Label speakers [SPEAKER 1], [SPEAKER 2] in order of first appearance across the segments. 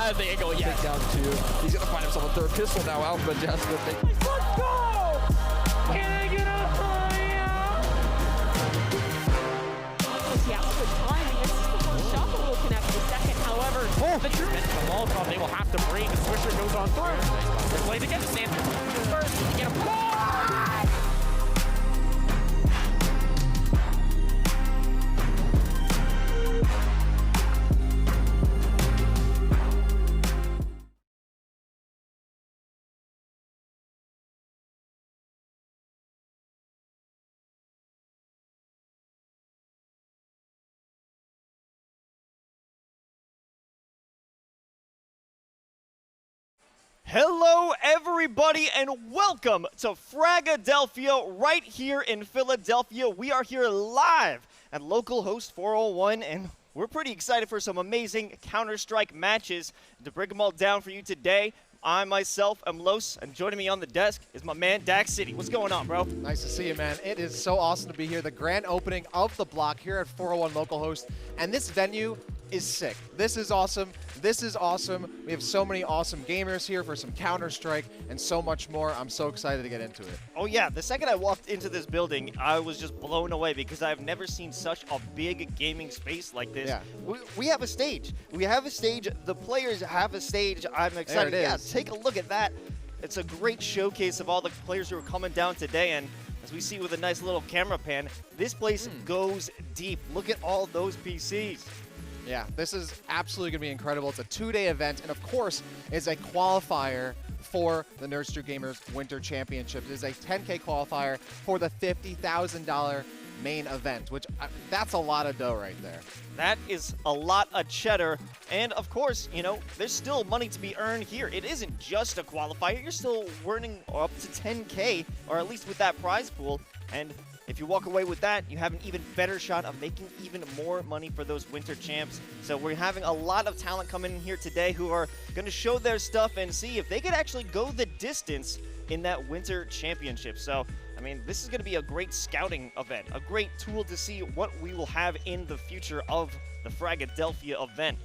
[SPEAKER 1] has the angle, yeah.
[SPEAKER 2] Take down 2. He's gonna find himself a third pistol now. Alpha just gonna make.
[SPEAKER 1] Let's go! Can I get a
[SPEAKER 3] Yeah, good timing. This is the first shot that will connect the second. However,
[SPEAKER 1] the treatment from Molotov, they will have to break. Swisher goes on through. They're playing against Sanders. First, get a ball!
[SPEAKER 4] Hello everybody and welcome to Fragadelphia right here in Philadelphia. We are here live at local host 401 and we're pretty excited for some amazing Counter-Strike matches. To break them all down for you today, I myself am Los, and joining me on the desk is my man Dax City. What's going on, bro?
[SPEAKER 5] Nice to see you, man. It is so awesome to be here. The grand opening of the block here at 401 local host, and this venue is sick. This is awesome. This is awesome. We have so many awesome gamers here for some Counter-Strike and so much more. I'm so excited to get into it.
[SPEAKER 4] Oh yeah, the second I walked into this building, I was just blown away because I've never seen such a big gaming space like this.
[SPEAKER 5] Yeah.
[SPEAKER 4] We have a stage. We have a stage. The players have a stage. I'm excited.
[SPEAKER 5] There it
[SPEAKER 4] Yeah,
[SPEAKER 5] is.
[SPEAKER 4] take a look at that. It's a great showcase of all the players who are coming down today, and as we see with a nice little camera pan, this place goes deep. Look at all those PCs.
[SPEAKER 5] Yeah, this is absolutely going to be incredible. It's a 2-day event, and of course, it's a qualifier for the Nerd Street Gamers Winter Championships. It is a 10K qualifier for the $50,000 main event, which that's a lot of dough right there.
[SPEAKER 4] That is a lot of cheddar, and of course, you know, there's still money to be earned here. It isn't just a qualifier. You're still earning up to 10K, or at least with that prize pool, and if you walk away with that, you have an even better shot of making even more money for those winter champs. So we're having a lot of talent coming in here today who are going to show their stuff and see if they could actually go the distance in that winter championship. So, I mean, this is going to be a great scouting event, a great tool to see what we will have in the future of the Fragadelphia event.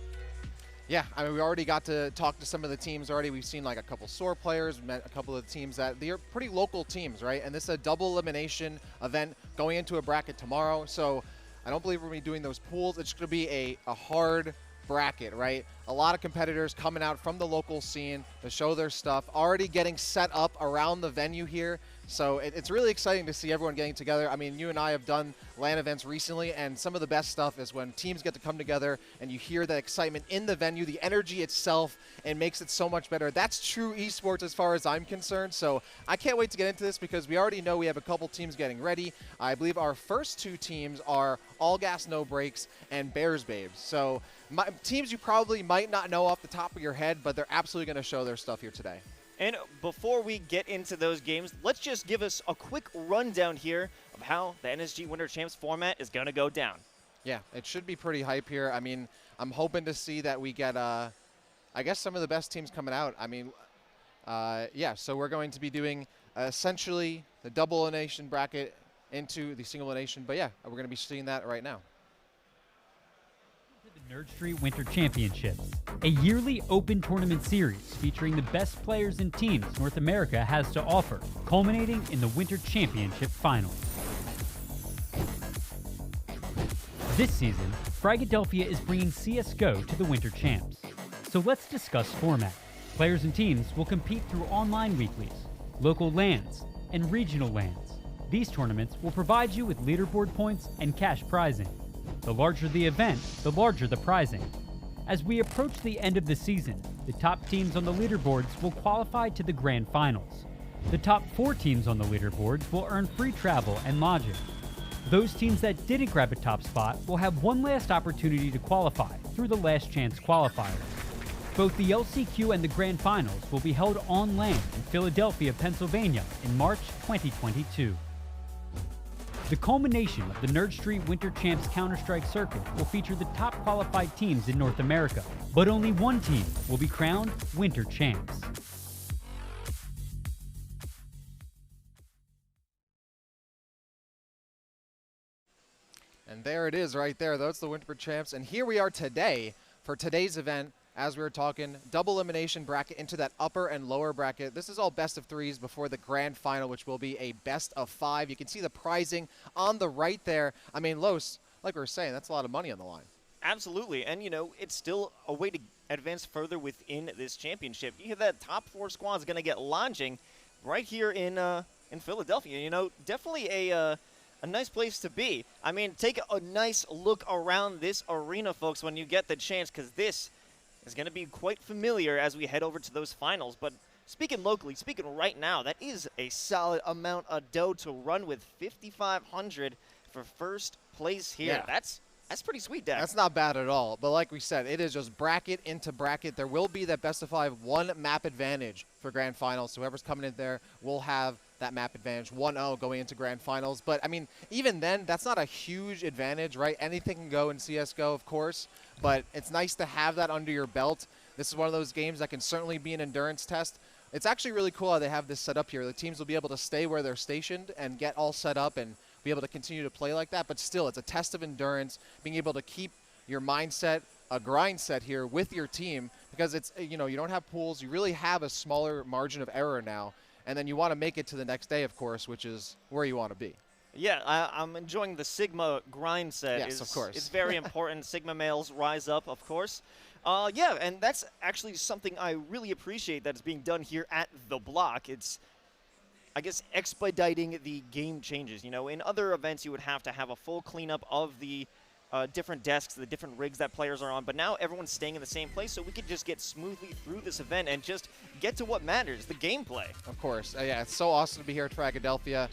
[SPEAKER 5] Yeah, I mean, we already got to talk to some of the teams already. We've seen like a couple SOAR players, met a couple of teams that they're pretty local teams, right? And this is a double elimination event going into a bracket tomorrow. So I don't believe we're going to be doing those pools. It's going to be a hard bracket, right? A lot of competitors coming out from the local scene to show their stuff, already getting set up around the venue here. So it's really exciting to see everyone getting together. I mean, you and I have done LAN events recently, and some of the best stuff is when teams get to come together and you hear that excitement in the venue, the energy itself, and makes it so much better. That's true esports as far as I'm concerned. So I can't wait to get into this because we already know we have a couple teams getting ready. I believe our first 2 teams are All Gas No Breaks and Bears Babes. So teams you probably might not know off the top of your head, but they're absolutely going to show their stuff here today.
[SPEAKER 4] And before we get into those games, let's just give us a quick rundown here of how the NSG Winter Champs format is going to go down.
[SPEAKER 5] Yeah, it should be pretty hype here. I mean, I'm hoping to see that we get, I guess, some of the best teams coming out. I mean, yeah, so we're going to be doing essentially the double elimination bracket into the single elimination. But yeah, we're going to be seeing that right now.
[SPEAKER 6] The Nerd Street Winter Championships, a yearly open tournament series featuring the best players and teams North America has to offer, culminating in the Winter Championship Finals. This season, Fragadelphia is bringing CSGO to the Winter Champs. So let's discuss format. Players and teams will compete through online weeklies, local LANs, and regional LANs. These tournaments will provide you with leaderboard points and cash prizing. The larger the event, the larger the prizing. As we approach the end of the season, the top teams on the leaderboards will qualify to the grand finals. The top 4 teams on the leaderboards will earn free travel and lodging. Those teams that didn't grab a top spot will have one last opportunity to qualify through the last chance qualifiers. Both the LCQ and the grand finals will be held on land in Philadelphia, Pennsylvania in March 2022. The culmination of the Nerd Street Winter Champs Counter-Strike circuit will feature the top qualified teams in North America, but only one team will be crowned Winter Champs.
[SPEAKER 5] And there it is right there. That's the Winter Champs. And here we are today for today's event as we were talking, double elimination bracket into that upper and lower bracket. This is all best of threes before the grand final, which will be a best of 5. You can see the prizing on the right there. I mean, Los, like we were saying, that's a lot of money on the line.
[SPEAKER 4] Absolutely, and you know, it's still a way to advance further within this championship. You have that top 4 squad is going to get launching right here in Philadelphia. You know, definitely a nice place to be. I mean, take a nice look around this arena, folks, when you get the chance, because this is going to be quite familiar as we head over to those finals. But speaking locally, speaking right now, that is a solid amount of dough to run with. 5,500 for first place here.
[SPEAKER 5] Yeah.
[SPEAKER 4] That's pretty sweet, Dak.
[SPEAKER 5] That's not bad at all. But like we said, it is just bracket into bracket. There will be that best of 5 one map advantage for grand finals. So whoever's coming in there will have that map advantage 1-0 going into grand finals. But I mean, even then, that's not a huge advantage, right? Anything can go in CSGO, of course, but it's nice to have that under your belt. This is one of those games that can certainly be an endurance test. It's actually really cool how they have this set up here. The teams will be able to stay where they're stationed and get all set up and be able to continue to play like that. But still, it's a test of endurance, being able to keep your mindset, a grind set here with your team, because it's, you know, you don't have pools. You really have a smaller margin of error now. And then you want to make it to the next day, of course, which is where you want to be.
[SPEAKER 4] Yeah, I'm enjoying the Sigma grind set.
[SPEAKER 5] Yes, of course.
[SPEAKER 4] It's very important. Sigma males rise up, of course. Yeah, and that's actually something I really appreciate that is being done here at the block. It's, I guess, expediting the game changes. You know, in other events, you would have to have a full cleanup of the different desks, the different rigs that players are on, but now everyone's staying in the same place, so we could just get smoothly through this event and just get to what matters, the gameplay.
[SPEAKER 5] Of course. Yeah, it's so awesome to be here at Fragadelphia.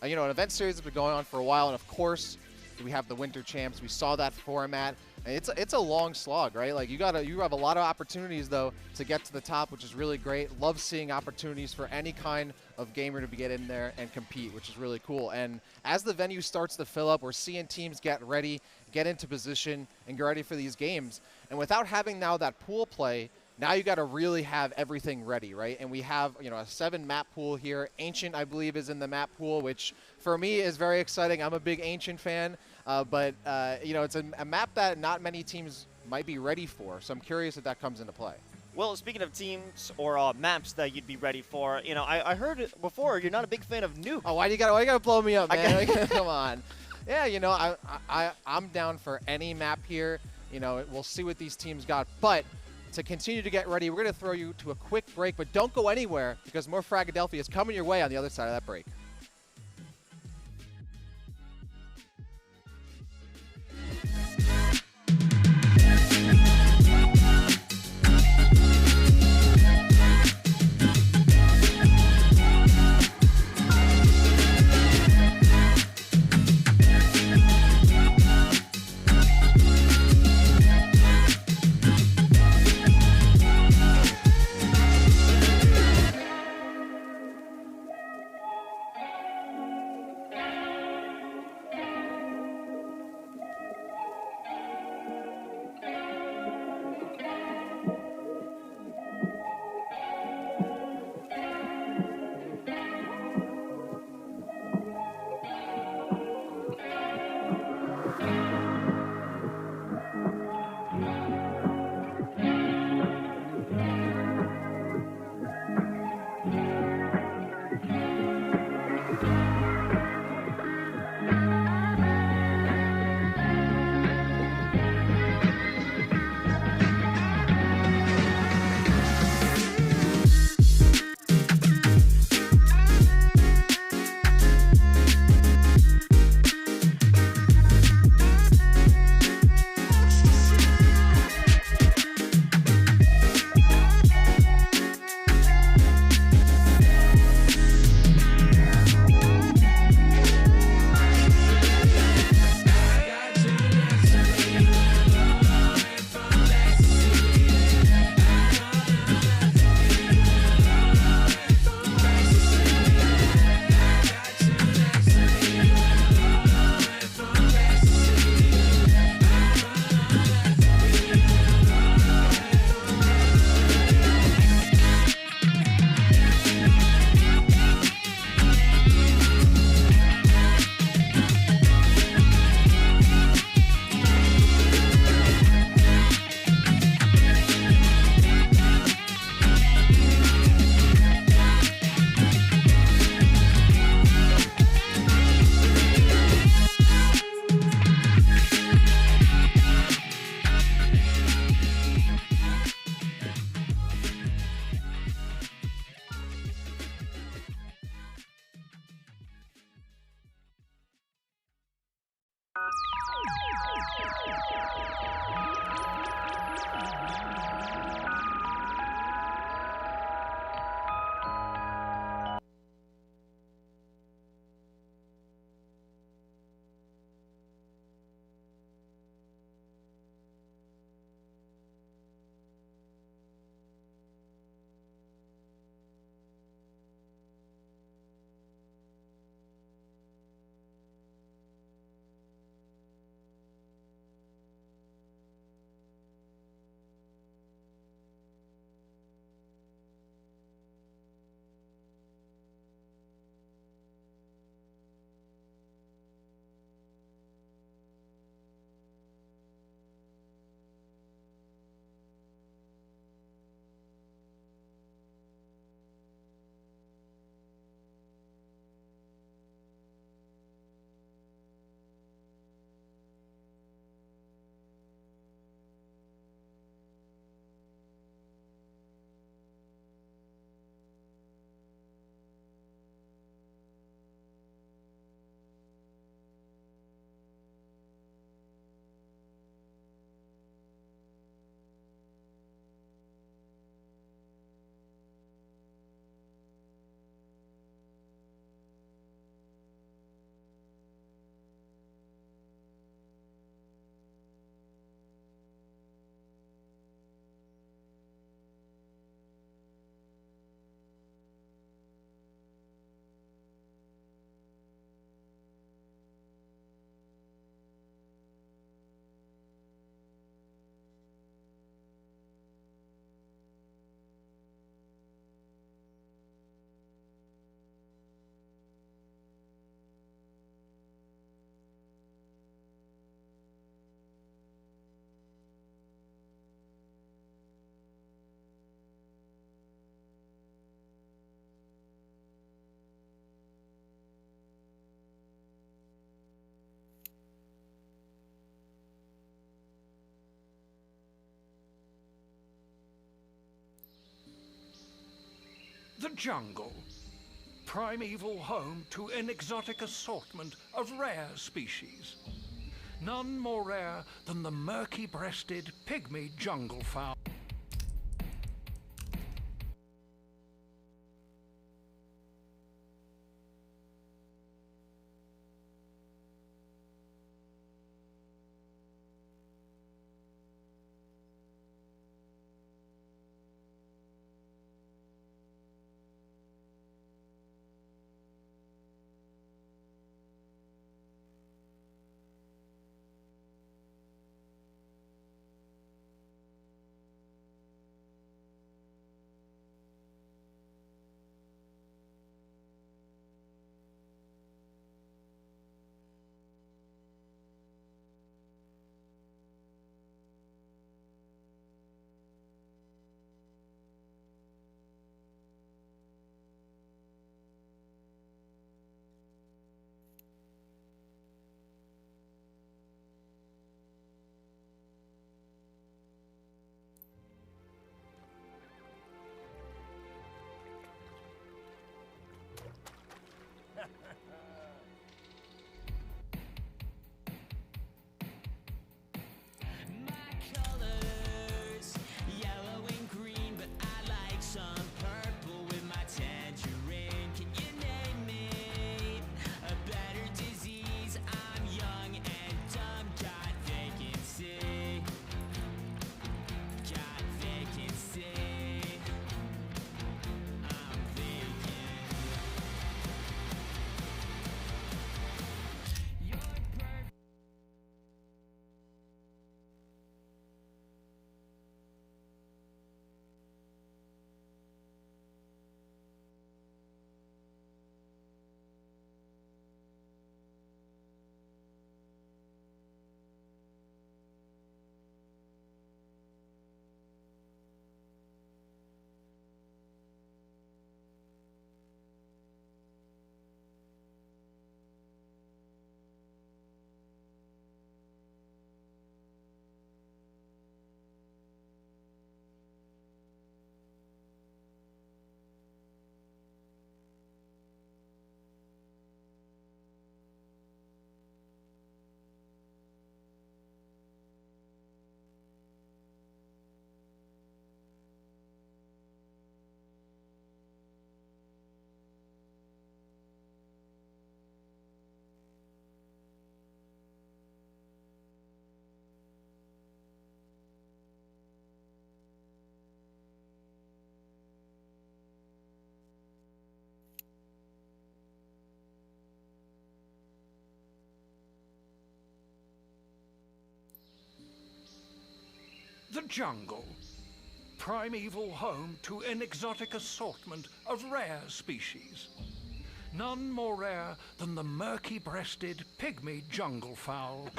[SPEAKER 5] You know, an event series has been going on for a while, and of course, we have the Winter Champs. We saw that format. It's a long slog, right? Like you have a lot of opportunities though to get to the top, which is really great. Love seeing opportunities for any kind of gamer to get in there and compete, which is really cool. And as the venue starts to fill up, we're seeing teams get ready, get into position, and get ready for these games. And without having now that pool play, now you got to really have everything ready, right? And we have, you know, a 7 map pool here. Ancient, I believe, is in the map pool, which for me is very exciting. I'm a big Ancient fan, but you know, it's a map that not many teams might be ready for. So I'm curious if that comes into play.
[SPEAKER 4] Well, speaking of teams or maps that you'd be ready for, you know, I heard it before you're not a big fan of Nuke.
[SPEAKER 5] Oh, why you gotta blow me up, man? Come on. Yeah, you know, I'm down for any map here. You know, we'll see what these teams got, but to continue to get ready, we're going to throw you to a quick break, but don't go anywhere because more Fragadelphia is coming your way on the other side of that break.
[SPEAKER 7] The jungle. Primeval home to an exotic assortment of rare species. None more rare than the murky-breasted pygmy junglefowl. The jungle. Primeval home to an exotic assortment of rare species. None more rare than the murky-breasted pygmy junglefowl.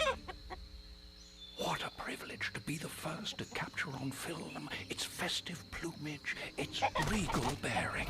[SPEAKER 7] What a privilege to be the first to capture on film its festive plumage, its regal bearing.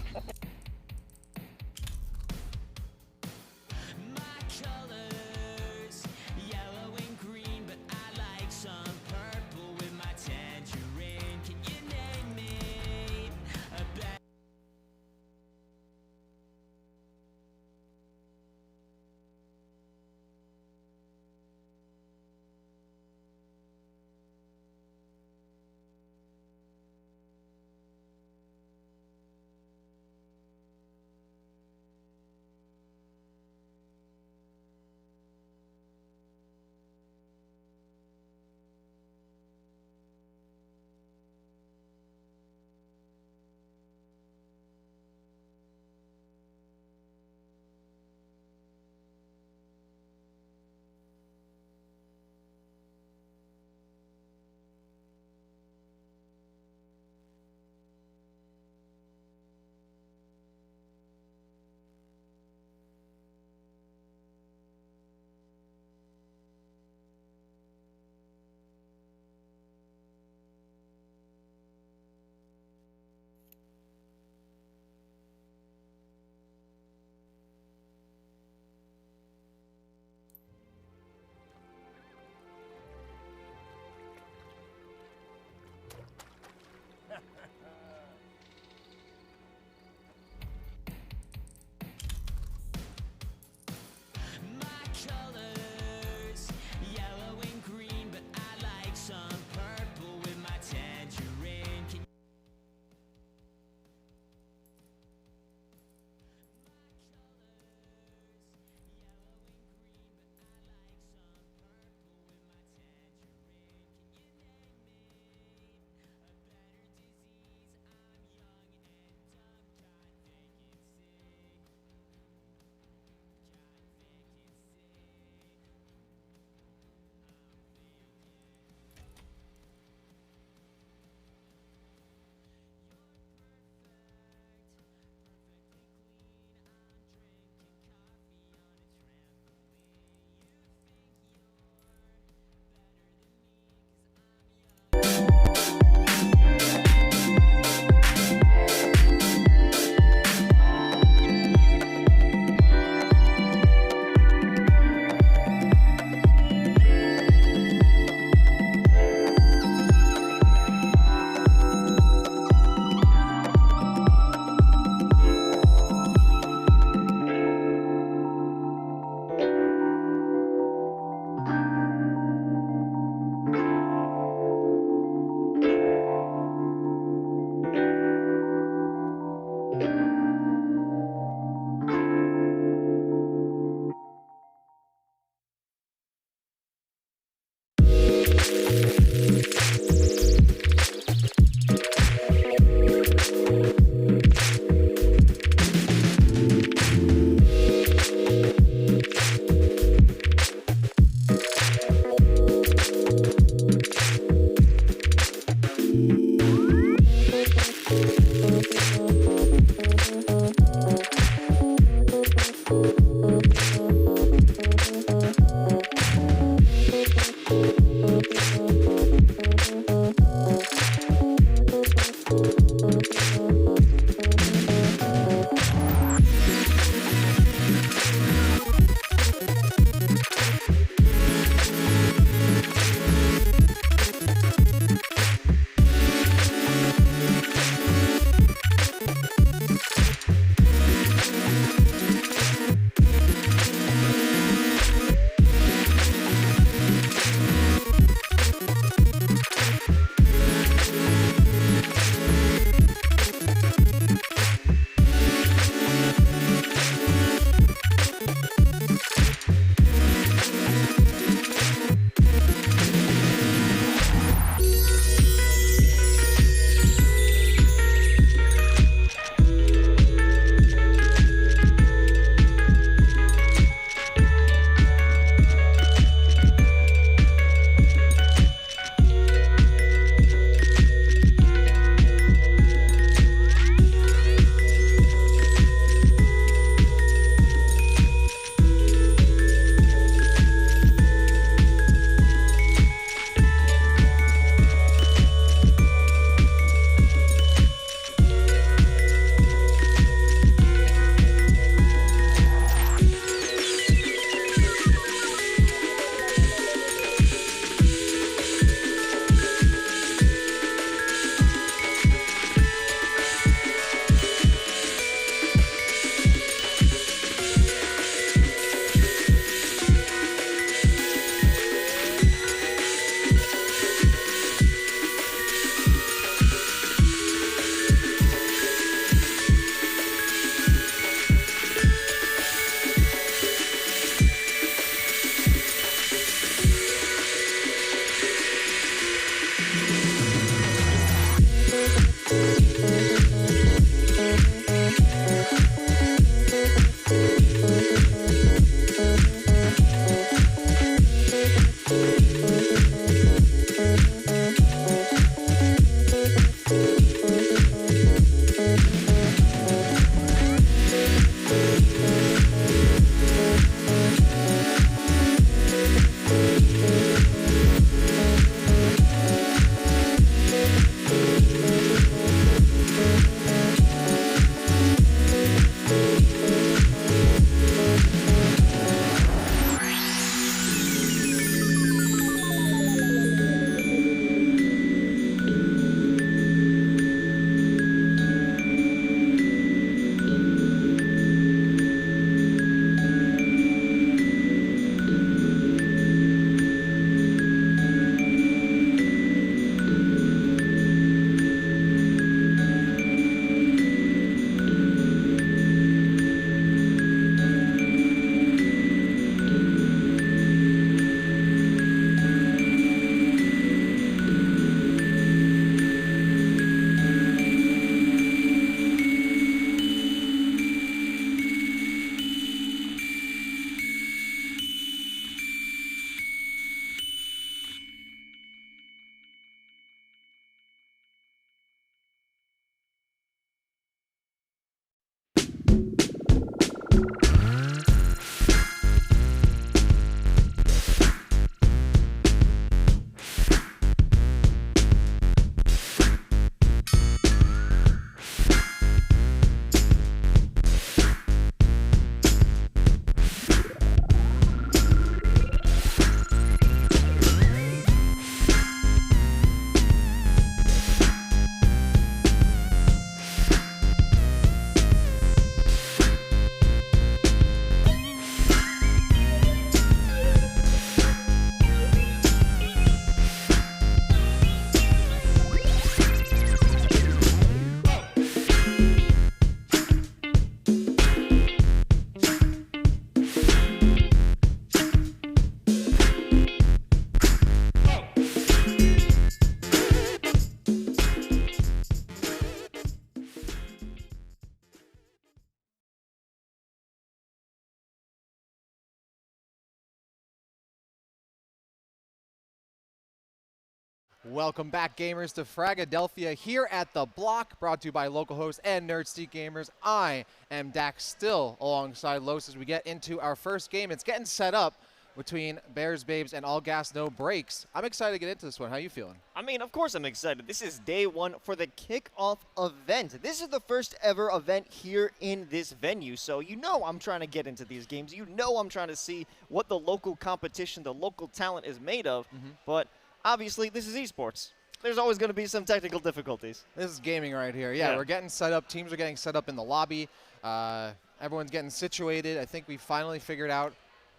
[SPEAKER 5] Welcome back, gamers, to Fragadelphia here at the block, brought to you by local host and Nerdsteak Gamers. I am Dax, still alongside Los as we get into our first game. It's getting set up between Bears Babes and All Gas No Brakes. I'm excited to get into this one. How you feeling?
[SPEAKER 4] I mean, of course I'm excited. This is day one for the kickoff event. This is the first ever event here in this venue, so you know I'm trying to get into these games. You know I'm trying to see what the local competition, the local talent is made of, but obviously this is esports. There's always going to be some technical difficulties.
[SPEAKER 5] This is gaming right here. Yeah, we're getting set up. Teams are getting set up in the lobby. Everyone's getting situated. I think we finally figured out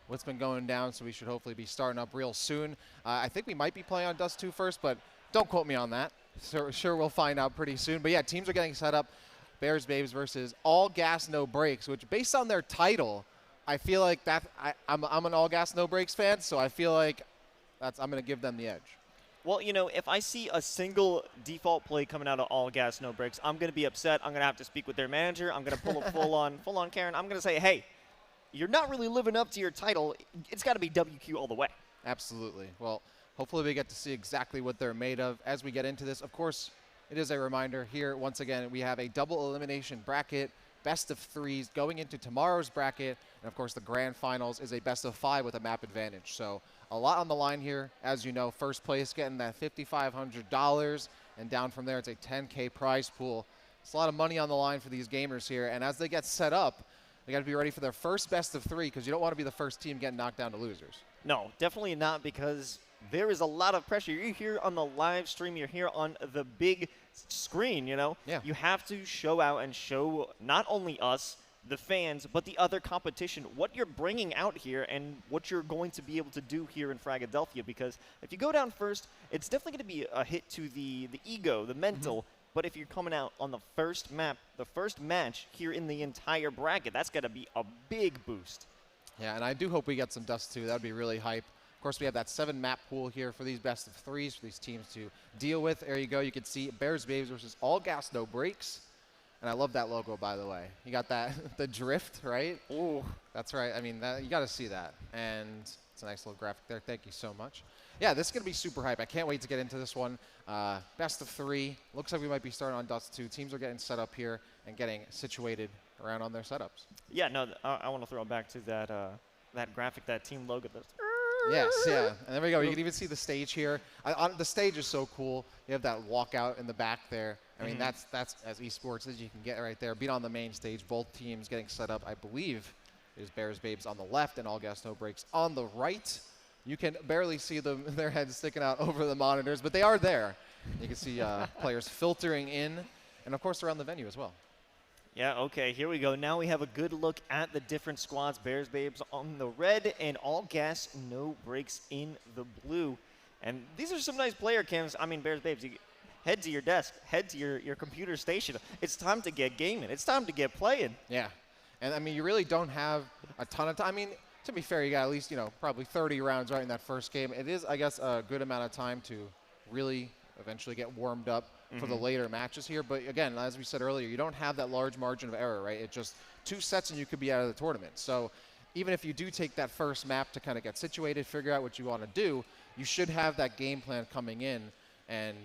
[SPEAKER 5] what's been going down, so we should hopefully be starting up real soon. I think we might be playing on Dust 2 first, but don't quote me on that. So sure, we'll find out pretty soon. But yeah, teams are getting set up. Bears Babes versus All Gas No Brakes, which based on their title, I feel like that I'm an All Gas No Brakes fan, so I feel like I'm going to give them the edge.
[SPEAKER 4] Well, you know, if I see a single default play coming out of All Gas No Brakes, I'm going to be upset. I'm going to have to speak with their manager. I'm going to pull a full-on Karen. I'm going to say, hey, you're not really living up to your title. It's got to be WQ all the way.
[SPEAKER 5] Absolutely. Well, hopefully we get to see exactly what they're made of as we get into this. Of course, it is a reminder here, once again, we have a double elimination bracket, best of threes going into tomorrow's bracket. And, of course, the grand finals is a best of 5 with a map advantage. So a lot on the line here. As you know, first place getting that $5,500, and down from there it's a $10K prize pool. It's a lot of money on the line for these gamers here. And as they get set up, they got to be ready for their first best of 3 because you don't want to be the first team getting knocked down to losers.
[SPEAKER 4] No, definitely not, because there is a lot of pressure. You're here on the live stream. You're here on the big screen, you know?
[SPEAKER 5] Yeah.
[SPEAKER 4] You have to show out and show not only us, the fans, but the other competition, what you're bringing out here and what you're going to be able to do here in Fragadelphia. Because if you go down first, it's definitely going to be a hit to the ego, the mental. But if you're coming out on the first map, the first match here in the entire bracket, that's going to be a big boost.
[SPEAKER 5] Yeah, and I do hope we get some Dust 2. That would be really hype. Of course, we have that 7-map pool here for these best of 3s for these teams to deal with. There you go. You can see Bears Babes versus All Gas No Brakes. And I love that logo, by the way. You got that, the drift, right?
[SPEAKER 4] Ooh.
[SPEAKER 5] That's right. I mean, you got to see that. And it's a nice little graphic there. Thank you so much. Yeah, this is going to be super hype. I can't wait to get into this one. Best of 3. Looks like we might be starting on Dust 2. Teams are getting set up here and getting situated around on their setups.
[SPEAKER 4] Yeah, no, I want to throw back to that that graphic, that team logo.
[SPEAKER 5] Yes, yeah. And there we go. You can even see the stage here. The stage is so cool. You have that walkout in the back there. I mean, that's as esports as you can get right there. Beat on the main stage. Both teams getting set up. I believe it is Bears Babes on the left and All Gas No Brakes on the right. You can barely see them, their heads sticking out over the monitors, but they are there. You can see players filtering in, and of course around the venue as well.
[SPEAKER 4] Yeah, okay, here we go. Now we have a good look at the different squads. Bears Babes on the red and All Gas No Brakes in the blue. And these are some nice player cams. I mean, Bears Babes, you head to your desk, head to your computer station. It's time to get gaming. It's time to get playing.
[SPEAKER 5] Yeah, and I mean, you really don't have a ton of time. I mean, to be fair, you got at least, you know, probably 30 rounds right in that first game. It is, I guess, a good amount of time to really eventually get warmed up for the later matches here. But again, as we said earlier, you don't have that large margin of error, right? It's just 2 sets and you could be out of the tournament. So even if you do take that first map to kind of get situated, figure out what you want to do, you should have that game plan coming in. And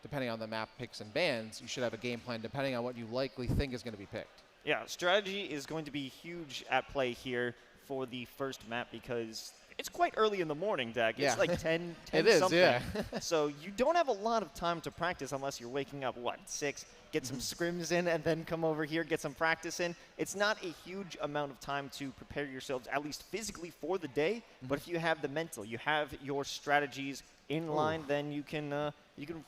[SPEAKER 5] depending on the map picks and bans, you should have a game plan depending on what you likely think is going to be picked.
[SPEAKER 4] Yeah, strategy is going to be huge at play here for the first map because it's quite early in the morning, Dak. It's like 10
[SPEAKER 5] it is,
[SPEAKER 4] something.
[SPEAKER 5] Yeah.
[SPEAKER 4] So you don't have a lot of time to practice unless you're waking up, what, 6, get some scrims in, and then come over here, get some practice in. It's not a huge amount of time to prepare yourselves, at least physically, for the day. But if you have the mental, you have your strategies in line, then you can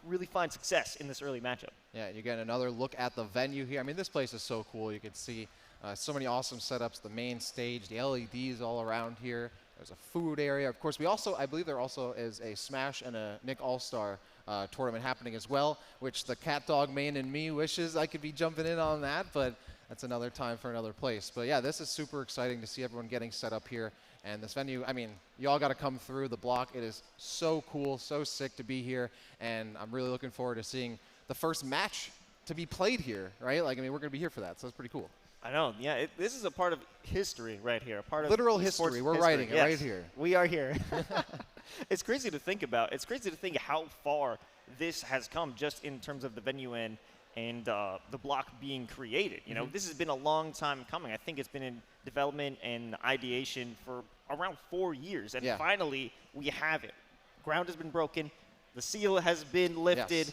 [SPEAKER 4] really find success in this early matchup.
[SPEAKER 5] Yeah, you get another look at the venue here. I mean, this place is so cool. You can see so many awesome setups, the main stage, the LEDs all around here. There's a food area. Of course, we also, I believe there also is a Smash and a Nick All-Star tournament happening as well, which the cat dog main and me wishes I could be jumping in on that, but that's another time for another place. But yeah, this is super exciting to see everyone getting set up here. And this venue, I mean, you all got to come through the block. It is so cool, so sick to be here. And I'm really looking forward to seeing the first match to be played here, right? Like, I mean, we're going to be here for that, so it's pretty cool.
[SPEAKER 4] I know, yeah. This is a part of history right here. A part of
[SPEAKER 5] literal history. We're writing it right here.
[SPEAKER 4] We are here. It's crazy to think about. It's crazy to think how far this has come just in terms of the venue and the block being created. You know, this has been a long time coming. I think it's been in development and ideation for around 4 years, and finally we have it. Ground has been broken, the seal has been lifted,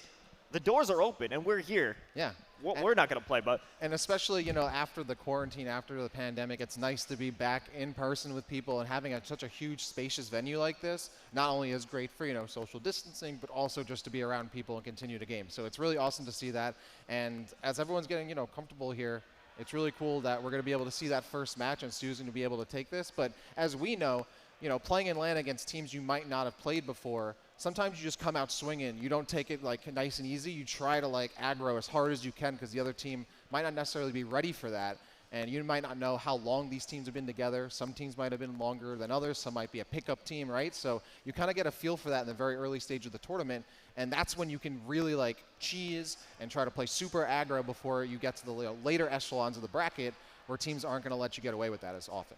[SPEAKER 4] the doors are open, and we're here.
[SPEAKER 5] Yeah.
[SPEAKER 4] We're not going to play, but...
[SPEAKER 5] And especially, you know, after the quarantine, after the pandemic, it's nice to be back in person with people, and having such a huge, spacious venue like this not only is great for, you know, social distancing, but also just to be around people and continue the game. So it's really awesome to see that. And as everyone's getting, you know, comfortable here, it's really cool that we're going to be able to see that first match and Susan to be able to take this. But as we know, you know, playing in LAN against teams you might not have played before, sometimes you just come out swinging. You don't take it like nice and easy. You try to like aggro as hard as you can because the other team might not necessarily be ready for that. And you might not know how long these teams have been together. Some teams might have been longer than others. Some might be a pickup team, right? So you kind of get a feel for that in the very early stage of the tournament. And that's when you can really like cheese and try to play super aggro before you get to the later echelons of the bracket where teams aren't going to let you get away with that as often.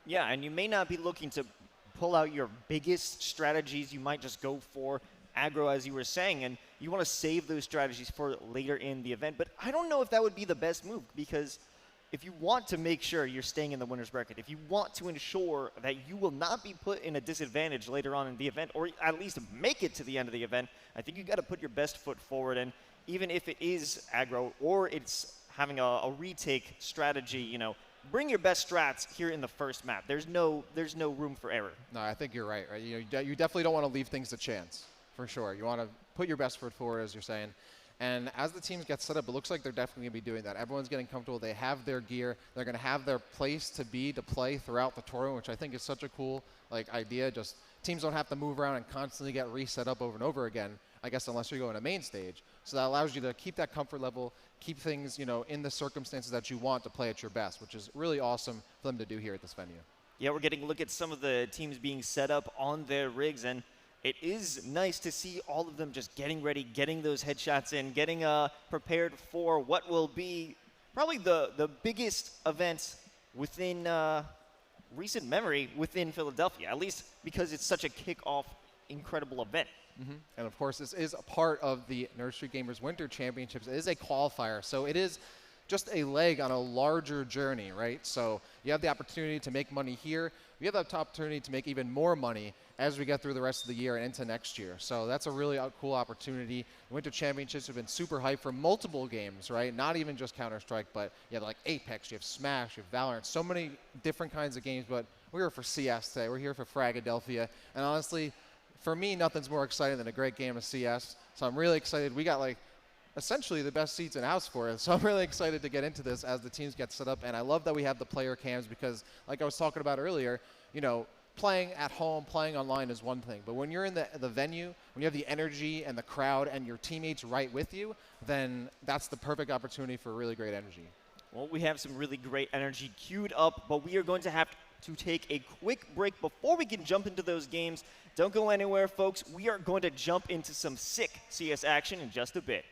[SPEAKER 4] Yeah, and you may not be looking to pull out your biggest strategies. You might just go for aggro, as you were saying, and you want to save those strategies for later in the event. But I don't know if that would be the best move, because if you want to make sure you're staying in the winner's bracket, if you want to ensure that you will not be put in a disadvantage later on in the event, or at least make it to the end of the event, I think you got to put your best foot forward. And even if it is aggro or it's having a retake strategy, you know, bring your best strats here in the first map. There's no room for error.
[SPEAKER 5] No, I think you're right. You definitely don't want to leave things to chance, for sure. You want to put your best foot forward, as you're saying. And as the teams get set up, it looks like they're definitely going to be doing that. Everyone's getting comfortable. They have their gear. They're going to have their place to play throughout the tournament, which I think is such a cool idea. Just teams don't have to move around and constantly get reset up over and over again, I guess, unless you're going to main stage. So that allows you to keep that comfort level, keep things, you know, in the circumstances that you want to play at your best, which is really awesome for them to do here at this venue. Yeah,
[SPEAKER 4] we're getting a look at some of the teams being set up on their rigs, and it is nice to see all of them just getting ready, getting those headshots in, getting prepared for what will be probably the biggest event within recent memory within Philadelphia, at least because it's such a kickoff, incredible event.
[SPEAKER 5] And of course, this is a part of the Nursery Gamers Winter Championships. It is a qualifier, so it is just a leg on a larger journey, right? So you have the opportunity to make money here. You have the opportunity to make even more money as we get through the rest of the year and into next year. So that's a really cool opportunity. The Winter Championships have been super hyped for multiple games, right? Not even just Counter-Strike, but you have like Apex, you have Smash, you have Valorant, so many different kinds of games. But we're here for CS today. We're here for Fragadelphia. And honestly, for me, nothing's more exciting than a great game of CS. So I'm really excited. We got like essentially the best seats in house for it. So I'm really excited to get into this as the teams get set up. And I love that we have the player cams because, like I was talking about earlier, you know, playing at home, playing online is one thing. But when you're in the venue, when you have the energy and the crowd and your teammates right with you, then that's the perfect opportunity for really great energy.
[SPEAKER 4] Well, we have some really great energy queued up, but we are going to have to take a quick break before we can jump into those games. Don't go anywhere, folks. We are going to jump into some sick CS action in just a bit.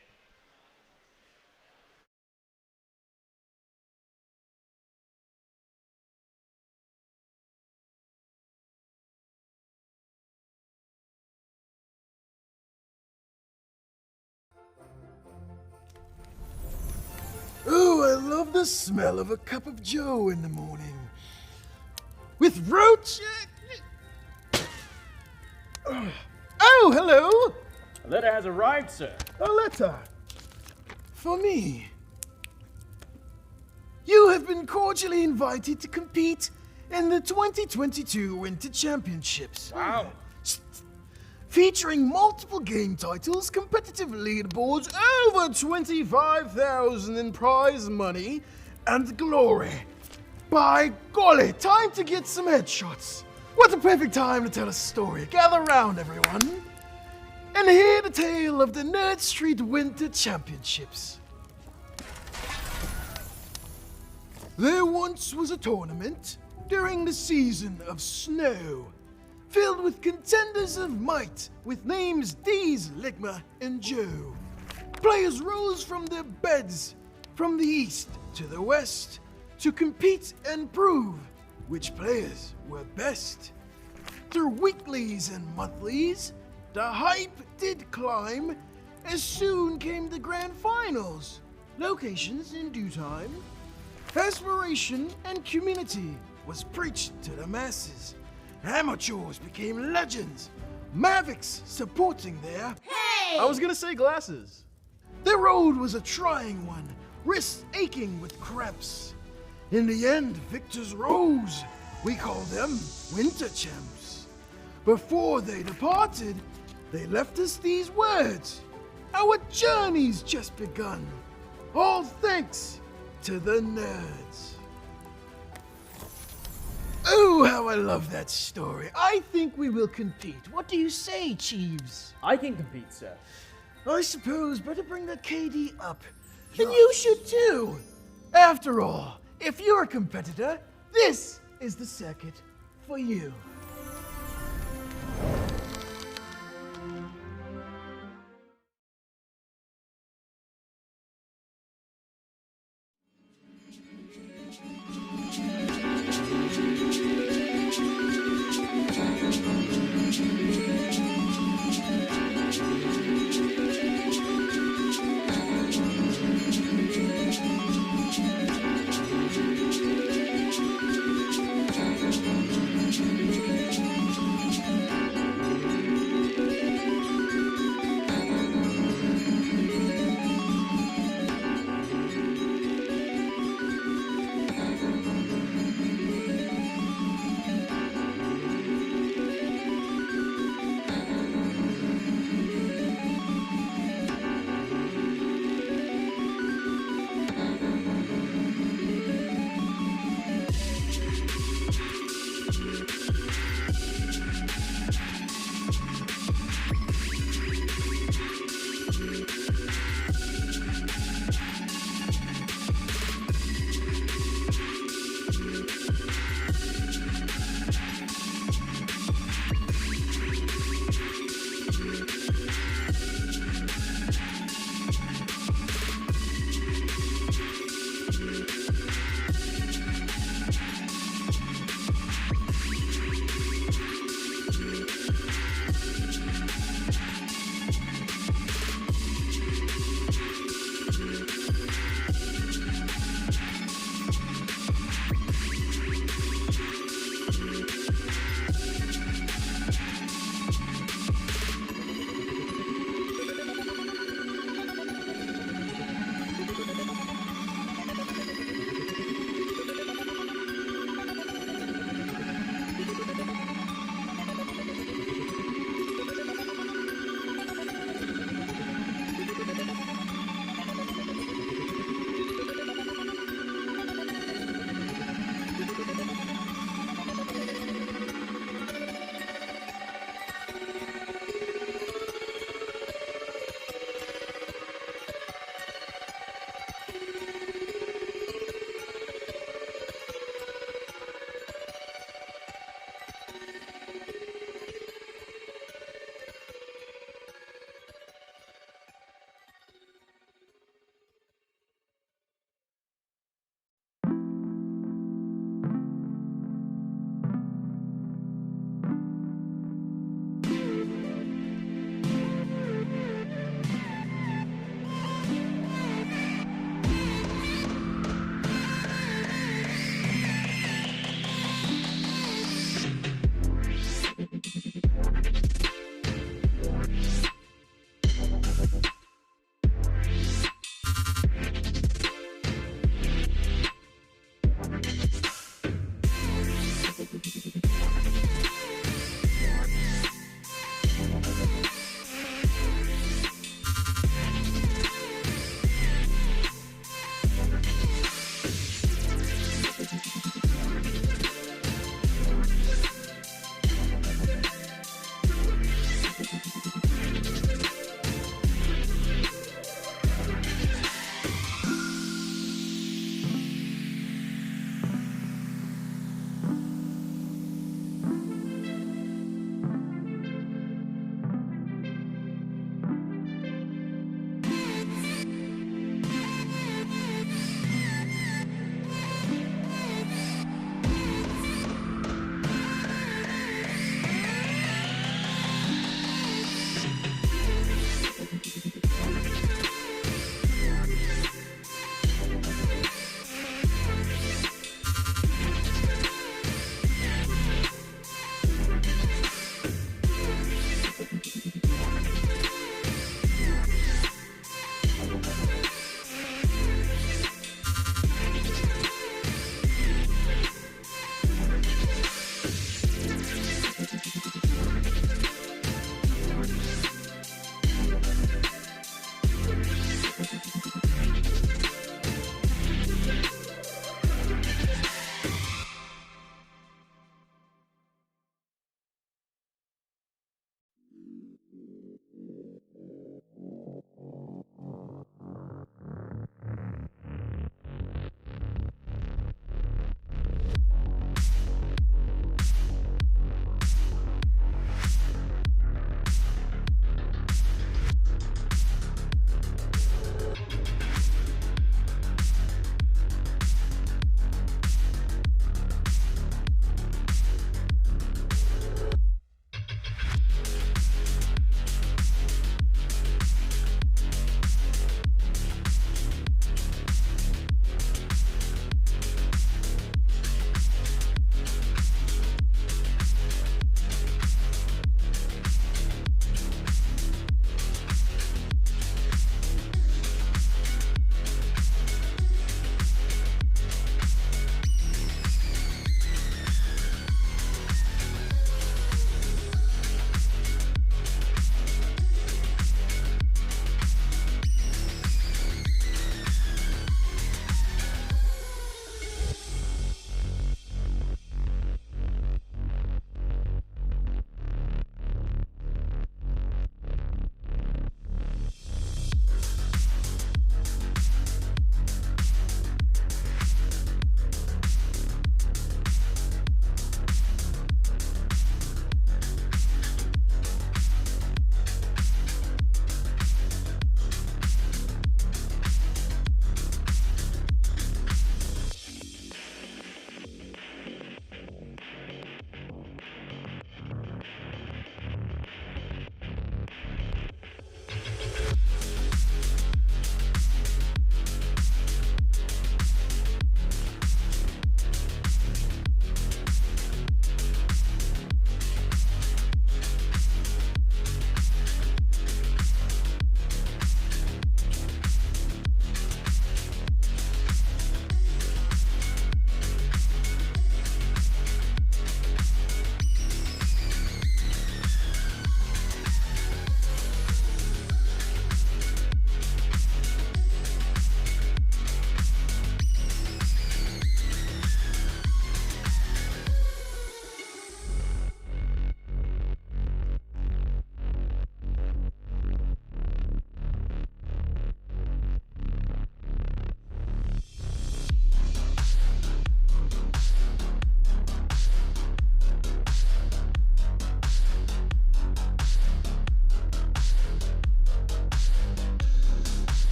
[SPEAKER 8] Oh, I love the smell of a cup of joe in the morning. With roach. Oh, hello.
[SPEAKER 9] A letter has arrived, sir.
[SPEAKER 8] A letter. For me. You have been cordially invited to compete in the 2022 Winter Championships.
[SPEAKER 9] Wow.
[SPEAKER 8] Featuring multiple game titles, competitive leaderboards, over 25,000 in prize money, and glory. By golly, time to get some headshots. What a perfect time to tell a story. Gather round, everyone, and hear the tale of the Nerd Street Winter Championships. There once was a tournament during the season of snow, filled with contenders of might with names Deez, Ligma, and Joe. Players rose from their beds from the east to the west to compete and prove which players were best. Through weeklies and monthlies, The hype did climb, as soon came the grand finals. Locations in due time. Aspiration and community was preached to the masses. Amateurs became legends. Mavics supporting their...
[SPEAKER 9] I was gonna say glasses.
[SPEAKER 8] The road was a trying one, wrists aching with cramps. In the end, victors rose. We call them winter champs. Before they departed, they left us these words. Our journey's just begun. All thanks to the nerds. Oh, how I love that story. I think we will compete. What do you say, Chiefs?
[SPEAKER 9] I can compete, sir.
[SPEAKER 8] I suppose better bring the KD up. And you should too. After all, if you're a competitor, this is the circuit for you.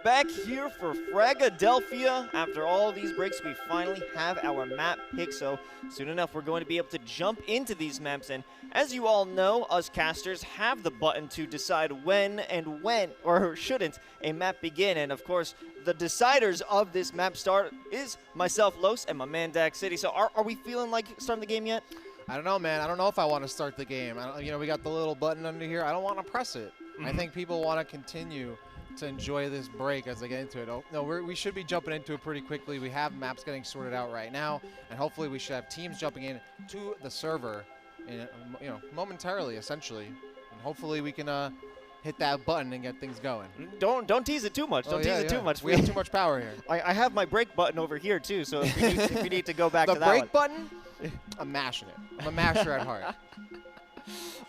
[SPEAKER 4] back here for Fragadelphia. After all these breaks, we finally have our map pick, so soon enough we're going to be able to jump into these maps. And as you all know, us casters have the button to decide when, or shouldn't, a map begin. And of course, the deciders of this map start is myself, Los, and my man, Dax City. So are we feeling like starting the game yet?
[SPEAKER 5] I don't know, man. I don't know if I want to start the game. We got the little button under here. I don't want to press it. I think people want to continue to enjoy this break as they get into it. Oh, no, we should be jumping into it pretty quickly. We have maps getting sorted out right now, and hopefully we should have teams jumping in to the server, momentarily, essentially. And hopefully we can hit that button and get things going.
[SPEAKER 4] Don't tease it too much. Don't tease it too much.
[SPEAKER 5] We have too much power here.
[SPEAKER 4] I have my break button over here too, so if we need to go back
[SPEAKER 5] the
[SPEAKER 4] to that one.
[SPEAKER 5] break button, I'm mashing it. I'm a masher at heart.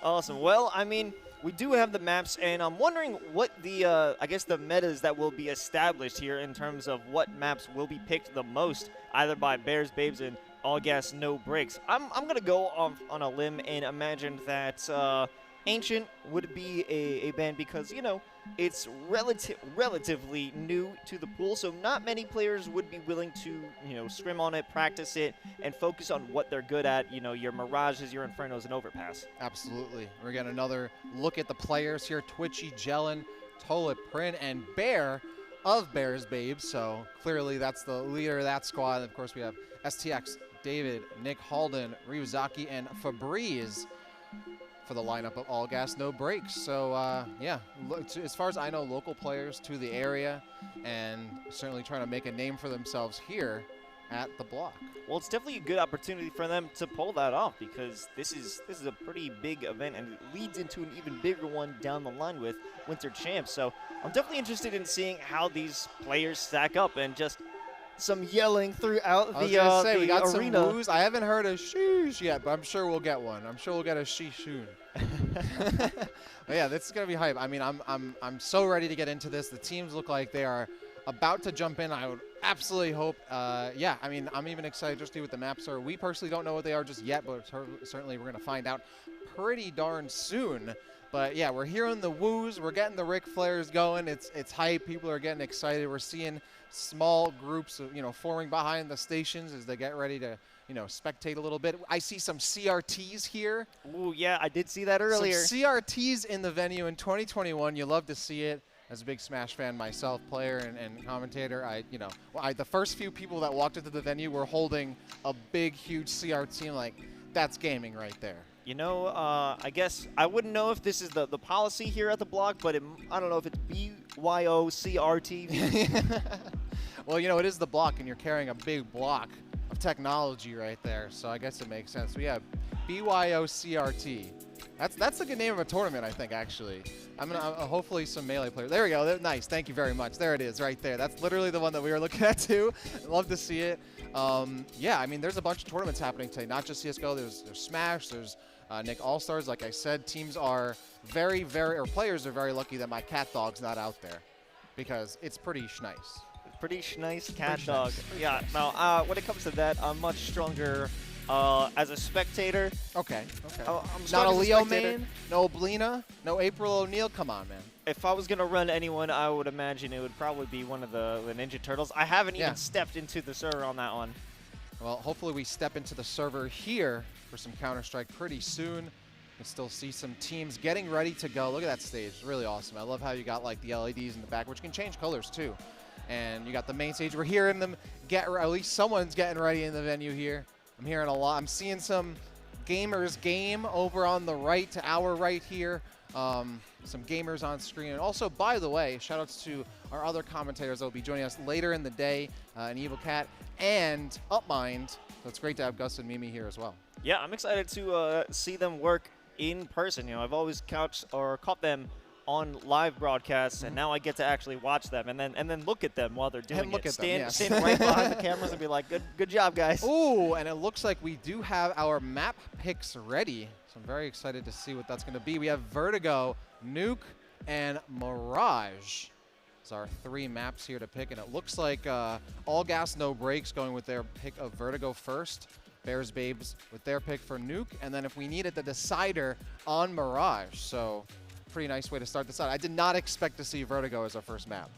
[SPEAKER 4] Awesome. Well, I mean, we do have the maps, and I'm wondering what the, I guess the metas that will be established here in terms of what maps will be picked the most, either by Bears, Babes, and All Gas, No Breaks. I'm going to go on a limb and imagine that Ancient would be a ban because, it's relatively new to the pool, so not many players would be willing to, scrim on it, practice it, and focus on what they're good at, your Mirages, your Infernos, and Overpass.
[SPEAKER 5] Absolutely. We're getting another look at the players here. Twitchy, Jellin, Tulip, Prin, and Bear of Bears Babes, so clearly that's the leader of that squad. And of course, we have STX, David, Nick Halden, Ryuzaki, and Febreze for the lineup of All Gas, No Breaks. So, yeah, as far as I know, local players to the area and certainly trying to make a name for themselves here at the block.
[SPEAKER 4] Well, it's definitely a good opportunity for them to pull that off because this is a pretty big event and it leads into an even bigger one down the line with Winter Champs. So I'm definitely interested in seeing how these players stack up and just some yelling throughout
[SPEAKER 5] I was gonna say,
[SPEAKER 4] the
[SPEAKER 5] we got
[SPEAKER 4] arena.
[SPEAKER 5] Some woos. I haven't heard a sheesh yet, but I'm sure we'll get one. I'm sure we'll get a sheesh soon. But yeah, this is gonna be hype. I mean, I'm so ready to get into this. The teams look like they are about to jump in. I would absolutely hope. Yeah, I mean, I'm even excited just to see what the maps are. We personally don't know what they are just yet, but certainly we're gonna find out pretty darn soon. But yeah, we're hearing the woos. We're getting the Ric Flairs going. It's hype. People are getting excited. We're seeing small groups of, forming behind the stations as they get ready to, spectate a little bit. I see some CRTs here.
[SPEAKER 4] Ooh, yeah, I did see that earlier.
[SPEAKER 5] Some CRTs in the venue in 2021. You love to see it. As a big Smash fan myself, player and commentator, the first few people that walked into the venue were holding a big, huge CRT. And like, that's gaming right there.
[SPEAKER 4] I guess I wouldn't know if this is the policy here at the block, but I don't know if it's BYOCRT.
[SPEAKER 5] Well, it is the block, and you're carrying a big block of technology right there, so I guess it makes sense. We have BYOCRT. That's a good name of a tournament, I think, actually. I'm gonna hopefully some Melee players. There we go. Nice. Thank you very much. There it is, right there. That's literally the one that we were looking at too. Love to see it. Yeah, I mean, there's a bunch of tournaments happening today. Not just CSGO. There's Smash. There's Nick All-Stars. Like I said, teams are players are very lucky that my cat dog's not out there because it's pretty nice.
[SPEAKER 4] Pretty nice cat dog. Yeah. Now, when it comes to that, I'm much stronger as a spectator.
[SPEAKER 5] Okay.
[SPEAKER 4] I'm
[SPEAKER 5] not a Leo
[SPEAKER 4] spectator.
[SPEAKER 5] main, no Oblina, no April O'Neil. Come on, man.
[SPEAKER 4] If I was going to run anyone, I would imagine it would probably be one of the Ninja Turtles. I haven't even stepped into the server on that one.
[SPEAKER 5] Well, hopefully we step into the server here for some Counter-Strike pretty soon. You can still see some teams getting ready to go. Look at that stage. Really awesome. I love how you got like the LEDs in the back, which can change colors too. And you got the main stage. We're hearing them at least someone's getting ready in the venue here. I'm hearing a lot. I'm seeing some gamers game over on the right, to our right here. Some gamers on screen. And also, by the way, shout outs to our other commentators that will be joining us later in the day, an Evil Cat and Upmind. So it's great to have Gus and Mimi here as well.
[SPEAKER 4] Yeah, I'm excited to see them work in person. I've always caught them on live broadcasts, and now I get to actually watch them and then look at them while they're doing it. Stand right behind the cameras and be like, good job, guys.
[SPEAKER 5] Ooh, and it looks like we do have our map picks ready. So I'm very excited to see what that's going to be. We have Vertigo, Nuke, and Mirage. It's our 3 maps here to pick, and it looks like All Gas, No Breaks going with their pick of Vertigo first. Bears Babes with their pick for Nuke, and then if we needed the decider on Mirage. So pretty nice way to start this out. I did not expect to see Vertigo as our first map.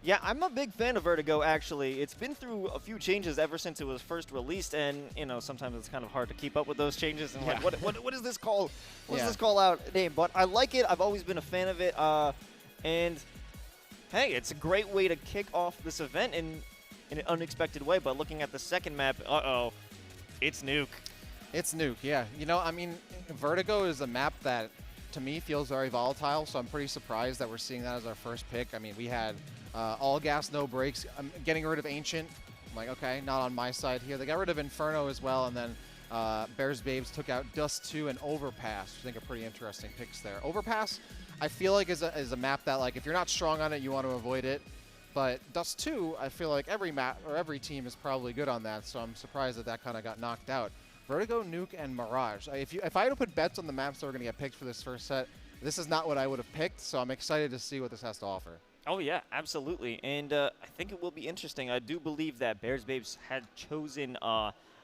[SPEAKER 4] Yeah, I'm a big fan of Vertigo, actually. It's been through a few changes ever since it was first released, and, you know, sometimes it's kind of hard to keep up with those changes. And, like, what is this called? What is this call-out name? But I like it. I've always been a fan of it. And, hey, it's a great way to kick off this event in an unexpected way. But looking at the second map, it's Nuke.
[SPEAKER 5] It's Nuke, yeah. You know, I mean, Vertigo is a map that, to me, feels very volatile, so I'm pretty surprised that we're seeing that as our first pick. I mean, we had all gas, no brakes. I'm getting rid of Ancient. I'm like, okay, not on my side here. They got rid of Inferno as well, and then Bears Babes took out Dust 2 and Overpass, which I think are pretty interesting picks there. Overpass, I feel like is a map that, like, if you're not strong on it, you want to avoid it. But Dust 2, I feel like every map or every team is probably good on that, so I'm surprised that that kind of got knocked out. Vertigo, Nuke, and Mirage. If I had to put bets on the maps that are going to get picked for this first set, this is not what I would have picked, so I'm excited to see what this has to offer.
[SPEAKER 4] Oh, yeah, absolutely. And I think it will be interesting. I do believe that Bears Babes had chosen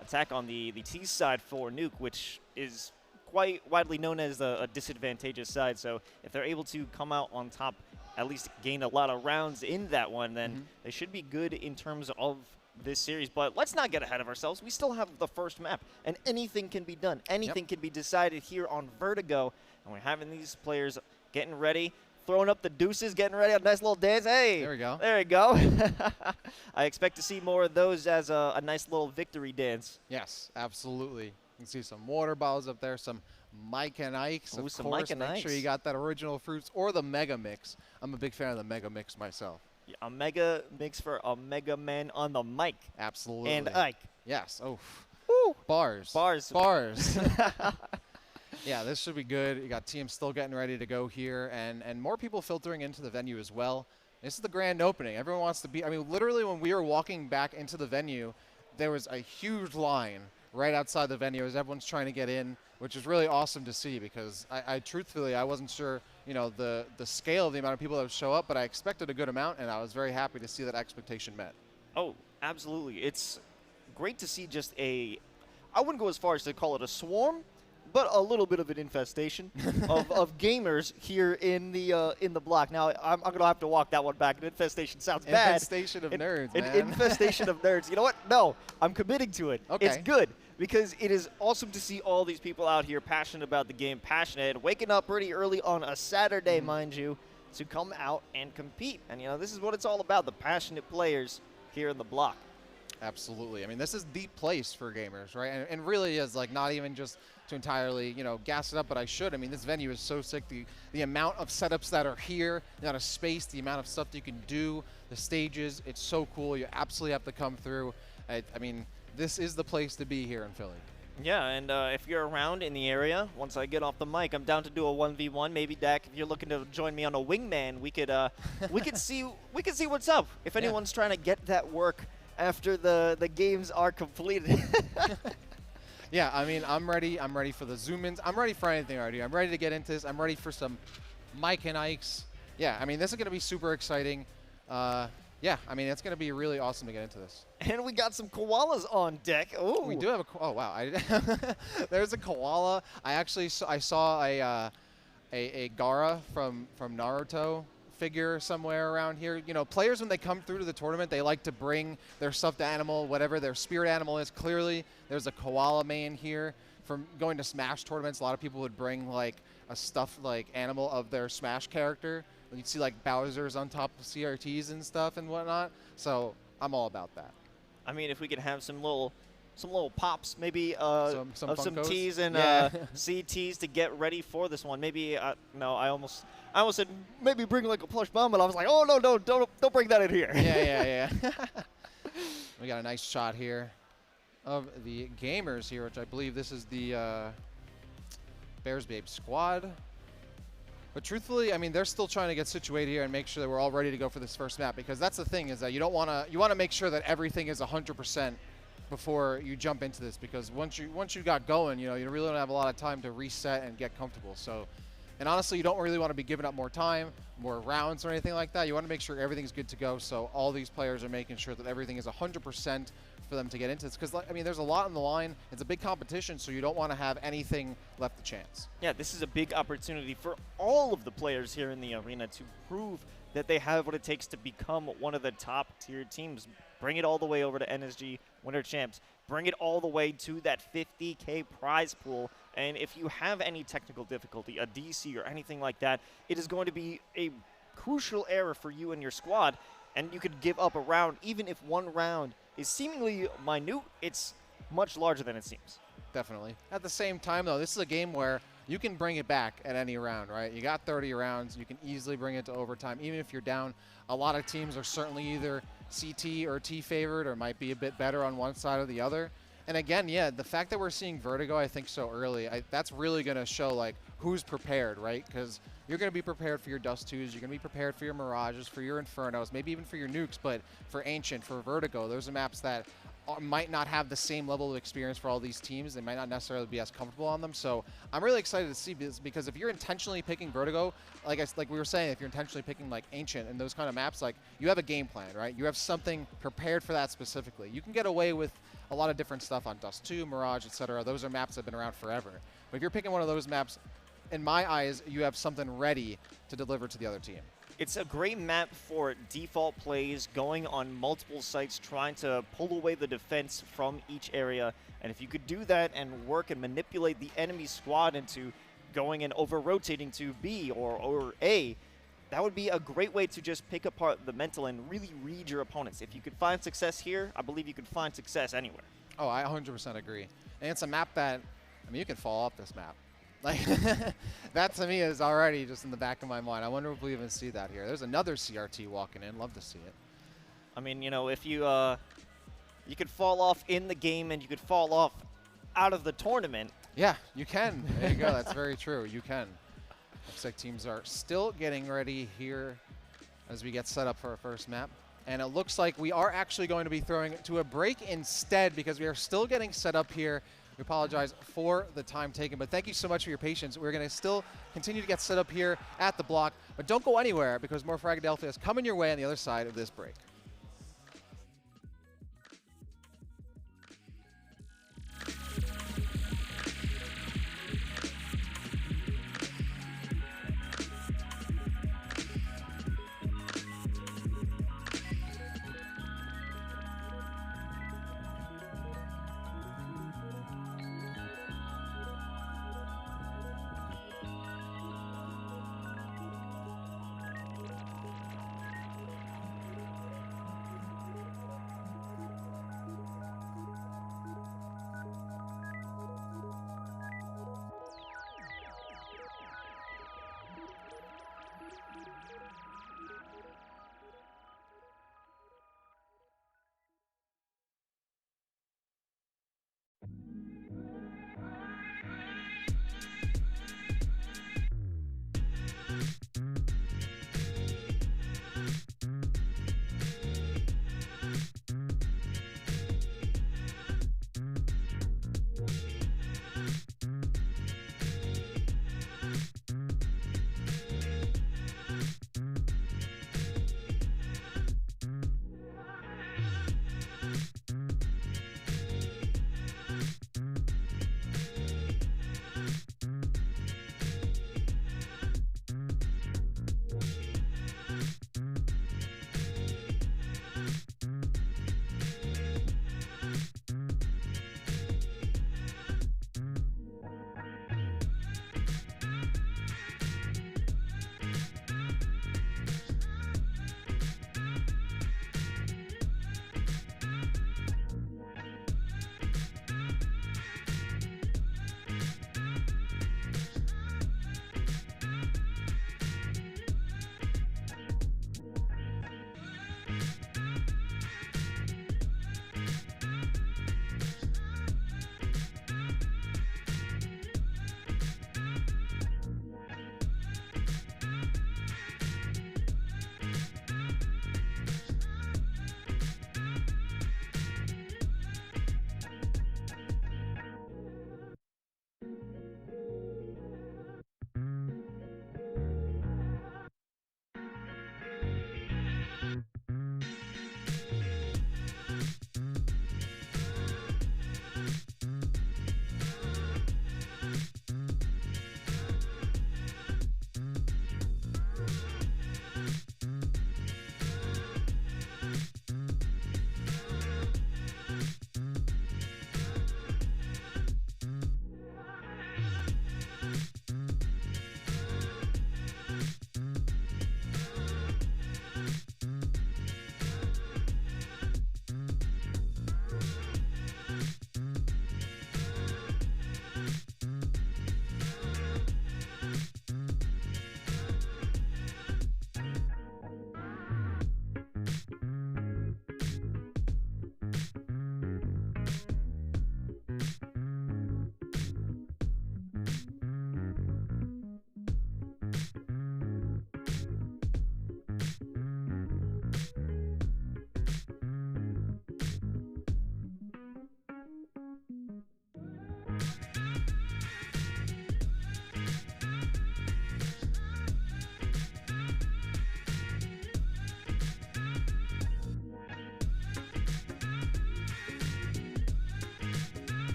[SPEAKER 4] attack on the T side for Nuke, which is quite widely known as a disadvantageous side. So if they're able to come out on top, at least gain a lot of rounds in that one, then they should be good in terms of this series. But let's not get ahead of ourselves. We still have the first map, and anything can be done. Anything can be decided here on Vertigo. And we're having these players getting ready, throwing up the deuces, getting ready, a nice little dance. Hey,
[SPEAKER 5] there we go.
[SPEAKER 4] There we go. I expect to see more of those as a nice little victory dance.
[SPEAKER 5] Yes, absolutely. You can see some water bottles up there, some Mike and Ike's.
[SPEAKER 4] Ooh,
[SPEAKER 5] of
[SPEAKER 4] some
[SPEAKER 5] course,
[SPEAKER 4] Mike and
[SPEAKER 5] make
[SPEAKER 4] Ike's.
[SPEAKER 5] sure you got that original fruits or the Mega Mix. I'm a big fan of the Mega Mix myself.
[SPEAKER 4] Yeah, a mega mix for a Mega Man on the mic.
[SPEAKER 5] Absolutely.
[SPEAKER 4] And Ike.
[SPEAKER 5] Yes. Oh.
[SPEAKER 4] Woo.
[SPEAKER 5] Bars.
[SPEAKER 4] Bars.
[SPEAKER 5] Bars. Yeah, this should be good. You got teams still getting ready to go here, and more people filtering into the venue as well. This is the grand opening. Everyone wants to be. I mean, literally, when we were walking back into the venue, there was a huge line right outside the venue as everyone's trying to get in, which is really awesome to see because I truthfully, I wasn't sure, you know, the scale of the amount of people that would show up, but I expected a good amount, and I was very happy to see that expectation met.
[SPEAKER 4] Oh, absolutely. It's great to see just I wouldn't go as far as to call it a swarm, but a little bit of an infestation of gamers here in the block. Now, I'm going to have to walk that one back. An infestation sounds bad.
[SPEAKER 5] Infestation of nerds, man.
[SPEAKER 4] An infestation of nerds. You know what? No, I'm committing to it.
[SPEAKER 5] Okay.
[SPEAKER 4] It's good because it is awesome to see all these people out here passionate about the game, passionate, waking up pretty early on a Saturday, mind you, to come out and compete. And, you know, this is what it's all about, the passionate players here in the block.
[SPEAKER 5] Absolutely. I mean, this is the place for gamers, right? And really is, like, not even just to entirely, you know, gas it up, but I should. I mean, this venue is so sick. The amount of setups that are here, the amount of space, the amount of stuff that you can do, the stages, it's so cool. You absolutely have to come through. I mean, this is the place to be here in Philly.
[SPEAKER 4] Yeah, and if you're around in the area, once I get off the mic, I'm down to do a 1v1. Maybe, Dak, if you're looking to join me on a wingman, we could see what's up. If anyone's trying to get that work after the games are completed.
[SPEAKER 5] Yeah, I mean, I'm ready. I'm ready for the zoom-ins. I'm ready for anything already. I'm ready to get into this. I'm ready for some Mike and Ike's. Yeah, I mean, this is going to be super exciting. Yeah, I mean, it's going to be really awesome to get into this.
[SPEAKER 4] And we got some koalas on deck. Ooh.
[SPEAKER 5] We do have a, oh, wow. There's a koala. I saw a Gaara from Naruto figure somewhere around here. You know, players, when they come through to the tournament, they like to bring their stuffed animal, whatever their spirit animal is. Clearly, there's a koala main here. From going to Smash tournaments, a lot of people would bring, like, a stuffed, like, animal of their Smash character. You'd see, like, Bowser's on top of CRTs and stuff and whatnot. So I'm all about that.
[SPEAKER 4] I mean, if we could have some little pops, maybe
[SPEAKER 5] some
[SPEAKER 4] of some
[SPEAKER 5] Funkos?
[SPEAKER 4] T's and CTs to get ready for this one. Maybe no, I almost said maybe bring like a plush bum, but I was like, oh no, don't bring that in here.
[SPEAKER 5] Yeah. We got a nice shot here of the gamers here, which I believe this is the Bears Babe squad. But truthfully, I mean, they're still trying to get situated here and make sure that we're all ready to go for this first map, because that's the thing, is that you want to make sure that everything is 100% before you jump into this, because once you got going, you know, you really don't have a lot of time to reset and get comfortable. So, and honestly, you don't really want to be giving up more time, more rounds or anything like that. You want to make sure everything's good to go, so all these players are making sure that everything is 100% for them to get into this. Because, I mean, there's a lot on the line. It's a big competition, so you don't want to have anything left to chance.
[SPEAKER 4] Yeah, this is a big opportunity for all of the players here in the arena to prove that they have what it takes to become one of the top tier teams. Bring it all the way over to NSG Winter Champs. Bring it all the way to that 50K prize pool. And if you have any technical difficulty, a DC or anything like that, it is going to be a crucial error for you and your squad. And you could give up a round. Even if one round is seemingly minute, it's much larger than it seems.
[SPEAKER 5] Definitely. At the same time, though, this is a game where you can bring it back at any round, right? You got 30 rounds. You can easily bring it to overtime, even if you're down. A lot of teams are certainly either CT or T favored or might be a bit better on one side or the other. And again, yeah, the fact that we're seeing Vertigo, I think, so early, that's really going to show, like, who's prepared, right? Because you're going to be prepared for your Dust 2s, you're going to be prepared for your Mirages, for your Infernos, maybe even for your Nukes, but for Ancient, for Vertigo, those are maps that might not have the same level of experience for all these teams. They might not necessarily be as comfortable on them. So I'm really excited to see this, because if you're intentionally picking Vertigo, like we were saying, if you're intentionally picking like Ancient and those kind of maps, like you have a game plan, right? You have something prepared for that specifically. You can get away with a lot of different stuff on Dust 2, Mirage, etc. Those are maps that have been around forever. But if you're picking one of those maps, in my eyes, you have something ready to deliver to the other team.
[SPEAKER 4] It's a great map for default plays, going on multiple sites, trying to pull away the defense from each area. And if you could do that and work and manipulate the enemy squad into going and over-rotating to B or A, that would be a great way to just pick apart the mental and really read your opponents. If you could find success here, I believe you could find success anywhere.
[SPEAKER 5] Oh, I 100% agree. And it's a map that, I mean, you can fall off this map. Like, that to me is already just in the back of my mind. I wonder if we even see that here. There's another CRT walking in. Love to see it.
[SPEAKER 4] I mean, you know, if you could fall off in the game and you could fall off out of the tournament.
[SPEAKER 5] Yeah, you can. There you go. That's very true. You can. Looks like teams are still getting ready here as we get set up for our first map. And it looks like we are actually going to be throwing to a break instead, because we are still getting set up here. We apologize for the time taken, but thank you so much for your patience. We're going to still continue to get set up here at the block, but don't go anywhere, because more Fragadelphia is coming your way on the other side of this break.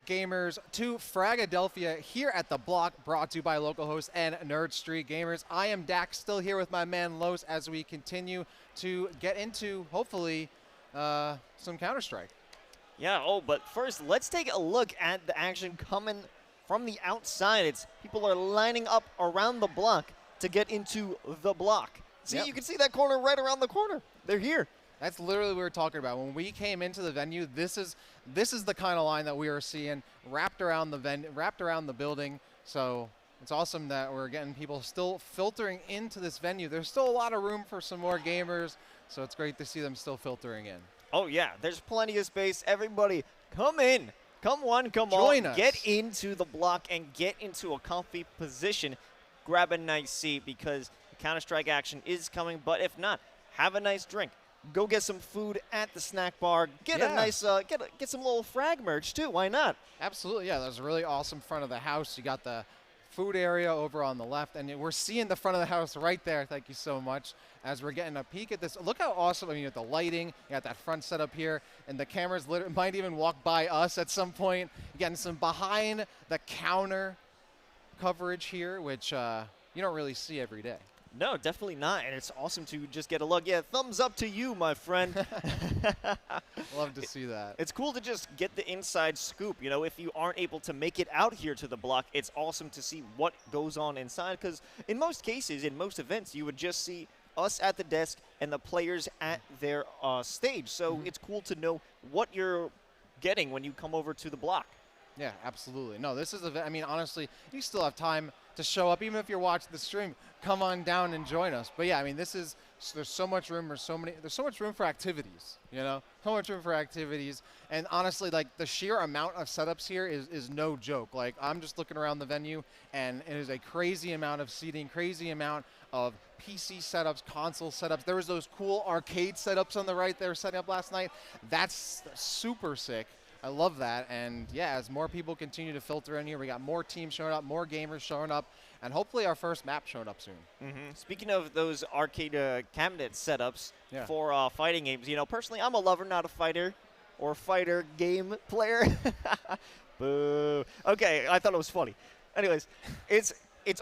[SPEAKER 5] gamers, to Fragadelphia here at the block, brought to you by local host and Nerd Street Gamers. I am Dax, still here with my man Los as we continue to get into, hopefully, some Counter-Strike.
[SPEAKER 4] Yeah, but first, let's take a look at the action coming from the outside. It's people are lining up around the block to get into the block. See,
[SPEAKER 5] Yep.
[SPEAKER 4] you can see that corner right around the corner. They're here.
[SPEAKER 5] That's literally what we were talking about. When we came into the venue, this is the kind of line that we were seeing wrapped around the building. So it's awesome that we're getting people still filtering into this venue. There's still a lot of room for some more gamers, so it's great to see them still filtering in.
[SPEAKER 4] Oh, yeah, there's plenty of space. Everybody, come in. Come one, come
[SPEAKER 5] Join
[SPEAKER 4] all.
[SPEAKER 5] us.
[SPEAKER 4] Get into the block and get into a comfy position. Grab a nice seat because the Counter-Strike action is coming. But if not, have a nice drink. Go get some food at the snack bar. Get a nice, get some little Frag merch too. Why not?
[SPEAKER 5] Absolutely, yeah. There's a really awesome front of the house. You got the food area over on the left, and we're seeing the front of the house right there. Thank you so much. As we're getting a peek at this, look how awesome! I mean, you got the lighting, you got that front setup here, and the cameras might even walk by us at some point. You're getting some behind the counter coverage here, which you don't really see every day.
[SPEAKER 4] No, definitely not. And it's awesome to just get a look. Yeah, thumbs up to you, my friend.
[SPEAKER 5] Love to see that.
[SPEAKER 4] It's cool to just get the inside scoop. You know, if you aren't able to make it out here to the block, it's awesome to see what goes on inside. Because in most cases, in most events, you would just see us at the desk and the players at their stage. So it's cool to know what you're getting when you come over to the block.
[SPEAKER 5] Yeah, absolutely. No, this is I mean, honestly, you still have time to show up. Even if you're watching the stream, come on down and join us. But yeah, I mean, there's so much room. There's so much room for activities, you know? So much room for activities. And honestly, like, the sheer amount of setups here is no joke. Like, I'm just looking around the venue, and it is a crazy amount of seating, crazy amount of PC setups, console setups. There was those cool arcade setups on the right they were setting up last night. That's super sick. I love that, and yeah, as more people continue to filter in here, we got more teams showing up, more gamers showing up, and hopefully our first map showing up soon.
[SPEAKER 4] Speaking of those arcade cabinet setups
[SPEAKER 5] Yeah.
[SPEAKER 4] for fighting games, you know, personally, I'm a lover, not a fighter or fighter game player. Boo. Okay, I thought it was funny. Anyways, it's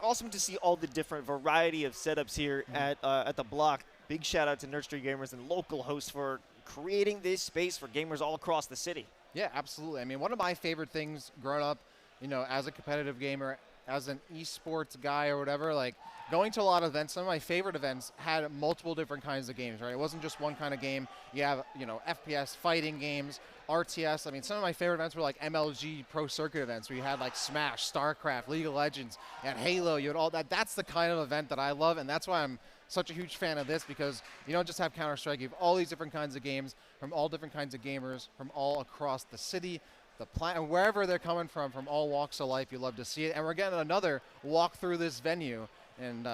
[SPEAKER 4] awesome to see all the different variety of setups here at the block. Big shout out to Nerd Street Gamers and local hosts for creating this space for gamers all across the city.
[SPEAKER 5] Yeah, absolutely. I mean, one of my favorite things growing up, you know, as a competitive gamer, as an esports guy or whatever, like going to a lot of events, some of my favorite events had multiple different kinds of games, right? It wasn't just one kind of game. You have, you know, FPS, fighting games, RTS. I mean, some of my favorite events were like MLG Pro Circuit events where you had like Smash, StarCraft, League of Legends, and Halo. You had all that. That's the kind of event that I love, and that's why I'm such a huge fan of this, because you don't just have Counter-Strike, you have all these different kinds of games from all different kinds of gamers from all across the city, the planet, wherever they're coming from all walks of life. You love to see it. And we're getting another walk through this venue and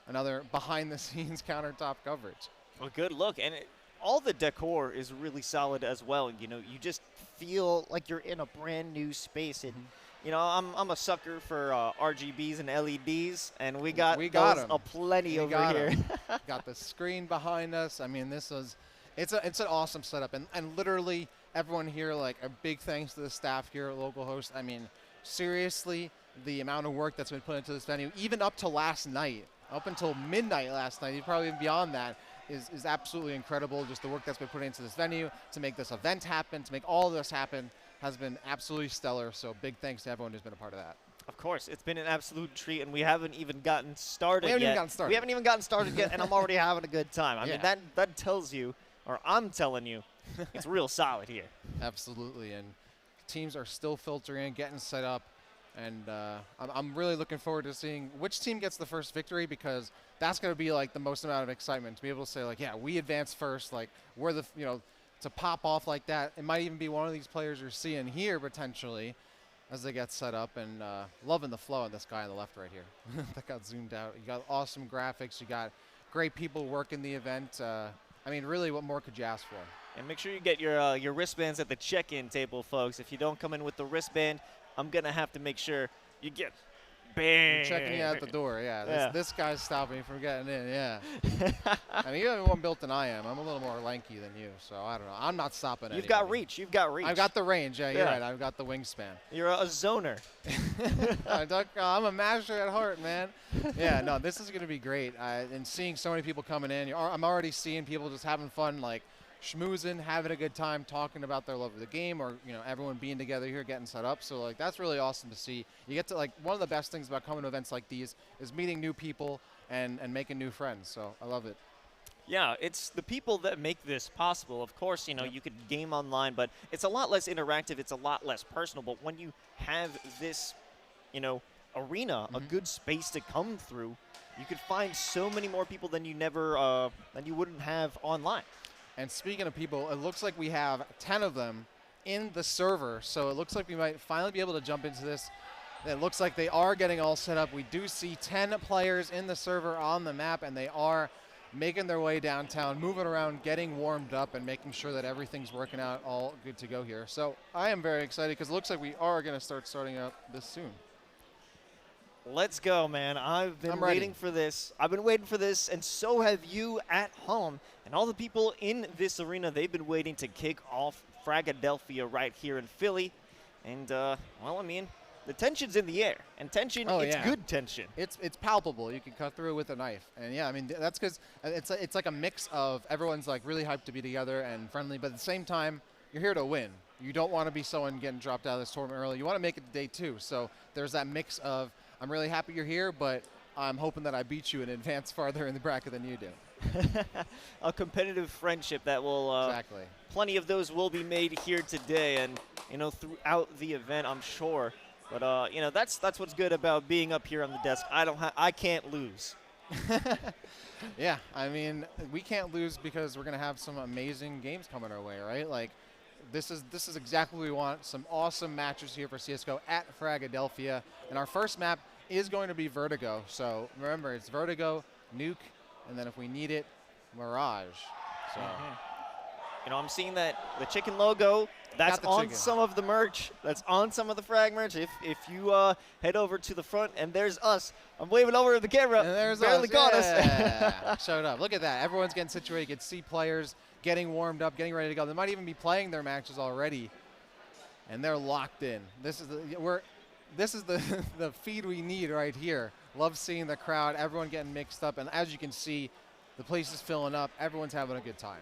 [SPEAKER 5] another behind-the-scenes countertop coverage.
[SPEAKER 4] Well, good look. And all the decor is really solid as well. You know, you just feel like you're in a brand new space. And, you know, I'm a sucker for RGBs and LEDs, and we got those aplenty over here.
[SPEAKER 5] Got the screen behind us. I mean, it's an awesome setup. And literally everyone here, like, a big thanks to the staff here at Local Host. I mean, seriously, the amount of work that's been put into this venue, even up to last night, up until midnight last night, probably even beyond that, is absolutely incredible. Just the work that's been put into this venue to make this event happen, to make all of this happen, has been absolutely stellar. So big thanks to everyone who's been a part of that.
[SPEAKER 4] Of course, it's been an absolute treat, and we haven't even gotten started yet.
[SPEAKER 5] We haven't even gotten started
[SPEAKER 4] yet, and I'm already having a good time. I mean, that tells you, or I'm telling you, it's real solid here.
[SPEAKER 5] Absolutely, and teams are still filtering, getting set up, and I'm really looking forward to seeing which team gets the first victory, because that's going to be like the most amount of excitement to be able to say, like, yeah, we advanced first, like we're the, you know, to pop off like that. It might even be one of these players you're seeing here potentially as they get set up, and loving the flow of this guy on the left right here. That got zoomed out. You got awesome graphics. You got great people working the event. I mean, really, what more could you ask for?
[SPEAKER 4] And make sure you get your wristbands at the check-in table, folks. If you don't come in with the wristband, I'm going to have to make sure you get Bang.
[SPEAKER 5] Checking you out the door, yeah.
[SPEAKER 4] Yeah.
[SPEAKER 5] This guy's stopping me from getting in, yeah. I mean, you're more built than I am. I'm a little more lanky than you, so I don't know. I'm not stopping
[SPEAKER 4] You've got
[SPEAKER 5] anybody.
[SPEAKER 4] reach. You've got reach.
[SPEAKER 5] I've got the range, yeah, you're
[SPEAKER 4] Yeah.
[SPEAKER 5] right. I've got the wingspan.
[SPEAKER 4] You're a zoner.
[SPEAKER 5] I'm a masher at heart, man. Yeah, no, this is going to be great. And seeing so many people coming in, I'm already seeing people just having fun, like schmoozing, having a good time, talking about their love of the game, or everyone being together here, getting set up. So like that's really awesome to see. You get to one of the best things about coming to events like these is meeting new people and making new friends. So I love it.
[SPEAKER 4] Yeah, it's the people that make this possible. Of course, you could game online, but it's a lot less interactive. It's a lot less personal. But when you have this, arena, a good space to come through, you could find so many more people than you wouldn't have online.
[SPEAKER 5] And speaking of people, it looks like we have 10 of them in the server. So it looks like we might finally be able to jump into this. It looks like they are getting all set up. We do see 10 players in the server on the map, and they are making their way downtown, moving around, getting warmed up, and making sure that everything's working out all good to go here. So I am very excited because it looks like we are going to start starting up this soon.
[SPEAKER 4] Let's go, man. I'm waiting for this. I've been waiting for this, and so have you at home. And all the people in this arena, they've been waiting to kick off Fragadelphia right here in Philly. And, well, I mean, the tension's in the air. And tension, it's good tension.
[SPEAKER 5] It's palpable. You can cut through it with a knife. And, yeah, I mean, that's because it's like a mix of everyone's, like, really hyped to be together and friendly. But at the same time, you're here to win. You don't want to be someone getting dropped out of this tournament early. You want to make it to day 2. So there's that mix of, I'm really happy you're here, but I'm hoping that I beat you and advance farther in the bracket than you do.
[SPEAKER 4] A competitive friendship that will
[SPEAKER 5] exactly.
[SPEAKER 4] Plenty of those will be made here today, and throughout the event, I'm sure. But that's what's good about being up here on the desk. I can't lose.
[SPEAKER 5] Yeah, I mean, we can't lose because we're gonna have some amazing games coming our way, right? Like, this is exactly what we want. Some awesome matches here for CSGO at Fragadelphia, and our first map is going to be Vertigo. So remember, it's Vertigo, Nuke, and then if we need it, Mirage. So.
[SPEAKER 4] I'm seeing that the chicken logo, that's on
[SPEAKER 5] chicken.
[SPEAKER 4] some of the merch. That's on some of the Frag merch. If you head over to the front, and there's us. I'm waving over the camera.
[SPEAKER 5] And there's
[SPEAKER 4] barely
[SPEAKER 5] us.
[SPEAKER 4] got
[SPEAKER 5] Yeah.
[SPEAKER 4] us.
[SPEAKER 5] Showed up. Look at that. Everyone's getting situated. You can see players getting warmed up, getting ready to go. They might even be playing their matches already, and they're locked in. This is the the feed we need right here. Love seeing the crowd, everyone getting mixed up, and as you can see, the place is filling up. Everyone's having a good time.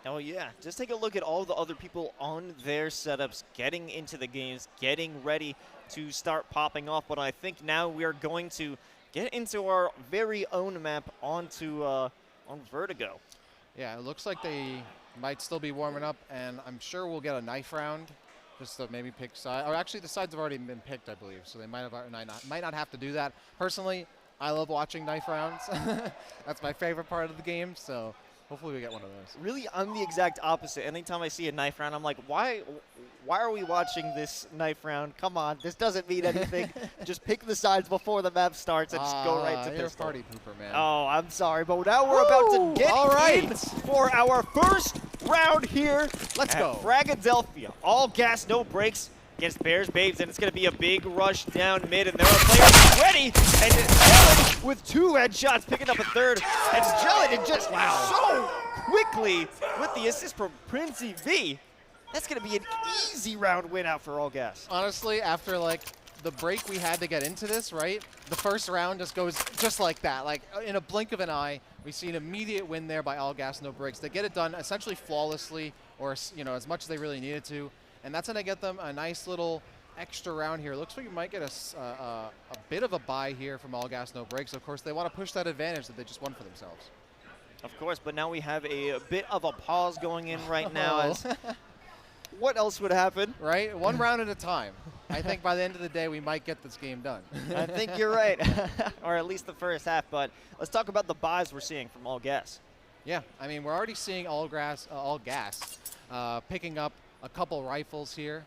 [SPEAKER 4] Oh, yeah. Just take a look at all the other people on their setups, getting into the games, getting ready to start popping off. But I think now we are going to get into our very own map on Vertigo.
[SPEAKER 5] Yeah, it looks like they might still be warming up, and I'm sure we'll get a knife round just to maybe pick side. Or actually, the sides have already been picked, I believe, so they might not have to do that. Personally, I love watching knife rounds. That's my favorite part of the game, so hopefully we get one of those.
[SPEAKER 4] Really, I'm the exact opposite. Anytime I see a knife round, I'm like, why are we watching this knife round? Come on, this doesn't mean anything. Just pick the sides before the map starts and just go right to
[SPEAKER 5] you're
[SPEAKER 4] pistol.
[SPEAKER 5] a party pooper, man.
[SPEAKER 4] Oh, I'm sorry, but now we're about to get in for our first round here.
[SPEAKER 5] Let's go.
[SPEAKER 4] Fragadelphia, all gas, no brakes against Bears Babes, and it's going to be a big rush down mid, and there are players ready, and Jellin with 2 headshots, picking up a third, and Jellin just so quickly with the assist from Princey V. That's going to be an easy round win out for all gas.
[SPEAKER 5] Honestly, after like the break we had to get into this, right? The first round just goes just like that. Like in a blink of an eye, we see an immediate win there by all gas, no breaks. They get it done essentially flawlessly, or as much as they really needed to. And that's going to get them a nice little extra round here. Looks like we might get a bit of a bye here from all gas, no breaks. Of course, they want to push that advantage that they just won for themselves.
[SPEAKER 4] Of course, but now we have a bit of a pause going in right now. As what else would happen?
[SPEAKER 5] Right? One round at a time. I think by the end of the day, we might get this game done.
[SPEAKER 4] I think you're right, or at least the first half. But let's talk about the buys we're seeing from all gas.
[SPEAKER 5] Yeah, I mean, we're already seeing all gas picking up a couple rifles here,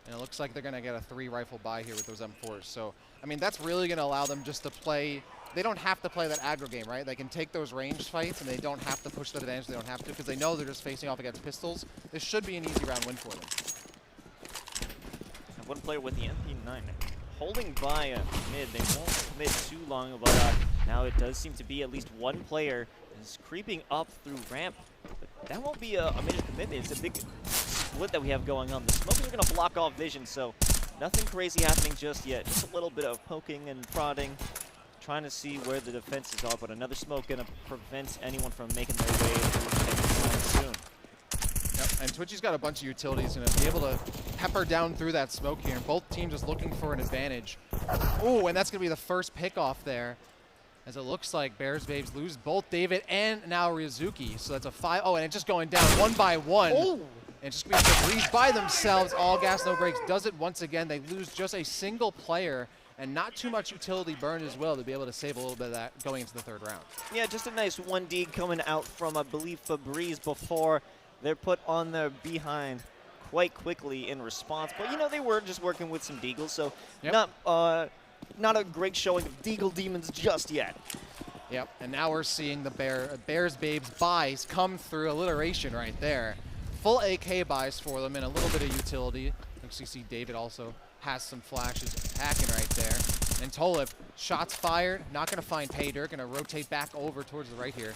[SPEAKER 5] and it looks like they're going to get a 3 rifle buy here with those M4s. So, I mean, that's really going to allow them just to play. They don't have to play that aggro game, right? They can take those ranged fights, and they don't have to push that advantage. They don't have to because they know they're just facing off against pistols. This should be an easy round win for them.
[SPEAKER 4] And one player with the MP9 holding by mid. They won't commit too long, but now it does seem to be at least one player is creeping up through ramp. But that won't be a major commitment. It's a big split that we have going on. The smokers are going to block off vision, so nothing crazy happening just yet. Just a little bit of poking and prodding, trying to see where the defenses are, but another smoke going to prevent anyone from making their way through soon.
[SPEAKER 5] Yep, and Twitchy's got a bunch of utilities and to be able to pepper down through that smoke here. And both teams just looking for an advantage. Oh, and that's going to be the first pick off there, as it looks like Bears Babes lose both David and now Ryuzuki. So that's a 5. Oh, and it's just going down one by one.
[SPEAKER 4] Oh.
[SPEAKER 5] And just going to breeze by themselves. All gas, no brakes does it once again. They lose just a single player and not too much utility burn as well to be able to save a little bit of that going into the third round.
[SPEAKER 4] Yeah, just a nice 1D coming out from, I believe, Febreze before they're put on their behind quite quickly in response. But, you know, they were just working with some Deagles, so
[SPEAKER 5] yep.
[SPEAKER 4] not a great showing of Deagle Demons just yet.
[SPEAKER 5] Yep, and now we're seeing the Bears Babes buys come through. Alliteration right there. Full AK buys for them and a little bit of utility. You see David also has some flashes attacking right there. And Tolip, shots fired, not going to find Paydirt, going to rotate back over towards the right here.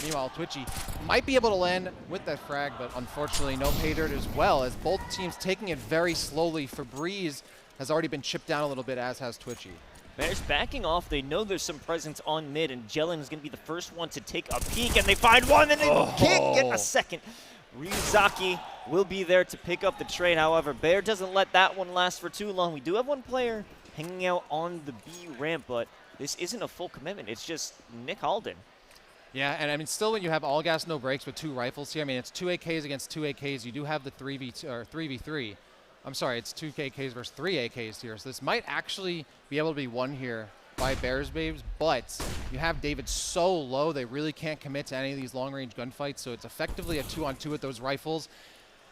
[SPEAKER 5] Meanwhile, Twitchy might be able to land with that frag, but unfortunately no Paydirt as well, as both teams taking it very slowly. Febreze has already been chipped down a little bit, as has Twitchy.
[SPEAKER 4] Bears backing off. They know there's some presence on mid, and Jelen is going to be the first one to take a peek, and they find one, and they can't get a second. Ryuzaki will be there to pick up the trade. However, Bear doesn't let that one last for too long. We do have one player hanging out on the B ramp, but this isn't a full commitment. It's just Nick Halden.
[SPEAKER 5] Yeah, and I mean, still when you have all gas, no brakes with 2 rifles here, I mean, it's 2 AKs against 2 AKs. You do have the 3v3. I'm sorry, it's 2 AKs versus 3 AKs here. So this might actually be able to be won here by Bears Babes, but you have David so low, they really can't commit to any of these long-range gunfights, so it's effectively a 2-on-2 with those rifles.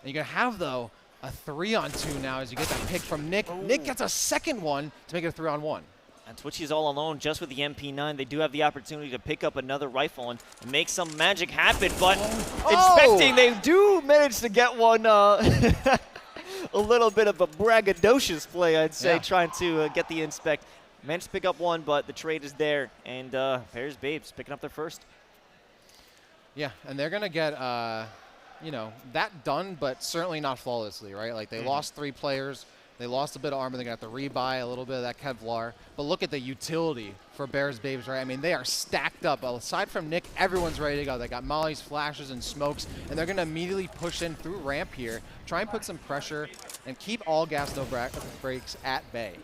[SPEAKER 5] And you're going to have, though, a 3-on-2 now as you get that pick from Nick. Ooh. Nick gets a second one to make it a 3-on-1.
[SPEAKER 4] And Twitchy's all alone just with the MP9. They do have the opportunity to pick up another rifle and make some magic happen, but inspecting, they do manage to get one. A little bit of a braggadocious play, I'd say, trying to get the inspect. Managed to pick up one, but the trade is there, and Bears Babes picking up their first.
[SPEAKER 5] Yeah, and they're going to get, you know, that done, but certainly not flawlessly, right? Like, they lost 3 players. They lost a bit of armor. They're going to have to rebuy a little bit of that Kevlar. But look at the utility for Bears Babes, right? I mean, they are stacked up. Aside from Nick, everyone's ready to go. They got mollies, flashes, and smokes, and they're going to immediately push in through ramp here, try and put some pressure, and keep all gas, no brakes at bay.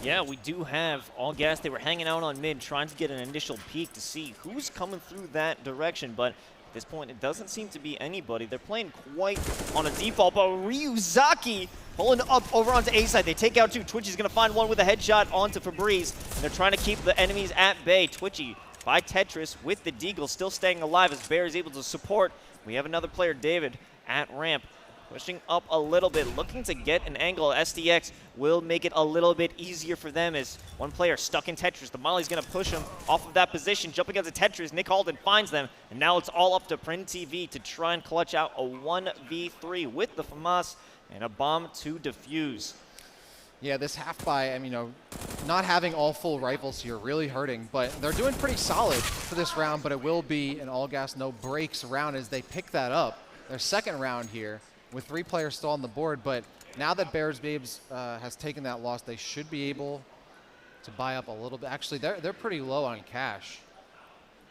[SPEAKER 4] Yeah, we do have all gas. They were hanging out on mid, trying to get an initial peek to see who's coming through that direction, but at this point, it doesn't seem to be anybody. They're playing quite on a default, but Ryuzaki pulling up over onto A side. They take out 2. Twitchy's going to find one with a headshot onto Febreze, and they're trying to keep the enemies at bay. Twitchy by Tetris with the Deagle still staying alive as Bear is able to support. We have another player, David, at ramp. Pushing up a little bit, looking to get an angle. SDX will make it a little bit easier for them as one player stuck in Tetris. The Molly's going to push him off of that position, jumping into Tetris. Nick Halden finds them, and now it's all up to Print TV to try and clutch out a 1v3 with the FAMAS and a bomb to defuse.
[SPEAKER 5] Yeah, this half buy, I mean, you know, not having all full rifles here really hurting, but they're doing pretty solid for this round, but it will be an all gas, no brakes round as they pick that up. Their second round here, with 3 players still on the board, but now that Bears Babes has taken that loss, they should be able to buy up a little bit. Actually, they're pretty low on cash.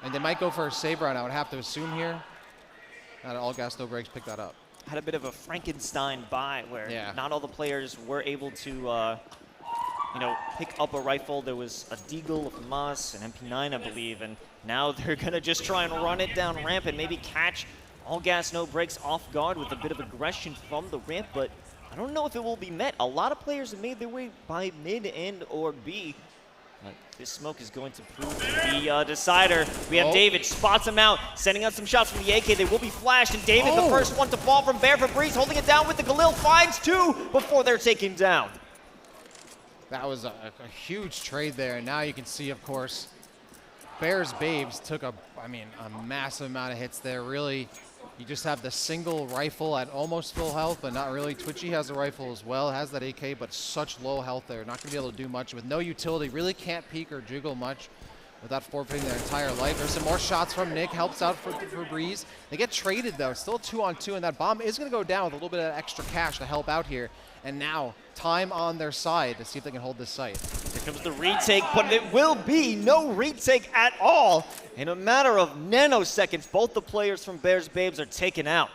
[SPEAKER 5] And they might go for a save round, I would have to assume here. Now all gas, no brakes, pick that up.
[SPEAKER 4] Had a bit of a Frankenstein buy where not all the players were able to, you know, pick up a rifle. There was a Deagle, a FAMAS, an MP9, I believe, and now they're going to just try and run it down ramp and maybe catch all gas, no brakes off guard with a bit of aggression from the ramp, but I don't know if it will be met. A lot of players have made their way by mid and or B. But this smoke is going to prove the decider. We have David, spots him out, sending out some shots from the AK. They will be flashed, and David, the first one to fall from Bear. Febreze holding it down with the Galil, finds 2 before they're taken down.
[SPEAKER 5] That was a huge trade there, and now you can see, of course, Bears Babes took a massive amount of hits there, really You just have the single rifle at almost full health, but not really. Twitchy has a rifle as well, has that AK, but such low health there. Not going to be able to do much with no utility. Really can't peek or jiggle much without forfeiting their entire life. There's some more shots from Nick, helps out for Breeze. They get traded though, still 2-on-2, and that bomb is going to go down with a little bit of extra cash to help out here. And now, time on their side to see if they can hold this site.
[SPEAKER 4] Here comes the retake, but it will be no retake at all. In a matter of nanoseconds, both the players from Bears Babes are taken out.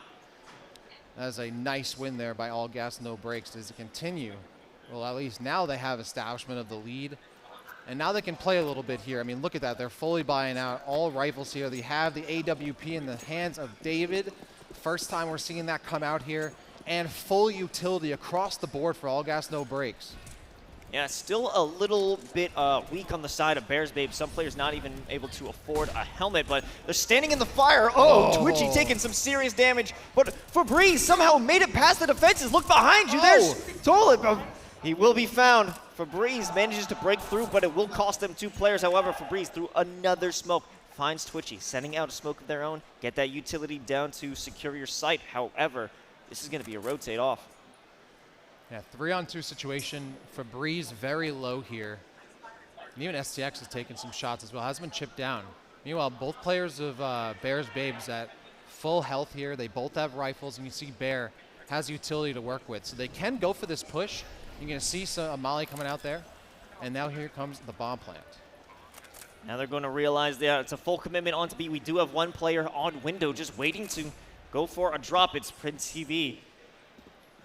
[SPEAKER 5] That is a nice win there by All Gas No Breaks. Does it continue? Well, at least now they have establishment of the lead. And now they can play a little bit here. I mean, look at that. They're fully buying out all rifles here. They have the AWP in the hands of David. First time we're seeing that come out here. And full utility across the board for All Gas No Breaks.
[SPEAKER 4] Yeah, still a little bit weak on the side of Bears Babe. Some players not even able to afford a helmet, but they're standing in the fire. Oh, Twitchy taking some serious damage, but Febreze somehow made it past the defenses. Look behind you, there's Tulip. He will be found. Febreze manages to break through, but it will cost them 2 players. However, Febreze through another smoke finds Twitchy, sending out a smoke of their own. Get that utility down to secure your site. However, this is going to be a rotate off.
[SPEAKER 5] Yeah, 3-on-2 situation. Febreze very low here. And even STX has taken some shots as well. Has been chipped down. Meanwhile, both players of Bears Babes at full health here. They both have rifles, and you see Bear has utility to work with. So they can go for this push. You're going to see some Molly coming out there. And now here comes the bomb plant.
[SPEAKER 4] Now they're going to realize that it's a full commitment onto B. We do have 1 player on window just waiting to go for a drop. It's Prince TV.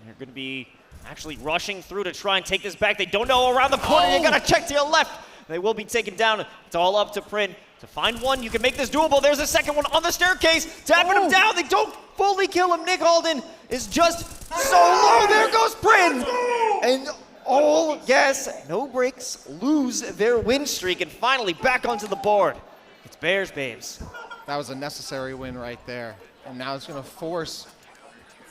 [SPEAKER 4] They're going to be actually rushing through to try and take this back. They don't know around the corner. You got to check to your left. They will be taken down. It's all up to Prin. To find one, you can make this doable. There's a second one on the staircase. Tapping him down. They don't fully kill him. Nick Alden is just so low. There goes Prin. And All Gas No Breaks lose their win streak and finally back onto the board. It's Bears Babes.
[SPEAKER 5] That was a necessary win right there. And now it's going to force.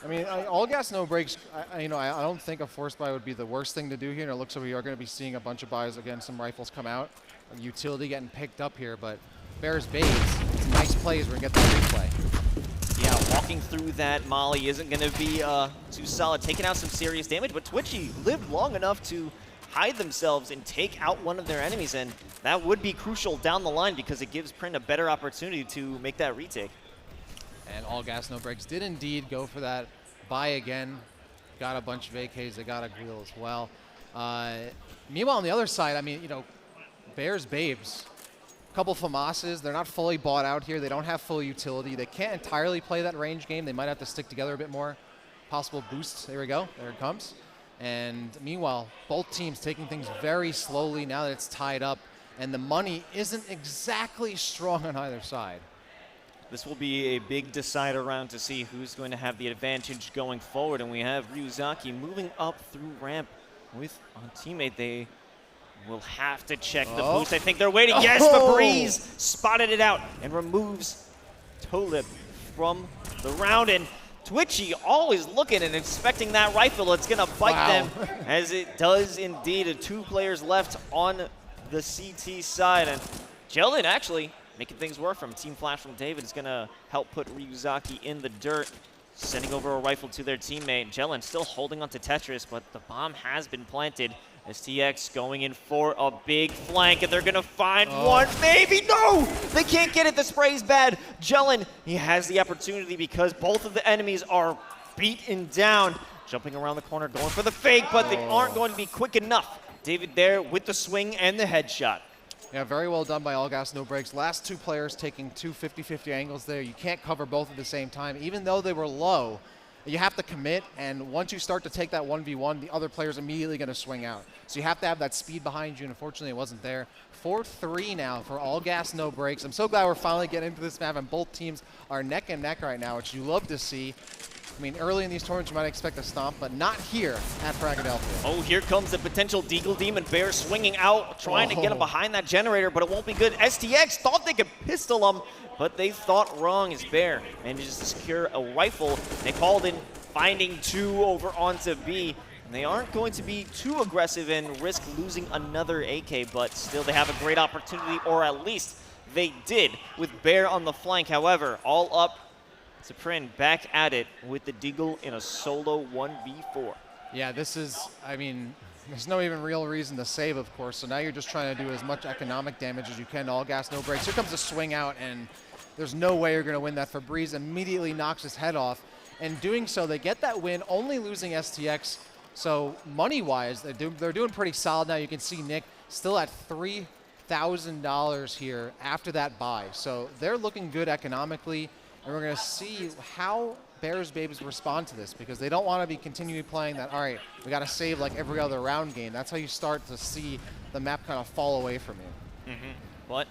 [SPEAKER 5] I mean, All Gas No Breaks, I don't think a force buy would be the worst thing to do here. And it looks like we are going to be seeing a bunch of buys. Again, some rifles come out. Utility getting picked up here, but Bears Babes, it's nice plays. We're going to get that replay.
[SPEAKER 4] Yeah, walking through that Molly isn't going to be too solid. Taking out some serious damage, but Twitchy lived long enough to hide themselves and take out one of their enemies, and that would be crucial down the line because it gives Print a better opportunity to make that retake.
[SPEAKER 5] And All Gas No Breaks did indeed go for that buy again. Got a bunch of AKs. They got a grill as well. Meanwhile, on the other side, I mean, Bears Babes, a couple FAMASes. They're not fully bought out here. They don't have full utility. They can't entirely play that range game. They might have to stick together a bit more. Possible boosts. There we go. There it comes. And meanwhile, both teams taking things very slowly now that it's tied up. And the money isn't exactly strong on either side.
[SPEAKER 4] This will be a big decider round to see who's going to have the advantage going forward. And we have Ryuzaki moving up through ramp with a teammate. They will have to check the boost. I think they're waiting. Yes, Febreze spotted it out and removes Tolib from the round. And Twitchy always looking and expecting that rifle. It's going to bite them, as it does indeed. 2 players left on the CT side. And Jellin actually making things work from Team Flash from David is going to help put Ryuzaki in the dirt, sending over a rifle to their teammate. Jellin still holding on to Tetris, but the bomb has been planted. STX going in for a big flank, and they're going to find one. Maybe, no! They can't get it. The spray's bad. Jellin, he has the opportunity because both of the enemies are beaten down. Jumping around the corner, going for the fake, but they aren't going to be quick enough. David there with the swing and the headshot.
[SPEAKER 5] Yeah, very well done by All Gas No Breaks. Last 2 players taking 2 50-50 angles there. You can't cover both at the same time. Even though they were low, you have to commit, and once you start to take that 1v1, the other player's immediately going to swing out. So you have to have that speed behind you, and unfortunately it wasn't there. 4-3 now for All Gas No Breaks. I'm so glad we're finally getting into this map, and both teams are neck and neck right now, which you love to see. I mean, early in these tournaments, you might expect a stomp, but not here at Fragadelphia.
[SPEAKER 4] Oh, here comes the potential Deagle Demon. Bear swinging out, trying to get him behind that generator, but it won't be good. STX thought they could pistol him, but they thought wrong as Bear manages to secure a rifle. They called in, finding 2 over onto B. And they aren't going to be too aggressive and risk losing another AK, but still they have a great opportunity, or at least they did, with Bear on the flank. However, all up Prin back at it with the Deagle in a solo 1v4.
[SPEAKER 5] Yeah, this is, I mean, there's no even real reason to save, of course. So now you're just trying to do as much economic damage as you can to all gas, no brakes. Here comes a swing out, and there's no way you're going to win that. Febreze immediately knocks his head off. And doing so, they get that win, only losing STX. So money-wise, they're doing pretty solid now. You can see Nick still at $3,000 here after that buy. So they're looking good economically. And we're going to see how Bears Babes respond to this, because they don't want to be continually playing that, all right, we got to save like every other round game. That's how you start to see the map kind of fall away from you.
[SPEAKER 4] But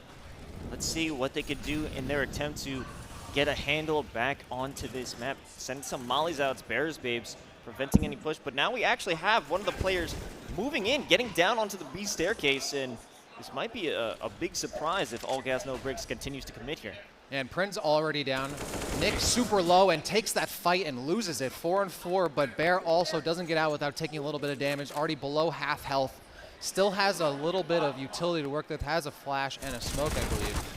[SPEAKER 4] let's see what they could do in their attempt to get a handle back onto this map. Send some mollies out. It's Bears Babes preventing any push. But now we actually have one of the players moving in, getting down onto the B staircase. And this might be a big surprise if All Gas No Brakes continues to commit here.
[SPEAKER 5] And Prin's already down. Nick super low and takes that fight and loses it. 4-4, but Bear also doesn't get out without taking a little bit of damage. Already below half health. Still has a little bit of utility to work with. Has a flash and a smoke, I believe.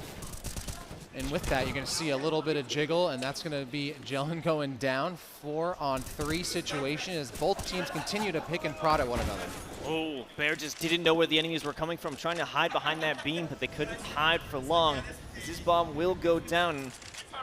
[SPEAKER 5] And with that, you're going to see a little bit of jiggle, and that's going to be Jelen going down. 4-on-3 situation as both teams continue to pick and prod at one another.
[SPEAKER 4] Oh, Bear just didn't know where the enemies were coming from, trying to hide behind that beam, but they couldn't hide for long, as this bomb will go down.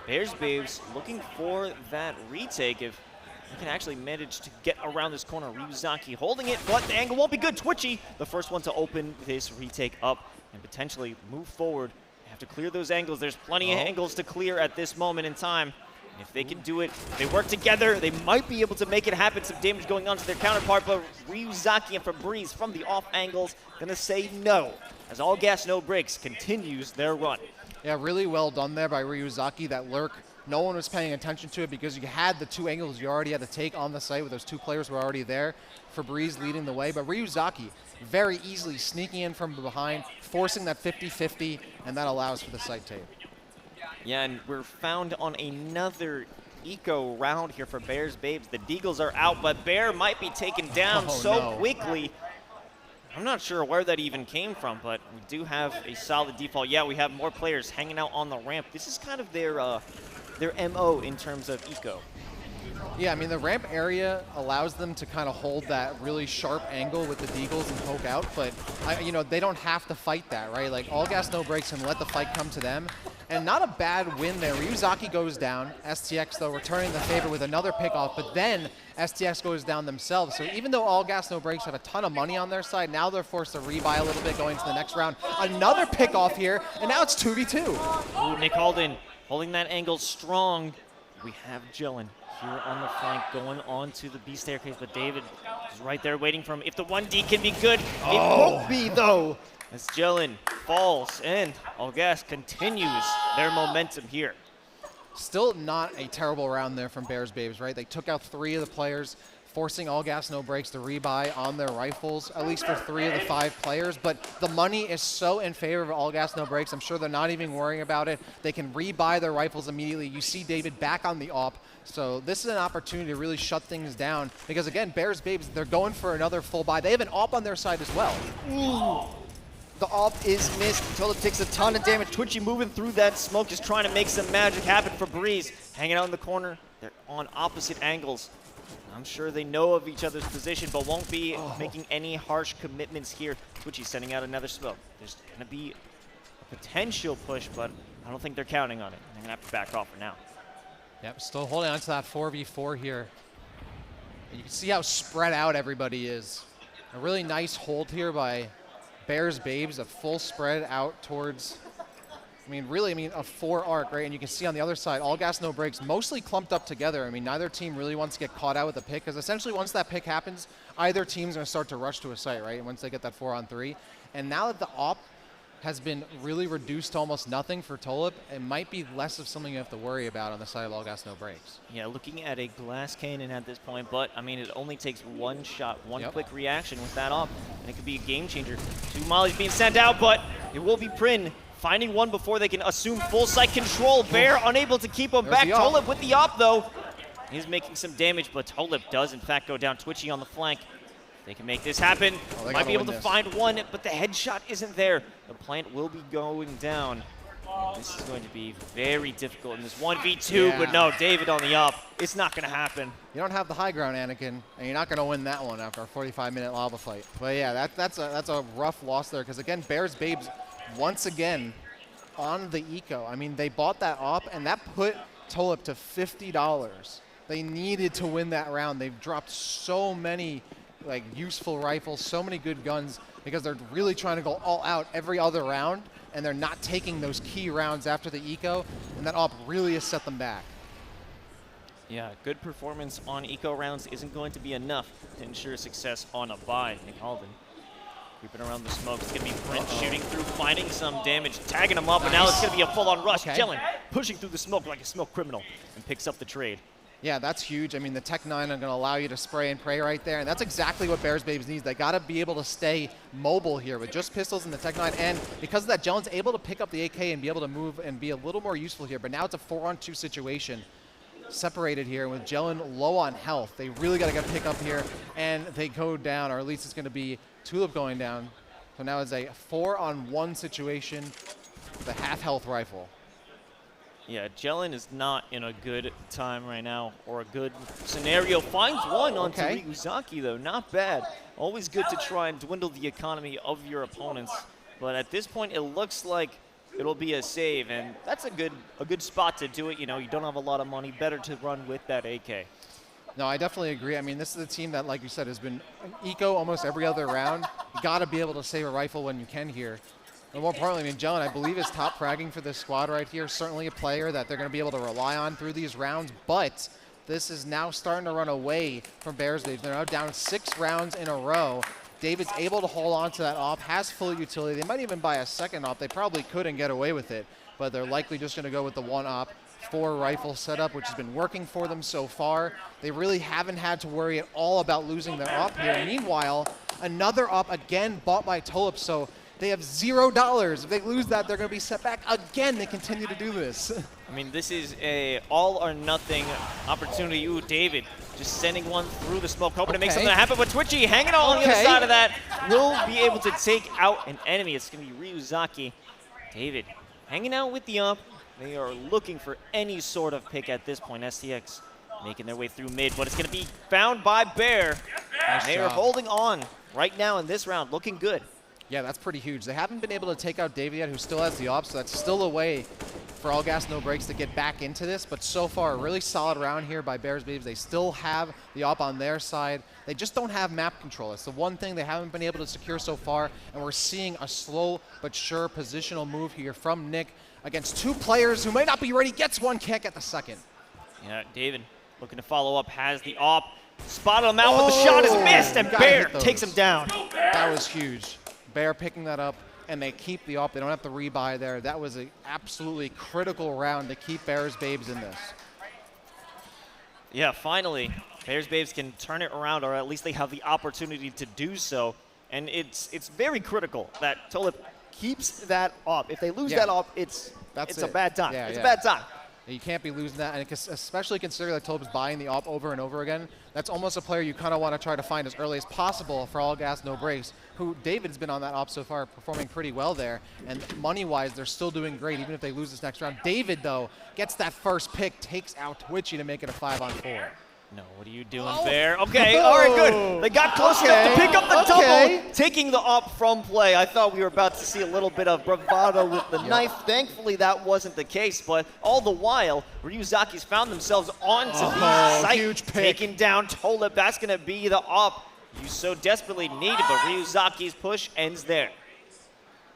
[SPEAKER 4] Bears Babes looking for that retake if they can actually manage to get around this corner. Ryuzaki holding it, but the angle won't be good. Twitchy, the first one to open this retake up and potentially move forward. Have to clear those angles. There's plenty of angles to clear at this moment in time. If they can do it, they work together, they might be able to make it happen. Some damage going on to their counterpart, but Ryuzaki and Febreze from the off angles gonna say no, as All Gas No Brakes continues their run.
[SPEAKER 5] Yeah, really well done there by Ryuzaki. That lurk, no one was paying attention to it because you had the two angles you already had to take on the site with those two players were already there. Febreze leading the way, but Ryuzaki very easily sneaking in from behind, forcing that 50-50, and that allows for the site tape.
[SPEAKER 4] Yeah, and we're found on another eco round here for Bears Babes. The Deagles are out, but Bear might be taken down quickly. I'm not sure where that even came from, but we do have a solid default. Yeah, we have more players hanging out on the ramp. This is kind of their MO in terms of eco.
[SPEAKER 5] Yeah, I mean, the ramp area allows them to kind of hold that really sharp angle with the Deagles and poke out, but, you know, they don't have to fight that, right? Like, All Gas No Brakes and let the fight come to them. And not a bad win there. Ryuzaki goes down. STX, though, returning the favor with another pickoff, but then STX goes down themselves. So even though All Gas No Brakes have a ton of money on their side, now they're forced to rebuy a little bit going into the next round. Another pickoff here, and now it's 2v2.
[SPEAKER 4] Ooh, Nick Alden holding that angle strong. We have Jelen here on the flank going on to the B staircase, but David is right there waiting for him. If the 1D can be good, it won't be, though, as Jelen falls, and All Gas continues their momentum here.
[SPEAKER 5] Still not a terrible round there from Bears Babes, right? They took out 3 of the players, forcing All Gas No Brakes to rebuy on their rifles, at least for 3 of the 5 players. But the money is so in favor of All Gas No Brakes, I'm sure they're not even worrying about it. They can rebuy their rifles immediately. You see David back on the AWP. So this is an opportunity to really shut things down. Because again, Bears Babes, they're going for another full buy. They have an AWP on their side as well.
[SPEAKER 4] Ooh. The AWP is missed. Tolip takes a ton of damage. Twitchy moving through that smoke, just trying to make some magic happen for Breeze. Hanging out in the corner. They're on opposite angles. I'm sure they know of each other's position, but won't be making any harsh commitments here. Twitchy sending out another smoke. There's going to be a potential push, but I don't think they're counting on it. They're going to have to back off for now.
[SPEAKER 5] Yep, still holding on to that 4v4 here. And you can see how spread out everybody is. A really nice hold here by Bears Babes, a full spread out towards, a 4 arc, right? And you can see on the other side, All Gas No Brakes, mostly clumped up together. I mean, neither team really wants to get caught out with a pick, because essentially once that pick happens, either team's going to start to rush to a site, right? Once they get that 4-on-3. And now that the AWP has been really reduced to almost nothing for Tolip, it might be less of something you have to worry about on the side of All Gas No Brakes.
[SPEAKER 4] Yeah, looking at a glass cannon at this point, but I mean, it only takes one shot, one quick reaction with that AWP, and it could be a game changer. 2 mollies being sent out, but it will be Prin finding one before they can assume full site control. Bear unable to keep him back. Tolip with the AWP, though. He's making some damage, but Tolip does in fact go down. Twitchy on the flank. They can make this happen. Might be able to find one, but the headshot isn't there. The plant will be going down. This is going to be very difficult in this 1v2, but no, David on the up. It's not going to happen.
[SPEAKER 5] You don't have the high ground, Anakin, and you're not going to win that one after a 45-minute lava fight. But yeah, that's a rough loss there, because again, Bears Babes once again on the eco. I mean, they bought that op, and that put Tulip to $50. They needed to win that round. They've dropped so many like useful rifles, so many good guns, because they're really trying to go all out every other round, and they're not taking those key rounds after the eco, and that op really has set them back.
[SPEAKER 4] Yeah, good performance on eco rounds isn't going to be enough to ensure success on a buy. Nick Halden creeping around the smoke. It's going to be Prince shooting through, finding some damage, tagging him up, and now it's going to be a full-on rush. Jelen pushing through the smoke like a smoke criminal and picks up the trade.
[SPEAKER 5] Yeah, that's huge. I mean, the Tech 9 are going to allow you to spray and pray right there, and that's exactly what Bears Babes needs. They got to be able to stay mobile here with just pistols and the Tech 9, and because of that, Jelen's able to pick up the AK and be able to move and be a little more useful here, but now it's a 4-on-2 situation. Separated here with Jelen low on health. They really got to get a pick up here, and they go down, or at least it's going to be Tulip going down. So now it's a 4-on-1 situation with a half-health rifle.
[SPEAKER 4] Yeah, Jelen is not in a good time right now, or a good scenario. Finds one onto Ryuzaki, though. Not bad. Always good to try and dwindle the economy of your opponents. But at this point, it looks like it'll be a save, and that's a good spot to do it. You know, you don't have a lot of money. Better to run with that AK.
[SPEAKER 5] No, I definitely agree. I mean, this is a team that, like you said, has been eco almost every other round. You got to be able to save a rifle when you can here. And more importantly, I mean, Jelen, I believe, is top fragging for this squad right here. Certainly a player that they're going to be able to rely on through these rounds, but this is now starting to run away from Bears Babes. They're now down 6 rounds in a row. David's able to hold on to that op, has full utility. They might even buy a second op. They probably could and get away with it, but they're likely just going to go with the 1 op, 4 rifle setup, which has been working for them so far. They really haven't had to worry at all about losing their op here. Meanwhile, another op again bought by Tulip, so they have $0. If they lose that, they're going to be set back again. They continue to do this.
[SPEAKER 4] I mean, this is a all or nothing opportunity. Ooh, David just sending one through the smoke, hoping to make something happen. But Twitchy hanging on the other side of that will be able to take out an enemy. It's going to be Ryuzaki. David hanging out with the up. They are looking for any sort of pick at this point. STX making their way through mid, but it's going to be found by Bear.
[SPEAKER 5] Nice
[SPEAKER 4] they
[SPEAKER 5] job.
[SPEAKER 4] are holding on right now in this round, looking good.
[SPEAKER 5] Yeah, that's pretty huge. They haven't been able to take out David yet, who still has the op, so that's still a way for All Gas No Breaks to get back into this. But so far, a really solid round here by Bears Babes. They still have the op on their side. They just don't have map control. It's the one thing they haven't been able to secure so far, and we're seeing a slow but sure positional move here from Nick against 2 players who might not be ready. Gets 1 kick at the second.
[SPEAKER 4] Yeah, David looking to follow up, has the op, spotted him out, but the shot is missed, and Bear takes him down.
[SPEAKER 5] That was huge. Bear picking that up, and they keep the op. They don't have to rebuy there. That was an absolutely critical round to keep Bears Babes in this.
[SPEAKER 4] Yeah, finally, Bears Babes can turn it around, or at least they have the opportunity to do so. And it's very critical that Tulip keeps that op. If they lose that op, it's a bad time. It's a bad time.
[SPEAKER 5] You can't be losing that, and especially considering that Tulip's buying the op over and over again. That's almost a player you kind of want to try to find as early as possible for All Gas No Breaks, who David's been on that op so far, performing pretty well there. And money-wise, they're still doing great, even if they lose this next round. David, though, gets that first pick, takes out Twitchy to make it a 5-on-4.
[SPEAKER 4] No, what are you doing there? Okay, all right, good. They got close enough to pick up the double, taking the op from play. I thought we were about to see a little bit of bravado with the knife. Thankfully, that wasn't the case, but all the while, Ryuzaki's found themselves onto the site,
[SPEAKER 5] huge pick.
[SPEAKER 4] taking down Tulip. That's going to be the op you so desperately needed, but Ryuzaki's push ends there.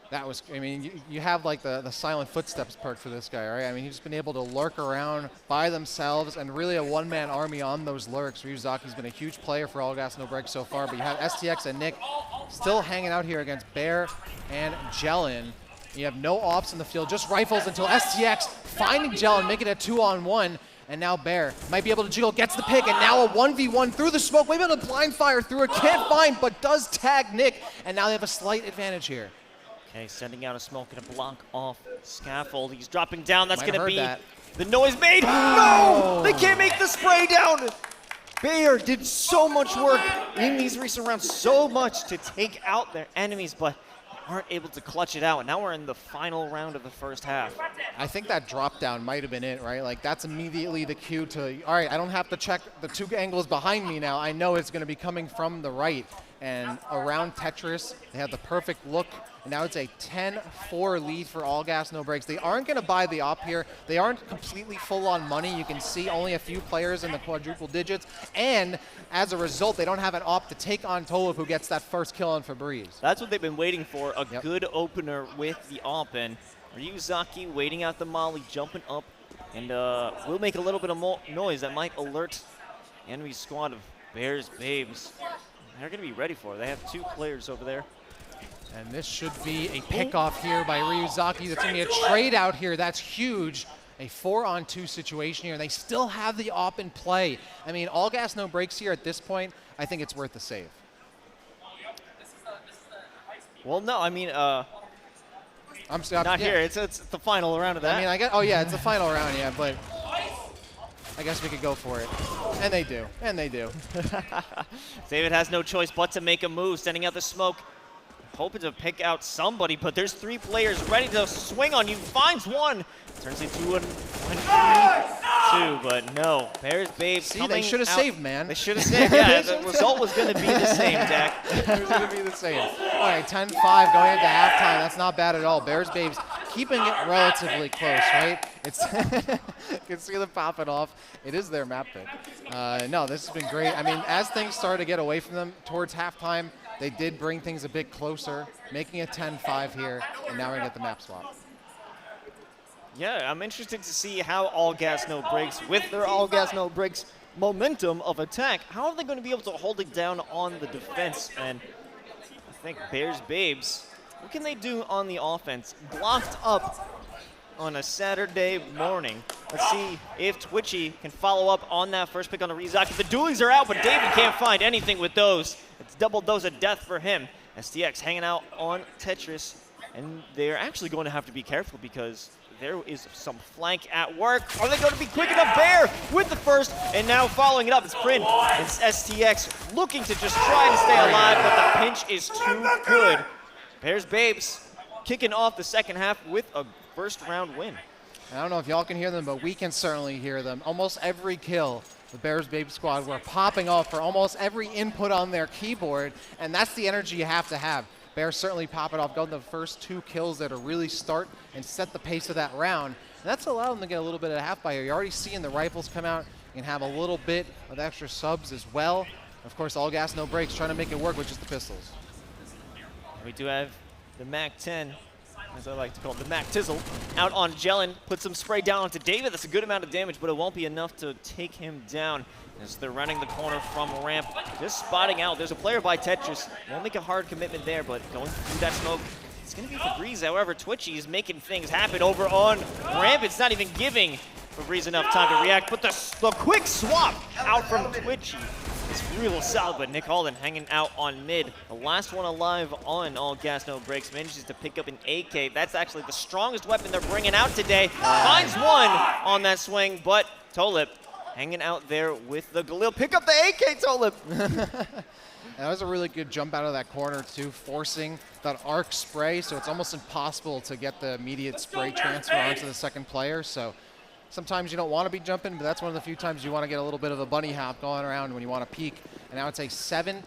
[SPEAKER 5] That was, I mean, you have like the silent footsteps perk for this guy, right? I mean, he's been able to lurk around by themselves and really a one-man army on those lurks. Ryuzaki's been a huge player for All Gas No Break so far, but you have STX and Nick still hanging out here against Bear and Jelen. You have no ops in the field, just rifles until STX finding Jelen, making it a 2-on-1. And now Bear might be able to jiggle, gets the pick, and now a 1v1 through the smoke. Maybe able to blind fire through it, can't find, but does tag Nick. And now they have a slight advantage here.
[SPEAKER 4] Okay, sending out a smoke and a block off Scaffold. He's dropping down. That's going to be the noise made. No! They can't make the spray down. Bear did so much work in these recent rounds, so much to take out their enemies, but aren't able to clutch it out. And now we're in the final round of the first half.
[SPEAKER 5] I think that drop down might have been it, right? Like that's immediately the cue to, all right, I don't have to check the two angles behind me now. I know it's going to be coming from the right. And around Tetris, they have the perfect look. And now it's a 10-4 lead for All Gas No Breaks. They aren't going to buy the op here. They aren't completely full on money. You can see only a few players in the quadruple digits. And as a result, they don't have an op to take on Tolip, who gets that first kill on Febreze.
[SPEAKER 4] That's what they've been waiting for, a good opener with the op. And Ryuzaki waiting out the molly, jumping up, and will make a little bit of noise that might alert the enemy squad of Bears Babes. They're going to be ready for it. They have 2 players over there.
[SPEAKER 5] And this should be a pick-off here by Ryuzaki. That's going to be a trade out here. That's huge. A 4-on-2 situation here. They still have the op in play. I mean, All Gas No Breaks here at this point. I think it's worth the save.
[SPEAKER 4] Well, no, I mean,
[SPEAKER 5] I'm
[SPEAKER 4] not here. It's the final round of that.
[SPEAKER 5] I mean, I guess. Oh yeah, it's the final round. Yeah, but I guess we could go for it. And they do. And they do.
[SPEAKER 4] David has no choice but to make a move, sending out the smoke. Hoping to pick out somebody, but there's 3 players ready to swing on you. Finds one. Turns into a 1-3-2, but no. Bears Babes
[SPEAKER 5] See, they should have saved, man.
[SPEAKER 4] They should have saved. Yeah, the result was going to be the same, Dak.
[SPEAKER 5] It was going to be the same. All right, 10-5 going into halftime. That's not bad at all. Bears Babes keeping it relatively close, right? It's you can see them popping off. It is their map pick. No, this has been great. I mean, as things started to get away from them towards halftime, they did bring things a bit closer, making it 10-5 here, and now we're going to get the map swap.
[SPEAKER 4] Yeah, I'm interested to see how All Gas No Breaks, with their All Gas No Breaks momentum of attack, how are they going to be able to hold it down on the defense? And I think Bears Babes, what can they do on the offense? Blocked up on a Saturday morning. Let's see if Twitchy can follow up on that first pick on the Ryuzaki. The dualies are out, but David can't find anything with those. It's double dose of death for him. STX hanging out on Tetris, and they're actually going to have to be careful because there is some flank at work. Are they going to be quick enough? Bear with the first, and now following it up, it's Prin. It's STX looking to just try to stay alive, but the pinch is too good. Bears Babes kicking off the second half with a first round win.
[SPEAKER 5] I don't know if y'all can hear them, but we can certainly hear them. Almost every kill, the Bears Babe squad were popping off for almost every input on their keyboard, and that's the energy you have to have. Bears certainly pop it off, go the first 2 kills that really start and set the pace of that round. And that's allowed them to get a little bit of half by here. You're already seeing the rifles come out and have a little bit of extra subs as well. Of course, All Gas No Breaks trying to make it work with just the pistols.
[SPEAKER 4] We do have the MAC-10, as I like to call it, the Mac-Tizzle, out on Jelen. Put some spray down onto David. That's a good amount of damage, but it won't be enough to take him down as they're running the corner from ramp. Just spotting out. There's a player by Tetris. Won't make a hard commitment there, but going through that smoke, it's going to be Febreze. However, Twitchy is making things happen over on ramp. It's not even giving Febreze enough time to react, but the quick swap out from Twitchy is real solid, but Nick Holden hanging out on mid. The last one alive on All Gas No Breaks manages to pick up an AK. That's actually the strongest weapon they're bringing out today. Finds one on that swing, but Tolip hanging out there with the Galil. Pick up the AK, Tolip!
[SPEAKER 5] That was a really good jump out of that corner too, forcing that arc spray, so it's almost impossible to get the immediate spray transfer onto the second player. So sometimes you don't want to be jumping, but that's one of the few times you want to get a little bit of a bunny hop going around when you want to peek. And now it's a 7-10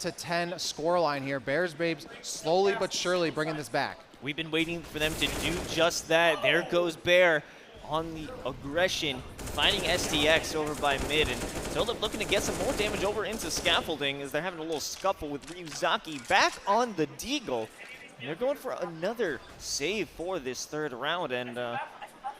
[SPEAKER 5] scoreline here. Bears Babes slowly but surely bringing this back.
[SPEAKER 4] We've been waiting for them to do just that. There goes Bear on the aggression, finding STX over by mid, and Tolip looking to get some more damage over into scaffolding as they're having a little scuffle with Ryuzaki back on the Deagle. And they're going for another save for this third round, and I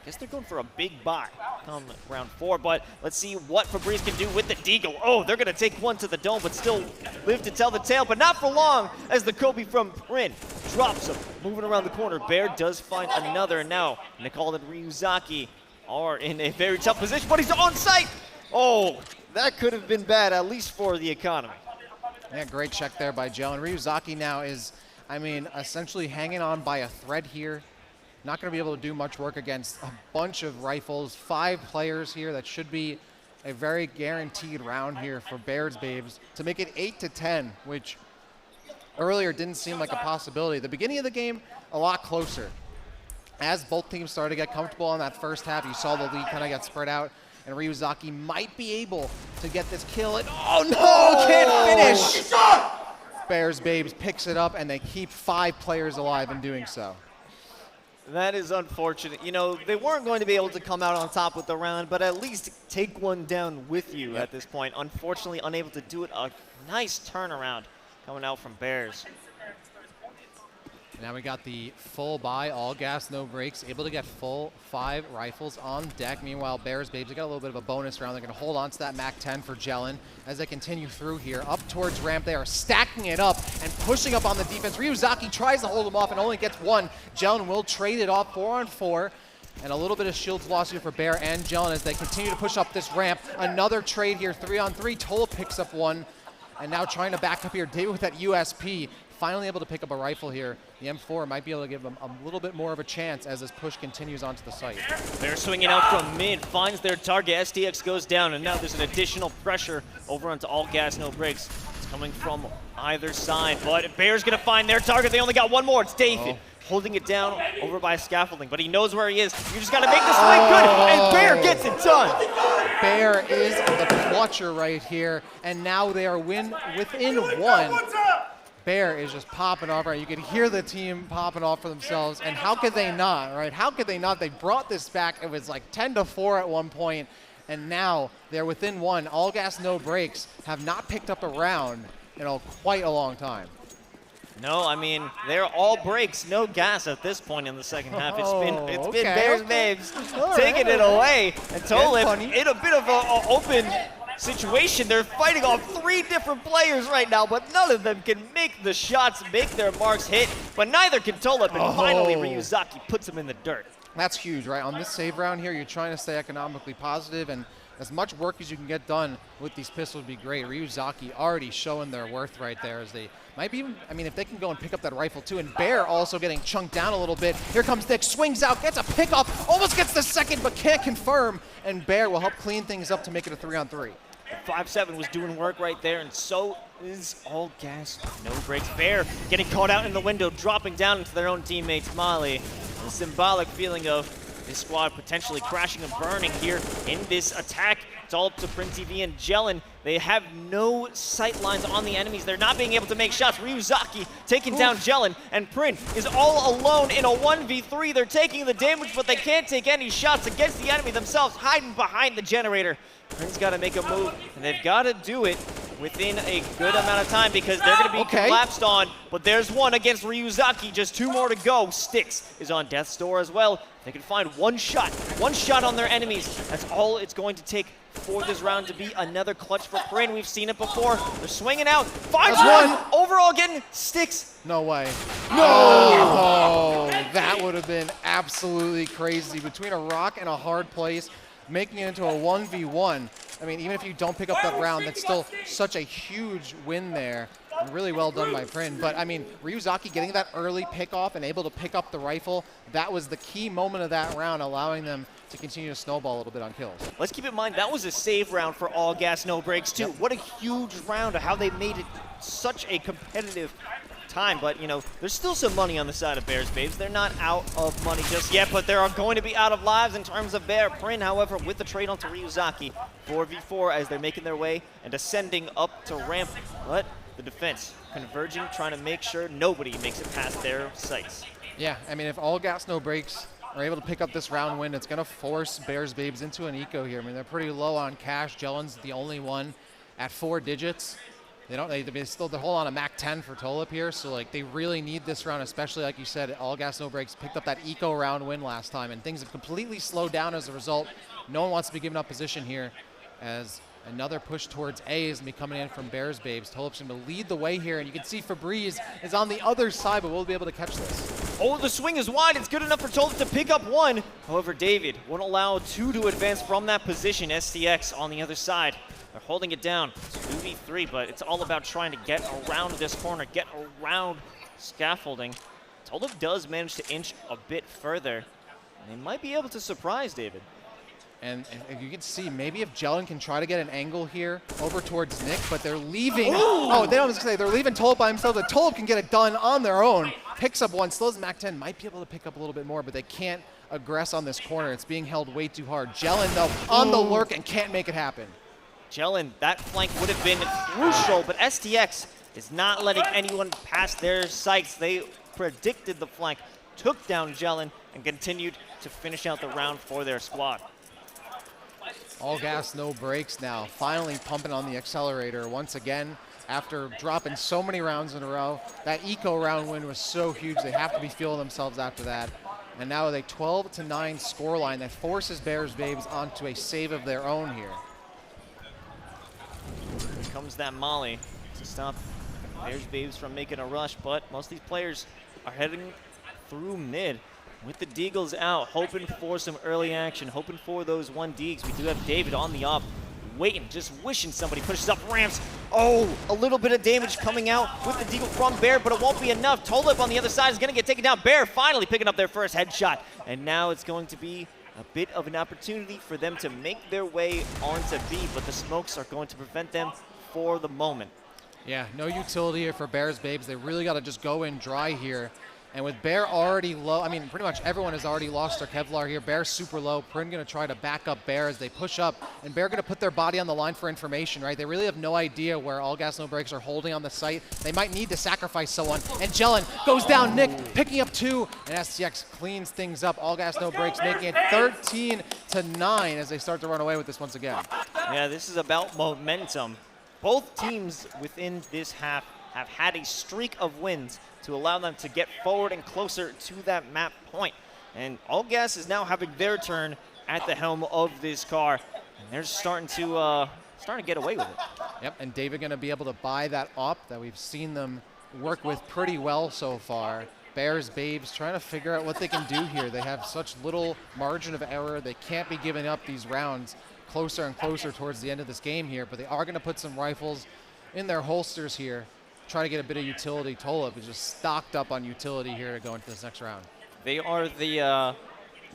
[SPEAKER 4] guess they're going for a big buy come round 4, but let's see what Febreze can do with the Deagle. Oh, they're going to take one to the dome, but still live to tell the tale, but not for long as the Kobe from Prin drops him. Moving around the corner, Bear does find another. Now, Nicole and Ryuzaki are in a very tough position, but he's on site. Oh, that could have been bad, at least for the economy.
[SPEAKER 5] Yeah, great check there by Joe. And Ryuzaki now is, I mean, essentially hanging on by a thread here. Not going to be able to do much work against a bunch of rifles. 5 players here. That should be a very guaranteed round here for Bears Babes to make it 8-10, which earlier didn't seem like a possibility. The beginning of the game, a lot closer. As both teams started to get comfortable in that first half, you saw the lead kind of get spread out, and Ryuzaki might be able to get this kill. And oh no, can't finish! Bears Babes picks it up, and they keep 5 players alive in doing so.
[SPEAKER 4] That is unfortunate. You know, they weren't going to be able to come out on top with the round, but at least take one down with you at this point. Unfortunately, unable to do it. A nice turnaround coming out from Bears.
[SPEAKER 5] Now we got the full buy, all gas, no brakes, able to get full 5 rifles on deck. Meanwhile, Bears Babes, they got a little bit of a bonus round. They're going to hold on to that MAC-10 for Jelen as they continue through here. Up towards ramp, they are stacking it up and pushing up on the defense. Ryuzaki tries to hold them off and only gets 1. Jelen will trade it off 4-on-4. And a little bit of shields lost here for Bear and Jelen as they continue to push up this ramp. Another trade here, 3-on-3. Tola picks up 1. And now trying to back up here. David with that USP. Finally able to pick up a rifle here. The M4 might be able to give them a little bit more of a chance as this push continues onto the site.
[SPEAKER 4] They're swinging out from mid, finds their target. STX goes down, and now there's an additional pressure over onto all gas, no brakes. It's coming from either side, but Bear's gonna find their target. They only got 1 more. It's David holding it down over by scaffolding, but he knows where he is. You just gotta make the swing good, and Bear gets it done.
[SPEAKER 5] Bear is the clutcher right here, and now they are within 1. Bear is just popping off, right? You can hear the team popping off for themselves, and how could they not, right? How could they not? They brought this back. It was like 10-4 at one point, and now they're within 1. All gas, no brakes, have not picked up a round in quite a long time.
[SPEAKER 4] No, I mean, they're all brakes, no gas at this point in the second half. It's been Bears Babes taking it away, and Tolip in a bit of an open situation. They're fighting off 3 different players right now, but none of them can make the shots, make their marks hit, but neither can Tolip, and finally Ryuzaki puts him in the dirt.
[SPEAKER 5] That's huge, right? On this save round here, you're trying to stay economically positive, and as much work as you can get done with these pistols would be great. Ryuzaki already showing their worth right there as they might be even, I mean, if they can go and pick up that rifle too, and Bear also getting chunked down a little bit. Here comes Dick, swings out, gets a pick off, almost gets the second, but can't confirm, and Bear will help clean things up to make it a 3-on-3.
[SPEAKER 4] 5-7 was doing work right there, and so is all gas, no brakes. Bear getting caught out in the window, dropping down into their own teammates. Molly, a symbolic feeling of this squad potentially crashing and burning here in this attack. It's all up to Prin TV and Jelen. They have no sight lines on the enemies. They're not being able to make shots. Ryuzaki taking down Jelen, and Prin is all alone in a 1v3. They're taking the damage, but they can't take any shots against the enemy themselves, hiding behind the generator. Prin's got to make a move, and they've got to do it within a good amount of time because they're going to be collapsed on. But there's one against Ryuzaki, just 2 more to go. Styx is on death's door as well. They can find one shot on their enemies. That's all it's going to take for this round to be another clutch for Prin. We've seen it before. They're swinging out. 5-1 overall again. Styx.
[SPEAKER 5] No way. No! Oh, that would have been absolutely crazy. Between a rock and a hard place, making it into a 1v1. I mean, even if you don't pick up that round, that's still such a huge win there. And really well done by Prin. But, I mean, Ryuzaki getting that early pick-off and able to pick up the rifle, that was the key moment of that round, allowing them to continue to snowball a little bit on kills.
[SPEAKER 4] Let's keep in mind, that was a save round for all gas, no brakes, too. Yep. What a huge round of how they made it such a competitive time, but you know, there's still some money on the side of Bears Babes. They're not out of money just yet, but they are going to be out of lives in terms of Bear. Prin, however, with the trade onto Ryuzaki, 4v4 as they're making their way and ascending up to ramp, but the defense converging, trying to make sure nobody makes it past their sights.
[SPEAKER 5] Yeah, I mean, if all gas, no brakes are able to pick up this round win, it's going to force Bears Babes into an eco here. I mean, they're pretty low on cash. Jelen's the only one at 4 digits. They still hold on a MAC-10 for Tolip here, so like they really need this round, especially like you said, all gas, no brakes, picked up that eco round win last time, and things have completely slowed down as a result. No one wants to be giving up position here as another push towards A is going to be coming in from Bears Babes. Tolip's going to lead the way here, and you can see Febreze is on the other side, but we'll be able to catch this.
[SPEAKER 4] Oh, the swing is wide. It's good enough for Tolip to pick up 1. However, David won't allow 2 to advance from that position. STX on the other side. They're holding it down. It's 2v3, but it's all about trying to get around this corner, get around scaffolding. Tolip does manage to inch a bit further, and they might be able to surprise David.
[SPEAKER 5] And you can see, maybe if Jelen can try to get an angle here over towards Nick, but they're leaving. Oh, they don't just say they're leaving Tolip by himself. But Tolip can get it done on their own. Picks up one, still has Mac 10, might be able to pick up a little bit more, but they can't aggress on this corner. It's being held way too hard. Jelen, though, on the lurk and can't make it happen.
[SPEAKER 4] Jelen, that flank would have been crucial, but STX is not letting anyone pass their sights. They predicted the flank, took down Jelen, and continued to finish out the round for their squad.
[SPEAKER 5] All gas, no brakes now. Finally pumping on the accelerator once again after dropping so many rounds in a row. That eco round win was so huge. They have to be feeling themselves after that. And now with a 12-9 scoreline that forces Bears Babes onto a save of their own here.
[SPEAKER 4] Here comes that molly to stop Bears Babes from making a rush, but most of these players are heading through mid with the Deagles out, hoping for some early action, hoping for those 1 Deags. We do have David on the op, waiting, just wishing somebody pushes up ramps. Oh, a little bit of damage coming out with the Deagle from Bear, but it won't be enough. Tolip on the other side is going to get taken down. Bear finally picking up their first headshot, and now it's going to be a bit of an opportunity for them to make their way onto B, but the smokes are going to prevent them for the moment.
[SPEAKER 5] Yeah, no utility here for Bears Babes. They really got to just go in dry here. And with Bear already low, I mean, pretty much everyone has already lost their Kevlar here. Bear super low. Prin going to try to back up Bear as they push up. And Bear going to put their body on the line for information, right? They really have no idea where All Gas No Brakes are holding on the site. They might need to sacrifice someone. And Jelen goes down. Nick picking up 2. And STX cleans things up. All Gas No Brakes making it 13-9 as they start to run away with this once again.
[SPEAKER 4] Yeah, this is about momentum. Both teams within this half have had a streak of wins to allow them to get forward and closer to that map point. And All Gas is now having their turn at the helm of this car, and they're starting to get away with it.
[SPEAKER 5] Yep, and David going to be able to buy that op that we've seen them work with pretty well so far. Bears Babes trying to figure out what they can do here. They have such little margin of error. They can't be giving up these rounds closer and closer towards the end of this game here, but they are going to put some rifles in their holsters here. Try to get a bit of utility. Tolip is just stocked up on utility here to go into this next round.
[SPEAKER 4] They are the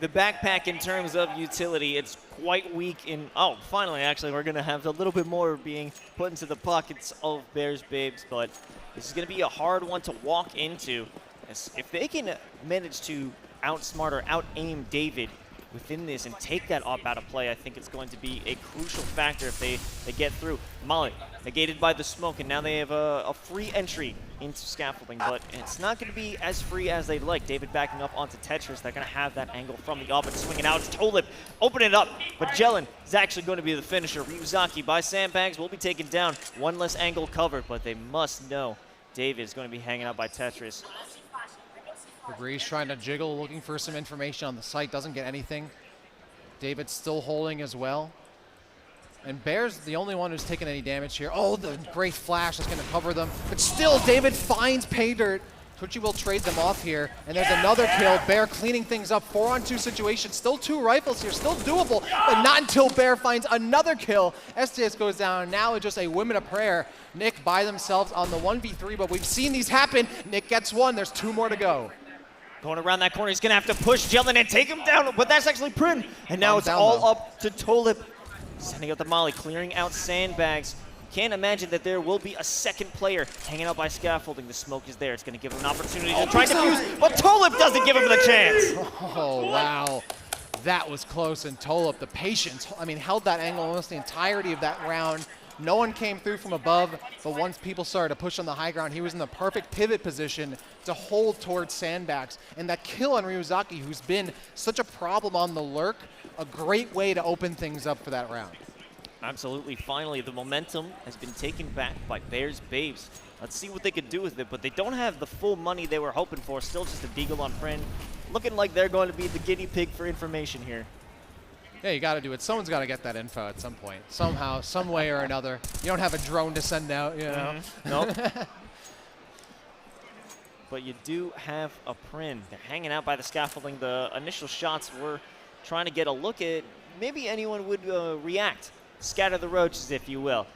[SPEAKER 4] backpack in terms of utility. It's quite weak in, oh, finally, actually, we're going to have a little bit more being put into the pockets of Bears Babes, but this is going to be a hard one to walk into. If they can manage to outsmart or out-aim David within this and take that op out of play, I think it's going to be a crucial factor if they get through. Molly negated by the smoke, and now they have a free entry into scaffolding, but it's not going to be as free as they'd like. David backing up onto Tetris. They're going to have that angle from the op and swinging out. It's Tolip opening it up, but Jelen is actually going to be the finisher. Ryuzaki by Sandbags will be taken down. One less angle covered, but they must know David is going to be hanging out by Tetris.
[SPEAKER 5] Degrees trying to jiggle, looking for some information on the site, doesn't get anything. David's still holding as well. And Bear's the only one who's taken any damage here. Oh, the great flash is going to cover them. But still, David finds pay dirt. Twitchy will trade them off here. And there's another kill. Bear cleaning things up. 4-on-2 situation. Still 2 rifles here. Still doable. But not until Bear finds another kill. STS goes down. Now it's just a women of prayer. Nick by themselves on the 1v3. But we've seen these happen. Nick gets 1. There's 2 more to go.
[SPEAKER 4] Going around that corner, he's going to have to push Jelen and take him down, but that's actually Prin. And now it's all up to Tolip. Sending out the molly, clearing out Sandbags. Can't imagine that there will be a second player hanging out by scaffolding. The smoke is there. It's going to give him an opportunity to try to defuse, but Tolip doesn't give him the chance.
[SPEAKER 5] Oh, wow. That was close, and Tolip, the patience, I mean, held that angle almost the entirety of that round. No one came through from above, but once people started to push on the high ground, he was in the perfect pivot position to hold towards Sandbags. And that kill on Ryuzaki, who's been such a problem on the lurk, a great way to open things up for that round.
[SPEAKER 4] Absolutely. Finally, the momentum has been taken back by Bears Babes. Let's see what they could do with it, but they don't have the full money they were hoping for. Still just a deagle on Prin. Looking like they're going to be the guinea pig for information here.
[SPEAKER 5] Yeah, you got to do it. Someone's got to get that info at some point. Somehow, some way or another. You don't have a drone to send out, you know.
[SPEAKER 4] Nope. But you do have a Prin. They're hanging out by the scaffolding. The initial shots were trying to get a look at maybe anyone would react. Scatter the roaches, if you will.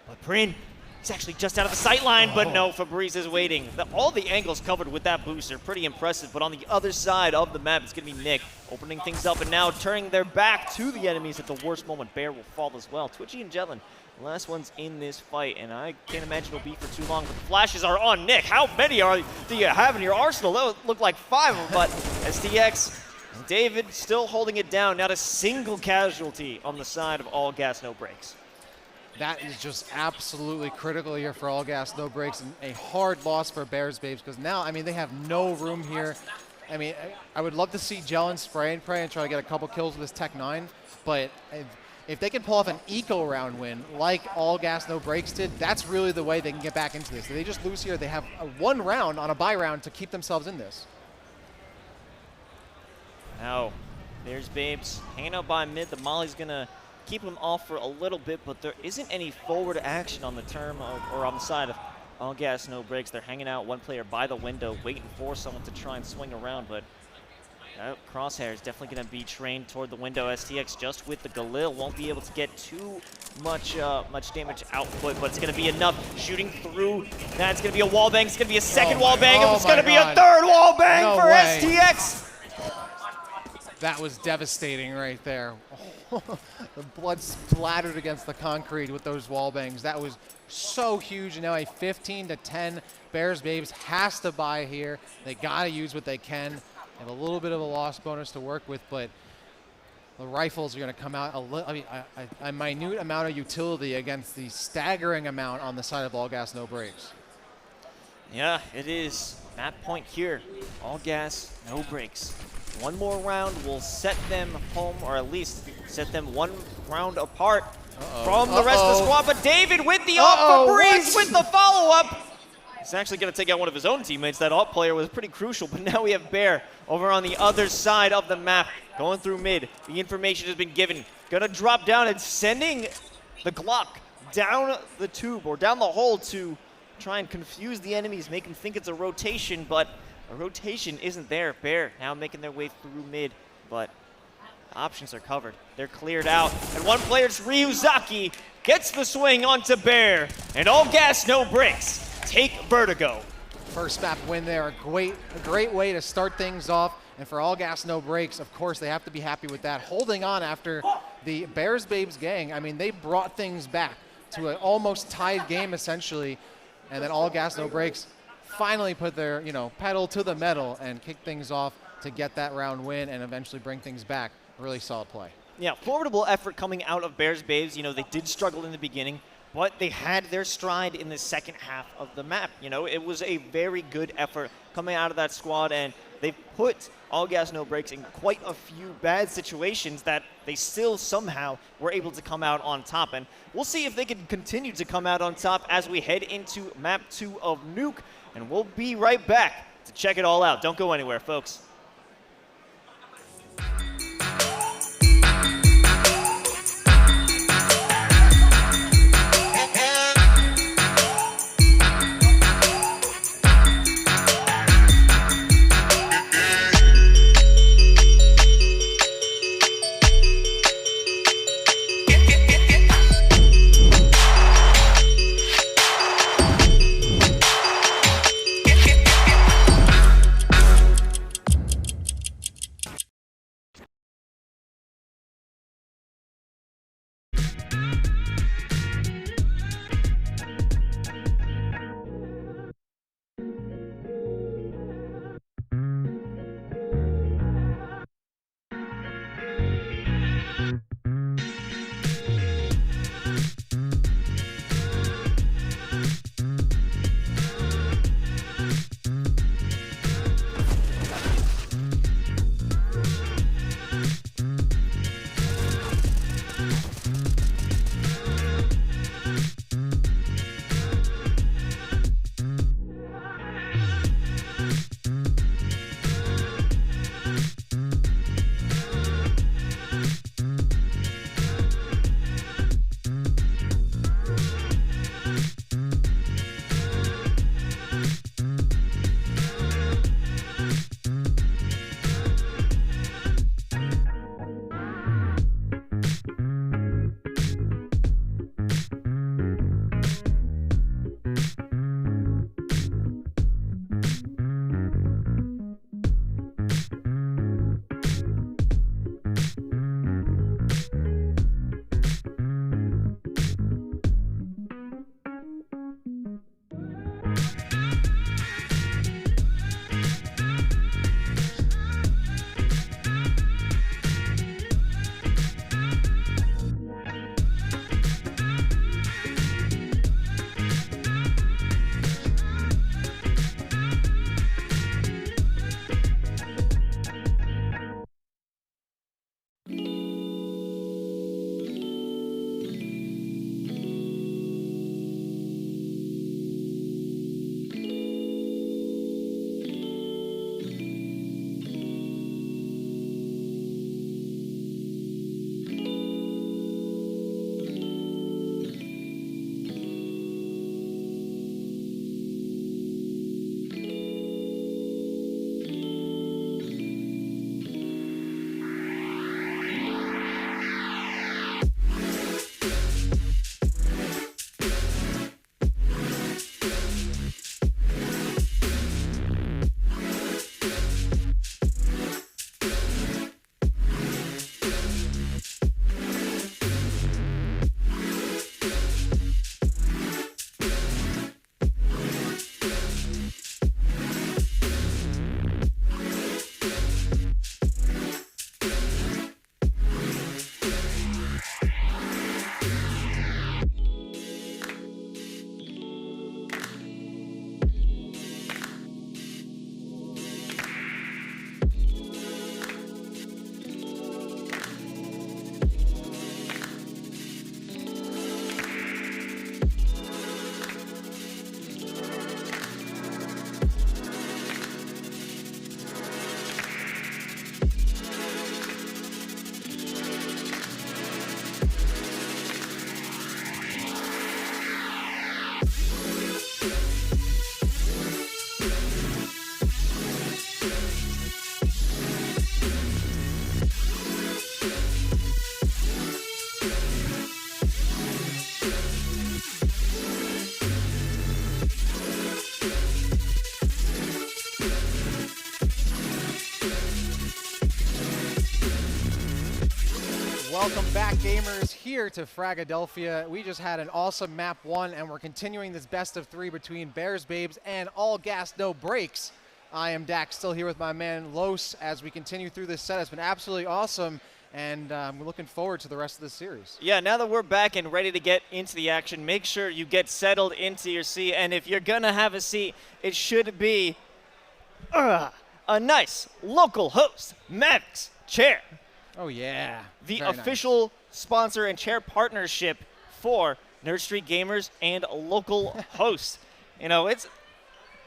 [SPEAKER 4] But Prin He's actually just out of the sight line, but no, Fabrice is waiting. All the angles covered with that booster, pretty impressive. But on the other side of the map, it's going to be Nick opening things up and now turning their back to the enemies at the worst moment. Bear will fall as well. Twitchy and Jetlin, last ones in this fight, and I can't imagine it'll be for too long. But the flashes are on Nick. How many do you have in your arsenal? That would look like 5 of them, but STX and David still holding it down. Not a single casualty on the side of All Gas, No Brakes.
[SPEAKER 5] That is just absolutely critical here for All Gas, No Brakes, and a hard loss for Bears Babes, because now, I mean, they have no room here. I mean, I would love to see Jelen spray and pray and try to get a couple kills with his Tech 9, but if they can pull off an eco round win like All Gas, No Brakes did, that's really the way they can get back into this. If they just lose here, they have one round on a bye round to keep themselves in this.
[SPEAKER 4] Now, there's Babes hanging out by mid. The Molly's going to keep him off for a little bit, but there isn't any forward action on the or on the side of All Gas, No Brakes. They're hanging out one player by the window, waiting for someone to try and swing around, but Crosshair is definitely going to be trained toward the window. STX just with the Galil won't be able to get too much damage output, but it's going to be enough. Shooting through, that's going to be a wall bang. It's going to be a second wall bang. It's going to be a third wall bang for STX.
[SPEAKER 5] That was devastating right there. The blood splattered against the concrete with those wall bangs. That was so huge. And now a 15-10 Bears Babes has to buy here. They got to use what they can. They have a little bit of a loss bonus to work with, but the rifles are going to come out a minute amount of utility against the staggering amount on the side of All Gas, No Brakes.
[SPEAKER 4] Yeah, it is. Map point here. All Gas, No Brakes. One more round will set them home, or at least set them one round apart from the rest of the squad. But David with the up, Fabrice with the follow-up. He's actually going to take out one of his own teammates. That up player was pretty crucial, but now we have Bear over on the other side of the map, going through mid. The information has been given. Going to drop down and sending the Glock down the tube, or down the hole, to try and confuse the enemies, make them think it's a rotation, but a rotation isn't there. Bear now making their way through mid, but options are covered. They're cleared out. And one player, Ryuzaki, gets the swing onto Bear. And All Gas, No Brakes take Vertigo.
[SPEAKER 5] First map win there, a great way to start things off. And for All Gas, No Brakes, of course, they have to be happy with that. Holding on after the Bears Babes gang, I mean, they brought things back to an almost tied game, essentially. And then All Gas, No Brakes finally put their, pedal to the metal and kick things off to get that round win and eventually bring things back. Really solid play.
[SPEAKER 4] Yeah, formidable effort coming out of Bears Babes. They did struggle in the beginning, but they had their stride in the second half of the map. It was a very good effort coming out of that squad, and they put All Gas, No Brakes in quite a few bad situations that they still somehow were able to come out on top. And we'll see if they can continue to come out on top as we head into map 2 of Nuke. And we'll be right back to check it all out. Don't go anywhere, folks.
[SPEAKER 5] Welcome back, gamers, here to Fragadelphia. We just had an awesome map 1, and we're continuing this best of 3 between Bears Babes and All Gas No Brakes. I am Dax, still here with my man Los as we continue through this set. It's been absolutely awesome, and we're looking forward to the rest of the series.
[SPEAKER 4] Yeah, now that we're back and ready to get into the action, make sure you get settled into your seat. And if you're going to have a seat, it should be a nice local host, Mavic's Chair.
[SPEAKER 5] Oh, yeah.
[SPEAKER 4] The
[SPEAKER 5] Very
[SPEAKER 4] official sponsor and chair partnership for Nerd Street Gamers and local hosts. You know,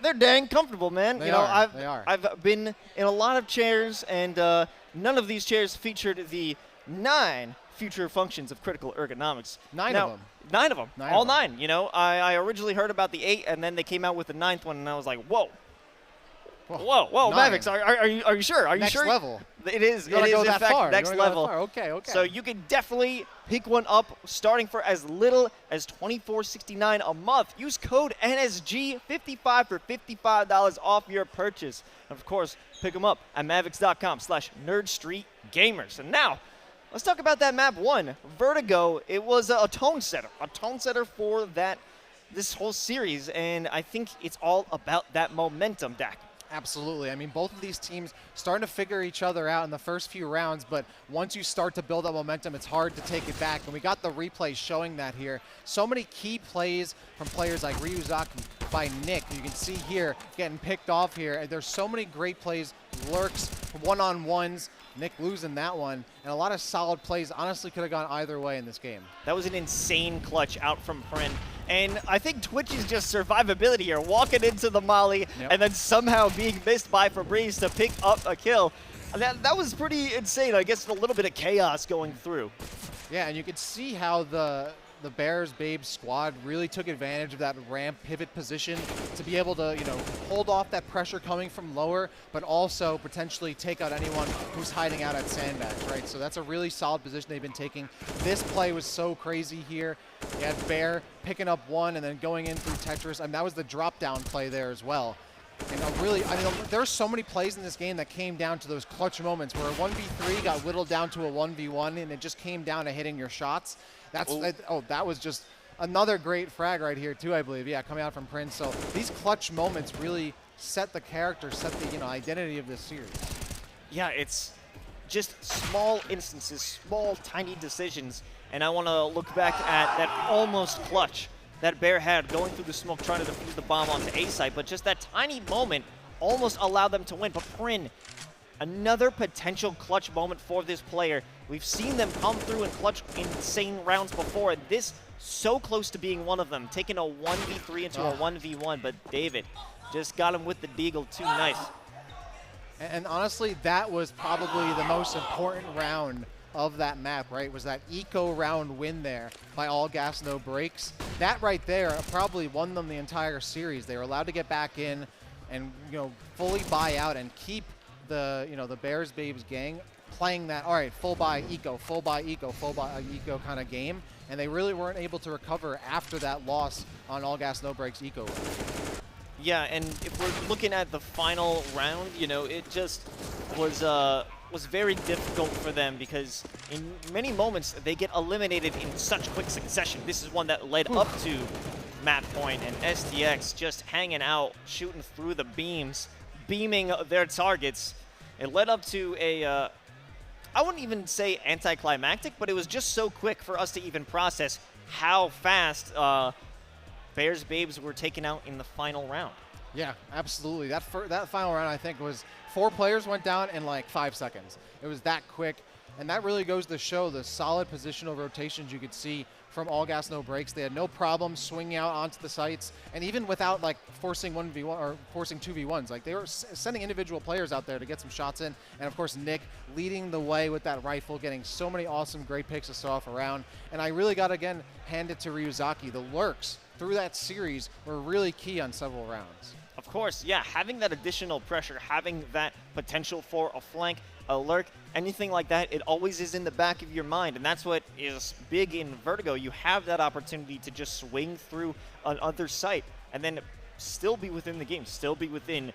[SPEAKER 4] they're dang comfortable, man.
[SPEAKER 5] They
[SPEAKER 4] you know,
[SPEAKER 5] are. They are.
[SPEAKER 4] I've been in a lot of chairs, and none of these chairs featured the 9 future functions of critical ergonomics.
[SPEAKER 5] 9
[SPEAKER 4] now,
[SPEAKER 5] of them.
[SPEAKER 4] 9 of them.
[SPEAKER 5] 9
[SPEAKER 4] All
[SPEAKER 5] of them.
[SPEAKER 4] 9. You know, I originally heard about the 8, and then they came out with the 9th one, and I was like, whoa. Whoa,
[SPEAKER 5] 9.
[SPEAKER 4] Mavics, are you sure? Are you
[SPEAKER 5] Next
[SPEAKER 4] sure?
[SPEAKER 5] level.
[SPEAKER 4] It is.
[SPEAKER 5] You wanna
[SPEAKER 4] It is
[SPEAKER 5] go
[SPEAKER 4] in
[SPEAKER 5] that
[SPEAKER 4] fact
[SPEAKER 5] far.
[SPEAKER 4] next
[SPEAKER 5] You wanna go that
[SPEAKER 4] level.
[SPEAKER 5] far. Okay.
[SPEAKER 4] So you can definitely pick one up starting for as little as $24.69 a month. Use code NSG55 for $55 off your purchase. And of course, pick them up at Mavics.com/NerdStreetGamers. And now, let's talk about that map 1. Vertigo, it was a tone setter. A tone setter for this whole series. And I think it's all about that momentum, Dak.
[SPEAKER 5] Absolutely. I mean, both of these teams starting to figure each other out in the first few rounds, but once you start to build up momentum, it's hard to take it back. And we got the replays showing that here. So many key plays from players like Ryuzaki by Nick. You can see here getting picked off here. And there's so many great plays, lurks, one-on-ones, Nick losing that one, and a lot of solid plays. Honestly, could have gone either way in this game.
[SPEAKER 4] That was an insane clutch out from Prin. And I think Twitch's just survivability here, walking into the molly and then somehow being missed by Fabrice to pick up a kill. That was pretty insane. I guess a little bit of chaos going through.
[SPEAKER 5] Yeah, and you could see how the Bears Babes squad really took advantage of that ramp pivot position to be able to, you know, hold off that pressure coming from lower, but also potentially take out anyone who's hiding out at sandbags, right? So that's a really solid position they've been taking. This play was so crazy here. You had Bear picking up one and then going in through Tetris. I mean, that was the drop down play there as well. And there's so many plays in this game that came down to those clutch moments where a 1v3 got whittled down to a 1v1 and it just came down to hitting your shots. That was just another great frag right here too, I believe. Yeah, coming out from Prince. So these clutch moments really set the character, set the, you know, identity of this series.
[SPEAKER 4] Yeah, it's just small instances, small, tiny decisions. And I want to look back at that almost clutch that Bear had going through the smoke, trying to defuse the bomb onto A site. But just that tiny moment almost allowed them to win. But Prin, another potential clutch moment for this player. We've seen them come through and clutch insane rounds before, and this so close to being one of them, taking a 1v3 into a 1v1, but David just got him with the deagle too nice.
[SPEAKER 5] And honestly, that was probably the most important round of that map, right? Was that eco round win there by All Gas No Brakes. That right there probably won them the entire series. They were allowed to get back in and, you know, fully buy out and keep the, you know, the Bears Babes gang playing that, all right, full buy eco kind of game. And they really weren't able to recover after that loss on All Gas No Brakes eco.
[SPEAKER 4] Yeah, and if we're looking at the final round, you know, it just was very difficult for them because in many moments they get eliminated in such quick succession. This is one that led up to map point, and STX just hanging out, shooting through the beams, beaming their targets. It led up to a, I wouldn't even say anticlimactic, but it was just so quick for us to even process how fast Bears Babes were taken out in the final round.
[SPEAKER 5] Yeah, absolutely. That final round, I think, was 4 players went down in like 5 seconds. It was that quick, and that really goes to show the solid positional rotations you could see from All Gas No Brakes. They had no problem swinging out onto the sites, and even without like forcing 1v1 or forcing 2v1s, like they were sending individual players out there to get some shots in. And of course, Nick leading the way with that rifle, getting so many awesome, great picks to start off around. And I really got to again hand it to Ryuzaki. The lurks through that series were really key on several rounds.
[SPEAKER 4] Of course, yeah, having that additional pressure, having that potential for a flank, a lurk, anything like that, it always is in the back of your mind, and that's what is big in Vertigo. You have that opportunity to just swing through another site and then still be within the game, still be within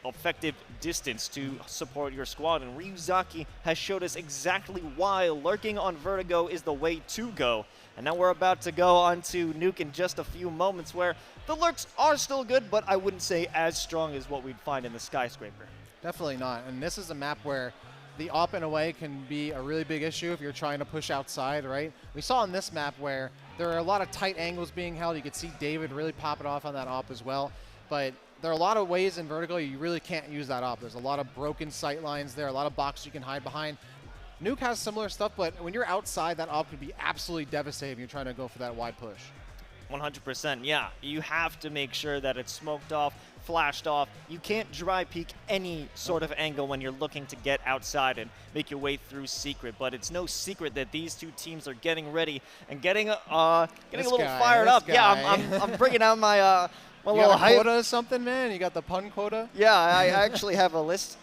[SPEAKER 4] effective distance to support your squad. And Ryuzaki has showed us exactly why lurking on Vertigo is the way to go. And now we're about to go on to Nuke in just a few moments, where the lurks are still good, but I wouldn't say as strong as what we'd find in the Skyscraper.
[SPEAKER 5] Definitely not. And this is a map where the op and away can be a really big issue if you're trying to push outside, right? We saw on this map where there are a lot of tight angles being held. You could see David really pop it off on that op as well. But there are a lot of ways in Vertigo you really can't use that op. There's a lot of broken sight lines there, a lot of boxes you can hide behind. Nuke has similar stuff, but when you're outside, that op could be absolutely devastating if you're trying to go for that wide push.
[SPEAKER 4] 100%, yeah. You have to make sure that it's smoked off, flashed off. You can't dry peek any sort of angle when you're looking to get outside and make your way through secret. But it's no secret that these two teams are getting ready and getting a little fired up. Yeah, I'm bringing out my my little
[SPEAKER 5] hype. Quota or something, man? You got the pun quota?
[SPEAKER 4] Yeah, I actually have a list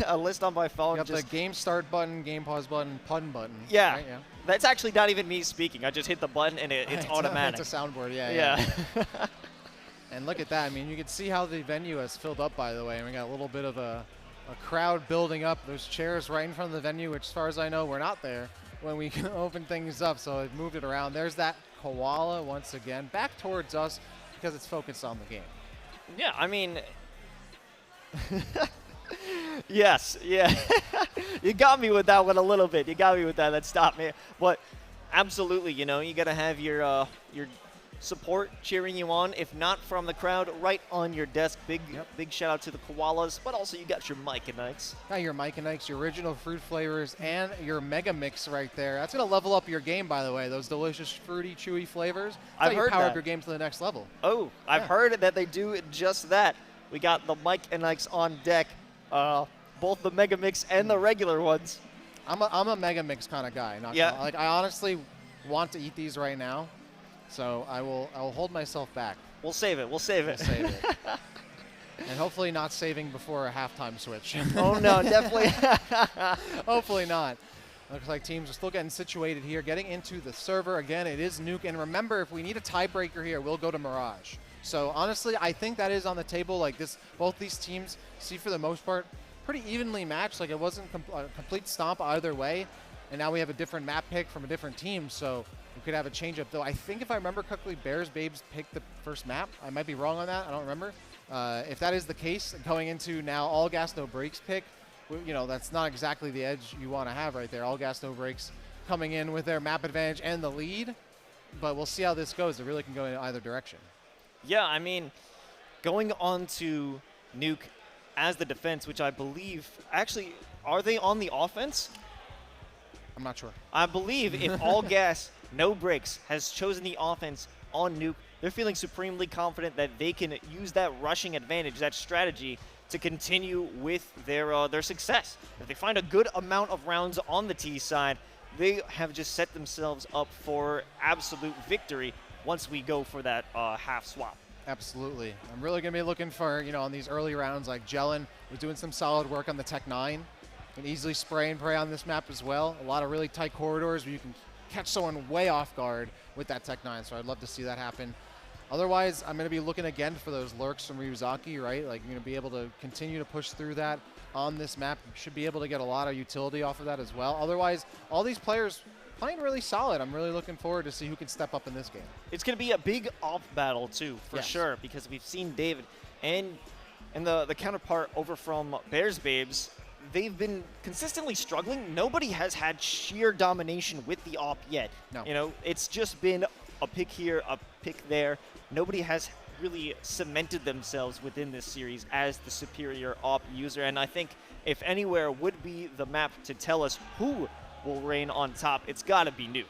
[SPEAKER 4] a list on my phone.
[SPEAKER 5] You got the game start button, game pause button, pun button.
[SPEAKER 4] Yeah.
[SPEAKER 5] Right? Yeah.
[SPEAKER 4] That's actually not even me speaking. I just hit the button and it's automatic.
[SPEAKER 5] It's a soundboard,
[SPEAKER 4] yeah.
[SPEAKER 5] And look at that. I mean, you can see how the venue has filled up, by the way. And we got a little bit of a crowd building up. There's chairs right in front of the venue, which, as far as I know, we're not there when we can open things up. So I've moved it around. There's that koala once again back towards us because it's focused on the game.
[SPEAKER 4] Yeah, I mean, yes, yeah. You got me with that one a little bit. You got me with that. That stopped me. But absolutely, you got to have your support cheering you on, if not from the crowd, right on your desk. Big shout out to the koalas, but also you got your Mike and Nikes.
[SPEAKER 5] Got your Mike and Nikes, your original fruit flavors, and your Mega Mix right there. That's going to level up your game, by the way. Those delicious, fruity, chewy flavors.
[SPEAKER 4] I've heard
[SPEAKER 5] powered
[SPEAKER 4] that.
[SPEAKER 5] your game to the next level.
[SPEAKER 4] Oh, I've heard that they do just that. We got the Mike and Nikes on deck, both the Mega Mix and the regular ones.
[SPEAKER 5] I'm a Mega Mix kind of guy. Like, I honestly want to eat these right now. So I will hold myself back.
[SPEAKER 4] We'll save it. We'll save it.
[SPEAKER 5] And hopefully not saving before a halftime switch.
[SPEAKER 4] Oh, no, definitely.
[SPEAKER 5] Hopefully not. Looks like teams are still getting situated here, getting into the server. Again, it is Nuke. And remember, if we need a tiebreaker here, we'll go to Mirage. So honestly, I think that is on the table. Like this, both these teams see for the most part pretty evenly matched. Like it wasn't a complete stomp either way. And now we have a different map pick from a different team. So we could have a change-up, though. I think if I remember correctly, Bears Babes picked the first map. I might be wrong on that. I don't remember. If that is the case, going into now All Gas No Brakes pick, that's not exactly the edge you want to have right there. All Gas No Brakes coming in with their map advantage and the lead. But we'll see how this goes. It really can go in either direction.
[SPEAKER 4] Yeah, I mean, going on to Nuke as the defense, which I believe, actually, are they on the offense?
[SPEAKER 5] I'm not sure.
[SPEAKER 4] I believe if All Gas No Brakes has chosen the offense on Nuke, they're feeling supremely confident that they can use that rushing advantage, that strategy, to continue with their success. If they find a good amount of rounds on the T side, they have just set themselves up for absolute victory once we go for that half swap.
[SPEAKER 5] Absolutely. I'm really going to be looking for, on these early rounds, like Jellin was doing some solid work on the Tech 9. Can easily spray and pray on this map as well. A lot of really tight corridors where you can catch someone way off guard with that Tech 9, so I'd love to see that happen. Otherwise, I'm going to be looking again for those lurks from Ryuzaki, right? Like, you're going to be able to continue to push through that on this map. You should be able to get a lot of utility off of that as well. Otherwise, all these players playing really solid. I'm really looking forward to see who can step up in this game.
[SPEAKER 4] It's going to be a big off battle, too, for sure, because we've seen David and the counterpart over from Bears Babes. They've been consistently struggling. Nobody has had sheer domination with the op yet.
[SPEAKER 5] No.
[SPEAKER 4] It's just been a pick here, a pick there. Nobody has really cemented themselves within this series as the superior op user. And I think if anywhere would be the map to tell us who will reign on top, it's got to be Nuke.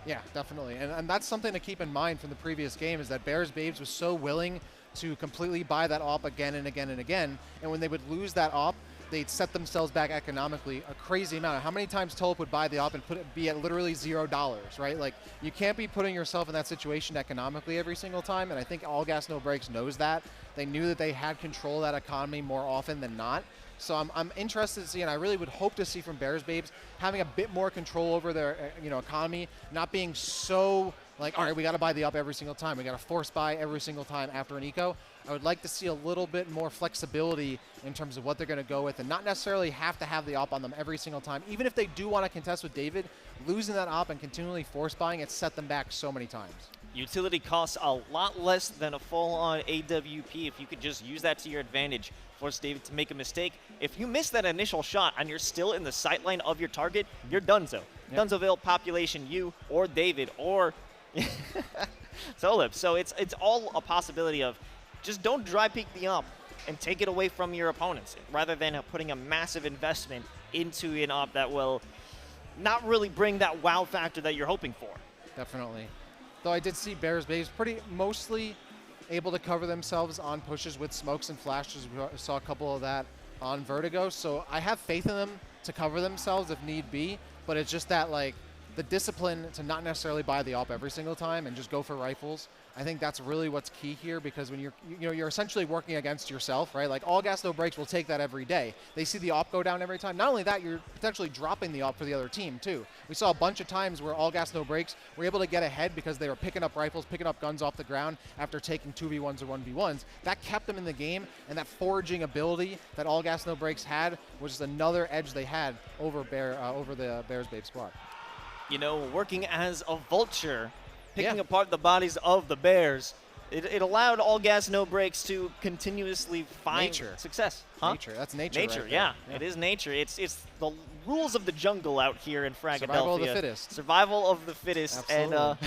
[SPEAKER 5] Yeah, definitely. And that's something to keep in mind from the previous game, is that Bears Babes was so willing to completely buy that op again and again and again. And when they would lose that op, they'd set themselves back economically a crazy amount. How many times Tulip would buy the op and be at literally $0, right? Like, you can't be putting yourself in that situation economically every single time, and I think All Gas No Brakes knows that. They knew that they had control of that economy more often than not. So I'm interested to see, and I really would hope to see from Bears Babes having a bit more control over their economy, not being so like, all right, we got to buy the up every single time. We got to force buy every single time after an eco. I would like to see a little bit more flexibility in terms of what they're going to go with and not necessarily have to have the op on them every single time. Even if they do want to contest with David, losing that op and continually force buying, it set them back so many times.
[SPEAKER 4] Utility costs a lot less than a full-on AWP if you could just use that to your advantage. Force David to make a mistake. If you miss that initial shot and you're still in the sightline of your target, you're donezo.
[SPEAKER 5] Yep.
[SPEAKER 4] Dunzoville population, you or David or Solib. So it's all a possibility of just don't dry peek the op and take it away from your opponents rather than putting a massive investment into an op that will not really bring that wow factor that you're hoping for.
[SPEAKER 5] Definitely. Though I did see Bears Babes pretty mostly able to cover themselves on pushes with smokes and flashes. We saw a couple of that on Vertigo. So I have faith in them to cover themselves if need be. But it's just that, like, the discipline to not necessarily buy the op every single time and just go for rifles. I think that's really what's key here, because when you're essentially working against yourself, right? Like, all gas, no brakes will take that every day. They see the op go down every time. Not only that, you're potentially dropping the op for the other team too. We saw a bunch of times where all gas, no brakes were able to get ahead because they were picking up rifles, picking up guns off the ground after taking 2v1s or 1v1s. That kept them in the game, and that foraging ability that all gas, no brakes had was just another edge they had over the Bears Babe squad.
[SPEAKER 4] You know, working as a vulture, picking apart the bodies of the Bears, it allowed all gas, no brakes to continuously find success. Huh?
[SPEAKER 5] Nature, that's nature.
[SPEAKER 4] Nature,
[SPEAKER 5] right
[SPEAKER 4] yeah,
[SPEAKER 5] there.
[SPEAKER 4] it is nature. It's the rules of the jungle out here in Fragadelphia.
[SPEAKER 5] Survival of the fittest.
[SPEAKER 4] Survival of the fittest.
[SPEAKER 5] Absolutely.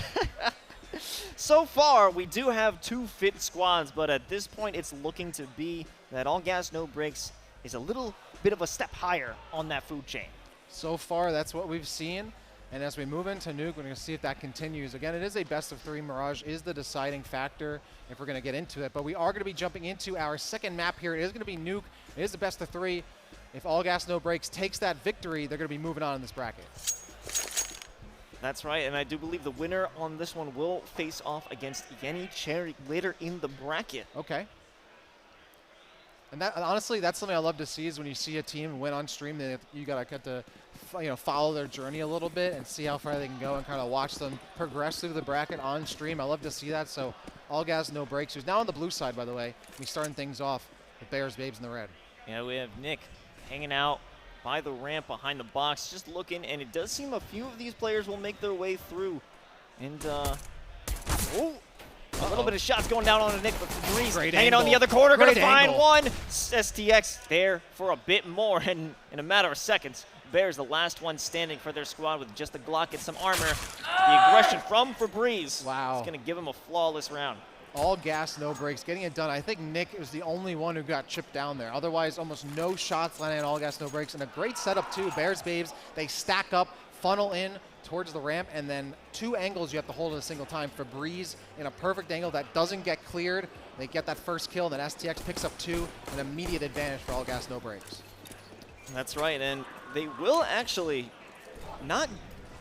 [SPEAKER 4] And so far, we do have 2 fit squads, but at this point, it's looking to be that all gas, no brakes is a little bit of a step higher on that food chain.
[SPEAKER 5] So far, that's what we've seen. And as we move into Nuke, we're going to see if that continues. Again, it is a best of 3. Mirage is the deciding factor if we're going to get into it. But we are going to be jumping into our second map here. It is going to be Nuke. It is the best of 3. If all gas, no brakes takes that victory, they're going to be moving on in this bracket.
[SPEAKER 4] That's right, and I do believe the winner on this one will face off against Yenny Cherry later in the bracket.
[SPEAKER 5] Okay. And that, honestly, that's something I love to see, is when you see a team win on stream, that you got to get to follow their journey a little bit and see how far they can go and kind of watch them progress through the bracket on stream. I love to see that. So all gas, no brakes. Who's now on the blue side, by the way. We're starting things off with Bears Babes in the red.
[SPEAKER 4] Yeah, we have Nick hanging out by the ramp behind the box, just looking, and it does seem a few of these players will make their way through. And, a little bit of shots going down on Nick, but Breeze hanging on the other corner, going to find one. STX there for a bit more, and in a matter of seconds, Bears the last one standing for their squad with just a Glock and some armor. The aggression from Febreze.
[SPEAKER 5] Wow.
[SPEAKER 4] It's going to give him a flawless round.
[SPEAKER 5] All gas, no brakes, getting it done. I think Nick was the only one who got chipped down there. Otherwise, almost no shots landing on all gas, no brakes. And a great setup, too. Bears Babes, they stack up, funnel in towards the ramp, and then 2 angles you have to hold at a single time. Febreze in a perfect angle that doesn't get cleared. They get that first kill, and then STX picks up 2, an immediate advantage for all gas, no brakes.
[SPEAKER 4] That's right, and they will actually not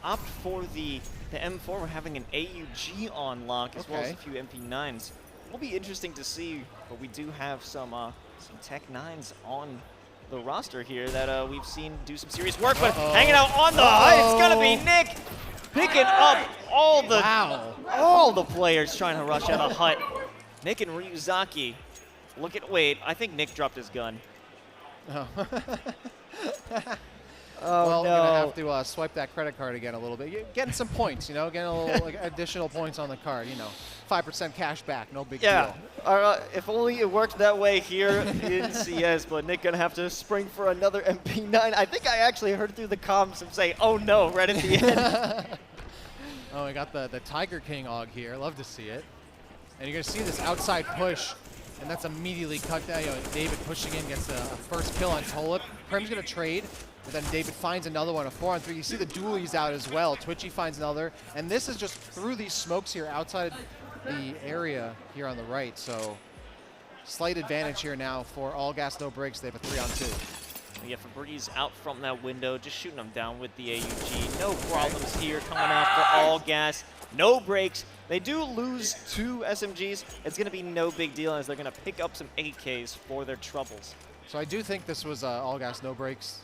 [SPEAKER 4] opt for the M4. We're having an AUG on lock, as well as a few MP9s. It will be interesting to see, but we do have some Tech 9s on the roster here that we've seen do some serious work, but hanging out on the hut, it's going to be Nick picking up all the players trying to rush out of hut. Nick and Ryuzaki. I think Nick dropped his gun.
[SPEAKER 5] Well, no. We're going to have to swipe that credit card again a little bit. Getting some points, getting a little additional points on the card, 5% cash back, no big deal.
[SPEAKER 4] If only it worked that way here in CS, but Nick going to have to spring for another MP9. I think I actually heard through the comms him say, oh no, right at the end.
[SPEAKER 5] Oh, we got the Tiger King AUG here. Love to see it. And you're going to see this outside push, and that's immediately cut down. David pushing in, gets a first kill on Tolip. Prim's going to trade. But then David finds another one, a 4-on-3. You see the dualies out as well. Twitchy finds another. And this is just through these smokes here outside the area here on the right. So slight advantage here now for all gas, no brakes. They have a 3-on-2.
[SPEAKER 4] Yeah, Febreze out from that window, just shooting them down with the AUG. No problems here coming out for all gas. No brakes. They do lose 2 SMGs. It's going to be no big deal as they're going to pick up some AKs for their troubles.
[SPEAKER 5] So I do think this was all gas, no brakes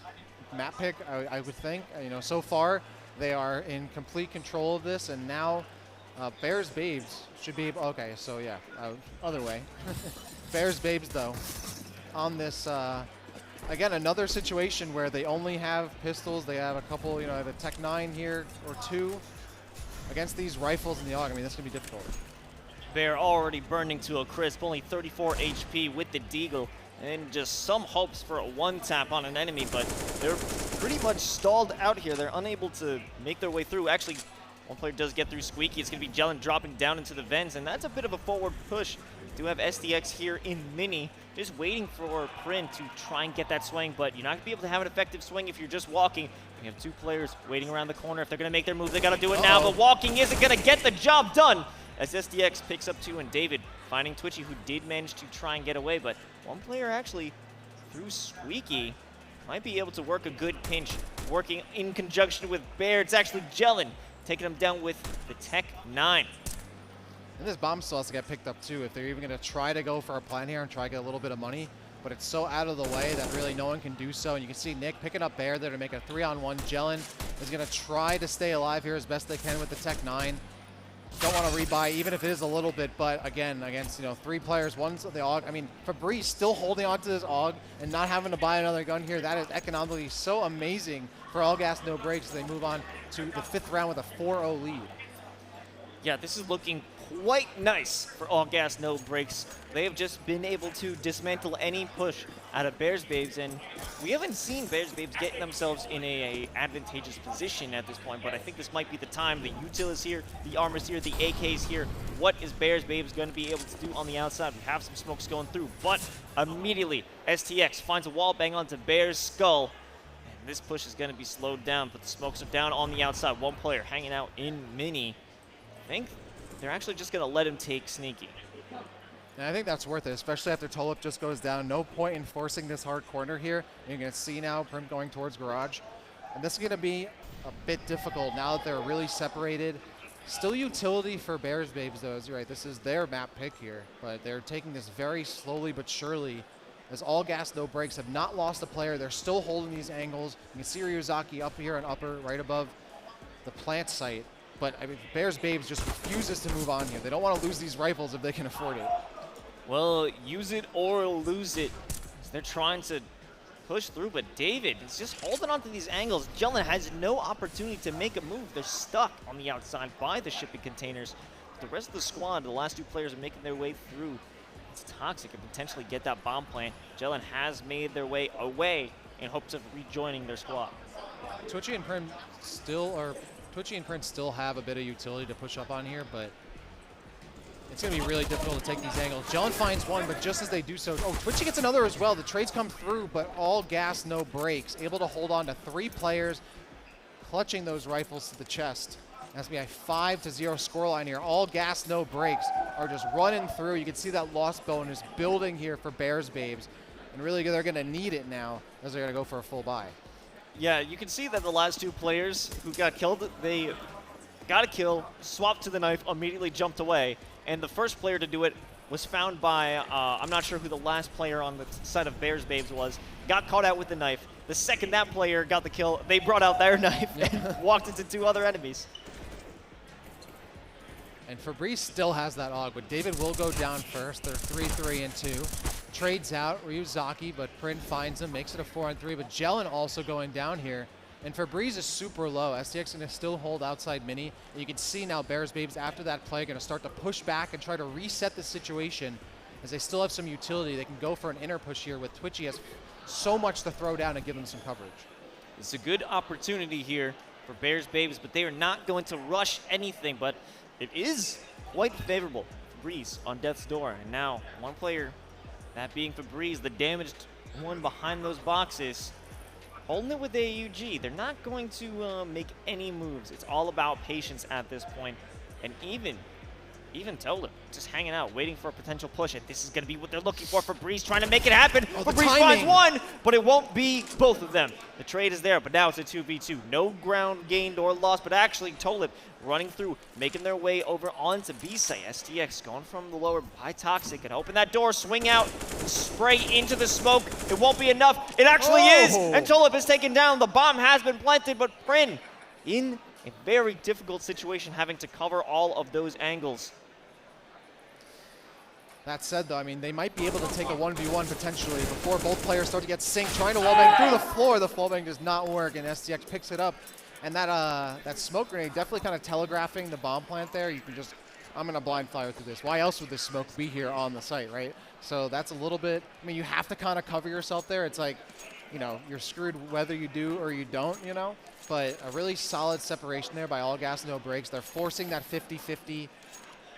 [SPEAKER 5] map pick, I would think. So far they are in complete control of this, and now Bears Babes should be able, okay, so yeah, other way. Bears Babes though, on this, again, another situation where they only have pistols. They have a couple, you know, have a Tech 9 here or 2 against these rifles in the AUG. I mean, this can be difficult.
[SPEAKER 4] Bear already burning to a crisp, only 34 HP with the Deagle, and just some hopes for a one-tap on an enemy, but they're pretty much stalled out here. They're unable to make their way through. Actually, one player does get through Squeaky. It's going to be Jelen dropping down into the vents, and that's a bit of a forward push. We do have SDX here in mini, just waiting for Prin to try and get that swing, but you're not going to be able to have an effective swing if you're just walking. You have 2 players waiting around the corner. If they're going to make their move, they got to do it now, but walking isn't going to get the job done, as SDX picks up 2, and David finding Twitchy, who did manage to try and get away, but one player actually, through Squeaky, might be able to work a good pinch, working in conjunction with Bear. It's actually Jelen taking him down with the Tech 9.
[SPEAKER 5] And this bomb still has to get picked up too, if they're even going to try to go for a plan here and try to get a little bit of money, but it's so out of the way that really no one can do so. And you can see Nick picking up Bear there to make a 3-on-1. Jelen is going to try to stay alive here as best they can with the Tech 9. Don't want to rebuy, even if it is a little bit, but again, against, you know, 3 players, one's the AUG. I mean, Fabrice still holding on to this AUG and not having to buy another gun here. That is economically so amazing for All Gas No Breaks as they move on to the 5th round with a 4-0 lead.
[SPEAKER 4] Yeah, this is looking quite nice for All Gas No Breaks. They have just been able to dismantle any push out of Bears Babes, and we haven't seen Bears Babes getting themselves in a advantageous position at this point, but I think this might be the time. The util is here, the armor's here, the AK's here. What is Bears Babes going to be able to do on the outside? We have some smokes going through, but immediately STX finds a wall bang onto Bear's skull, and this push is going to be slowed down, but the smokes are down on the outside. One player hanging out in mini. I think they're actually just going to let him take Sneaky.
[SPEAKER 5] And I think that's worth it, especially after Tulip just goes down. No point in forcing this hard corner here. You're going to see now Prim going towards Garage. And this is going to be a bit difficult now that they're really separated. Still utility for Bears Babes, though, as you're right. This is their map pick here, but they're taking this very slowly but surely, as All Gas No Breaks have not lost a player. They're still holding these angles. You can see Ryuzaki up here on upper, right above the plant site. But I mean, Bears Babes just refuses to move on here. They don't want to lose these rifles if they can afford it.
[SPEAKER 4] Well, use it or lose it. They're trying to push through, but David is just holding on to these angles. Jelen has no opportunity to make a move. They're stuck on the outside by the shipping containers. The rest of the squad, the last 2 players, are making their way through. It's Toxic and potentially get that bomb plant. Jelen has made their way away in hopes of rejoining their squad.
[SPEAKER 5] Twitchy and Prin still have a bit of utility to push up on here, but it's going to be really difficult to take these angles. Jelen finds one, but just as they do so, Twitchy gets another as well. The trades come through, but All Gas No Breaks, able to hold on to 3 players, clutching those rifles to the chest. That's going to be a 5-0 scoreline here. All Gas No Breaks are just running through. You can see that lost bonus building here for Bears Babes, and really they're going to need it now as they're going to go for a full buy.
[SPEAKER 4] Yeah, you can see that the last 2 players who got killed, they got a kill, swapped to the knife, immediately jumped away. And the first player to do it was found by, I'm not sure who the last player on the side of Bears Babes was, got caught out with the knife. The second that player got the kill, they brought out their knife and walked into 2 other enemies.
[SPEAKER 5] And Fabrice still has that AUG, but David will go down first. They're 3-3-2. Trades out Ryuzaki, but Prin finds him, makes it a 4-on-3. But Jelen also going down here. And Fabrice is super low. STX going to still hold outside mini. And you can see now Bears Babes, after that play, going to start to push back and try to reset the situation. As they still have some utility, they can go for an inner push here with Twitchy has so much to throw down and give them some coverage.
[SPEAKER 4] It's a good opportunity here for Bears Babes, but they are not going to rush anything. But it is quite favorable. Fabrice on death's door. And now one player, that being Fabrice, the damaged one behind those boxes, holding it with the AUG. They're not going to make any moves. It's all about patience at this point. And even Toler just hanging out, waiting for a potential push. And this is going to be what they're looking for. Fabrice trying to make it happen. Fabrice finds one, but it won't be both of them. The trade is there, but now it's a 2v2. No ground gained or lost, but actually Tolip running through, making their way over onto B-site. STX going from the lower by Toxic and open that door, swing out, spray into the smoke. It won't be enough. It actually is, and Tolip is taken down. The bomb has been planted, but Prin in a very difficult situation having to cover all of those angles.
[SPEAKER 5] That said, though, I mean, they might be able to take a 1v1 potentially before both players start to get synced. Trying to wallbang through the floor. The wallbang does not work, and STX picks it up. And that smoke grenade definitely kind of telegraphing the bomb plant there. You can just, I'm going to blind fire through this. Why else would this smoke be here on the site, right? So that's a little bit, I mean, you have to kind of cover yourself there. It's like, you know, you're screwed whether you do or you don't, you know? But a really solid separation there by All Gas, No Breaks. They're forcing that 50-50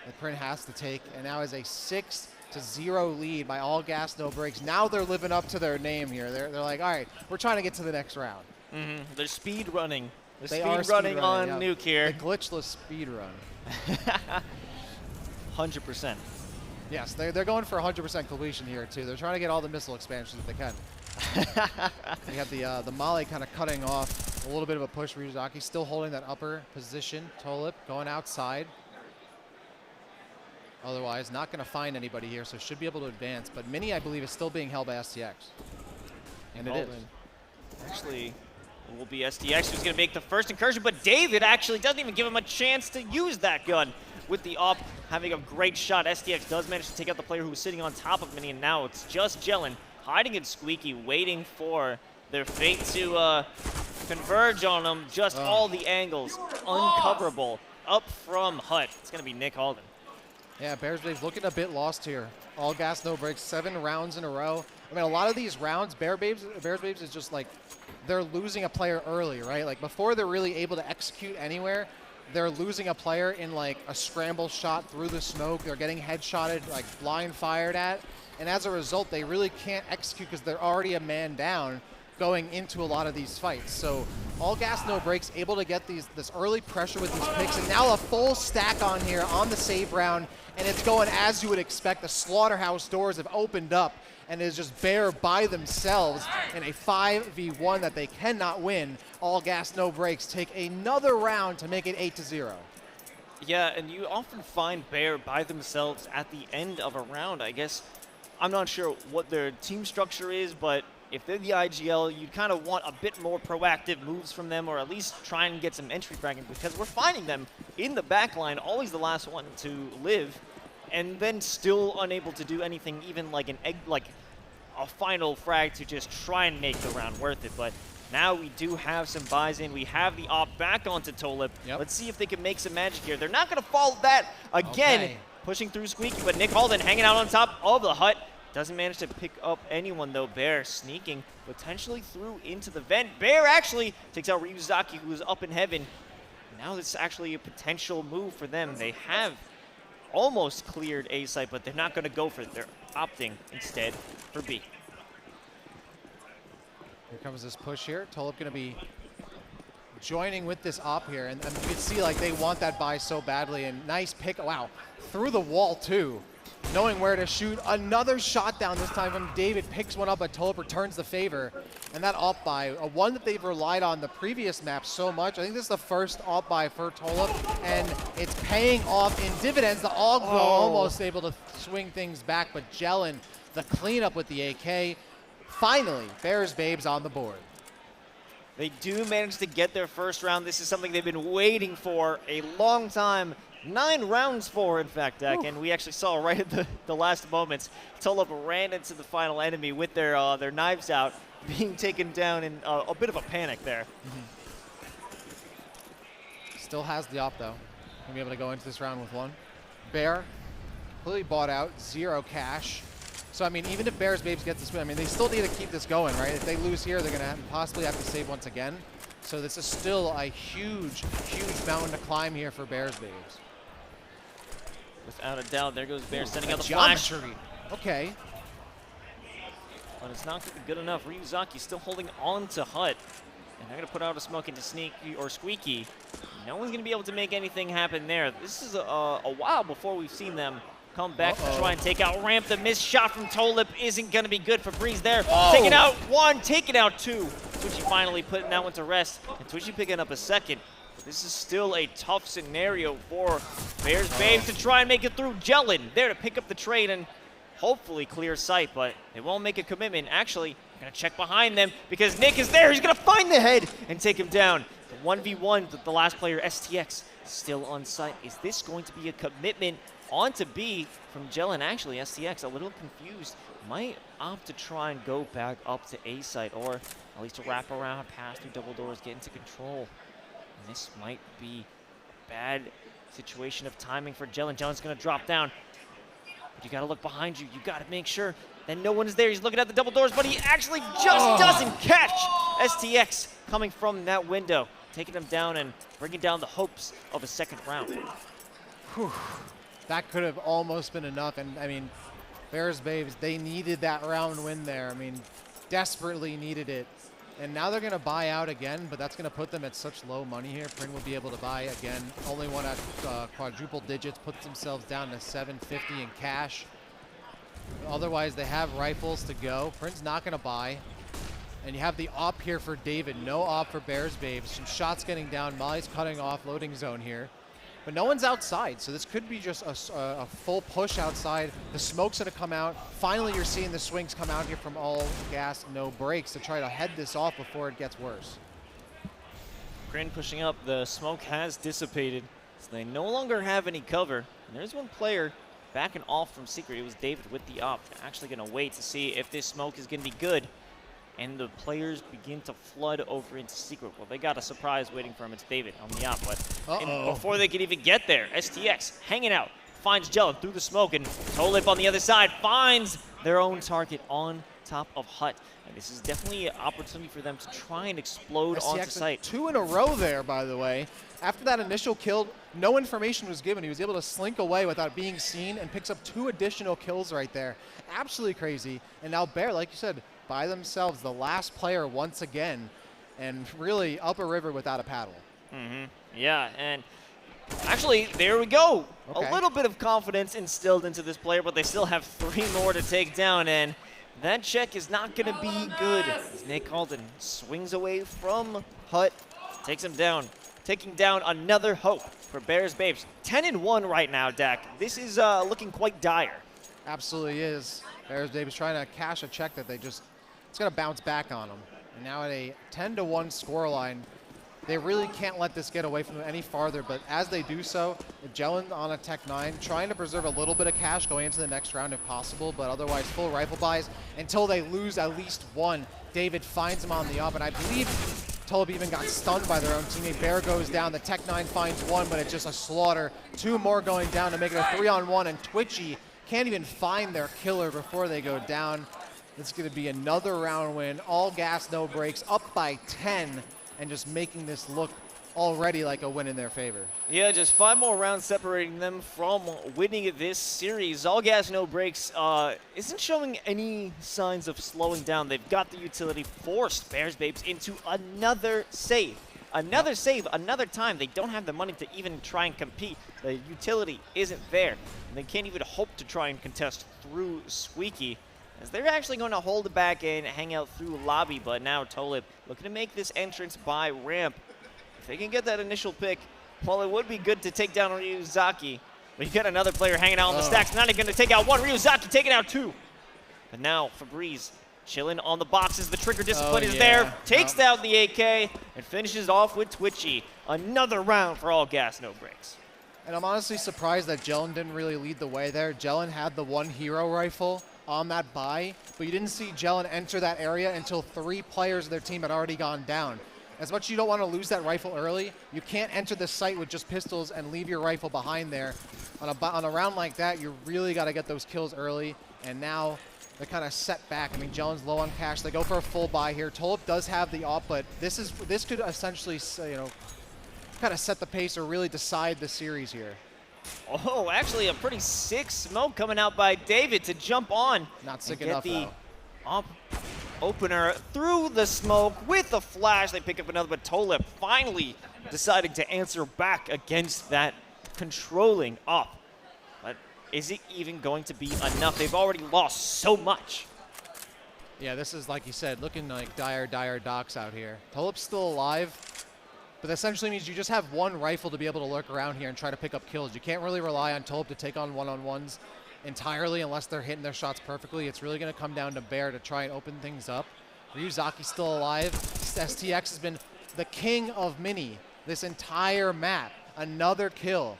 [SPEAKER 5] that Print has to take, and now is a 6-0 lead by All Gas, No Breaks. Now they're living up to their name here. They're like, all right, we're trying to get to the next round.
[SPEAKER 4] They're speed running.
[SPEAKER 5] They
[SPEAKER 4] They're
[SPEAKER 5] are
[SPEAKER 4] speed running on
[SPEAKER 5] yeah.
[SPEAKER 4] Nuke here.
[SPEAKER 5] The glitchless speed run.
[SPEAKER 4] 100%.
[SPEAKER 5] Yes, they're going for 100% completion here too. They're trying to get all the missile expansions that they can. You have the Molly kind of cutting off a little bit of a push. Ryuzaki still holding that upper position. Tolip going outside. Otherwise, not going to find anybody here, so should be able to advance. But Mini, I believe, is still being held by STX. And it is.
[SPEAKER 4] Actually, it will be STX who's going to make the first incursion, but David actually doesn't even give him a chance to use that gun. With the op having a great shot, STX does manage to take out the player who was sitting on top of Mini, and now it's just Jellin hiding in Squeaky, waiting for their fate to converge on him. Just all the angles, uncoverable, up from Hut. It's going to be Nick Alden.
[SPEAKER 5] Yeah, Bears Babes looking a bit lost here. All Gas, No Breaks, 7 rounds in a row. I mean, a lot of these rounds, Bears Babes is just like, they're losing a player early, right? Like, before they're really able to execute anywhere, they're losing a player in, like, a scramble shot through the smoke. They're getting headshotted, like, blind fired at. And as a result, they really can't execute because they're already a man down going into a lot of these fights. So All Gas, No Breaks, able to get this early pressure with these picks, and now a full stack on here on the save round, and it's going as you would expect. The slaughterhouse doors have opened up, and it is just Bear by themselves in a 5v1 that they cannot win. All Gas, No Breaks take another round to make it 8-0.
[SPEAKER 4] Yeah, and you often find Bear by themselves at the end of a round. I guess I'm not sure what their team structure is, but if they're the IGL, you'd kind of want a bit more proactive moves from them, or at least try and get some entry fragging, because we're finding them in the back line, always the last one to live, and then still unable to do anything, even like a final frag to just try and make the round worth it. But now we do have some buys in. We have the op back onto Tolip.
[SPEAKER 5] Yep.
[SPEAKER 4] Let's see if they can make some magic here. They're not going to follow that again.
[SPEAKER 5] Okay.
[SPEAKER 4] Pushing through Squeaky, but Nick Halden hanging out on top of the Hut. Doesn't manage to pick up anyone, though. Bear sneaking potentially through into the vent. Bear actually takes out Ryuzaki, who is up in heaven. Now it's actually a potential move for them. They have almost cleared A site, but they're not going to go for it. They're opting instead for B.
[SPEAKER 5] Here comes this push here. Tolip going to be joining with this op here, and you can see like they want that buy so badly. And nice pick. Wow, through the wall too. Knowing where to shoot. Another shot down, this time from David. Picks one up, but Tolip returns the favor. And that op buy, one that they've relied on the previous map so much. I think this is the first op buy for Tolip, and it's paying off in dividends. The Ogbo almost able to swing things back, but Jellin, the cleanup with the AK. Finally, Bears Babes on the board.
[SPEAKER 4] They do manage to get their first round. This is something they've been waiting for a long time. 9 rounds for, in fact, Dak, and we actually saw right at the last moments, Tolip ran into the final enemy with their knives out, being taken down in a bit of a panic there.
[SPEAKER 5] Still has the op, though. Gonna be able to go into this round with 1. Bear, completely bought out, 0 cash. So, I mean, even if Bears Babes get this win, I mean, they still need to keep this going, right? If they lose here, they're gonna possibly have to save once again. So this is still a huge, huge mountain to climb here for Bears Babes.
[SPEAKER 4] Without a doubt, there goes Bear sending out the flash.
[SPEAKER 5] Okay.
[SPEAKER 4] But it's not good enough. Ryuzaki still holding on to Hut. And they're going to put out a smoke into Sneaky or Squeaky. No one's going to be able to make anything happen there. This is a while before we've seen them come back to try and take out Ramp. The missed shot from Tolip isn't going to be good for Breeze there. Taking out 1, taking out 2. Twitchy finally putting that one to rest. And Twitchy picking up a second. This is still a tough scenario for Bears Babes to try and make it through. Jellin there to pick up the trade and hopefully clear sight, but they won't make a commitment. Actually, gonna check behind them because Nick is there. He's gonna find the head and take him down. 1v1 with the last player, STX, still on site. Is this going to be a commitment onto B from Jelen? Actually, STX a little confused. Might opt to try and go back up to A site, or at least to wrap around, pass through double doors, get into control. And this might be a bad situation of timing for Jelen. Jelen's going to drop down. But you got to look behind you. You got to make sure that no one is there. He's looking at the double doors, but he actually just doesn't catch STX coming from that window, taking him down and bringing down the hopes of a second round.
[SPEAKER 5] Whew. That could have almost been enough. And I mean, Bears Babes, they needed that round win there. I mean, desperately needed it. And now they're going to buy out again, but that's going to put them at such low money here. Prin will be able to buy again. Only one at quadruple digits, puts themselves down to 750 in cash. Otherwise, they have rifles to go. Prin's not going to buy. And you have the op here for David. No op for Bears Babes. Some shots getting down. Molly's cutting off loading zone here. But no one's outside, so this could be just a full push outside. The smoke's going to come out. Finally, you're seeing the swings come out here from all gas, no brakes to try to head this off before it gets worse.
[SPEAKER 4] Prin pushing up. The smoke has dissipated, so they no longer have any cover. And there's one player backing off from Secret. It was David with the op. They're actually going to wait to see if this smoke is going to be good. And the players begin to flood over into Secret. Well, they got a surprise waiting for him. It's David on the op, but before they can even get there, STX hanging out, finds Jelen through the smoke, and Tolip on the other side finds their own target on top of Hut. And this is definitely an opportunity for them to try and explode onto site.
[SPEAKER 5] 2 in a row there, by the way. After that initial kill, no information was given. He was able to slink away without being seen and picks up 2 additional kills right there. Absolutely crazy. And now Bear, like you said, by themselves, the last player once again, and really up a river without a paddle.
[SPEAKER 4] Yeah, and actually, there we go.
[SPEAKER 5] Okay.
[SPEAKER 4] A little bit of confidence instilled into this player, but they still have 3 more to take down, and that check is not going to be good. As Nick Alden swings away from Hut, takes him down, taking down another hope for Bears Babes. 10-1 right now, Dak. This is looking quite dire.
[SPEAKER 5] Absolutely is. Bears Babes trying to cash a check that they just, it's going to bounce back on them. And now at a 10-1 scoreline, they really can't let this get away from them any farther, but as they do so, Jelen on a Tech 9, trying to preserve a little bit of cash going into the next round if possible, but otherwise full rifle buys until they lose at least one. David finds him on the op, and I believe Tulip even got stunned by their own teammate. Bear goes down, the Tech 9 finds one, but it's just a slaughter. 2 more going down to make it a 3-on-1, and Twitchy can't even find their killer before they go down. It's going to be another round win, all gas, no brakes, up by 10, and just making this look already like a win in their favor.
[SPEAKER 4] Yeah, just 5 more rounds separating them from winning this series. All gas, no brakes isn't showing any signs of slowing down. They've got the utility, forced Bears Babes into another save. Another save, another time. They don't have the money to even try and compete. The utility isn't there. And they can't even hope to try and contest through Squeaky, as they're actually going to hold it back and hang out through lobby. But now Tolip looking to make this entrance by ramp. If they can get that initial pick, well, it would be good to take down Ryuzaki. But you got another player hanging out on the stacks. Not even going to take out one. Ryuzaki taking out 2. But now Febreze chilling on the boxes. The trigger discipline is there. Takes down the AK and finishes off with Twitchy. Another round for all gas, no brakes.
[SPEAKER 5] And I'm honestly surprised that Jelen didn't really lead the way there. Jelen had the 1 hero rifle on that buy, but you didn't see Jelen enter that area until 3 players of their team had already gone down. As much as you don't want to lose that rifle early, you can't enter the site with just pistols and leave your rifle behind there. On a round like that, you really got to get those kills early, and now they're kind of set back. I mean, Jelen's low on cash. They go for a full buy here. Tulip does have the op, but this could essentially, kind of set the pace or really decide the series here.
[SPEAKER 4] Oh, actually a pretty sick smoke coming out by David to jump on.
[SPEAKER 5] Not sick enough,
[SPEAKER 4] the op opener through the smoke with the flash. They pick up another, but Tolip finally deciding to answer back against that controlling op. But is it even going to be enough? They've already lost so much.
[SPEAKER 5] Yeah, this is, like you said, looking like dire docks out here. Tulip's still alive, but that essentially means you just have 1 rifle to be able to lurk around here and try to pick up kills. You can't really rely on Tulip to take on one-on-ones entirely unless they're hitting their shots perfectly. It's really going to come down to Bear to try and open things up. Ryuzaki's still alive. STX has been the king of mini this entire map. Another kill.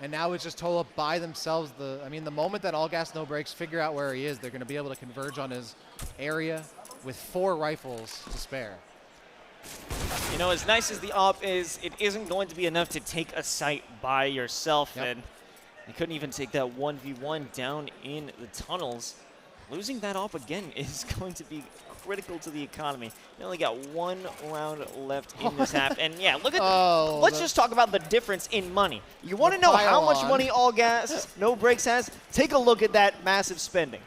[SPEAKER 5] And now it's just Tola by themselves. The moment that All Gas No Brakes figure out where he is, they're going to be able to converge on his area with 4 rifles to spare.
[SPEAKER 4] You know, as nice as the op is, it isn't going to be enough to take a site by yourself.
[SPEAKER 5] Yep.
[SPEAKER 4] And you couldn't even take that 1v1 down in the tunnels. Losing that op again is going to be critical to the economy. You only got 1 round left in this half. And yeah, look at let's just talk about the difference in money. You want to know how much money All Gas No Brakes has? Take a look at that massive spending.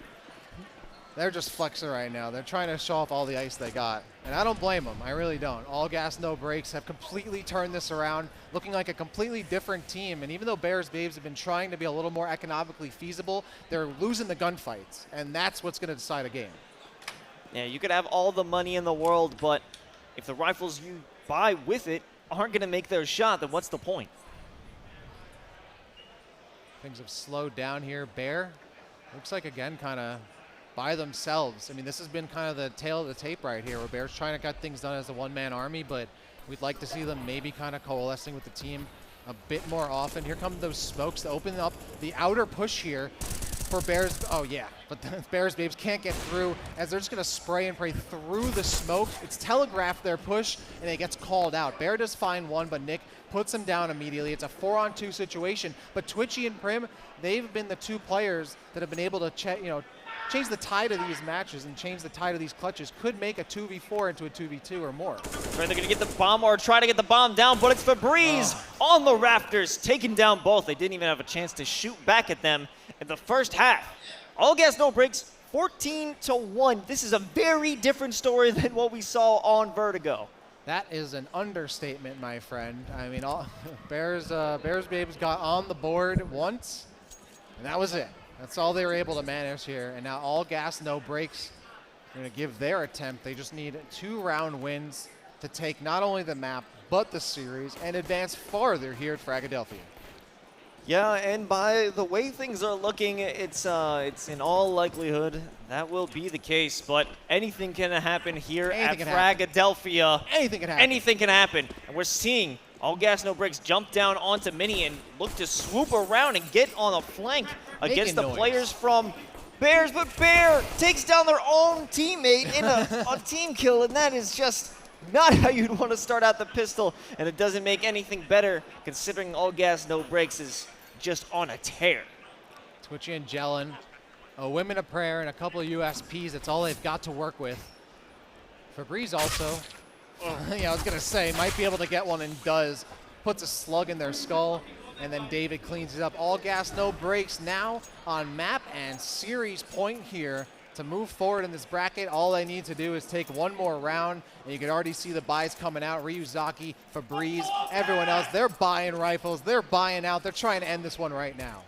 [SPEAKER 5] They're just flexing right now. They're trying to show off all the ice they got. And I don't blame them. I really don't. All Gas No Brakes have completely turned this around, looking like a completely different team. And even though Bears Babes have been trying to be a little more economically feasible, they're losing the gunfights. And that's what's going to decide a game.
[SPEAKER 4] Yeah, you could have all the money in the world, but if the rifles you buy with it aren't going to make their shot, then what's the point?
[SPEAKER 5] Things have slowed down here. Bear looks like, again, kind of by themselves. I mean, this has been kind of the tail of the tape right here, where Bear's trying to get things done as a one-man army, but we'd like to see them maybe kind of coalescing with the team a bit more often. Here come those smokes to open up the outer push here for Bears. Oh, yeah, but the Bears Babes can't get through as they're just going to spray and pray through the smoke. It's telegraphed their push, and it gets called out. Bear does find one, but Nick puts him down immediately. It's a 4-on-2 situation, but Twitchy and Prim, they've been the 2 players that have been able to change the tide of these matches and change the tide of these clutches. Could make a 2v4 into a 2v2 or more.
[SPEAKER 4] They're going to get the bomb or try to get the bomb down, but it's Febreze on the rafters, taking down both. They didn't even have a chance to shoot back at them in the first half. All Gas No Brakes, 14-1. This is a very different story than what we saw on Vertigo.
[SPEAKER 5] That is an understatement, my friend. I mean, Bears Babes got on the board once, and that was it. That's all they were able to manage here. And now All Gas No Brakes are going to give their attempt. They just need 2-round wins to take not only the map, but the series, and advance farther here at Fragadelphia.
[SPEAKER 4] Yeah, and by the way things are looking, it's in all likelihood that will be the case. But anything can happen here at Fragadelphia.
[SPEAKER 5] Anything can happen.
[SPEAKER 4] Anything can happen. And we're seeing All Gas No Brakes jump down onto Mini and look to swoop around and get on a flank against the players from Bears. But Bear takes down their own teammate in a team kill, and that is just not how you'd want to start out the pistol. And it doesn't make anything better considering All Gas No Brakes is just on a tear.
[SPEAKER 5] Twitchy and Jellin, a Women of Prayer, and a couple of USPs. That's all they've got to work with. Febreze also, I was going to say, might be able to get one and does. Puts a slug in their skull, and then David cleans it up. All Gas No Brakes now on map and series point here to move forward in this bracket. All they need to do is take one more round, and you can already see the buys coming out. Ryuzaki, Febreze, everyone else, they're buying rifles, they're buying out, they're trying to end this one right now.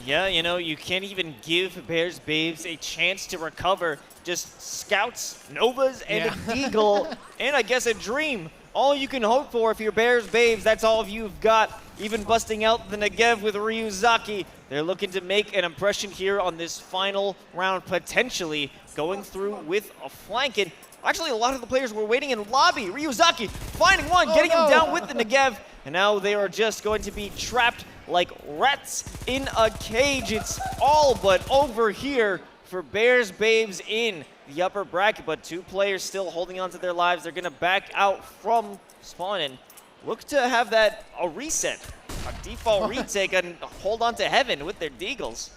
[SPEAKER 4] Yeah, you know, you can't even give Bears Babes a chance to recover. Just scouts, Novas, and a Deagle, and I guess a Dream. All you can hope for if you're Bears Babes, that's all you've got. Even busting out the Negev with Ryuzaki. They're looking to make an impression here on this final round, potentially going through with a flank. And actually, a lot of the players were waiting in lobby. Ryuzaki finding one, getting him down with the Negev. And now they are just going to be trapped like rats in a cage. It's all but over here for Bears Babes in the upper bracket, but 2 players still holding on to their lives. They're going to back out from spawn and look to have that a reset, a default retake, and hold on to heaven with their Deagles.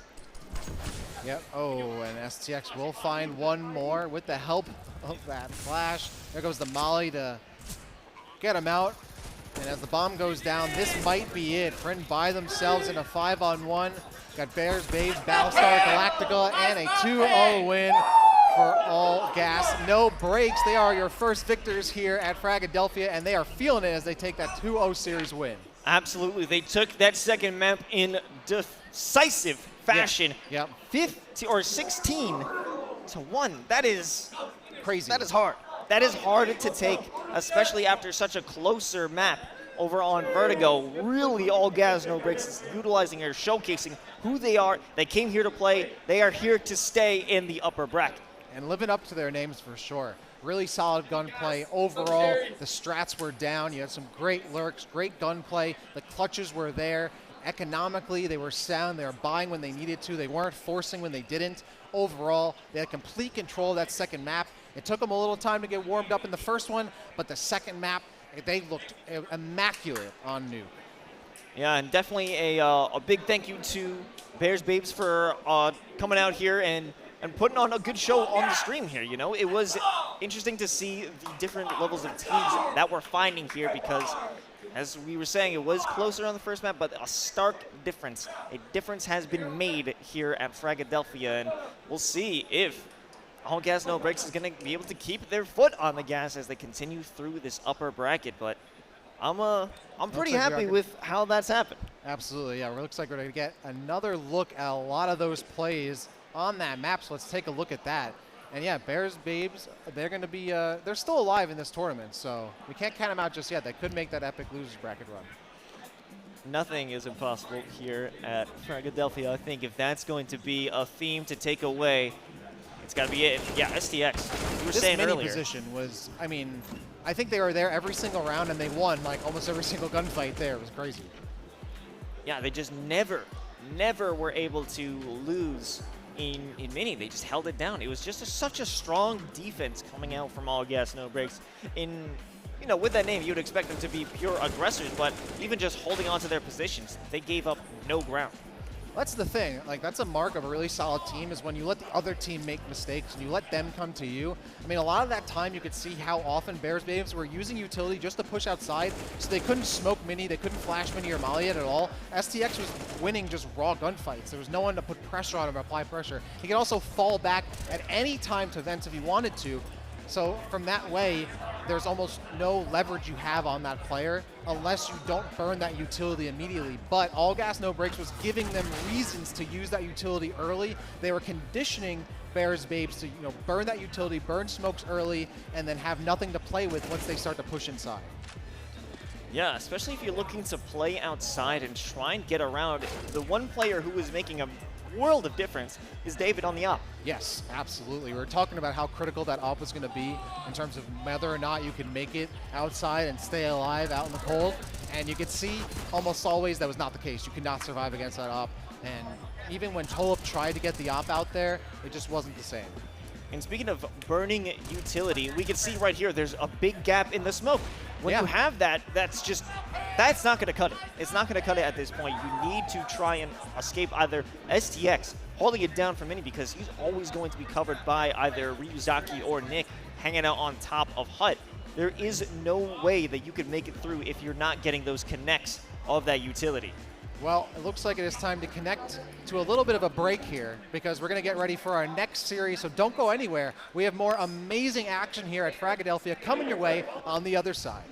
[SPEAKER 5] Yep. Oh, and STX will find one more with the help of that flash. There goes the Molly to get him out. And as the bomb goes down, this might be it. Friend by themselves in a 5-on-1. Got Bears Babes, Battlestar Galactica, and a 2-0 win for All Gas No Brakes. They are your first victors here at Fragadelphia, and they are feeling it as they take that 2-0 series win.
[SPEAKER 4] Absolutely. They took that second map in decisive fashion.
[SPEAKER 5] Yep.
[SPEAKER 4] 16-1. That is
[SPEAKER 5] crazy.
[SPEAKER 4] That is hard. That is hard to take, especially after such a closer map over on Vertigo. Really, All Gas No Brakes is utilizing or showcasing who they are. They came here to play. They are here to stay in the upper bracket.
[SPEAKER 5] And living up to their names for sure. really solid gunplay. Overall, the strats were down. You had some great lurks, great gunplay. The clutches were there. Economically, they were sound. They were buying when they needed to. They weren't forcing when they didn't. Overall, they had complete control of that second map. It took them a little time to get warmed up in the first one, but the second map, they looked immaculate on Nuke.
[SPEAKER 4] Yeah, and definitely a big thank you to Bears Babes for coming out here and putting on a good show on the stream here. You know, it was interesting to see the different levels of teams that we're finding here because, as we were saying, it was closer on the first map, but a stark difference. A difference has been made here at Fragadelphia, and we'll see if All Gas No Brakes is going to be able to keep their foot on the gas as they continue through this upper bracket. But I'm pretty happy with how that's happened.
[SPEAKER 5] Absolutely, yeah. It looks like we're going to get another look at a lot of those plays on that map, so let's take a look at that. And yeah, Bears Babes, they're going to be, they're still alive in this tournament, so we can't count them out just yet. They could make that epic losers bracket run.
[SPEAKER 4] Nothing is impossible here at Fragadelphia. I think if that's going to be a theme to take away, it's got to be it. Yeah, STX. We were saying
[SPEAKER 5] this mini
[SPEAKER 4] earlier.
[SPEAKER 5] position was, I mean, I think they were there every single round and they won like almost every single gunfight there. It was crazy.
[SPEAKER 4] Yeah, they just never were able to lose in mini. They just held it down. It was just such a strong defense coming out from All Gas No Brakes. In, you know, with that name, you'd expect them to be pure aggressors, but even just holding on to their positions, they gave up no ground.
[SPEAKER 5] That's the thing. Like, that's a mark of a really solid team is when you let the other team make mistakes and you let them come to you. I mean, a lot of that time you could see how often Bears Babes were using utility just to push outside, so they couldn't smoke mini, they couldn't flash mini or molly it at all. STX was winning just raw gunfights. There was no one to put pressure on him or apply pressure. He could also fall back at any time to vent if he wanted to. So from that way, there's almost no leverage you have on that player unless you don't burn that utility immediately. But All Gas No Brakes was giving them reasons to use that utility early. They were conditioning Bears Babes to, you know, burn that utility, burn smokes early, and then have nothing to play with once they start to push inside.
[SPEAKER 4] Yeah, especially if you're looking to play outside and try and get around. The one player who was making a world of difference is David on the op.
[SPEAKER 5] Yes, absolutely. We were talking about how critical that op was going to be in terms of whether or not you can make it outside and stay alive out in the cold. And you could see almost always that was not the case. You could not survive against that op. And even when Tolop tried to get the op out there, it just wasn't the same.
[SPEAKER 4] And speaking of burning utility, we can see right here there's a big gap in the smoke. When you have that, that's not going to cut it. It's not going to cut it at this point. You need to try and escape either STX holding it down for mini because he's always going to be covered by either Ryuzaki or Nick hanging out on top of Hut. There is no way that you could make it through if you're not getting those connects of that utility.
[SPEAKER 5] Well, it looks like it is time to connect to a little bit of a break here because we're going to get ready for our next series, so don't go anywhere. We have more amazing action here at Fragadelphia coming your way on the other side.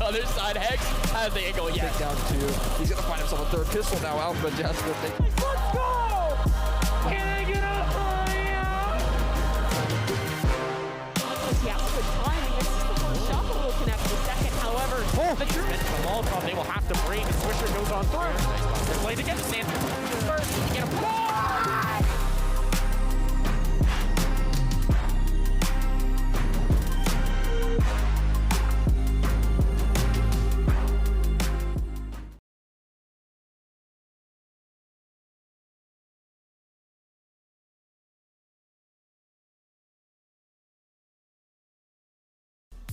[SPEAKER 1] Other side, Hex has the angle, yes.
[SPEAKER 2] Down two. He's going to find himself a third pistol now, Alpha Jasper.
[SPEAKER 1] Let's go! Can I get a high?
[SPEAKER 3] Yeah, good timing. This is the first shot that will connect the second. However,
[SPEAKER 1] The Molotov, they will have to break. Swisher goes on through. They're playing against Sand. First, get a ball!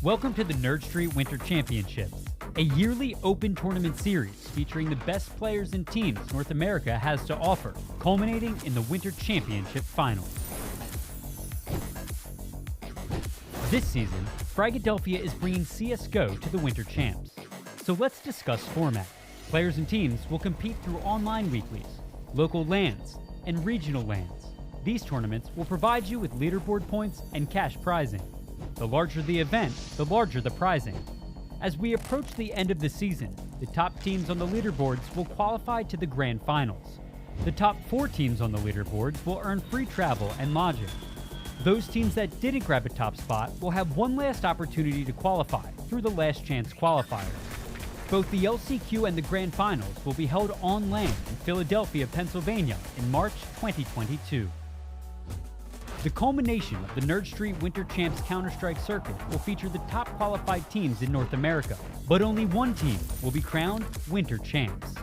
[SPEAKER 6] Welcome to the Nerd Street Winter Championships, a yearly open tournament series featuring the best players and teams North America has to offer, culminating in the Winter Championship Finals. This season, Fragadelphia is bringing CSGO to the Winter Champs. So let's discuss format. Players and teams will compete through online weeklies, local LANs, and regional LANs. These tournaments will provide you with leaderboard points and cash prizing. The larger the event, the larger the prizing. As we approach the end of the season, the top teams on the leaderboards will qualify to the grand finals. The top 4 teams on the leaderboards will earn free travel and lodging. Those teams that didn't grab a top spot will have one last opportunity to qualify through the last chance qualifiers. Both the LCQ and the Grand Finals will be held on land in Philadelphia, Pennsylvania in March 2022. The culmination of the Nerd Street Winter Champs Counter-Strike circuit will feature the top qualified teams in North America, but only one team will be crowned Winter Champs.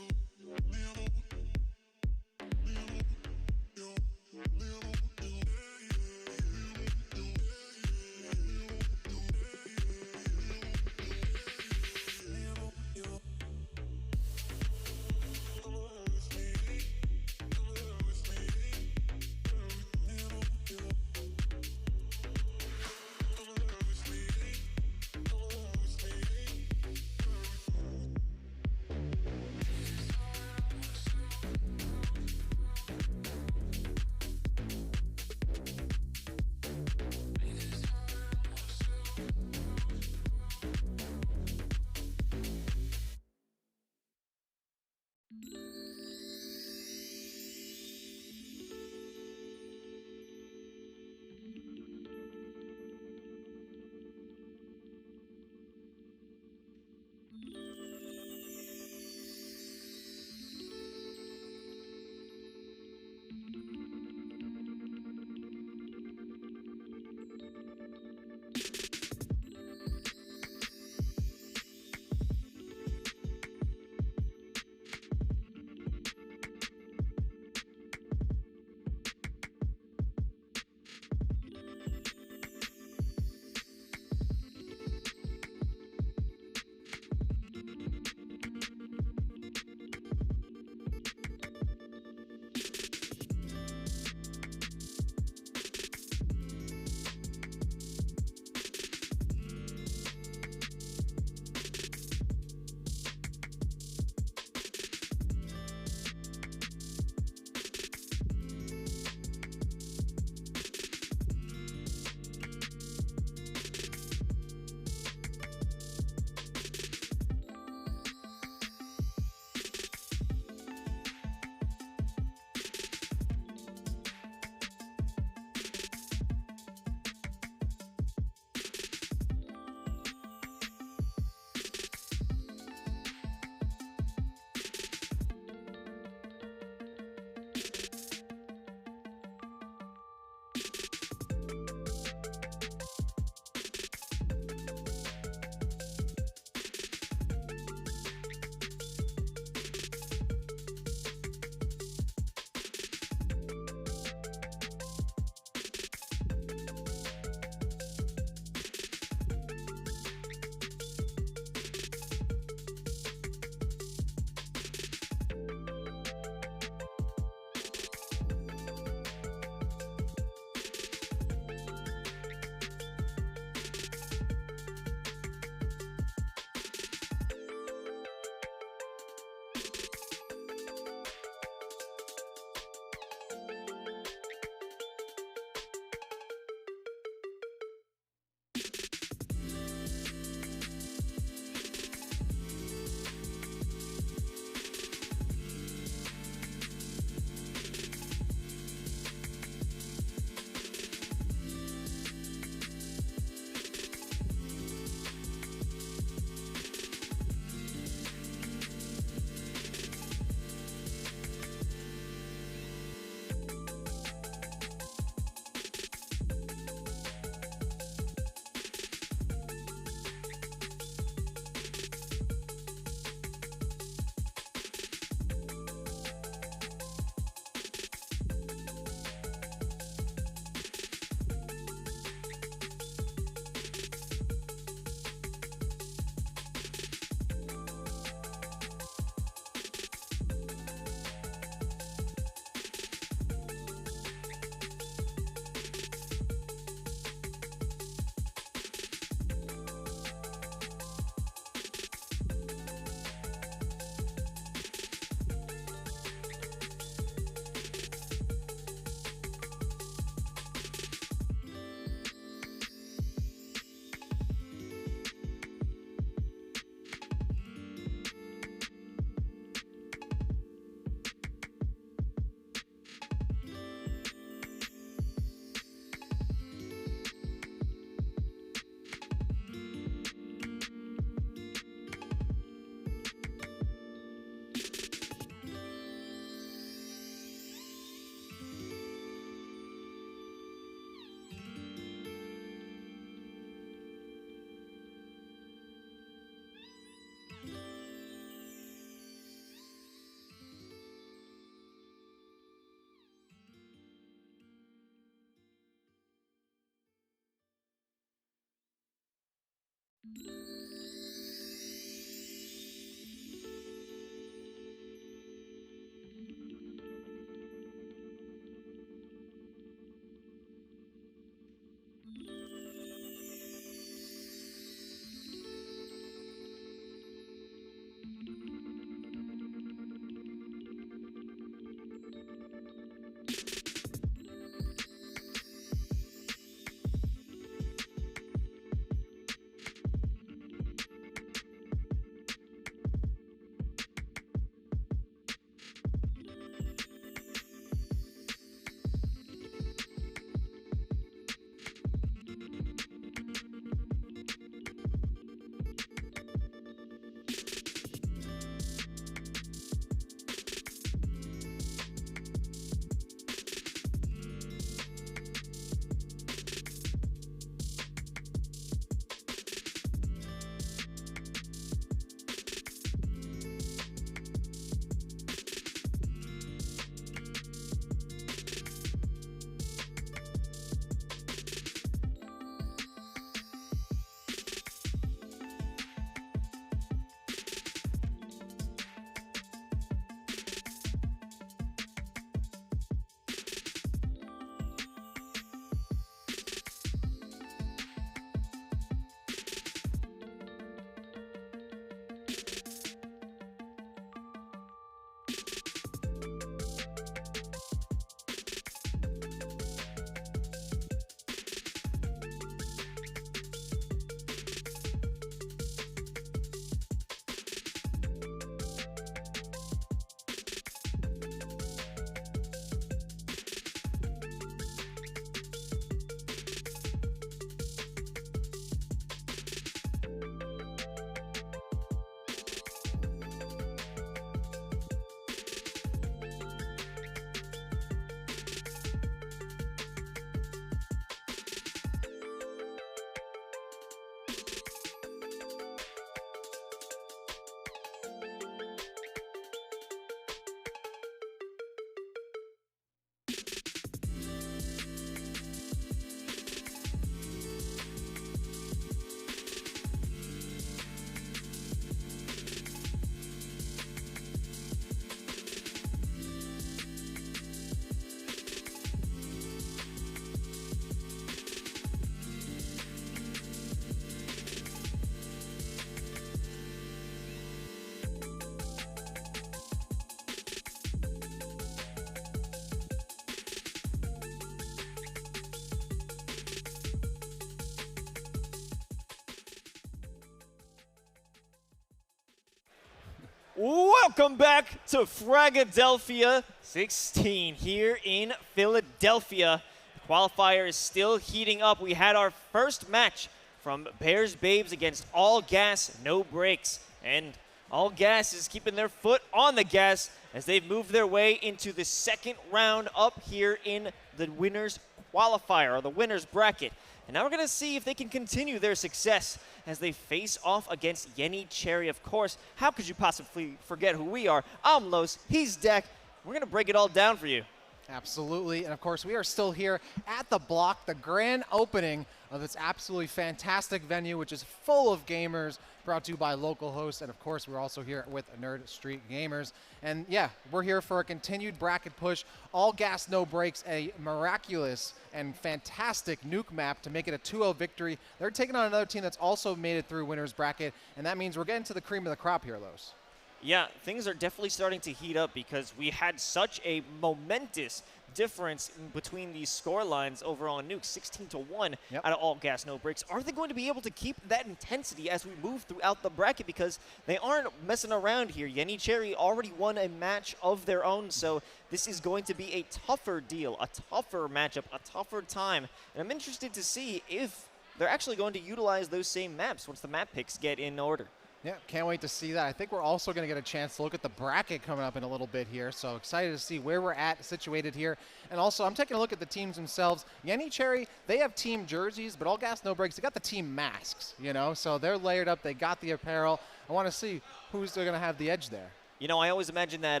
[SPEAKER 4] Welcome back to Fragadelphia 16 here in Philadelphia. The qualifier is still heating up. We had our first match from Bears Babes against All Gas, No Brakes. And All Gas is keeping their foot on the gas as they've moved their way into the second round up here in the winners qualifier, or the winners bracket. And now we're going to see if they can continue their success as they face off against Yenny Cherry. Of course, how could you possibly forget who we are? I'm Los, he's Deck. We're going to break it all down for you.
[SPEAKER 5] Absolutely, and of course we are still here at the Block, the grand opening of this absolutely fantastic venue, which is full of gamers, brought to you by local hosts, and of course we're also here with Nerd Street Gamers. And yeah, we're here for a continued bracket push, All Gas No Brakes, a miraculous and fantastic nuke map to make it a 2-0 victory. They're taking on another team that's also made it through winner's bracket, and that means we're getting to the cream of the crop here, Los.
[SPEAKER 4] Yeah, things are definitely starting to heat up because we had such a momentous difference between these score lines over on Nuke, 16-1 out of All Gas No Brakes. Are they going to be able to keep that intensity as we move throughout the bracket? Because they aren't messing around here. Yenny Cherry already won a match of their own, so this is going to be a tougher deal, a tougher matchup, a tougher time. And I'm interested to see if they're actually going to utilize those same maps once the map picks get in order.
[SPEAKER 5] Yeah, can't wait to see that. I think we're also going to get a chance to look at the bracket coming up in a little bit here. So excited to see where we're at situated here. And also, I'm taking a look at the teams themselves. Yenny Cherry, they have team jerseys, but All Gas No Brakes, they got the team masks, you know? So they're layered up. They got the apparel. I want to see who's going to have the edge there.
[SPEAKER 4] You know, I always imagine that,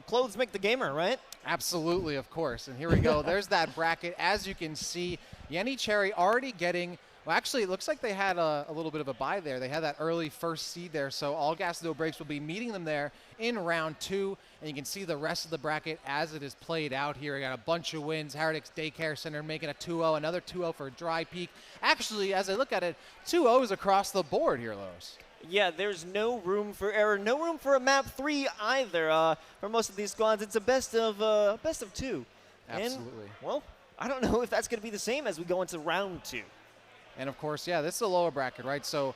[SPEAKER 4] clothes make the gamer, right?
[SPEAKER 5] Absolutely, of course. And here we go. There's that bracket. As you can see, Yenny Cherry already getting... Well, actually, it looks like they had a little bit of a bye there. They had that early first seed there, so All Gas No Brakes will be meeting them there in round 2. And you can see the rest of the bracket as it is played out here. We got a bunch of wins. Heretics Daycare Center making a 2-0, another 2-0 for Dry Peak. Actually, as I look at it, 2-0s across the board here, Los.
[SPEAKER 4] Yeah, there's no room for error, no room for a map 3 either. For most of these squads, it's a best of 2.
[SPEAKER 5] Absolutely.
[SPEAKER 4] And, well, I don't know if that's going to be the same as we go into round 2.
[SPEAKER 5] And of course, yeah, this is a lower bracket, right? So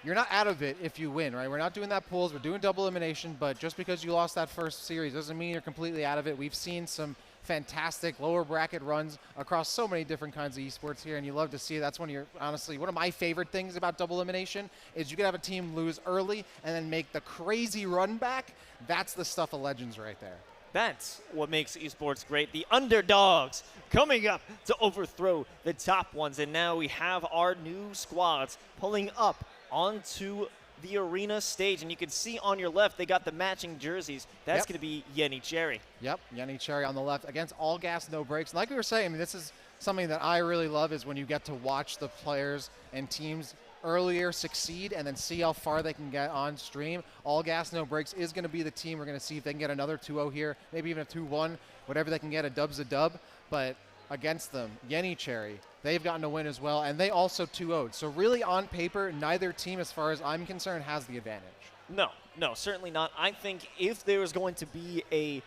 [SPEAKER 5] you're not out of it if you win, right? We're not doing that pools, we're doing double elimination, but just because you lost that first series doesn't mean you're completely out of it. We've seen some fantastic lower bracket runs across so many different kinds of esports here, and you love to see it. That's honestly, one of my favorite things about double elimination is you can have a team lose early and then make the crazy run back. That's the stuff of legends right there.
[SPEAKER 4] That's what makes esports great. The underdogs coming up to overthrow the top ones. And now we have our new squads pulling up onto the arena stage. And you can see on your left, they got the matching jerseys. That's going to be Yenny Cherry.
[SPEAKER 5] Yep, Yenny Cherry on the left against All Gas No Brakes. And like we were saying, I mean, this is something that I really love is when you get to watch the players and teams earlier succeed and then see how far they can get on stream. All Gas No Brakes is going to be the team. We're going to see if they can get another 2-0 here, maybe even a 2-1, whatever they can get. A dub's a dub. But against them, Yenny Cherry, they've gotten a win as well, and they also 2-0'd. So really on paper, neither team, as far as I'm concerned, has the advantage.
[SPEAKER 4] No, certainly not. I think if there is going to be a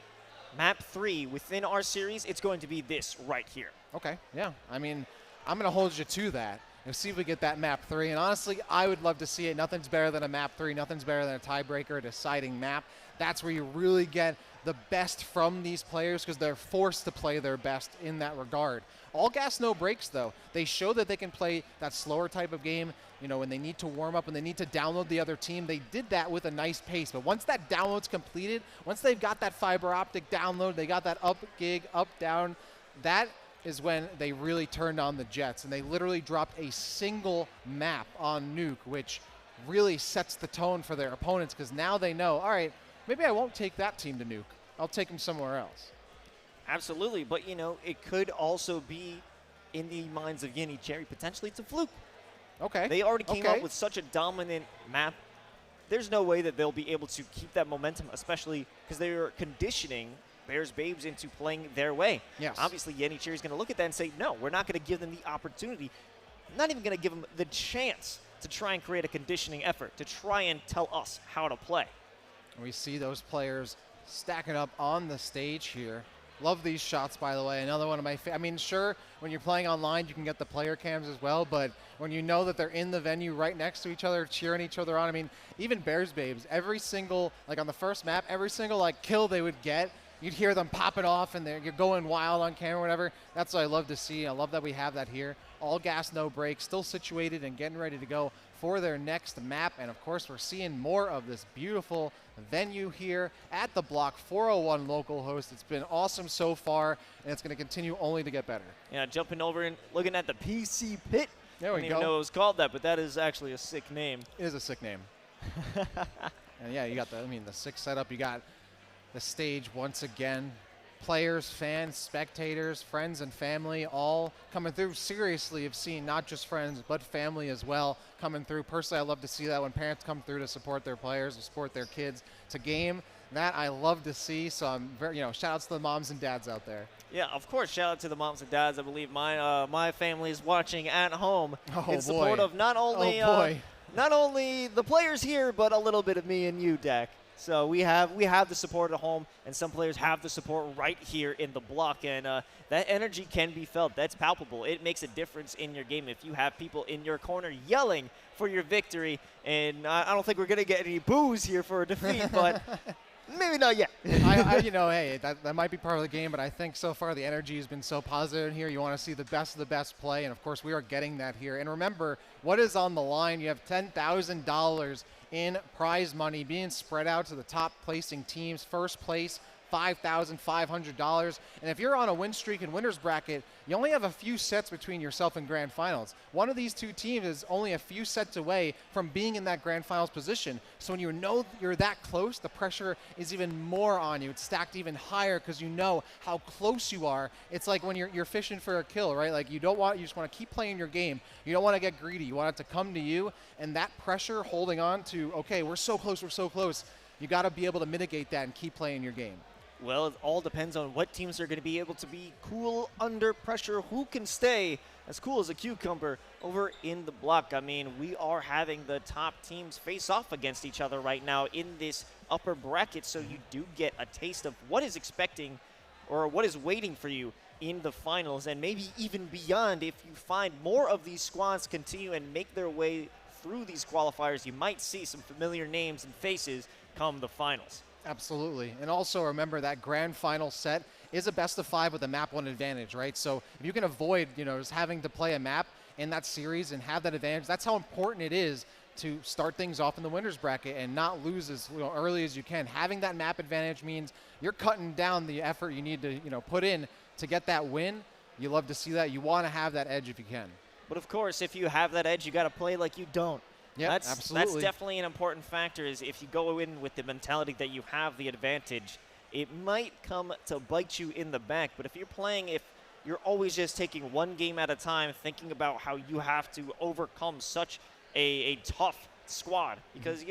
[SPEAKER 4] map 3 within our series, it's going to be this right here.
[SPEAKER 5] Okay, yeah. I mean, I'm going to hold you to that. And see if we get that map 3. And honestly, I would love to see it. Nothing's better than a map 3. Nothing's better than a tiebreaker, a deciding map. That's where you really get the best from these players because they're forced to play their best in that regard. All Gas No Brakes, though. They show that they can play that slower type of game. You know, when they need to warm up, when they need to download the other team, they did that with a nice pace. But once that download's completed, once they've got that fiber optic download, they got that up gig, up, down, that is when they really turned on the Jets, and they literally dropped a single map on Nuke, which really sets the tone for their opponents because now they know, all right, maybe I won't take that team to Nuke. I'll take them somewhere else.
[SPEAKER 4] Absolutely, but, you know, it could also be in the minds of Yenny Cherry, potentially it's a fluke.
[SPEAKER 5] Okay.
[SPEAKER 4] They already came up with such a dominant map. There's no way that they'll be able to keep that momentum, especially because they're conditioning Bears Babes into playing their way.
[SPEAKER 5] Yes.
[SPEAKER 4] Obviously, Yenny Cherry's going to look at that and say, no, we're not going to give them the opportunity. I'm not even going to give them the chance to try and create a conditioning effort, to try and tell us how to play.
[SPEAKER 5] We see those players stacking up on the stage here. Love these shots, by the way. Another one of my I mean, sure, when you're playing online, you can get the player cams as well, but when you know that they're in the venue right next to each other, cheering each other on, I mean, even Bears Babes, every single, like on the first map, every single like kill they would get, you'd hear them popping off and you're going wild on camera, whatever. That's what I love to see. I love that we have that here. All gas, no brakes, still situated and getting ready to go for their next map. And of course, we're seeing more of this beautiful venue here at the Block 401 local host. It's been awesome so far, and it's going to continue only to get better.
[SPEAKER 4] Yeah, jumping over and looking at the PC Pit.
[SPEAKER 5] There
[SPEAKER 4] I
[SPEAKER 5] we
[SPEAKER 4] didn't
[SPEAKER 5] go.
[SPEAKER 4] even know it was called that, but that is actually a sick name.
[SPEAKER 5] It is a sick name. And yeah, you got the sick setup. You got the stage once again. Players, fans, spectators, friends, and family all coming through. Seriously, have seen not just friends, but family as well coming through. Personally, I love to see that when parents come through to support their players, to support their kids, to game. That I love to see. So I'm very, shout outs to the moms and dads out there.
[SPEAKER 4] Yeah, of course. Shout out to the moms and dads. I believe my family is watching at home in support of not only not only the players here, but a little bit of me and you, Dak. So we have the support at home, and some players have the support right here in the block, and that energy can be felt. That's palpable. It makes a difference in your game if you have people in your corner yelling for your victory. And I don't think we're going to get any boos here for a defeat, but maybe not yet.
[SPEAKER 5] Hey, that might be part of the game, but I think so far the energy has been so positive in here. You want to see the best of the best play, and of course we are getting that here. And remember, what is on the line? You have $10,000 in prize money being spread out to the top placing teams. First place, $5,500. And if you're on a win streak in winner's bracket, you only have a few sets between yourself and grand finals. One of these two teams is only a few sets away from being in that grand finals position. So when you know you're that close, the pressure is even more on you. It's stacked even higher because you know how close you are. It's like when you're fishing for a kill, right? Like you just want to keep playing your game. You don't want to get greedy. You want it to come to you. And that pressure holding on to, okay, we're so close, you got to be able to mitigate that and keep playing your game.
[SPEAKER 4] Well, it all depends on what teams are going to be able to be cool under pressure. Who can stay as cool as a cucumber over in the block? I mean, we are having the top teams face off against each other right now in this upper bracket, so you do get a taste of what is expecting or what is waiting for you in the finals, and maybe even beyond. If you find more of these squads continue and make their way through these qualifiers, you might see some familiar names and faces come the finals.
[SPEAKER 5] Absolutely. And also remember that grand final set is a best of 5 with a map 1 advantage, right? So if you can avoid, just having to play a map in that series and have that advantage, that's how important it is to start things off in the winner's bracket and not lose as early as you can. Having that map advantage means you're cutting down the effort you need to, put in to get that win. You love to see that. You want to have that edge if you can.
[SPEAKER 4] But of course, if you have that edge, you got to play like you don't.
[SPEAKER 5] Yeah, absolutely.
[SPEAKER 4] That's definitely an important factor, is if you go in with the mentality that you have the advantage, it might come to bite you in the back. But if you're always just taking one game at a time, thinking about how you have to overcome such a tough squad, because,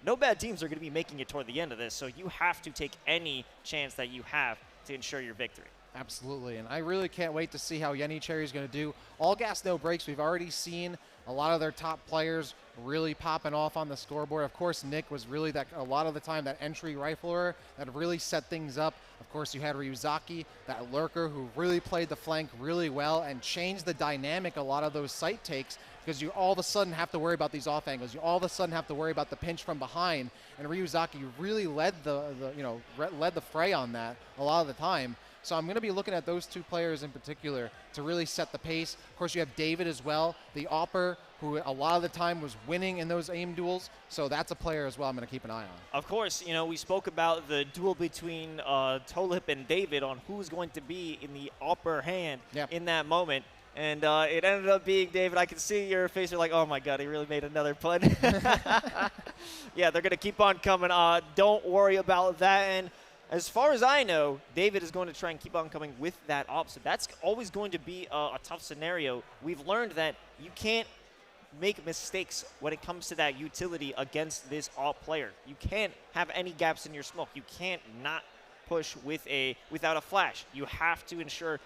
[SPEAKER 4] no bad teams are going to be making it toward the end of this, so you have to take any chance that you have to ensure your victory.
[SPEAKER 5] Absolutely, and I really can't wait to see how Yenny Cherry is going to do. All gas, no brakes. We've already seen a lot of their top players really popping off on the scoreboard. Of course, Nick was really a lot of the time that entry rifler that really set things up. Of course, you had Ryuzaki, that lurker who really played the flank really well and changed the dynamic a lot of those site takes, because you all of a sudden have to worry about these off angles. You all of a sudden have to worry about the pinch from behind, and Ryuzaki really led the fray on that a lot of the time. So I'm going to be looking at those two players in particular to really set the pace. Of course, you have David as well, the AWPer, who a lot of the time was winning in those aim duels. So that's a player as well I'm going to keep an eye on.
[SPEAKER 4] Of course, we spoke about the duel between Tolip and David on who's going to be in the upper hand in that moment. And it ended up being David. I can see your face. You're like, oh, my God, he really made another pun. Yeah, they're going to keep on coming. Don't worry about that. And as far as I know, David is going to try and keep on coming with that op. So that's always going to be a tough scenario. We've learned that you can't make mistakes when it comes to that utility against this op player. You can't have any gaps in your smoke. You can't not push without a flash. You have to ensure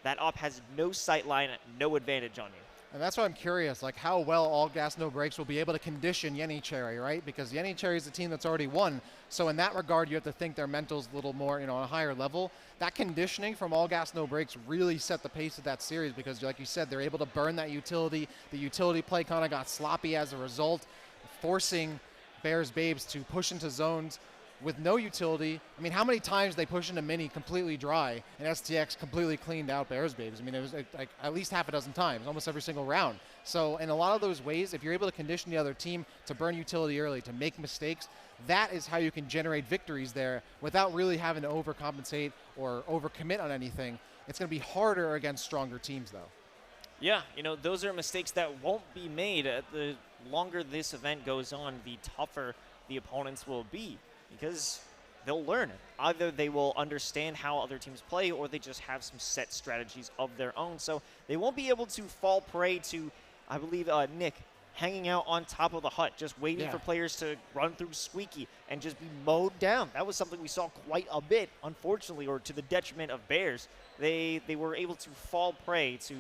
[SPEAKER 4] that op has no sight line, no advantage on you.
[SPEAKER 5] And that's why I'm curious, like how well All Gas No Brakes will be able to condition Yenicherry, right? Because Yenicherry is a team that's already won. So in that regard, you have to think their mental's a little more, on a higher level. That conditioning from All Gas No Brakes really set the pace of that series because, like you said, they're able to burn that utility. The utility play kind of got sloppy as a result, forcing Bears Babes to push into zones with no utility. I mean, how many times they push into mini completely dry and STX completely cleaned out Bears Babes? I mean, it was like at least half a dozen times, almost every single round. So in a lot of those ways, if you're able to condition the other team to burn utility early, to make mistakes, that is how you can generate victories there without really having to overcompensate or overcommit on anything. It's going to be harder against stronger teams, though.
[SPEAKER 4] Yeah, those are mistakes that won't be made. The longer this event goes on, the tougher the opponents will be, because they'll learn. Either they will understand how other teams play, or they just have some set strategies of their own. So they won't be able to fall prey to, I believe, Nick hanging out on top of the hut, just waiting for players to run through Squeaky and just be mowed down. That was something we saw quite a bit, unfortunately, or to the detriment of Bears. They were able to fall prey to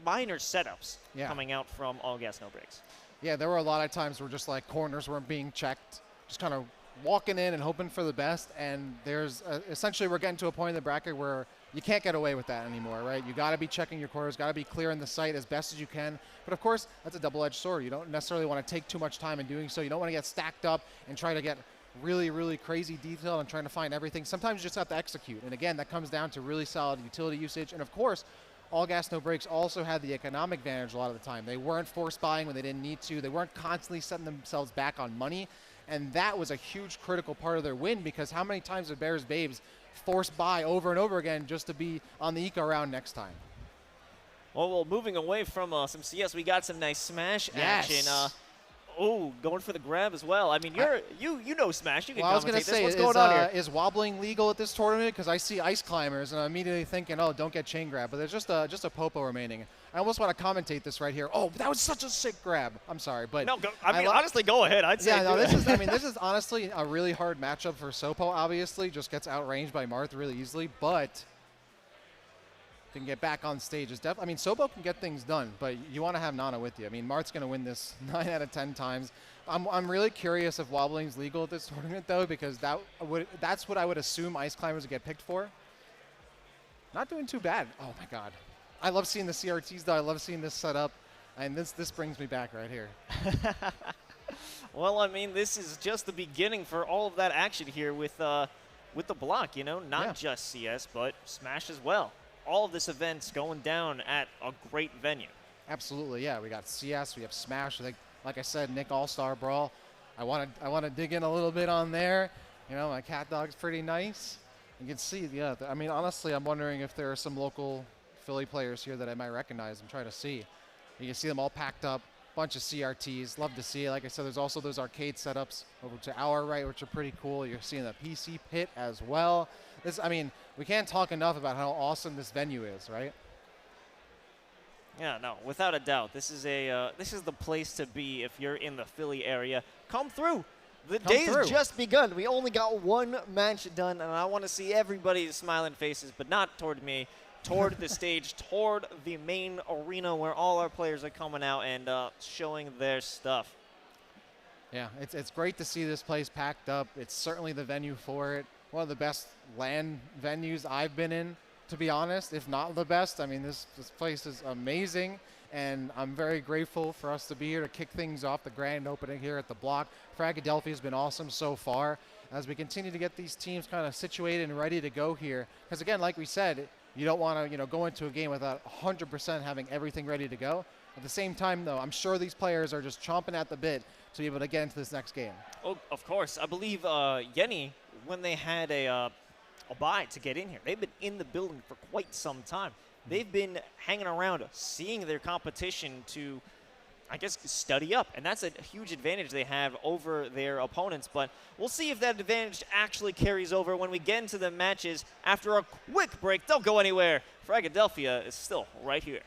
[SPEAKER 4] minor setups coming out from All Gas No Brakes.
[SPEAKER 5] Yeah, there were a lot of times where just like corners weren't being checked, just kind of walking in and hoping for the best, and there's essentially we're getting to a point in the bracket where you can't get away with that anymore, right? You got to be checking your corners, got to be clear in the sight as best as you can. But of course, that's a double-edged sword. You don't necessarily want to take too much time in doing so. You don't want to get stacked up and try to get really, really crazy detail and trying to find everything. Sometimes you just have to execute. And again, that comes down to really solid utility usage. And of course, All Gas No Brakes also had the economic advantage a lot of the time. They weren't force buying when they didn't need to. They weren't constantly setting themselves back on money. And that was a huge critical part of their win, because how many times did Bears Babes force buy over and over again just to be on the eco round next time?
[SPEAKER 4] Well, moving away from some CS, we got some nice Smash action. Going for the grab as well. I mean, you know Smash. You can commentate this. What's going on here?
[SPEAKER 5] Is wobbling legal at this tournament? Because I see ice climbers, and I'm immediately thinking, oh, don't get chain grab. But there's just a popo remaining. I almost want to commentate this right here. Oh, that was such a sick grab. I'm sorry, but
[SPEAKER 4] no. Honestly, go ahead. I'd say.
[SPEAKER 5] Yeah, no. This is honestly a really hard matchup for Sopo. Obviously, just gets outranged by Marth really easily, but can get back on stage. I mean, Sobo can get things done, but you want to have Nana with you. I mean, Marth's going to win this 9 out of 10 times. I'm really curious if wobbling's legal at this tournament, though, because that's what I would assume ice climbers would get picked for. Not doing too bad. Oh, my God. I love seeing the CRTs, though. I love seeing this set up, and this brings me back right here.
[SPEAKER 4] Well, I mean, this is just the beginning for all of that action here with the block, not just CS, but Smash as well. All of this event's going down at a great venue.
[SPEAKER 5] Absolutely, yeah. We got CS, we have Smash. Like I said, Nick All-Star Brawl. I want to dig in a little bit on there. My cat dog's pretty nice. You can see, I mean, honestly, I'm wondering if there are some local Philly players here that I might recognize and try to see. You can see them all packed up, bunch of CRTs. Love to see it. Like I said, there's also those arcade setups over to our right, which are pretty cool. You're seeing the PC pit as well. I mean, we can't talk enough about how awesome this venue is, right?
[SPEAKER 4] Yeah, no, without a doubt. This is the place to be if you're in the Philly area. Come through. The day's just begun. We only got one match done, and I want to see everybody's smiling faces, but not toward me, toward the stage, toward the main arena where all our players are coming out and showing their stuff.
[SPEAKER 5] Yeah, it's great to see this place packed up. It's certainly the venue for it. One of the best LAN venues I've been in, to be honest, if not the best. I mean, this place is amazing, and I'm very grateful for us to be here to kick things off the grand opening here at the block. Fragadelphia has been awesome so far as we continue to get these teams kind of situated and ready to go here. Because again, like we said, you don't want to go into a game without 100% having everything ready to go. At the same time, though, I'm sure these players are just chomping at the bit to be able to get into this next game.
[SPEAKER 4] Oh, of course. I believe Yenny, when they had a bye to get in here, they've been in the building for quite some time. They've been hanging around, seeing their competition to, I guess, study up. And that's a huge advantage they have over their opponents. But we'll see if that advantage actually carries over when we get into the matches after a quick break. Don't go anywhere. Fragadelphia is still right here.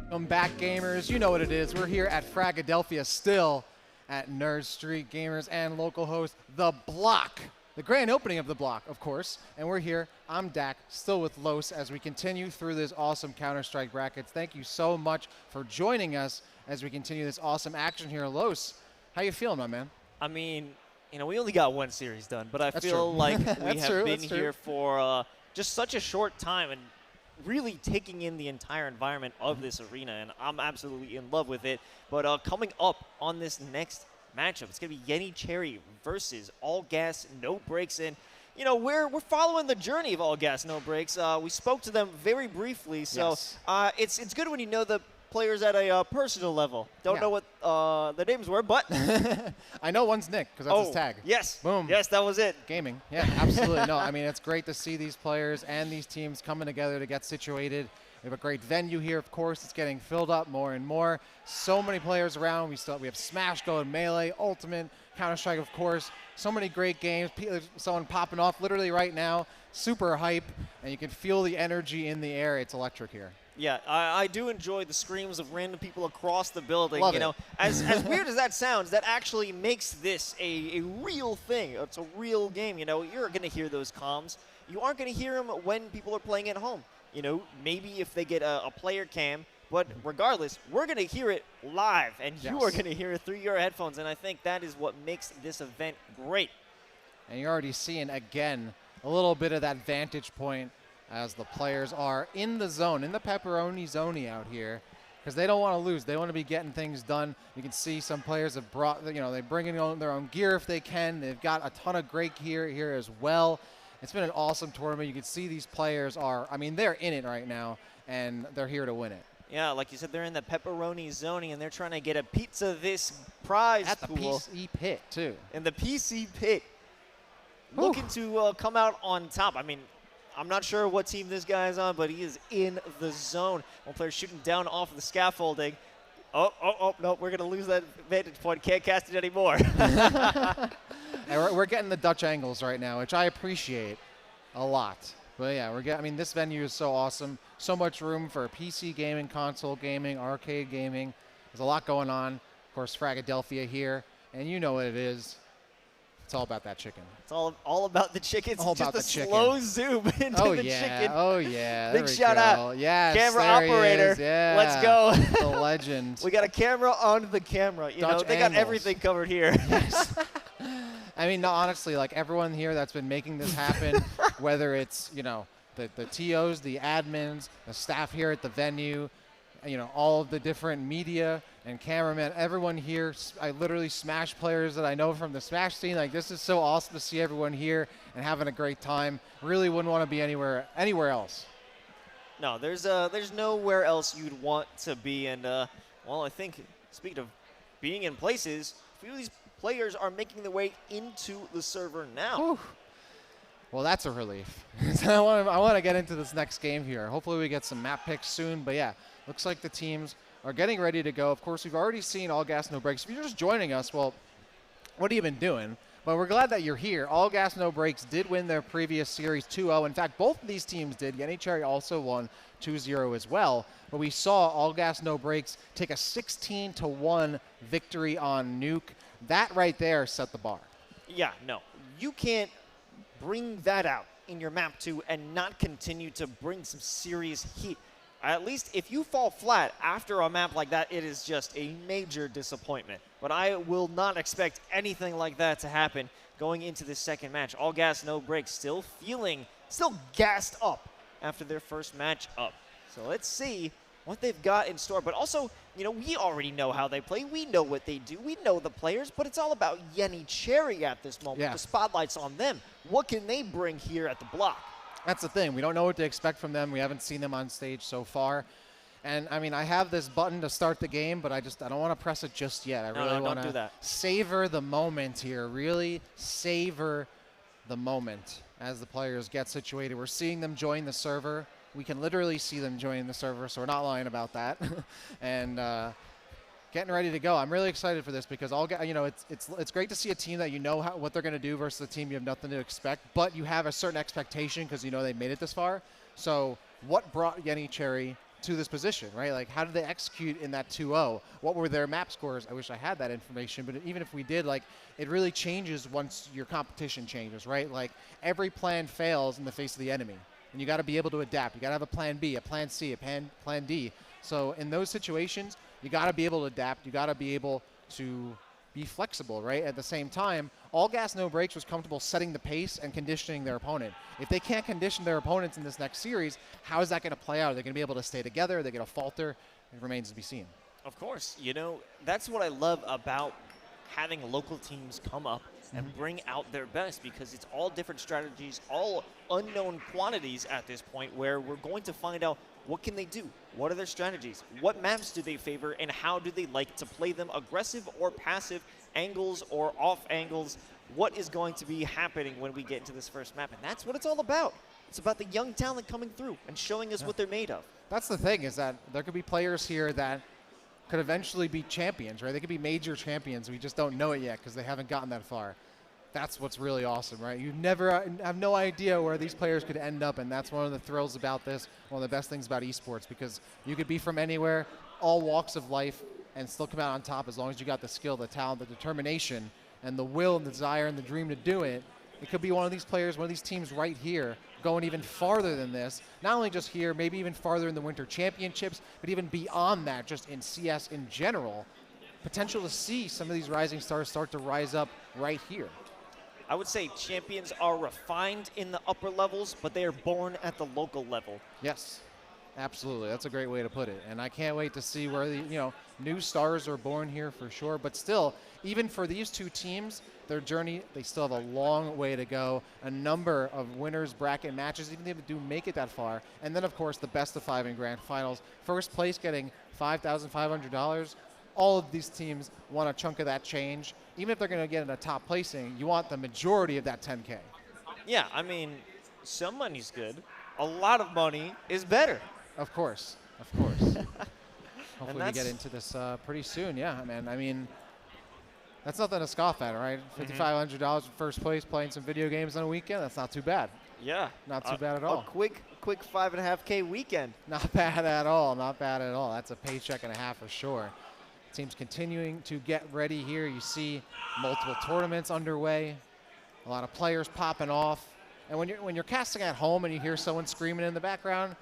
[SPEAKER 5] Welcome back, gamers. You know what it is. We're here at Fragadelphia still at Nerd Street Gamers and local host, The Block. The grand opening of The Block, of course. And we're here. I'm Dak, still with Los, as we continue through this awesome Counter-Strike brackets. Thank you so much for joining us as we continue this awesome action here. Los, how you feeling, my man?
[SPEAKER 4] I mean, you know, we only got one series done, but I
[SPEAKER 5] That's
[SPEAKER 4] feel
[SPEAKER 5] true.
[SPEAKER 4] like we
[SPEAKER 5] That's
[SPEAKER 4] have
[SPEAKER 5] true,
[SPEAKER 4] been
[SPEAKER 5] that's true.
[SPEAKER 4] here for just such a short time and really taking in the entire environment of this arena, and I'm absolutely in love with it. But coming up on this next matchup, it's going to be Yenny Cherry versus All Gas No Brakes. And, you know, we're following the journey of All Gas No Brakes. We spoke to them very briefly, so
[SPEAKER 5] Yes.
[SPEAKER 4] it's good when you know the players at a personal level. Don't
[SPEAKER 5] Yeah.
[SPEAKER 4] know what their names were, but
[SPEAKER 5] I know one's Nick, because that's his tag.
[SPEAKER 4] Yes.
[SPEAKER 5] Boom.
[SPEAKER 4] Yes, that was it.
[SPEAKER 5] Gaming. Yeah, absolutely. No, I mean, it's great to see these players and these teams coming together to get situated. We have a great venue here, of course. It's getting filled up more and more. So many players around. We have Smash going, Melee, Ultimate, Counter-Strike, of course. So many great games. There's someone popping off literally right now. Super hype, and you can feel the energy in the air. It's electric here.
[SPEAKER 4] Yeah, I do enjoy the screams of random people across the building.
[SPEAKER 5] Love
[SPEAKER 4] you
[SPEAKER 5] it.
[SPEAKER 4] know, as weird as that sounds, that actually makes this a real thing. It's a real game. You know, you're going to hear those comms. You aren't going to hear them when people are playing at home. You know, maybe if they get a player cam, but regardless, we're going to hear it live, and you
[SPEAKER 5] Yes.
[SPEAKER 4] are going to hear it through your headphones, and I think that is what makes this event great.
[SPEAKER 5] And you're already seeing, again, a little bit of that vantage point as the players are in the zone, in the pepperoni zone out here, because they don't want to lose. They want to be getting things done. You can see some players have brought, you know, they bring in their own gear if they can. They've got a ton of great gear here as well. It's been an awesome tournament. You can see these players are, I mean, they're in it right now, and they're here to win it.
[SPEAKER 4] Yeah, like you said, they're in the pepperoni zone, and they're trying to get a pizza this prize
[SPEAKER 5] At the
[SPEAKER 4] pool.
[SPEAKER 5] PC pit, too.
[SPEAKER 4] In the PC pit.
[SPEAKER 5] Whew.
[SPEAKER 4] Looking to come out on top. I mean, I'm not sure what team this guy is on, but he is in the zone. One player shooting down off the scaffolding. Oh, no, we're going to lose that vantage point. Can't cast it anymore.
[SPEAKER 5] And we're getting the Dutch angles right now, which I appreciate a lot. But yeah, I mean, this venue is so awesome. So much room for PC gaming, console gaming, arcade gaming. There's a lot going on. Of course, Fragadelphia here, and you know what it is. It's all about that chicken.
[SPEAKER 4] It's all about the chicken. It's
[SPEAKER 5] All
[SPEAKER 4] just
[SPEAKER 5] about
[SPEAKER 4] a
[SPEAKER 5] the chicken.
[SPEAKER 4] slow zoom into
[SPEAKER 5] Oh
[SPEAKER 4] the
[SPEAKER 5] yeah,
[SPEAKER 4] chicken.
[SPEAKER 5] oh yeah.
[SPEAKER 4] Big
[SPEAKER 5] There we
[SPEAKER 4] shout
[SPEAKER 5] go.
[SPEAKER 4] out.
[SPEAKER 5] Yes,
[SPEAKER 4] Camera
[SPEAKER 5] there he
[SPEAKER 4] operator.
[SPEAKER 5] is. Yeah.
[SPEAKER 4] Let's go.
[SPEAKER 5] The legend.
[SPEAKER 4] We got a camera on the camera. You know,
[SPEAKER 5] Dutch
[SPEAKER 4] they got
[SPEAKER 5] angles.
[SPEAKER 4] everything covered here.
[SPEAKER 5] Yes. I mean, no, honestly, like everyone here that's been making this happen, whether it's, you know, the TOs, the admins, the staff here at the venue, you know, all of the different media and cameramen, everyone here. I literally Smash players that I know from the Smash scene. Like, this is so awesome to see everyone here and having a great time. Really wouldn't want to be anywhere else.
[SPEAKER 4] No, there's nowhere else you'd want to be. And, well, I think, speaking of being in places, a few of these players are making their way into the server now.
[SPEAKER 5] Whew. Well, that's a relief. I want to get into this next game here. Hopefully we get some map picks soon. But yeah, looks like the teams are getting ready to go. Of course, we've already seen All Gas No Brakes. If you're just joining us, well, what have you been doing? But we're glad that you're here. All Gas No Brakes did win their previous series 2-0. In fact, both of these teams did. Yenny Cherry also won 2-0 as well. But we saw All Gas No Brakes take a 16-1 victory on Nuke. That right there set the bar.
[SPEAKER 4] Yeah, no. You can't bring that out in your map 2 and not continue to bring some serious heat. At least if you fall flat after a map like that, it is just a major disappointment. But I will not expect anything like that to happen going into this second match. All Gas No Brakes still gassed up after their first match up. So let's see what they've got in store. But also, you know, we already know how they play. We know what they do. We know the players, but it's all about Yenny Cherry at this moment.
[SPEAKER 5] Yeah.
[SPEAKER 4] The spotlight's on them. What can they bring here at the block?
[SPEAKER 5] That's the thing. We don't know what to expect from them. We haven't seen them on stage so far. And, I mean, I have this button to start the game, but I don't want to press it just yet. I really
[SPEAKER 4] don't
[SPEAKER 5] want
[SPEAKER 4] do that.
[SPEAKER 5] to savor the moment here. Really savor the moment as the players get situated. We're seeing them join the server. We can literally see them join the server, so we're not lying about that. And getting ready to go. I'm really excited for this because it's great to see a team that you know what they're going to do versus a team you have nothing to expect, but you have a certain expectation because you know they made it this far. So what brought Yenny Cherry to this position, right? Like, how did they execute in that 2-0? What were their map scores? I wish I had that information, but even if we did, like, it really changes once your competition changes, right? Like, every plan fails in the face of the enemy, and you got to be able to adapt. You got to have a plan B, a plan C, a plan D. So in those situations, you got to be able to adapt. You got to be able to be flexible, right? At the same time, All Gas No Breaks was comfortable setting the pace and conditioning their opponent. If they can't condition their opponents in this next series, how is that going to play out? Are they going to be able to stay together? Are they going to falter? It remains to be seen.
[SPEAKER 4] Of course, you know, that's what I love about having local teams come up and bring out their best, because it's all different strategies, all unknown quantities at this point, where we're going to find out what can they do, what are their strategies, what maps do they favor, and how do they like to play them, aggressive or passive, angles or off angles. What is going to be happening when we get into this first map? And that's what it's all about. It's about the young talent coming through and showing us what they're made of.
[SPEAKER 5] That's the thing, is that there could be players here that could eventually be champions, right? They could be major champions. We just don't know it yet because they haven't gotten that far. That's what's really awesome, right? You never have no idea where these players could end up, and that's one of the thrills about this, one of the best things about esports, because you could be from anywhere, all walks of life, and still come out on top as long as you got the skill, the talent, the determination, and the will and the desire and the dream to do it. It could be one of these players, one of these teams right here, going even farther than this. Not only just here, maybe even farther in the Winter Championships, but even beyond that, just in CS in general. Potential to see some of these rising stars start to rise up right here.
[SPEAKER 4] I would say champions are refined in the upper levels, but they are born at the local level.
[SPEAKER 5] Yes, absolutely. That's a great way to put it. And I can't wait to see where the new stars are born here for sure. But still, even for these two teams, their journey, they still have a long way to go. A number of winners bracket matches, even if they do make it that far. And then, of course, the best of 5 in grand finals. First place getting $5,500. All of these teams want a chunk of that change. Even if they're going to get in a top placing, you want the majority of that 10K.
[SPEAKER 4] Yeah, I mean, some money's good. A lot of money is better.
[SPEAKER 5] Of course, of course. Hopefully we get into this pretty soon. Yeah, man. I mean, that's nothing to scoff at, right? $5,500 for first place, playing some video games on a weekend. That's not too bad.
[SPEAKER 4] Yeah,
[SPEAKER 5] not too bad at all.
[SPEAKER 4] A quick $5.5K weekend.
[SPEAKER 5] Not bad at all. Not bad at all. That's a paycheck and a half for sure. Teams continuing to get ready here. You see multiple tournaments underway. A lot of players popping off. And when you're casting at home and you hear someone screaming in the background,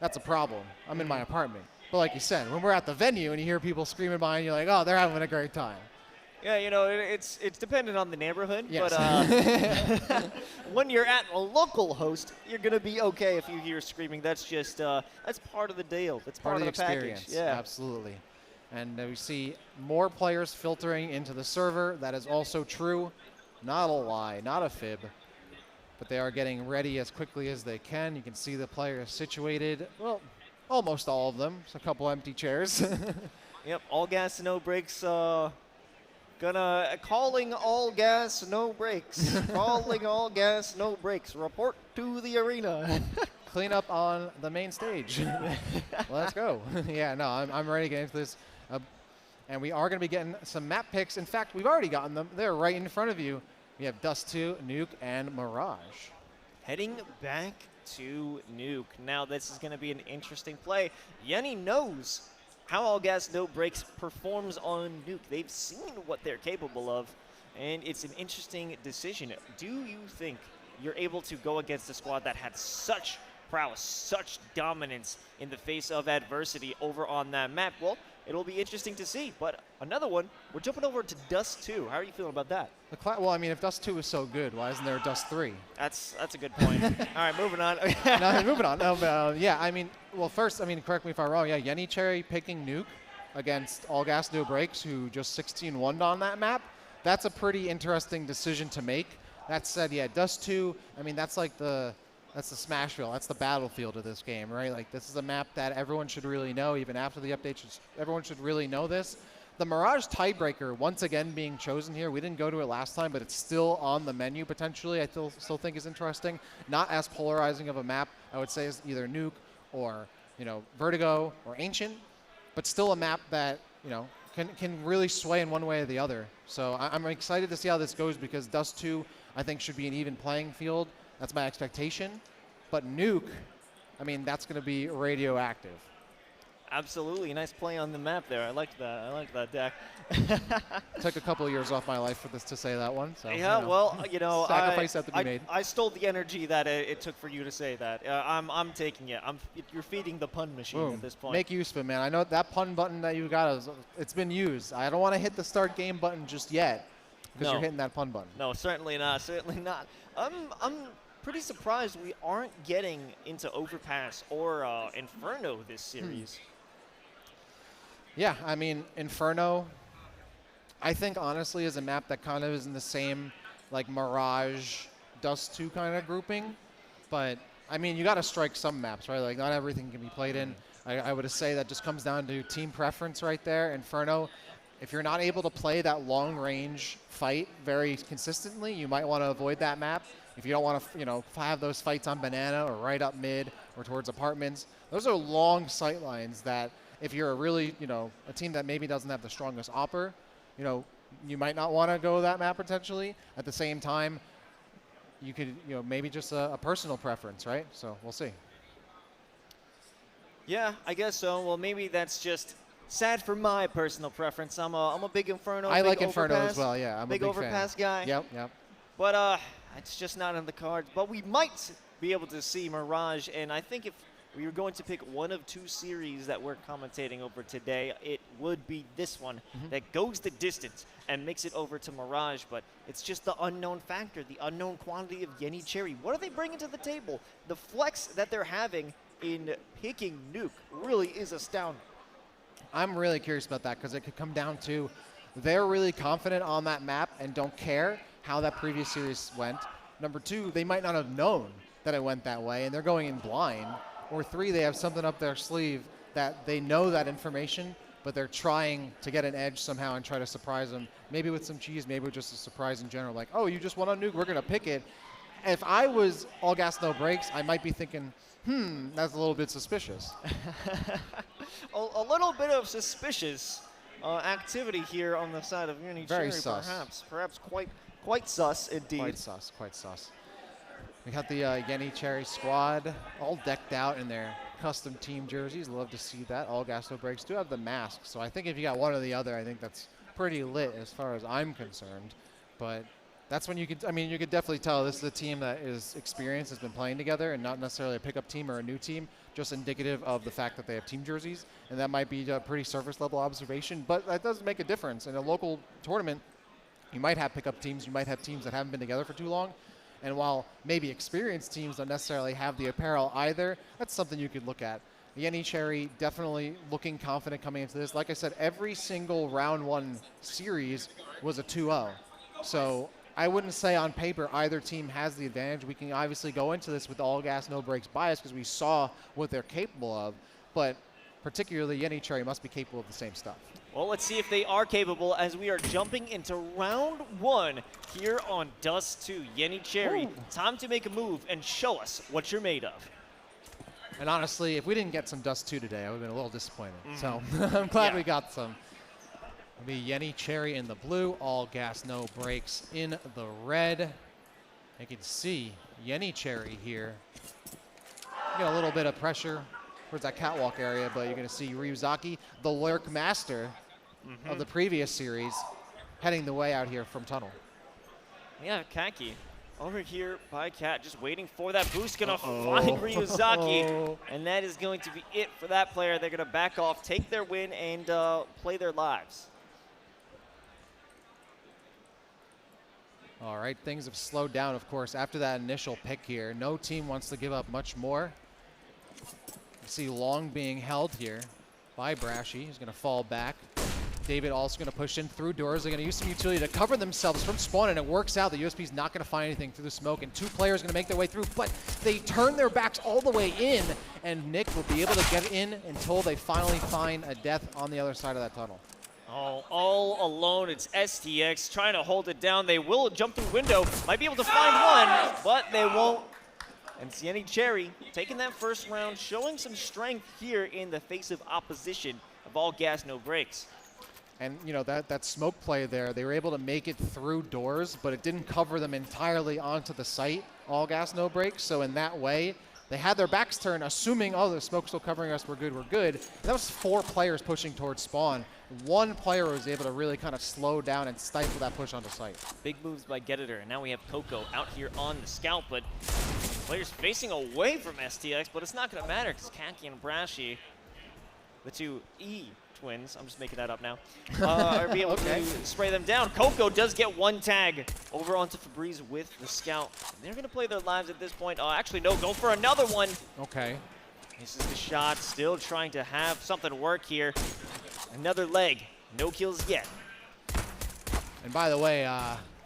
[SPEAKER 5] that's a problem. I'm in my apartment. But like you said, when we're at the venue and you hear people screaming behind you, like, oh, they're having a great time.
[SPEAKER 4] Yeah, you know, it's dependent on the neighborhood,
[SPEAKER 5] yes.
[SPEAKER 4] But when you're at a local host, you're gonna be okay if you hear screaming. That's just that's part of the deal. That's part of the
[SPEAKER 5] experience.
[SPEAKER 4] package. Yeah,
[SPEAKER 5] absolutely. And we see more players filtering into the server. That is also true. Not a lie, not a fib. But they are getting ready as quickly as they can. You can see the players situated. Well, almost all of them. There's a couple empty chairs.
[SPEAKER 4] Yep, all gas, no brakes. Calling all gas, no brakes. Calling all gas, no brakes. Report to the arena.
[SPEAKER 5] Clean up on the main stage. Let's go. Yeah, no, I'm ready to get into this. And we are going to be getting some map picks. In fact, we've already gotten them. They're right in front of you. We have Dust 2, Nuke, and Mirage.
[SPEAKER 4] Heading back to Nuke. Now this is going to be an interesting play. Yenny knows how All Gas No Brakes performs on Nuke. They've seen what they're capable of, and it's an interesting decision. Do you think you're able to go against a squad that had such prowess, such dominance in the face of adversity over on that map? Well, it'll be interesting to see. But another one, we're jumping over to Dust 2. How are you feeling about that?
[SPEAKER 5] Well, I mean, if Dust 2 is so good, why isn't there a Dust 3?
[SPEAKER 4] That's a good point. All right, moving on.
[SPEAKER 5] No, moving on. No, yeah, I mean, well, first, I mean, correct me if I'm wrong. Yeah, Yenny Cherry picking Nuke against All Gas No Brakes, who just 16-1'd on that map. That's a pretty interesting decision to make. That said, yeah, Dust 2, I mean, that's like that's the Smashville. That's the battlefield of this game, right? Like, this is a map that everyone should really know. Even after the update, everyone should really know this. The Mirage Tiebreaker, once again being chosen here. We didn't go to it last time, but it's still on the menu potentially. I still think is interesting. Not as polarizing of a map, I would say, as either Nuke or, Vertigo or Ancient, but still a map that, can really sway in one way or the other. So I'm excited to see how this goes, because Dust 2, I think, should be an even playing field. That's my expectation. But Nuke, I mean, that's going to be radioactive.
[SPEAKER 4] Absolutely, nice play on the map there. I liked that. I liked that, Dak.
[SPEAKER 5] Took a couple of years off my life for this to say that one. So,
[SPEAKER 4] Yeah, well,
[SPEAKER 5] sacrifice had to be made.
[SPEAKER 4] I stole the energy that it took for you to say that. I'm taking it. You're feeding the pun machine
[SPEAKER 5] Boom.
[SPEAKER 4] at this point.
[SPEAKER 5] Make use of it, man. I know that pun button that you got, it's been used. I don't want to hit the start game button just yet because you're hitting that pun button.
[SPEAKER 4] No, certainly not. Certainly not. I'm pretty surprised we aren't getting into Overpass or Inferno this series.
[SPEAKER 5] Yeah, I mean, Inferno, I think honestly is a map that kind of is in the same like Mirage, Dust 2 kind of grouping. But I mean, you got to strike some maps, right? Like not everything can be played in. I would say that just comes down to team preference right there. Inferno, if you're not able to play that long range fight very consistently, you might want to avoid that map. If you don't want to, have those fights on Banana or right up mid or towards apartments, those are long sight lines that if you're a really, a team that maybe doesn't have the strongest opper, you might not want to go that map potentially. At the same time, you could, maybe just a personal preference, right? So we'll see.
[SPEAKER 4] Yeah, I guess so. Well, maybe that's just sad for my personal preference. I'm a big Inferno.
[SPEAKER 5] I
[SPEAKER 4] big
[SPEAKER 5] like Inferno
[SPEAKER 4] Overpass,
[SPEAKER 5] as well. Yeah, I'm
[SPEAKER 4] big
[SPEAKER 5] a big
[SPEAKER 4] Overpass
[SPEAKER 5] fan.
[SPEAKER 4] guy.
[SPEAKER 5] Yep.
[SPEAKER 4] But it's just not in the cards. But we might be able to see Mirage, and I think if we were going to pick one of two series that we're commentating over today, it would be this one that goes the distance and makes it over to Mirage. But it's just the unknown factor, the unknown quantity of Yenny Cherry. What are they bringing to the table? The flex that they're having in picking Nuke really is astounding.
[SPEAKER 5] I'm really curious about that because it could come down to they're really confident on that map and don't care how that previous series went. Number two, they might not have known that it went that way and they're going in blind. Or three, they have something up their sleeve that they know that information, but they're trying to get an edge somehow and try to surprise them. Maybe with some cheese, maybe with just a surprise in general. Like, oh, you just won on Nuke, we're going to pick it. If I was all gas, no brakes, I might be thinking, that's a little bit suspicious.
[SPEAKER 4] A little bit of suspicious activity here on the side of Yenny Cherry,
[SPEAKER 5] sus.
[SPEAKER 4] Perhaps quite sus indeed.
[SPEAKER 5] Quite sus. We got the Yenny Cherry squad all decked out in their custom team jerseys. Love to see that. All gas, no brakes do have the mask. So I think if you got one or the other, I think that's pretty lit as far as I'm concerned. But that's when you could definitely tell this is a team that is experienced, has been playing together, and not necessarily a pickup team or a new team, just indicative of the fact that they have team jerseys. And that might be a pretty surface level observation, but that does make a difference. In a local tournament, you might have pickup teams, you might have teams that haven't been together for too long. And while maybe experienced teams don't necessarily have the apparel either, that's something you could look at. Yenny Cherry definitely looking confident coming into this. Like I said, every single round one series was a 2-0. So I wouldn't say on paper either team has the advantage. We can obviously go into this with all gas, no brakes bias because we saw what they're capable of. But particularly Yenny Cherry must be capable of the same stuff.
[SPEAKER 4] Well, let's see if they are capable as we are jumping into round one here on Dust 2. Yenny Cherry, time to make a move and show us what you're made of.
[SPEAKER 5] And honestly, if we didn't get some Dust 2 today, I would have been a little disappointed. So I'm glad we got some. It'll be Yenny Cherry in the blue, all gas, no brakes in the red. You can see Yenny Cherry here. Get a little bit of pressure towards that catwalk area, but you're going to see Ryuzaki, the lurk master of the previous series, heading the way out here from tunnel.
[SPEAKER 4] Yeah, Kaki over here by Cat, just waiting for that boost. Gonna find Ryuzaki, and that is going to be it for that player. They're gonna back off, take their win, and play their lives.
[SPEAKER 5] All right, things have slowed down, of course, after that initial pick here. No team wants to give up much more. You see Long being held here by Brashy. He's going to fall back. David also going to push in through doors. They're going to use some utility to cover themselves from spawn, and it works out. The USP's not going to find anything through the smoke, and two players going to make their way through, but they turn their backs all the way in, and Nick will be able to get in until they finally find a death on the other side of that tunnel.
[SPEAKER 4] Oh, all alone, it's STX trying to hold it down. They will jump through window, might be able to find one, but they won't. And Yenny Cherry taking that first round, showing some strength here in the face of opposition of all gas, no brakes.
[SPEAKER 5] And, that smoke play there, they were able to make it through doors, but it didn't cover them entirely onto the site, all gas, no brakes. So in that way, They had their backs turned, assuming, oh, the smoke's still covering us, we're good, we're good. And that was 4 players pushing towards spawn. 1 player was able to really kind of slow down and stifle that push onto site.
[SPEAKER 4] Big moves by Getiter, and now we have Coco out here on the scout, but players facing away from STX, but it's not going to matter because Kaki and Brashy, the 2 E twins, I'm just making that up now, are be able to spray them down. Coco does get 1 tag over onto Febreze with the scout. They're going to play their lives at this point. Actually, no, go for another one.
[SPEAKER 5] Okay.
[SPEAKER 4] This is the shot, still trying to have something work here. Another leg, no kills yet.
[SPEAKER 5] And by the way,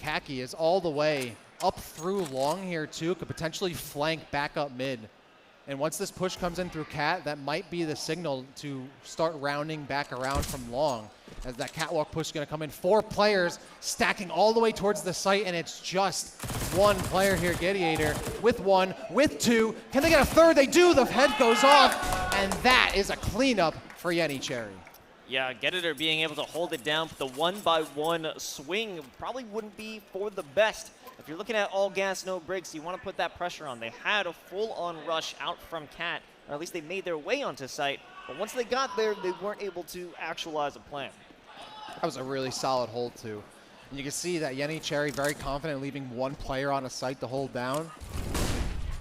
[SPEAKER 5] Kaki is all the way up through long here too, could potentially flank back up mid. And once this push comes in through Cat, that might be the signal to start rounding back around from long. As that catwalk push is going to come in. 4 players stacking all the way towards the site, and it's just 1 player here, Gladiator, with 1, with 2. Can they get a 3rd? They do. The head goes off, and that is a cleanup for Yenny Cherry.
[SPEAKER 4] Yeah, Getiter being able to hold it down, but the 1-by-1 swing probably wouldn't be for the best. If you're looking at all gas, no brakes, you want to put that pressure on. They had a full-on rush out from Cat, or at least they made their way onto site. But once they got there, they weren't able to actualize a plan.
[SPEAKER 5] That was a really solid hold, too. And you can see that Yenny Cherry very confident leaving 1 player on a site to hold down.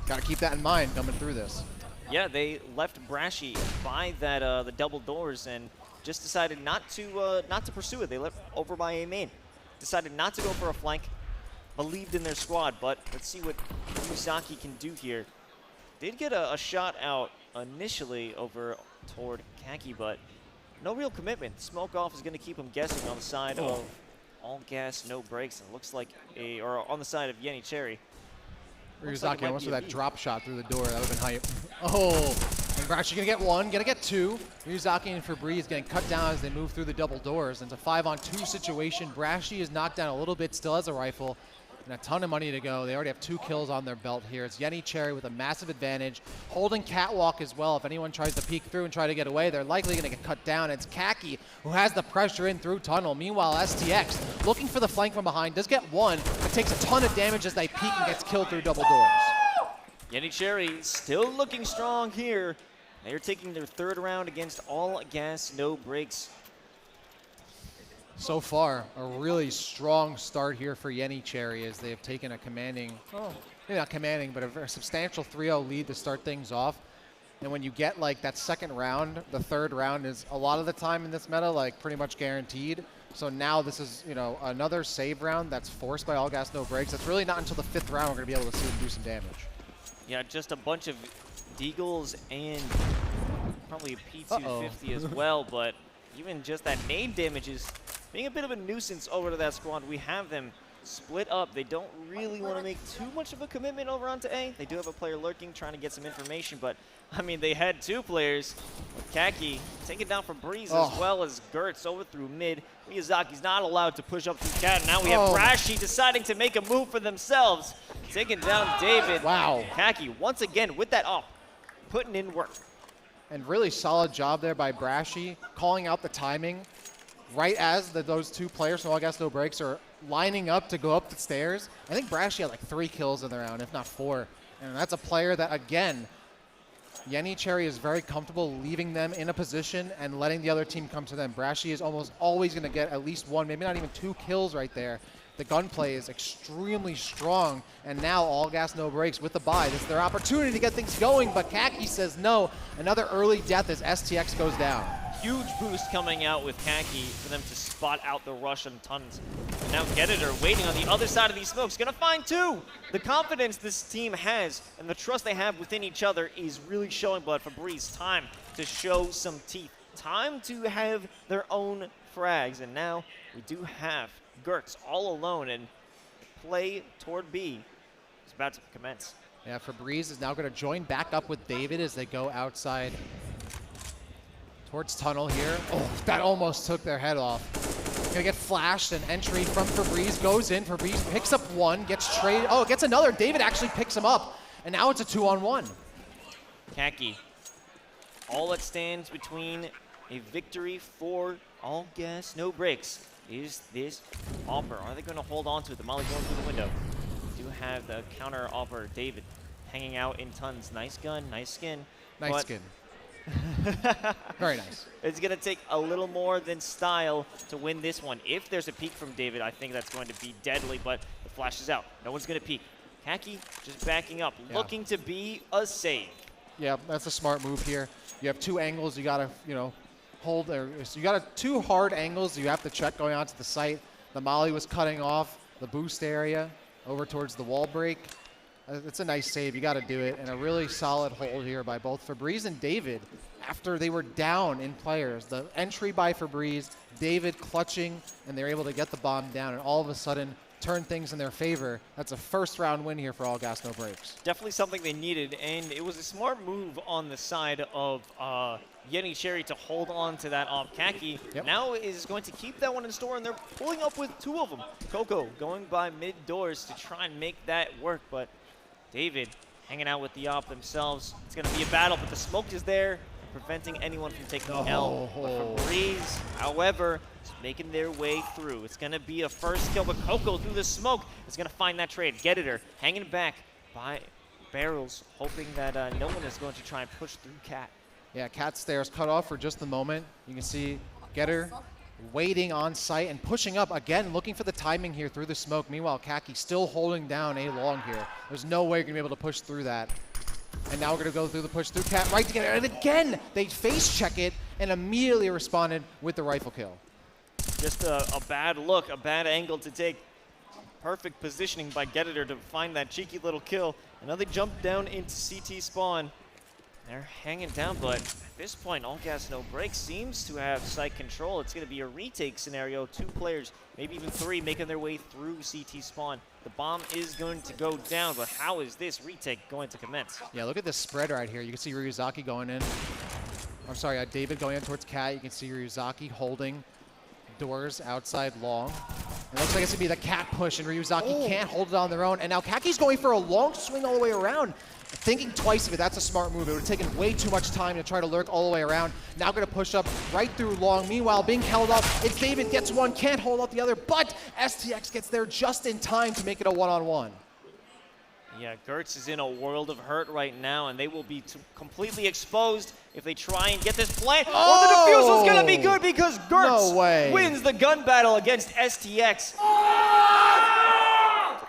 [SPEAKER 5] Got to keep that in mind coming through this.
[SPEAKER 4] Yeah, they left Brashy by that the double doors and just decided not to pursue it. They left over by A main. Decided not to go for a flank. Believed in their squad, but let's see what Yuzaki can do here. Did get a shot out initially over toward Kaki, but no real commitment. Smoke off is going to keep him guessing on the side of all gas, no brakes. And it looks like or on the side of Yenny Cherry.
[SPEAKER 5] Yuzaki almost with that drop shot through the door. That would have been hype. Oh, and Brashy gonna get 1, gonna get 2. Yuzaki and Febreze getting cut down as they move through the double doors. And it's a 5-on-2 situation. Brashy is knocked down a little bit, still has a rifle. And a ton of money to go. They already have 2 kills on their belt here. It's Yenny Cherry with a massive advantage, holding catwalk as well. If anyone tries to peek through and try to get away, they're likely going to get cut down. It's Kaki who has the pressure in through tunnel. Meanwhile, STX looking for the flank from behind, does get 1, but takes a ton of damage as they peek and gets killed through double doors.
[SPEAKER 4] Yenny Cherry still looking strong here. They're taking their 3rd round against all gas, no brakes.
[SPEAKER 5] So far, a really strong start here for Yenny Cherry as they have taken a commanding, maybe not commanding, but a very substantial 3-0 lead to start things off. And when you get like that 2nd round, the 3rd round is a lot of the time in this meta like pretty much guaranteed. So now this is, you know, another save round that's forced by all gas, no brakes. It's really not until the 5th round we're going to be able to see them do some damage.
[SPEAKER 4] Yeah, just a bunch of Deagles and probably a P250 as well, but even just that nade damage is being a bit of a nuisance over to that squad. We have them split up. They don't really want to make too much of a commitment over onto A. They do have a player lurking, trying to get some information, but I mean, they had 2 players. With Kaki taking down Febreze as well as Gertz over through mid. Miyazaki's not allowed to push up through Cat. Now we have Brashy deciding to make a move for themselves. Taking down David.
[SPEAKER 5] Wow.
[SPEAKER 4] Kaki once again with that up, putting in work.
[SPEAKER 5] And really solid job there by Brashy, calling out the timing right as those 2 players from All Gas No Brakes are lining up to go up the stairs. I think Brashy had like 3 kills in the round, if not 4. And that's a player that, again, Yenny Cherry is very comfortable leaving them in a position and letting the other team come to them. Brashy is almost always going to get at least 1, maybe not even 2 kills right there. The gunplay is extremely strong, and now all gas, no brakes with the buy. This is their opportunity to get things going, but Kaki says no. Another early death as STX goes down.
[SPEAKER 4] Huge boost coming out with Kaki for them to spot out the Russian tons. And now Getiter waiting on the other side of these smokes, gonna find 2. The confidence this team has and the trust they have within each other is really showing, but Febreze, time to show some teeth. Time to have their own frags, and now we do have Gertz all alone, and play toward B is about to commence.
[SPEAKER 5] Yeah, Febreze is now going to join back up with David as they go outside towards tunnel here. Oh, that almost took their head off. Gonna get flashed, and entry from Febreze goes in. Febreze picks up 1, gets traded. Oh, gets another. David actually picks him up, and now it's a 2-on-1.
[SPEAKER 4] Kaki, all that stands between a victory for all gas, no brakes is this offer. Are they going to hold on to it? The molly going through the window. We do have the counter offer. David hanging out in tons. Nice gun, nice skin.
[SPEAKER 5] Nice
[SPEAKER 4] but
[SPEAKER 5] skin. Very nice.
[SPEAKER 4] It's going to take a little more than style to win this one. If there's a peek from David, I think that's going to be deadly, but the flash is out. No one's going to peek. Kaki just backing up, looking to be a save.
[SPEAKER 5] Yeah, that's a smart move here. You have two angles you gotta, hold there. So you got two hard angles you have to check going onto the site. The molly was cutting off the boost area over towards the wall break. It's a nice save. You got to do it, and a really solid hold here by both Febreze and David after they were down in players. The entry by Febreze, David clutching, and they're able to get the bomb down, and all of a sudden turn things in their favor. That's a first-round win here for All Gas No Breaks.
[SPEAKER 4] Definitely something they needed, and it was a smart move on the side of Yenny Cherry to hold on to that off Kaki.
[SPEAKER 5] Yep.
[SPEAKER 4] Now is going to keep that one in store, and they're pulling up with two of them. Coco going by mid-doors to try and make that work, but David hanging out with the op themselves. It's going to be a battle, but the smoke is there, preventing anyone from taking the L. But Febreze, however, is making their way through. It's going to be a first kill, but Coco through the smoke is going to find that trade. Gediter hanging back by barrels, hoping that no one is going to try and push through Cat.
[SPEAKER 5] Yeah, Cat stairs cut off for just a moment. You can see Getter waiting on site and pushing up again, looking for the timing here through the smoke. Meanwhile, Kaki still holding down A long here. There's no way you're going to be able to push through that. And now we're going to go through the push through Cat right together. And again, they face check it and immediately responded with the rifle kill.
[SPEAKER 4] Just a bad look, a bad angle to take. Perfect positioning by Gediter to find that cheeky little kill. And now they jump down into CT spawn. They're hanging down, but at this point, All Gas No Breaks seems to have site control. It's going to be a retake scenario. Two players, maybe even three, making their way through CT spawn. The bomb is going to go down, but how is this retake going to commence?
[SPEAKER 5] Yeah, look at this spread right here. You can see Ryuzaki going in. I'm sorry, David going in towards Cat. You can see Ryuzaki holding doors outside long. It looks like it's going to be the Cat push, and Ryuzaki can't hold it on their own. And now Kaki's going for a long swing all the way around. Thinking twice of it, that's a smart move. It would have taken way too much time to try to lurk all the way around. Now going to push up right through long. Meanwhile, being held up, it's David gets one, can't hold up the other, but STX gets there just in time to make it a one-on-one.
[SPEAKER 4] Yeah, Gertz is in a world of hurt right now, and they will be completely exposed if they try and get this plant. Oh, the defusal is going to be good because Gertz wins the gun battle against STX.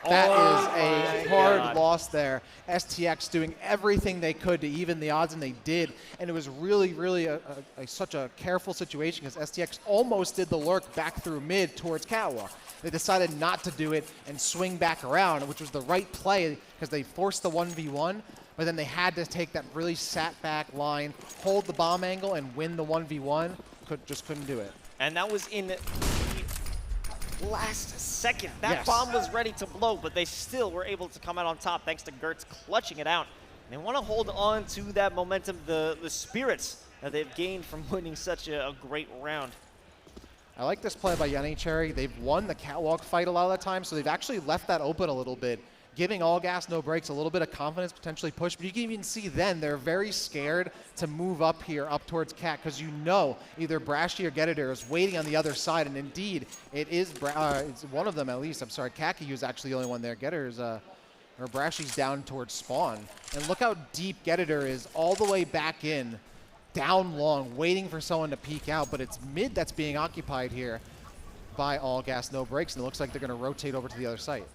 [SPEAKER 5] That is a hard loss there. STX doing everything they could to even the odds, and they did. And it was really, really such a careful situation because STX almost did the lurk back through mid towards Catwalk. They decided not to do it and swing back around, which was the right play because they forced the 1v1, but then they had to take that really sat back line, hold the bomb angle, and win the 1v1. Just couldn't do it. And
[SPEAKER 4] that was in the last second. That bomb was ready to blow, but they still were able to come out on top thanks to Gertz clutching it out. And they want to hold on to that momentum, the spirits that they've gained from winning such a great round.
[SPEAKER 5] I like this play by Yenny Cherry. They've won the catwalk fight a lot of the time, so they've actually left that open a little bit, giving All Gas No Breaks a little bit of confidence, potentially push. But you can even see then they're very scared to move up here, up towards Cat, because you know either Brashy or Gediter is waiting on the other side, and indeed it is it's one of them at least. I'm sorry, Kaki was actually the only one there. Gediter's or Brashy's down towards spawn, and look how deep Gediter is, all the way back in, down long, waiting for someone to peek out. But it's mid that's being occupied here by All Gas No Breaks, and it looks like they're going to rotate over to the other site.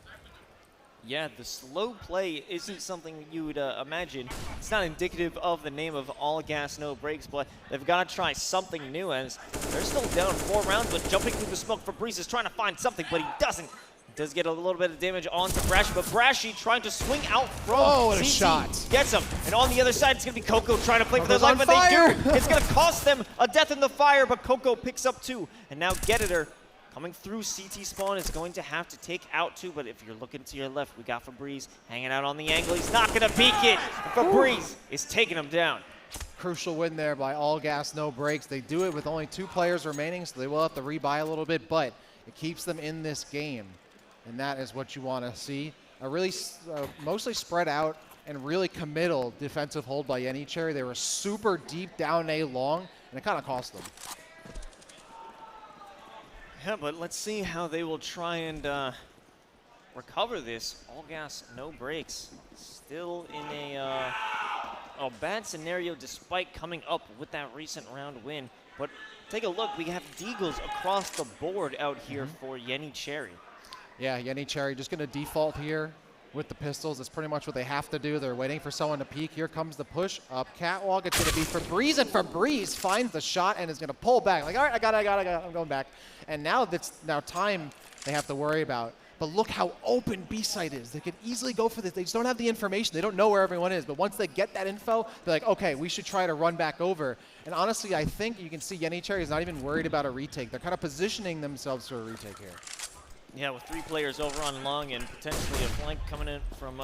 [SPEAKER 4] Yeah, the slow play isn't something you would imagine. It's not indicative of the name of All Gas No Breaks, but they've got to try something new as they're still down 4 rounds, but jumping through the smoke. Febreze is trying to find something, but he doesn't. Does get a little bit of damage onto Brashy, but Brashy trying to swing out from
[SPEAKER 5] what
[SPEAKER 4] CT.
[SPEAKER 5] a shot.
[SPEAKER 4] Gets him. And on the other side, it's going to be Coco trying to play for their life, but they do. It's going to cost them a death in the fire, but Coco picks up 2. And now Gediter coming through CT spawn is going to have to take out 2, but if you're looking to your left, we got Febreze hanging out on the angle. He's not going to peek it. Febreze is taking him down.
[SPEAKER 5] Crucial win there by All Gas No Breaks. They do it with only 2 players remaining, so they will have to rebuy a little bit, but it keeps them in this game. And that is what you want to see. A really mostly spread out and really committal defensive hold by Yenny Cherry. They were super deep down A long, and it kind of cost them.
[SPEAKER 4] Yeah, but let's see how they will try and recover this. All gas, no brakes. Still in a bad scenario despite coming up with that recent round win. But take a look, we have Deagles across the board out here for Yenny Cherry.
[SPEAKER 5] Yeah, Yenny Cherry just going to default here with the pistols. It's pretty much what they have to do. They're waiting for someone to peek. Here comes the push up catwalk. It's going to be Febreze, and Febreze finds the shot and is going to pull back. Like, all right, I got it, I'm going back. And now that's time they have to worry about. But look how open B-site is. They could easily go for this. They just don't have the information. They don't know where everyone is. But once they get that info, they're like, okay, we should try to run back over. And honestly, I think you can see Yenny Cherry is not even worried about a retake. They're kind of positioning themselves for a retake here.
[SPEAKER 4] Yeah, with 3 players over on long and potentially a flank coming in from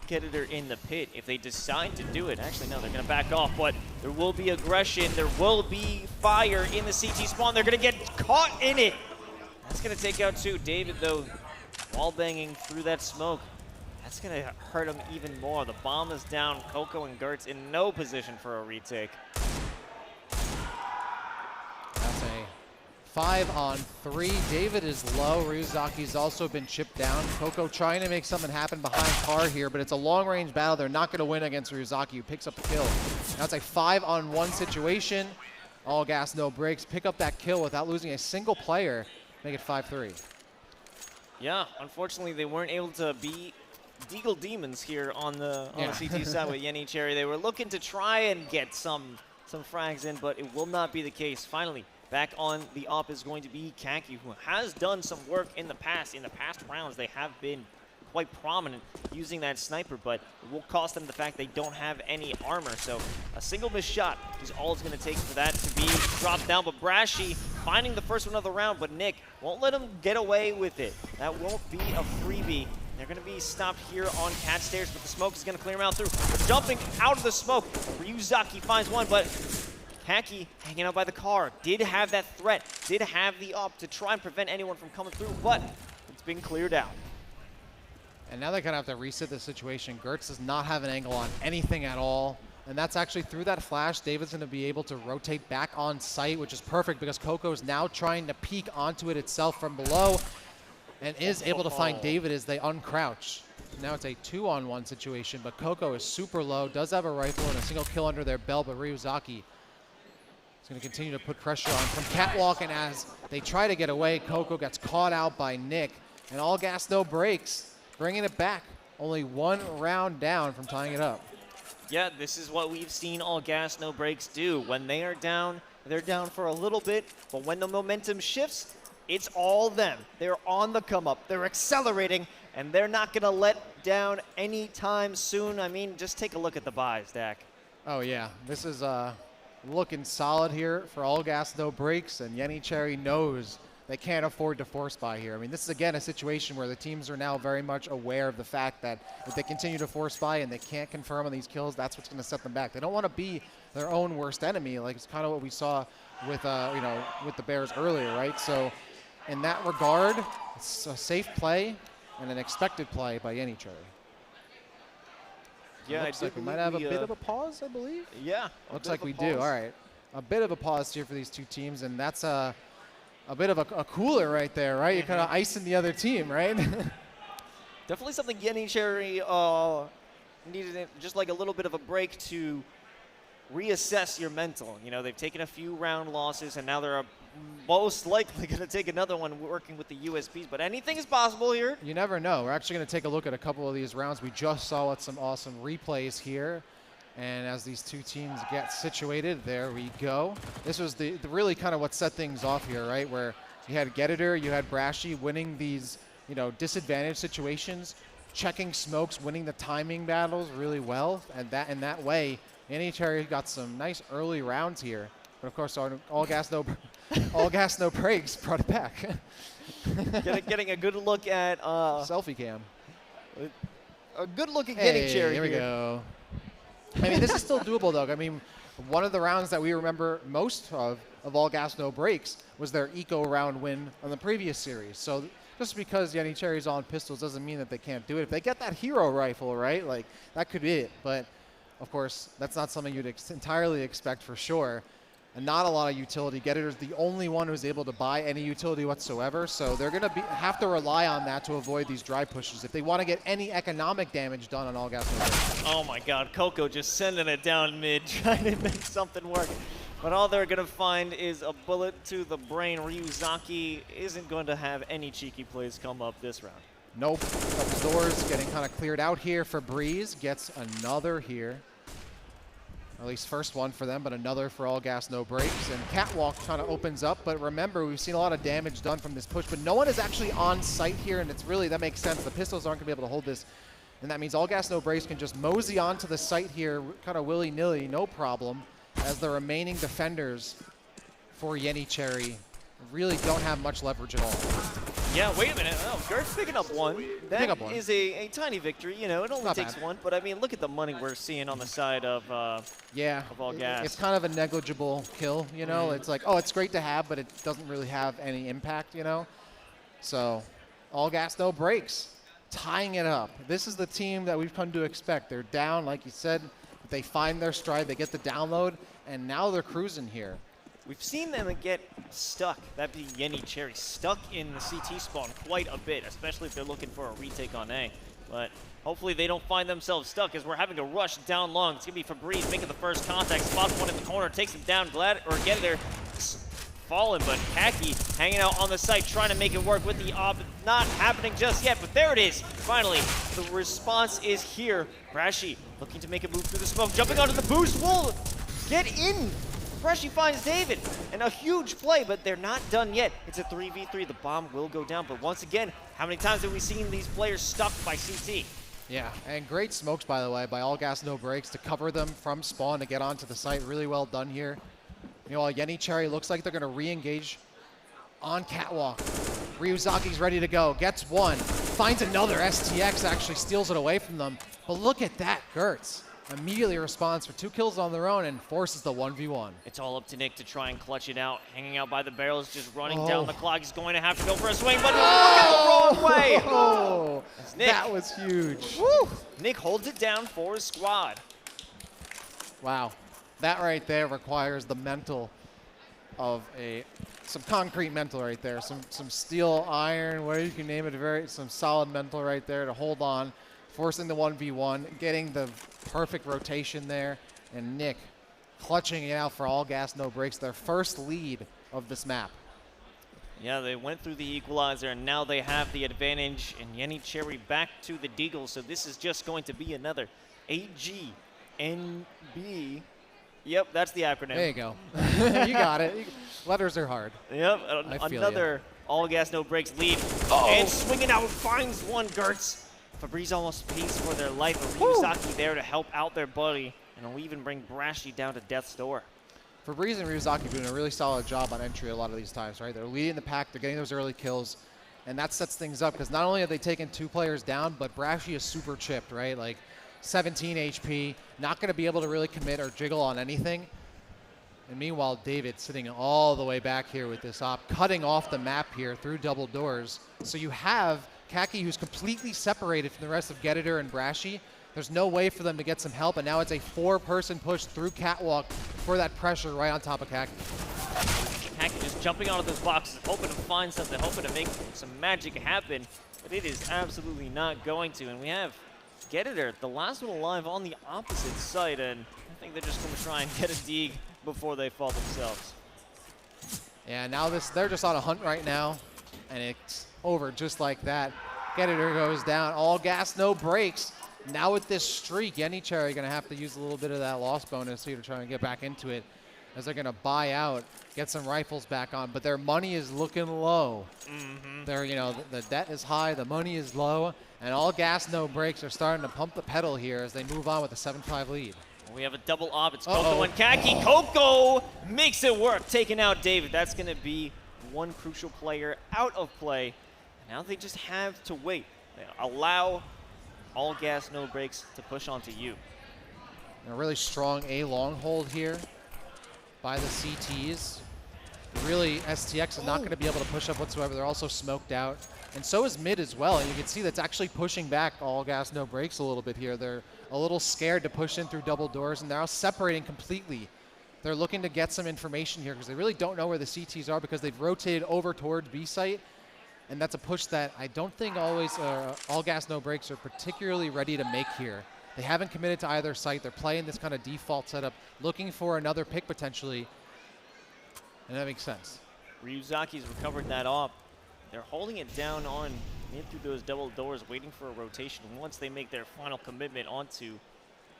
[SPEAKER 4] Kedator in the pit. If they decide to do it, actually, no, they're going to back off. But there will be aggression. There will be fire in the CT spawn. They're going to get caught in it. That's going to take out 2. David, though, wall banging through that smoke. That's going to hurt him even more. The bomb is down. Coco and Gertz in no position for a retake.
[SPEAKER 5] That's a 5-on-3. David is low. Ryuzaki's also been chipped down. Coco trying to make something happen behind Carr here, but it's a long-range battle. They're not going to win against Ryuzaki, who picks up the kill. Now it's a 5-on-1 situation. All gas, no brakes. Pick up that kill without losing a single player. Make it 5-3.
[SPEAKER 4] Yeah, unfortunately, they weren't able to beat Deagle Demons here on the CT side with Yenny Cherry. They were looking to try and get some frags in, but it will not be the case. Finally, back on the op is going to be Kaki, who has done some work in the past. In the past rounds, they have been quite prominent using that sniper, but it will cost them the fact they don't have any armor. So a single missed shot is all it's going to take for that to be dropped down. But Brashy finding the first one of the round, but Nick won't let him get away with it. That won't be a freebie. They're going to be stopped here on cat stairs, but the smoke is going to clear him out through. They're jumping out of the smoke. Ryuzaki finds one, but Kaki hanging out by the car. Did have that threat, did have the up to try and prevent anyone from coming through, but it's been cleared out.
[SPEAKER 5] And now they're going to have to reset the situation. Gertz does not have an angle on anything at all. And that's actually through that flash, David's going to be able to rotate back on site, which is perfect because Coco's now trying to peek onto it itself from below and is able to find David as they uncrouch. Now it's a 2-on-1 situation, but Coco is super low, does have a rifle and a single kill under their belt, but Ryuzaki is going to continue to put pressure on from catwalk, and as they try to get away, Coco gets caught out by Nick, and all gas, no brakes, bringing it back. Only 1 round down from tying it up.
[SPEAKER 4] Yeah, this is what we've seen all gas, no brakes do. When they are down, they're down for a little bit, but when the momentum shifts, it's all them. They're on the come up, they're accelerating, and they're not gonna let down anytime soon. I mean, just take a look at the buys, Dak.
[SPEAKER 5] Oh yeah, this is looking solid here for all gas, no brakes, and Yenny Cherry knows they can't afford to force buy here. I mean, this is again a situation where the teams are now very much aware of the fact that if they continue to force buy and they can't confirm on these kills, that's what's going to set them back. They don't want to be their own worst enemy, like it's kind of what we saw with with the Bears earlier, right? So in that regard, it's a safe play and an expected play by Yenny Cherry.
[SPEAKER 4] Yeah,
[SPEAKER 5] looks like we might have a bit of a pause, I believe.
[SPEAKER 4] Yeah,
[SPEAKER 5] looks like we do. All right, a bit of a pause here for these two teams, and that's a bit of a cooler right there, right? You're kind of icing the other team, right?
[SPEAKER 4] Definitely something Yenny Cherry needed, just like a little bit of a break to reassess your mental. You know, they've taken a few round losses, and now they're most likely going to take another one working with the USPs, but anything is possible here.
[SPEAKER 5] You never know. We're actually going to take a look at a couple of these rounds. We just saw some awesome replays here. And as these two teams get situated, there we go. This was the really kind of what set things off here, right? Where you had Getter, you had Brashy winning these, disadvantaged situations, checking smokes, winning the timing battles really well. And that in that way, Yenny Cherry got some nice early rounds here. But of course, all gas, no brakes brought it back.
[SPEAKER 4] Getting a good look at
[SPEAKER 5] selfie cam.
[SPEAKER 4] A good look at Yenny Cherry.
[SPEAKER 5] Here we go. I mean, this is still doable, though. I mean, one of the rounds that we remember most of all gas, no brakes, was their eco round win on the previous series. So just because Yenny Cherry's on pistols doesn't mean that they can't do it. If they get that hero rifle, right, like, that could be it. But, of course, that's not something you'd entirely expect for sure. and not a lot of utility. Getter's the only one who's able to buy any utility whatsoever, so they're going to have to rely on that to avoid these dry pushes if they want to get any economic damage done on All Gas No Brakes.
[SPEAKER 4] Oh my god, Coco just sending it down mid, trying to make something work. But all they're going to find is a bullet to the brain. Ryuzaki isn't going to have any cheeky plays come up this round.
[SPEAKER 5] Nope. Double doors getting kind of cleared out here for Breeze. Gets another here. Or at least first one for them, but another for All Gas No Brakes. And Catwalk kind of opens up, but remember, we've seen a lot of damage done from this push, but no one is actually on site here, and it's really, that makes sense. The pistols aren't going to be able to hold this, and that means All Gas No Brakes can just mosey onto the site here, kind of willy-nilly, no problem, as the remaining defenders for Yenicherry really don't have much leverage at all.
[SPEAKER 4] Yeah, wait a minute. Oh, Gert's picking up one. That
[SPEAKER 5] up one.
[SPEAKER 4] is a tiny victory. You know, it only
[SPEAKER 5] Not
[SPEAKER 4] takes
[SPEAKER 5] bad.
[SPEAKER 4] one. But, I mean, look at the money we're seeing on the side of All Gas.
[SPEAKER 5] It's kind of a negligible kill, you know? It's like, oh, it's great to have, but it doesn't really have any impact, you know? So, All Gas No Brakes, tying it up. This is the team that we've come to expect. They're down, like you said, but they find their stride, they get the download, and now they're cruising here.
[SPEAKER 4] We've seen them get stuck. That'd be Yenicherry stuck in the CT spawn quite a bit, especially if they're looking for a retake on A. But hopefully they don't find themselves stuck as we're having to rush down long. It's going to be Fabrice making the first contact. Spots one in the corner, takes him down. Get there. Fallen, but Kaki hanging out on the site, trying to make it work with the op. Not happening just yet, but there it is. Finally, the response is here. Brashy looking to make a move through the smoke, jumping onto the boost wall. Get in. Brashy finds David, and a huge play, but they're not done yet. It's a 3v3. The bomb will go down, but once again, how many times have we seen these players stuck by CT?
[SPEAKER 5] Yeah, and great smokes, by the way, by All Gas No Brakes to cover them from spawn to get onto the site. Really well done here. You know, Yenicherry looks like they're going to re-engage on Catwalk. Ryuzaki's ready to go. Gets one. Finds another. STX actually steals it away from them. But look at that, Gertz immediately responds for 2 kills on their own and forces the 1v1.
[SPEAKER 4] It's all up to Nick to try and clutch it out. Hanging out by the barrels, just running down the clock. He's going to have to go for a swing, but looking the wrong way.
[SPEAKER 5] Oh,
[SPEAKER 4] Nick.
[SPEAKER 5] that was huge.
[SPEAKER 4] Woo. Nick holds it down for his squad.
[SPEAKER 5] Wow, that right there requires the mental of some concrete mental right there, some steel, iron, whatever you can name it, some solid mental right there to hold on, forcing the 1v1, getting the perfect rotation there, and Nick clutching it out for All Gas No Brakes, their first lead of this map.
[SPEAKER 4] Yeah, they went through the equalizer, and now they have the advantage, and Yenicherry back to the Deagle, so this is just going to be another AGNB. Yep, that's the acronym.
[SPEAKER 5] There you go. You got it. Letters are hard.
[SPEAKER 4] Yep, another All Gas No Brakes lead. And swinging out, finds one, Gertz. Fabrice almost pays for their life. Ryuzaki there to help out their buddy. And we'll even bring Brashy down to death's door.
[SPEAKER 5] Fabrice and Ryuzaki doing a really solid job on entry a lot of these times, right? They're leading the pack, they're getting those early kills, and that sets things up because not only have they taken 2 players down, but Brashy is super chipped, right? Like 17 HP, not going to be able to really commit or jiggle on anything. And meanwhile, David sitting all the way back here with this op, cutting off the map here through double doors. So you have Kaki, who's completely separated from the rest of Geditor and Brashy. There's no way for them to get some help, and now it's a 4-person push through Catwalk for that pressure right on top of Kaki.
[SPEAKER 4] Kaki just jumping onto those boxes, hoping to find something, hoping to make some magic happen, but it is absolutely not going to. And we have Geditor, the last one alive on the opposite side, and I think they're just going to try and get a dig before they fall themselves.
[SPEAKER 5] Yeah, now they're just on a hunt right now, and it's over just like that. Geditor goes down, All Gas No Brakes. Now with this streak, Yenicherry going to have to use a little bit of that loss bonus here to try and get back into it, as they're going to buy out, get some rifles back on, but their money is looking low. They're, you know, the debt is high, the money is low, and All Gas No Brakes are starting to pump the pedal here as they move on with a 7-5 lead.
[SPEAKER 4] We have a double op. It's Coco and Kaki. Coco makes it work, taking out David. That's going to be one crucial player out of play. Now they just have to wait. They allow All Gas No Brakes to push onto you.
[SPEAKER 5] And a really strong A long hold here by the CTs. Really, STX is not going to be able to push up whatsoever. They're also smoked out. And so is mid as well. And you can see that's actually pushing back All Gas No Brakes a little bit here. They're a little scared to push in through double doors, and they're all separating completely They're looking to get some information here because they really don't know where the CTs are because they've rotated over towards B site. And that's a push that I don't think always All Gas No Brakes are particularly ready to make here. They haven't committed to either site. They're playing this kind of default setup, looking for another pick potentially. And that makes sense.
[SPEAKER 4] Ryuzaki's recovered that off. They're holding it down on mid through those double doors, waiting for a rotation once they make their final commitment onto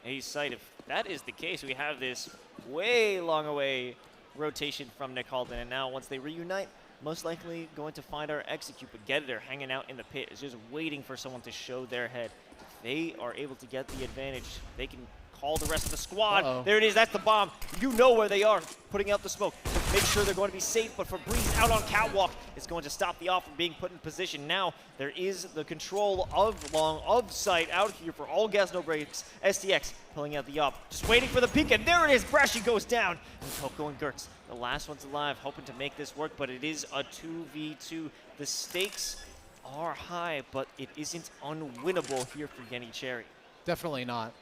[SPEAKER 4] a site. If that is the case, we have this way long away rotation from Nick Halden. And now once they reunite, most likely going to find our execute, but Getter hanging out in the pit is just waiting for someone to show their head. If they are able to get the advantage, they can call the rest of the squad. There it is, that's the bomb. You know where they are, putting out the smoke. Make sure they're going to be safe, but Fabrice out on catwalk is going to stop the off from being put in position. Now there is the control of long of sight out here for All Gas No Brakes. STX pulling out the op, just waiting for the peek, and there it is. Brashy goes down, and Coco and Gertz, the last ones alive, hoping to make this work, but it is a 2v2. The stakes are high, but it isn't unwinnable here for Yenny Cherry.
[SPEAKER 5] Definitely not.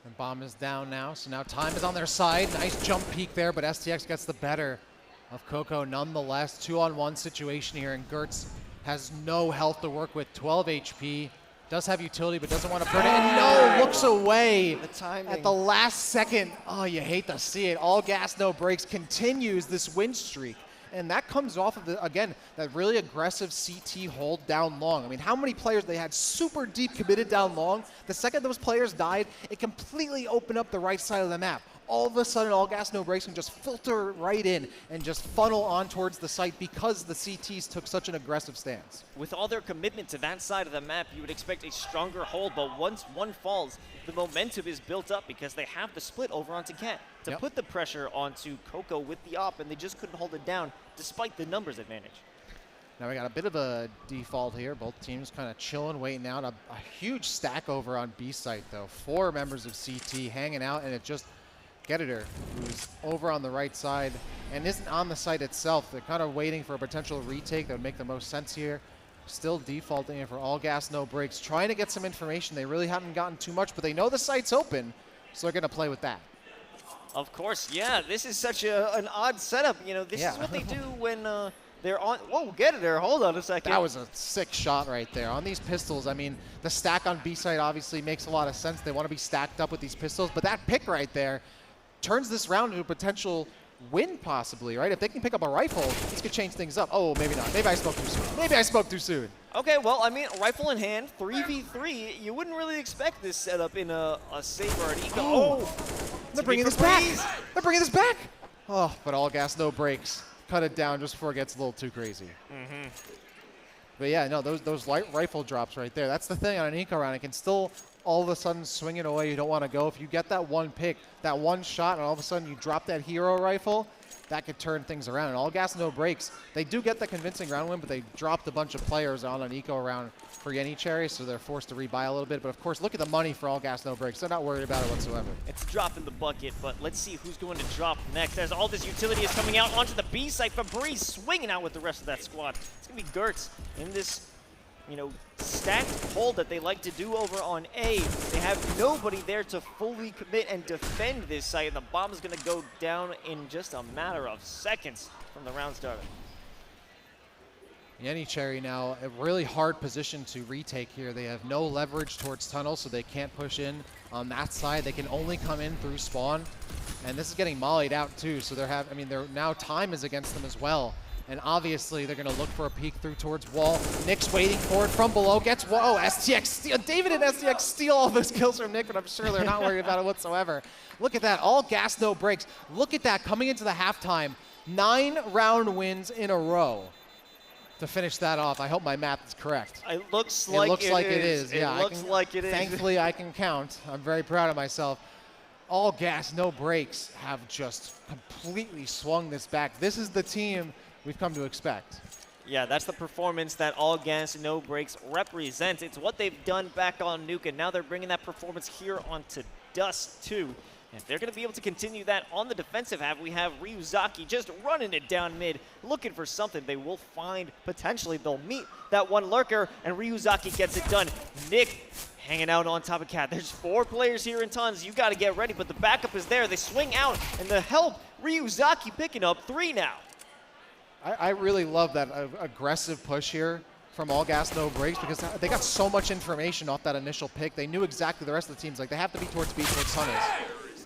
[SPEAKER 5] And bomb is down now, so now time is on their side. Nice jump peek there, but STX gets the better of Coco nonetheless. 2-on-1 situation here, and Gertz has no health to work with, 12 HP. Does have utility, but doesn't want to burn it. And no, looks away at the last second. Oh, you hate to see it. All Gas No Brakes continues this win streak. And that comes off of, again, that really aggressive CT hold down long. I mean, how many players they had super deep committed down long? The second those players died, it completely opened up the right side of the map. All of a sudden, All Gas No Brakes can just filter right in and just funnel on towards the site because the CTs took such an aggressive stance.
[SPEAKER 4] With all their commitment to that side of the map, you would expect a stronger hold, but once one falls, the momentum is built up because they have the split over onto Cat to put the pressure onto Coco with the op, and they just couldn't hold it down despite the numbers advantage.
[SPEAKER 5] Now we got a bit of a default here. Both teams kind of chilling, waiting out. A huge stack over on B site, though. 4 members of CT hanging out, and it just Getter, who's over on the right side and isn't on the site itself. They're kind of waiting for a potential retake that would make the most sense here. Still defaulting in for All Gas No Brakes, trying to get some information. They really haven't gotten too much, but they know the site's open, so they're going to play with that.
[SPEAKER 4] Of course, yeah. This is such an odd setup. You know, this is what they do when they're on. Whoa, get it there. Hold on a second.
[SPEAKER 5] That was a sick shot right there. On these pistols, I mean, the stack on B side obviously makes a lot of sense. They want to be stacked up with these pistols, but that pick right there turns this round into a potential win possibly, right? If they can pick up a rifle, this could change things up. Oh, maybe not. Maybe I spoke too soon. Maybe I spoke too soon.
[SPEAKER 4] Okay, well, I mean, rifle in hand, 3v3. You wouldn't really expect this setup in a Saber or an Eco. Oh!
[SPEAKER 5] They're bringing this back. They're bringing this back. Oh, but All Gas No Brakes. Cut it down just before it gets a little too crazy. But yeah, no, those light rifle drops right there. That's the thing on an Eco round. It can still all of a sudden swing it away. You don't want to go. If you get that one pick, that one shot, and all of a sudden you drop that hero rifle, that could turn things around. And All Gas No Brakes, they do get the convincing round win, but they dropped a bunch of players on an Eco round for Yenny Cherry, so they're forced to rebuy a little bit. But of course, look at the money for All Gas No Brakes. They're not worried about it whatsoever.
[SPEAKER 4] It's a drop in the bucket, but let's see who's going to drop next. As all this utility is coming out onto the B site, Fabrice swinging out with the rest of that squad. It's going to be Gertz in this, you know, stacked hold that they like to do over on A. They have nobody there to fully commit and defend this site, and the bomb is going to go down in just a matter of seconds from the round starter.
[SPEAKER 5] Yenny Cherry now a really hard position to retake here. They have no leverage towards tunnel, so they can't push in on that side. They can only come in through spawn, and this is getting mollied out too. So they're now time is against them as well. And obviously, they're going to look for a peek through towards wall. Nick's waiting for it from below. Gets whoa, STX steal. David and STX steal all those kills from Nick, but I'm sure they're not worried about it whatsoever. Look at that. All Gas No Brakes. Look at that coming into the halftime. 9 round wins in a row to finish that off. I hope my math is correct.
[SPEAKER 4] It looks like it is.
[SPEAKER 5] Yeah,
[SPEAKER 4] it looks like it is.
[SPEAKER 5] Thankfully, I can count. I'm very proud of myself. All Gas No Brakes have just completely swung this back. This is the team we've come to expect.
[SPEAKER 4] Yeah, that's the performance that All Gas No Brakes represents. It's what they've done back on Nuke, and now they're bringing that performance here onto Dust too. And if they're going to be able to continue that on the defensive half, we have Ryuzaki just running it down mid, looking for something. They will find, potentially, they'll meet that one lurker, and Ryuzaki gets it done. Nick hanging out on top of Cat. There's 4 players here in tons. You got to get ready, but the backup is there. They swing out, and the help, Ryuzaki picking up 3 now.
[SPEAKER 5] I really love that aggressive push here from All Gas No Brakes because they got so much information off that initial pick. They knew exactly the rest of the teams. Like, they have to be towards B, towards tunnels.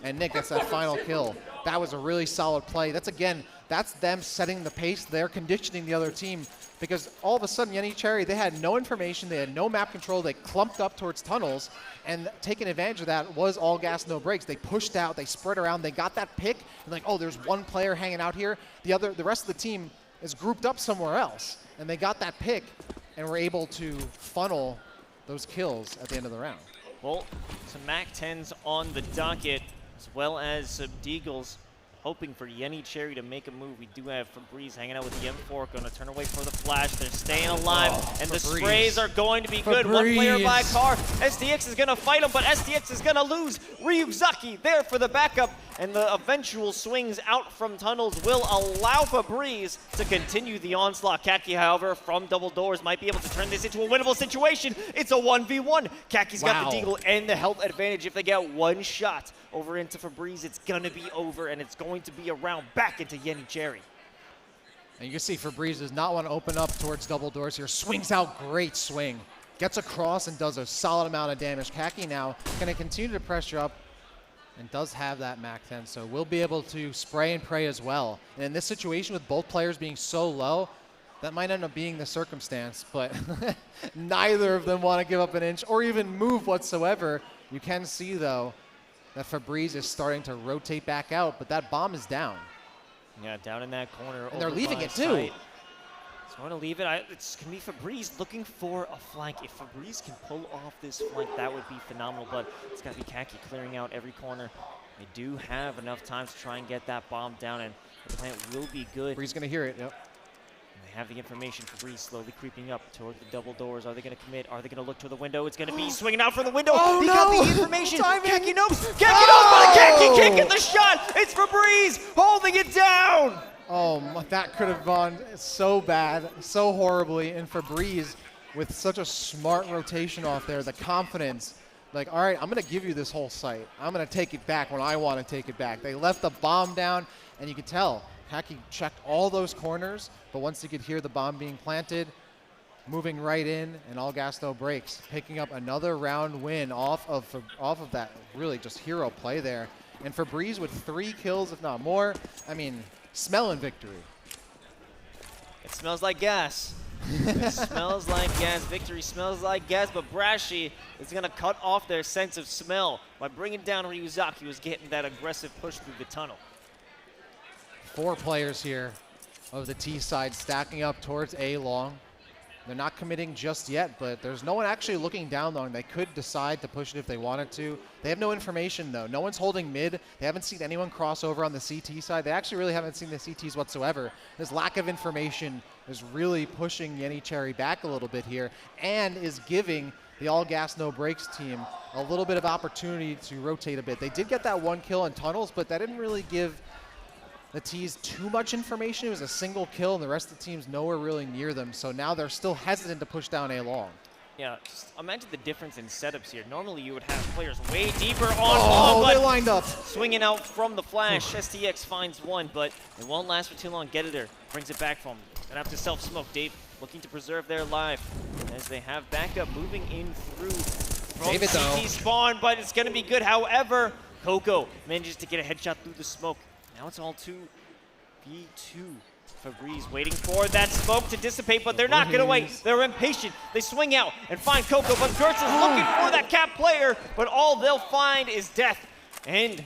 [SPEAKER 5] And Nick gets that final kill. That was a really solid play. That's them setting the pace. They're conditioning the other team because all of a sudden, Yenicherry, they had no information. They had no map control. They clumped up towards tunnels, and taking advantage of that was All Gas No Brakes. They pushed out. They spread around. They got that pick. And like, oh, there's one player hanging out here. The rest of the team is grouped up somewhere else, and they got that pick and were able to funnel those kills at the end of the round.
[SPEAKER 4] Well, some MAC-10s on the docket, as well as some Deagles hoping for Yenicherry to make a move. We do have Febreze hanging out with the M4, going to turn away for the flash. They're staying alive, and the sprays are going to be good. One player by car. SDX is going to fight him, but SDX is going to lose. Ryuzaki there for the backup, and the eventual swings out from tunnels will allow Febreze to continue the onslaught. Kaki, however, from double doors might be able to turn this into a winnable situation. It's a 1v1. Kaki's got the Deagle and the health advantage. If they get one shot over into Febreze, it's going to be over, and it's going to be a round back into Yenicherry.
[SPEAKER 5] And you can see Febreze does not want to open up towards double doors here. Swings out, great swing. Gets across and does a solid amount of damage. Kaki now going to continue to pressure up and does have that MAC-10, so we'll be able to spray and pray as well. And in this situation with both players being so low, that might end up being the circumstance, but neither of them want to give up an inch or even move whatsoever. You can see, though, that Febreze is starting to rotate back out, but that bomb is down.
[SPEAKER 4] Yeah, down in that corner.
[SPEAKER 5] And they're leaving it, too.
[SPEAKER 4] It's going to leave it. It's going to be Febreze looking for a flank. If Febreze can pull off this flank, that would be phenomenal, but it's got to be Kaki clearing out every corner. They do have enough time to try and get that bomb down, and the plant will be good.
[SPEAKER 5] Febreze going to hear it, yep.
[SPEAKER 4] They have the information. Febreze slowly creeping up toward the double doors. Are they going to commit? Are they going to look to the window? It's going to be swinging out for the window.
[SPEAKER 5] Oh,
[SPEAKER 4] he
[SPEAKER 5] no.
[SPEAKER 4] got the information. Kaki knows. Kaki knows, but Kaki can't get the shot. It's Febreze holding it down.
[SPEAKER 5] Oh, that could have gone so bad, so horribly. And Febreze, with such a smart rotation off there, the confidence, like, all right, I'm going to give you this whole site. I'm going to take it back when I want to take it back. They left the bomb down, and you could tell Kaki checked all those corners, but once he could hear the bomb being planted, moving right in, and All Gas No Brakes, picking up another round win off of that really just hero play there. And Febreze with 3 kills, if not more. I mean, smelling victory.
[SPEAKER 4] It smells like gas. It smells like gas. Victory smells like gas, but Brashy is going to cut off their sense of smell by bringing down Ryuzaki, who's getting that aggressive push through the tunnel.
[SPEAKER 5] 4 players here of the T side stacking up towards A long. They're not committing just yet, but there's no one actually looking down long. They could decide to push it if they wanted to. They have no information, though. No one's holding mid. They haven't seen anyone cross over on the CT side. They actually really haven't seen the CTs whatsoever. This lack of information is really pushing Yenicherry back a little bit here and is giving the All Gas No Brakes team a little bit of opportunity to rotate a bit. They did get that 1 kill in tunnels, but that didn't really give the T's too much information. It was a single kill, and the rest of the team's nowhere really near them. So now they're still hesitant to push down A long.
[SPEAKER 4] Yeah, just imagine the difference in setups here. Normally you would have players way deeper on ball,
[SPEAKER 5] they
[SPEAKER 4] but
[SPEAKER 5] lined up.
[SPEAKER 4] swinging out from the flash. STX finds one, but it won't last for too long. Getter brings it back from him. Gonna have to self-smoke. Dave looking to preserve their life as they have backup moving in through from
[SPEAKER 5] David, though.
[SPEAKER 4] CT spawn, but it's gonna be good. However, Coco manages to get a headshot through the smoke. Now it's all 2v2. Febreze waiting for that smoke to dissipate, but they're not going to wait. They're impatient. They swing out and find Coco, but Gertz is looking for that cap player, but all they'll find is death. And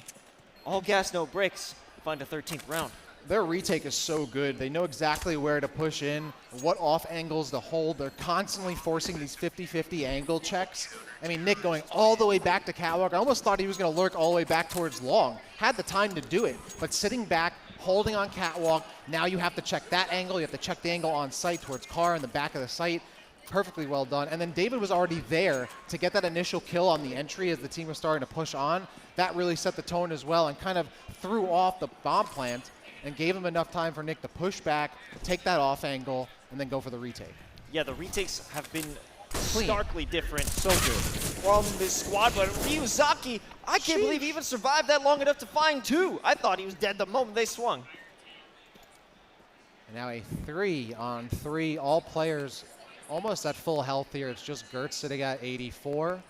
[SPEAKER 4] All Gas No Brakes find a 13th round.
[SPEAKER 5] Their retake is so good. They know exactly where to push in, what off angles to hold. They're constantly forcing these 50-50 angle checks. I mean, Nick going all the way back to catwalk. I almost thought he was going to lurk all the way back towards long. Had the time to do it, but sitting back, holding on catwalk. Now you have to check that angle. You have to check the angle on site towards car in the back of the site. Perfectly well done. And then David was already there to get that initial kill on the entry as the team was starting to push on. That really set the tone as well and kind of threw off the bomb plant and gave him enough time for Nick to push back, take that off angle, and then go for the retake.
[SPEAKER 4] Yeah, the retakes have been
[SPEAKER 5] Clean.
[SPEAKER 4] starkly different.
[SPEAKER 5] So good.
[SPEAKER 4] from this squad, but Ryuzaki, I can't believe he even survived that long enough to find 2. I thought he was dead the moment they swung.
[SPEAKER 5] And now a 3-on-3, all players almost at full health here. It's just Gertz sitting at 84.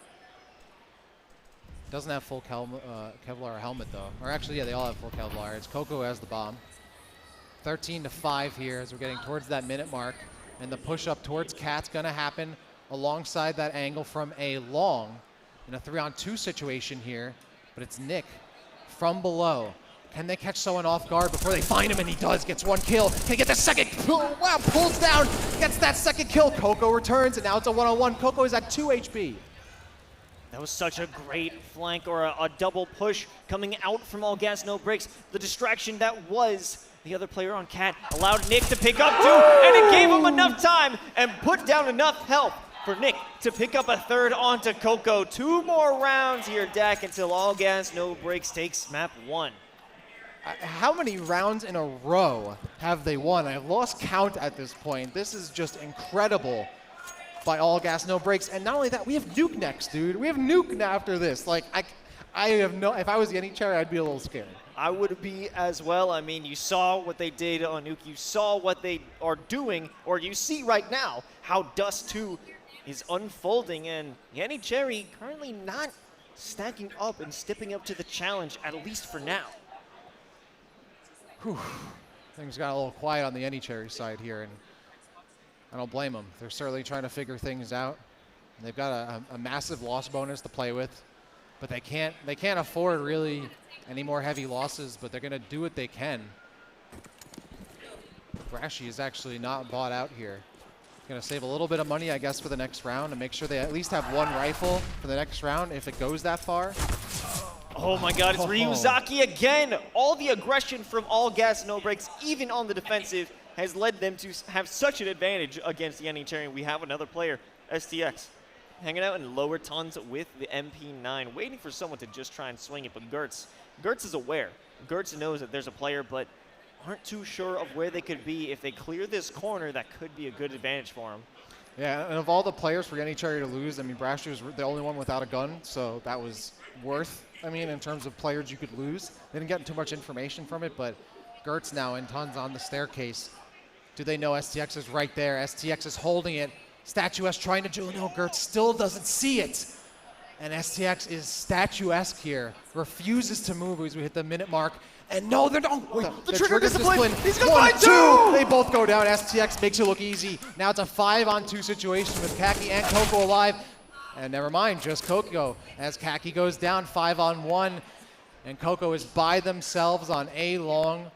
[SPEAKER 5] Doesn't have full Kevlar helmet though. Or actually, yeah, they all have full Kevlar. It's Coco who has the bomb. 13-5 here as we're getting towards that minute mark. And the push up towards Cat's gonna happen alongside that angle from A long in a 3-on-2 situation here. But it's Nick from below. Can they catch someone off guard before they find him? And he does, gets 1 kill. Can he get the second? Wow, pulls down, gets that second kill. Coco returns, and now it's a 1-on-1. Coco is at 2 HP.
[SPEAKER 4] That was such a great flank, or a double push coming out from All Gas No Breaks. The distraction that was the other player on Cat allowed Nick to pick up 2, and it gave him enough time and put down enough health for Nick to pick up a 3rd onto Coco. 2 more rounds here, Dak, until All Gas No Breaks takes map 1.
[SPEAKER 5] How many rounds in a row have they won? I've lost count at this point. This is just incredible by All Gas No Breaks. And not only that, we have Nuke next, dude. We have Nuke after this. Like, I have no, if I was Yenny Cherry, I'd be a little scared.
[SPEAKER 4] I would be as well. I mean, you saw what they did on Nuke. You saw what they are doing, or you see right now how Dust 2 is unfolding. And Yenny Cherry currently not stacking up and stepping up to the challenge, at least for now.
[SPEAKER 5] Whew. Things got a little quiet on the Anycherry side here, and I don't blame them. They're certainly trying to figure things out. And they've got a massive loss bonus to play with, but they can't afford really any more heavy losses, but they're going to do what they can. Brashy is actually not bought out here. Going to save a little bit of money, I guess, for the next round and make sure they at least have 1 rifle for the next round if it goes that far.
[SPEAKER 4] Oh my god, it's Ryuzaki again! All the aggression from All Gas No Breaks, even on the defensive, has led them to have such an advantage against Yenny Cherry. We have another player, STX, hanging out in lower tons with the MP9, waiting for someone to just try and swing it, but Gertz is aware. Gertz knows that there's a player, but aren't too sure of where they could be. If they clear this corner, that could be a good advantage for them.
[SPEAKER 5] Yeah, and of all the players for Yenny Cherry to lose, I mean, Brashy was the only one without a gun, so that was worth, I mean, in terms of players you could lose. They didn't get too much information from it, but Gertz now in tons on the staircase. Do they know STX is right there? STX is holding it. Statuesque trying to do it. No, Gertz still doesn't see it. And STX is statuesque here. Refuses to move as we hit the minute mark. And no, they're not. The trigger discipline. He's going to find 2. They both go down. STX makes it look easy. Now it's a 5-on-2 situation with Kaki and Coco alive. And never mind, just Coco. As Kaki goes down 5-on-1. And Coco is by themselves on A long.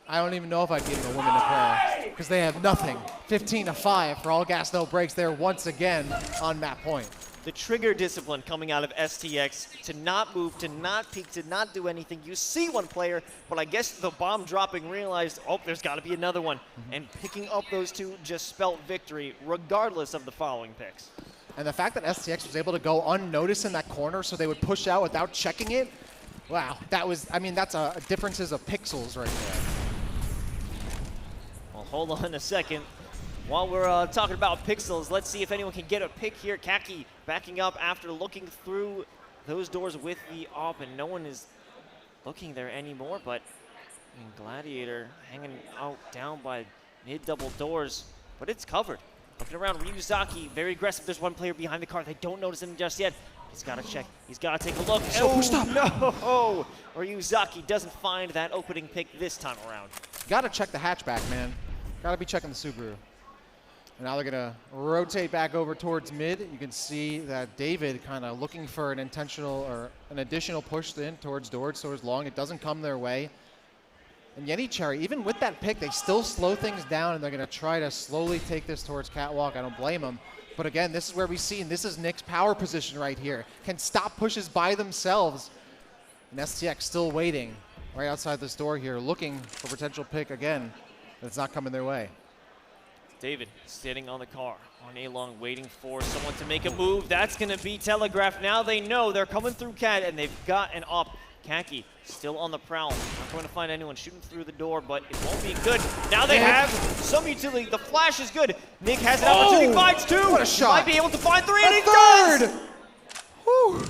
[SPEAKER 5] I don't even know if I'd give them a woman to play because they have nothing. 15-5 for All Gas No Breaks there once again on map point.
[SPEAKER 4] The trigger discipline coming out of STX to not move, to not peek, to not do anything. You see one player, but I guess the bomb dropping realized, oh, there's got to be another one. And picking up those 2 just spelled victory, regardless of the following picks.
[SPEAKER 5] And the fact that STX was able to go unnoticed in that corner so they would push out without checking it, wow, that was, I mean, that's a differences of pixels right there.
[SPEAKER 4] Well, hold on a second. While we're talking about pixels, let's see if anyone can get a pick here. Kaki backing up after looking through those doors with the AWP, and no one is looking there anymore, but I mean, Gladiator hanging out down by mid-double doors, but it's covered. Looking around, Ryuzaki, very aggressive. There's one player behind the car. They don't notice him just yet. He's got to check. He's got to take a look. No! Ryuzaki doesn't find that opening pick this time around.
[SPEAKER 5] Got to check the hatchback, man. Got to be checking the Subaru. And now they're going to rotate back over towards mid. You can see that David kind of looking for an intentional or an additional push in towards long. It doesn't come their way. And Yenny Cherry, even with that pick, they still slow things down, and they're going to try to slowly take this towards Catwalk. I don't blame them. But again, this is where we see, and this is Nick's power position right here. Can stop pushes by themselves. And STX still waiting right outside this door here, looking for potential pick again. But it's not coming their way.
[SPEAKER 4] David sitting on the car on A-long, waiting for someone to make a move. That's going to be telegraphed. Now they know they're coming through Cat, and they've got an op. Kaki still on the prowl. Not going to find anyone shooting through the door, but it won't be good. Now they have some utility. The flash is good. Nick has an opportunity. Finds 2.
[SPEAKER 5] What a shot.
[SPEAKER 4] Might be able to find 3, and he does!
[SPEAKER 5] Whew.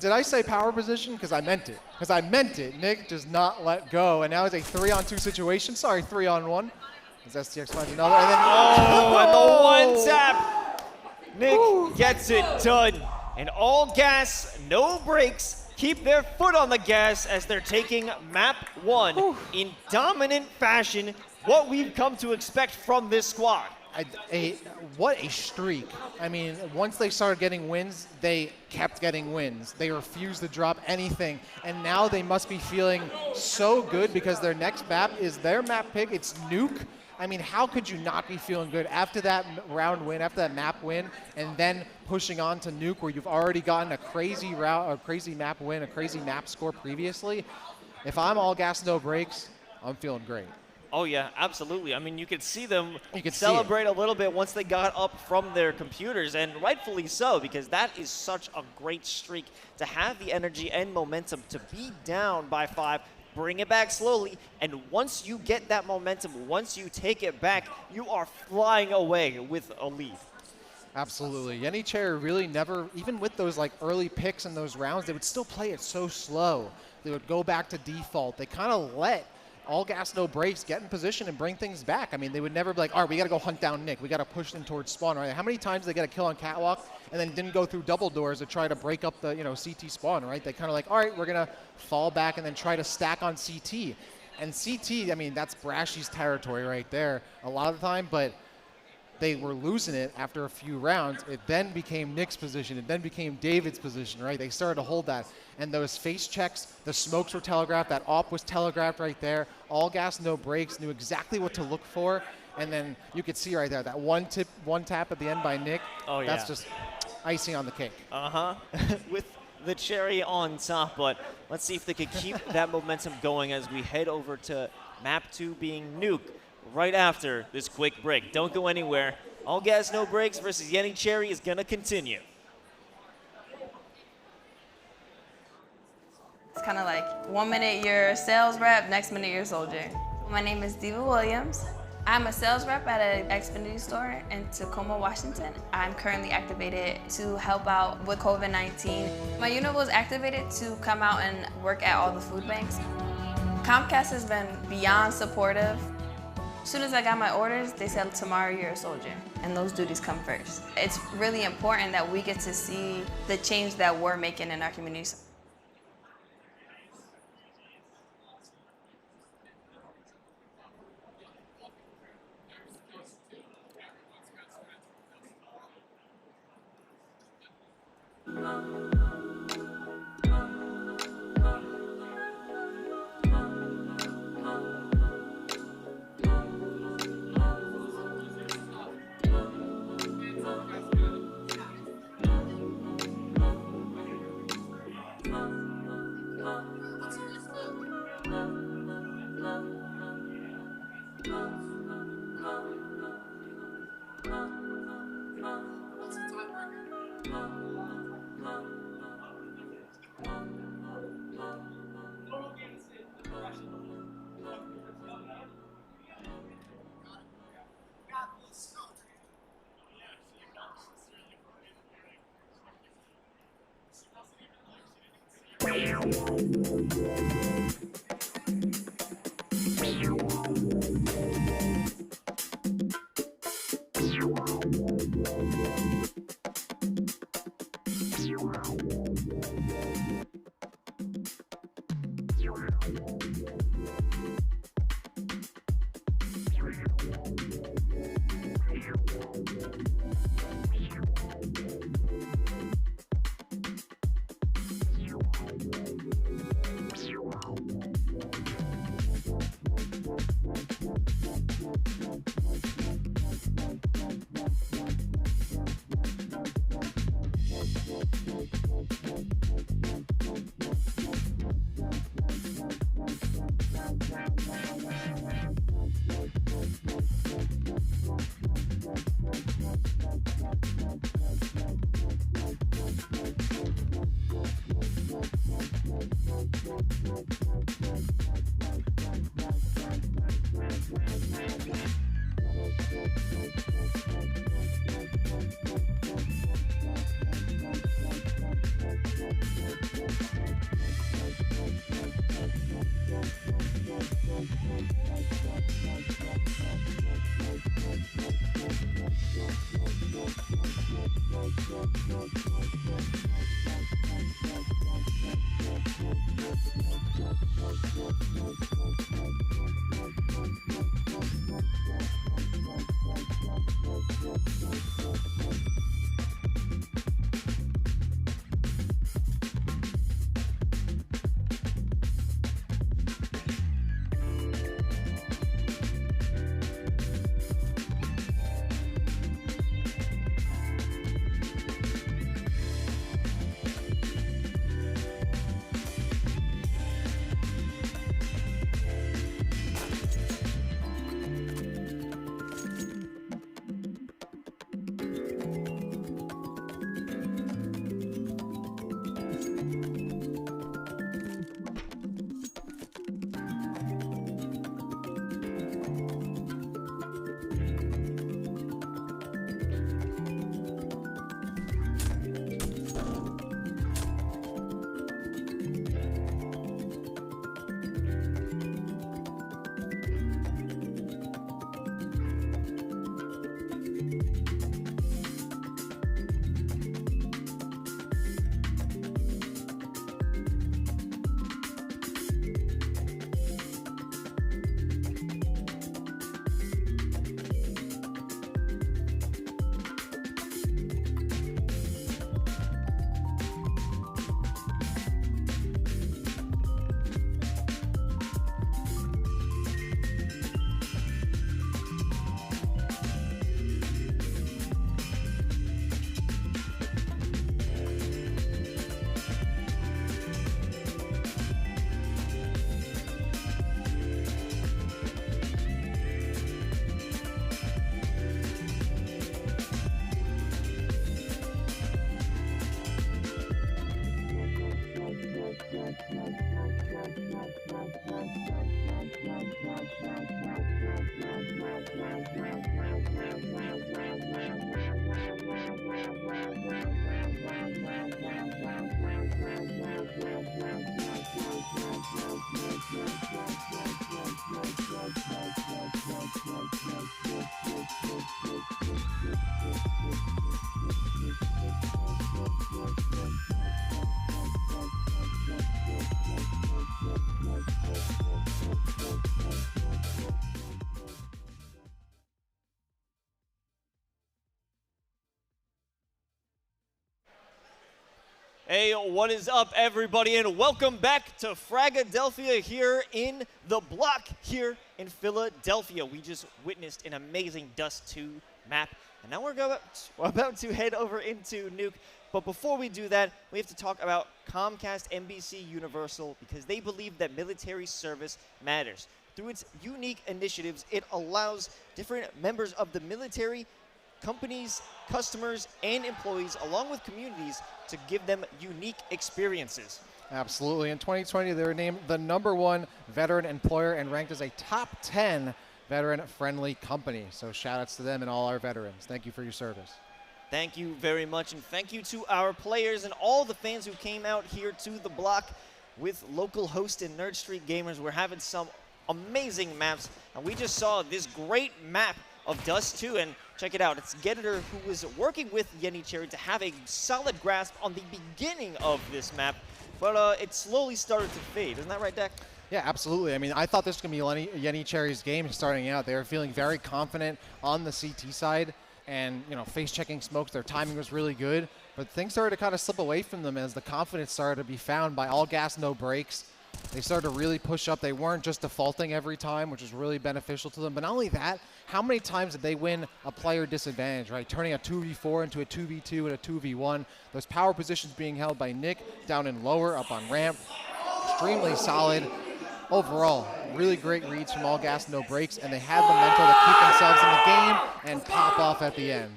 [SPEAKER 5] Did I say power position? Because I meant it. Because I meant it. Nick does not let go. And now it's a 3-on-2 situation. Sorry, 3-on-1. As STX finds another. And then,
[SPEAKER 4] and the one tap. Nick gets it done. And all gas, no brakes. Keep their foot on the gas as they're taking map 1 in dominant fashion. What we've come to expect from this squad.
[SPEAKER 5] What a streak. I mean, once they started getting wins, they kept getting wins. They refused to drop anything. And now they must be feeling so good because their next map is their map pick. It's Nuke. I mean, how could you not be feeling good after that round win, after that map win, and then pushing on to Nuke where you've already gotten a crazy map win, a crazy map score previously? If I'm all gas, no brakes, I'm feeling great.
[SPEAKER 4] Oh yeah, absolutely. I mean, you could see them celebrate a little bit once they got up from their computers, and rightfully so, because that is such a great streak to have the energy and momentum to be down by 5, bring it back slowly, and once you get that momentum, once you take it back, you are flying away with a lead.
[SPEAKER 5] Absolutely. Yenny Cherry really never, even with those like early picks in those rounds, they would still play it so slow. They would go back to default. They kind of let all gas, no brakes, get in position and bring things back. I mean, they would never be like, all right, we got to go hunt down Nick. We got to push them towards spawn, right? How many times they get a kill on Catwalk and then didn't go through double doors to try to break up the, CT spawn, right? They kind of like, all right, we're going to fall back and then try to stack on CT. And CT, I mean, that's Brashy's territory right there a lot of the time, but they were losing it after a few rounds. It then became Nick's position. It then became David's position, right? They started to hold that. And those face checks, the smokes were telegraphed. That AWP was telegraphed right there. All gas, no brakes, knew exactly what to look for. And then you could see right there, that one tap at the end by Nick.
[SPEAKER 4] Oh, yeah.
[SPEAKER 5] That's just icing on the cake.
[SPEAKER 4] Uh-huh. With the cherry on top, but let's see if they could keep that momentum going as we head over to map 2 being Nuke. Right after this quick break. Don't go anywhere. All gas, no brakes versus Yenny Cherry is going to continue.
[SPEAKER 10] It's kind of like 1 minute you're a sales rep, next minute you're a soldier. My name is Diva Williams. I'm a sales rep at an Xfinity store in Tacoma, Washington. I'm currently activated to help out with COVID-19. My unit was activated to come out and work at all the food banks. Comcast has been beyond supportive. As soon as I got my orders, they said, tomorrow you're a soldier, and those duties come first. It's really important that we get to see the change that we're making in our communities.
[SPEAKER 4] Hey, what is up, everybody, and welcome back to Fragadelphia here in the block here in Philadelphia. We just witnessed an amazing Dust 2 map, and now we're about to head over into Nuke. But before we do that, we have to talk about Comcast NBC Universal because they believe that military service matters. Through its unique initiatives, it allows different members of the military, companies, customers, and employees, along with communities, to give them unique experiences.
[SPEAKER 5] Absolutely. In 2020, they were named the #1 veteran employer and ranked as a top 10 veteran-friendly company. So shout-outs to them and all our veterans. Thank you for your service.
[SPEAKER 4] Thank you very much, and thank you to our players and all the fans who came out here to the block with local host and Nerd Street Gamers. We're having some amazing maps, and we just saw this great map of Dust 2, and check it out. It's Gedder who was working with Yenny Cherry to have a solid grasp on the beginning of this map, but it slowly started to fade. Isn't that right, Dak?
[SPEAKER 5] Yeah, absolutely. I mean, I thought this was going to be Yenny Cherry's game starting out. They were feeling very confident on the CT side, and, you know, face-checking smokes, their timing was really good, but things started to kind of slip away from them as the confidence started to be found by all gas, no brakes. They started to really push up. They weren't just defaulting every time, which was really beneficial to them. But not only that, how many times did they win a player disadvantage, right? Turning a 2v4 into a 2v2 and a 2v1. Those power positions being held by Nick down in lower, up on ramp. Extremely solid. Overall, really great reads from all gas, no brakes, and they had the mental to keep themselves in the game and pop off at the end.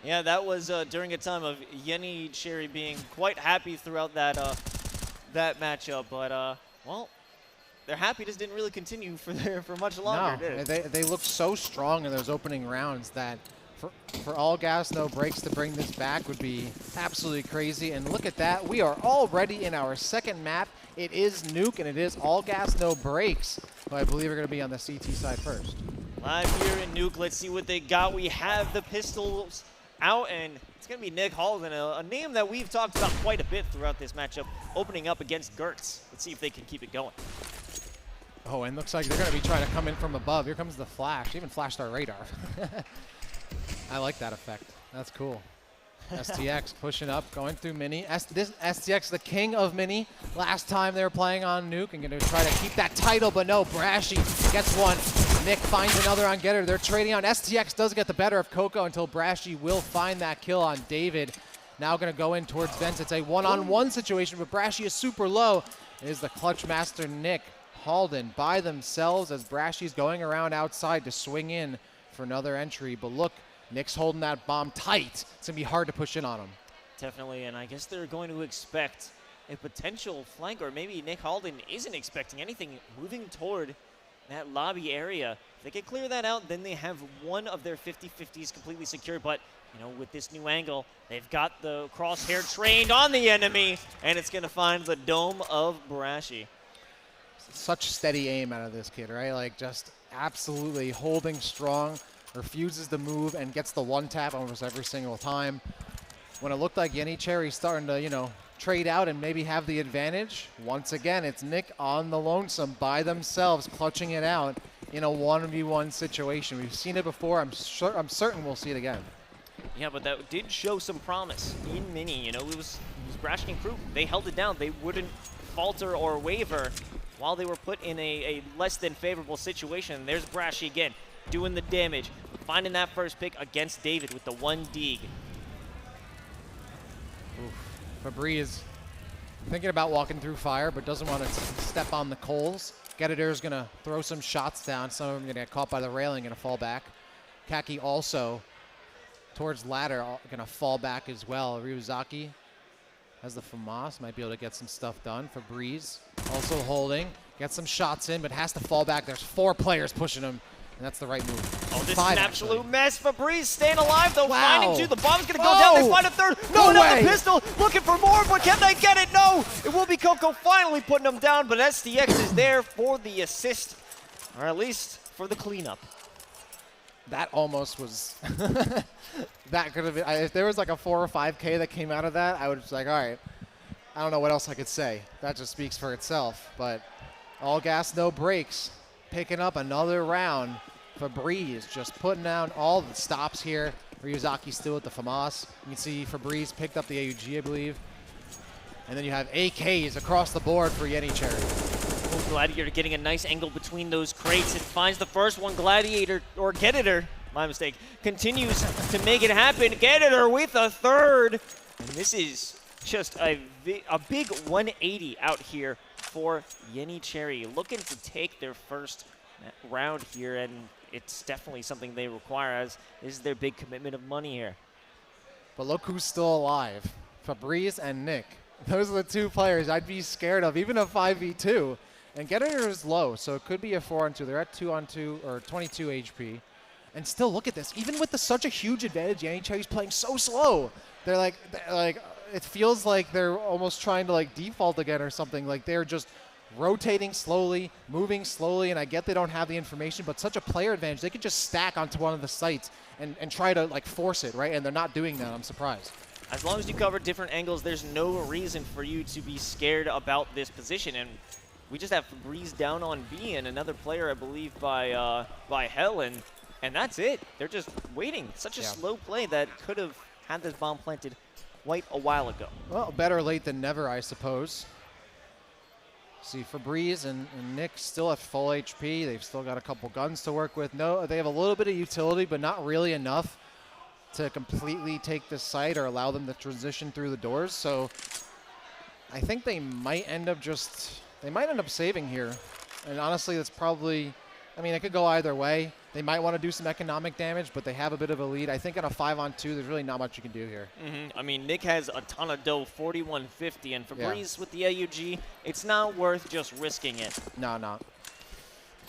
[SPEAKER 4] Yeah, that was during a time of Yenny Cherry being quite happy throughout that matchup, but well, they're happy this didn't really continue for much longer.
[SPEAKER 5] No, they looked so strong in those opening rounds that for all gas, no brakes to bring this back would be absolutely crazy. And look at that, we are already in our second map. It is Nuke, and it is all gas, no brakes. But I believe we're going to be on the CT side first.
[SPEAKER 4] Live here in Nuke, let's see what they got. We have the pistols out, and it's going to be Nick Halden, a name that we've talked about quite a bit throughout this matchup, opening up against Gertz. Let's see if they can keep it going.
[SPEAKER 5] Oh, and looks like they're going to be trying to come in from above. Here comes the flash. Even flashed our radar. I like that effect. That's cool. STX pushing up, going through Mini. This STX, the king of Mini. Last time they were playing on Nuke and going to try to keep that title, but no, Brashy gets one. Nick finds another on Getter. They're trading on. STX does get the better of Coco until Brashy will find that kill on David. Now going to go in towards Vince. It's a one-on-one situation, but Brashy is super low. It is the clutch master Nick Halden by themselves as Brashy's going around outside to swing in for another entry. But look, Nick's holding that bomb tight. It's going to be hard to push in on him.
[SPEAKER 4] Definitely, and I guess they're going to expect a potential flank, or maybe Nick Halden isn't expecting anything, moving toward that lobby area. If they can clear that out, then they have one of their 50-50s completely secured. But, you know, with this new angle, they've got the crosshair trained on the enemy, and it's going to find the dome of Brashy.
[SPEAKER 5] Such steady aim out of this kid, right? Like, just absolutely holding strong, refuses to move, and gets the one tap almost every single time. When it looked like Yenny Cherry's starting to, you know, trade out and maybe have the advantage, once again, it's Nick on the lonesome by themselves, clutching it out in a 1v1 situation. We've seen it before. I'm certain we'll see it again.
[SPEAKER 4] Yeah, but that did show some promise in Mini. You know, it was Brashy and crew. They held it down. They wouldn't falter or waver while they were put in a less than favorable situation. There's Brashy again, doing the damage, finding that first pick against David with the one dig.
[SPEAKER 5] Fabri is thinking about walking through fire, but doesn't want to step on the coals. Getter's going to throw some shots down. Some of them going to get caught by the railing and fall back. Kaki also towards ladder, going to fall back as well. Ryuzaki has the FAMAS, might be able to get some stuff done. Fabriz also holding, gets some shots in, but has to fall back. There's 4 players pushing him, and that's the right move.
[SPEAKER 4] Oh, this
[SPEAKER 5] 5,
[SPEAKER 4] is an absolute
[SPEAKER 5] actually.
[SPEAKER 4] mess. Fabriz staying alive, though,
[SPEAKER 5] Wow.
[SPEAKER 4] finding 2. The bomb's going to go down. They find a 3rd. No, another
[SPEAKER 5] way.
[SPEAKER 4] pistol. Looking for more, but can they get it? No. It will be Coco finally putting them down, but STX is there for the assist, or at least for the cleanup.
[SPEAKER 5] That almost was, that could have been, if there was like a 4 or 5K that came out of that, I would just like, all right, I don't know what else I could say. That just speaks for itself, but all gas, no brakes. Picking up another round. Fabriz just putting down all the stops here. Ryuzaki still with the FAMAS. You can see Fabriz picked up the AUG, I believe. And then you have AKs across the board for Yenny Cherry.
[SPEAKER 4] Oh, Gladiator getting a nice angle between those crates and finds the first one. Gladiator, or Getiter, my mistake, continues to make it happen. Getiter with a 3rd. And this is just a big 180 out here for Yenny Cherry, looking to take their first round here, and it's definitely something they require, as is their big commitment of money here.
[SPEAKER 5] But look who's still alive. Fabriz and Nick. Those are the 2 players I'd be scared of, even a 5v2. And Getter is low, so it could be a 4-on-2. They're at 2-on-2, or 22 HP. And still, look at this. Even with such a huge advantage, Yenny Cherry's playing so slow. They're like, it feels like they're almost trying to like default again or something. Like they're just rotating slowly, moving slowly, and I get they don't have the information, but such a player advantage. They could just stack onto one of the sites and try to like force it, right? And they're not doing that. I'm surprised.
[SPEAKER 4] As long as you cover different angles, there's no reason for you to be scared about this position. And we just have Fabriz down on B and another player, I believe, by Hell, and that's it. They're just waiting. Such a slow play that could have had this bomb planted quite a while ago.
[SPEAKER 5] Well, better late than never, I suppose. See, Fabriz and Nick still at full HP. They've still got a couple guns to work with. No, they have a little bit of utility, but not really enough to completely take the site or allow them to transition through the doors. So I think they might end up saving here. And honestly, that's probably, I mean, it could go either way. They might want to do some economic damage, but they have a bit of a lead. I think on a 5-on-2, there's really not much you can do here.
[SPEAKER 4] I mean, Nick has a ton of dough, 4150, and Fabriz with the AUG, it's not worth just risking it.
[SPEAKER 5] No.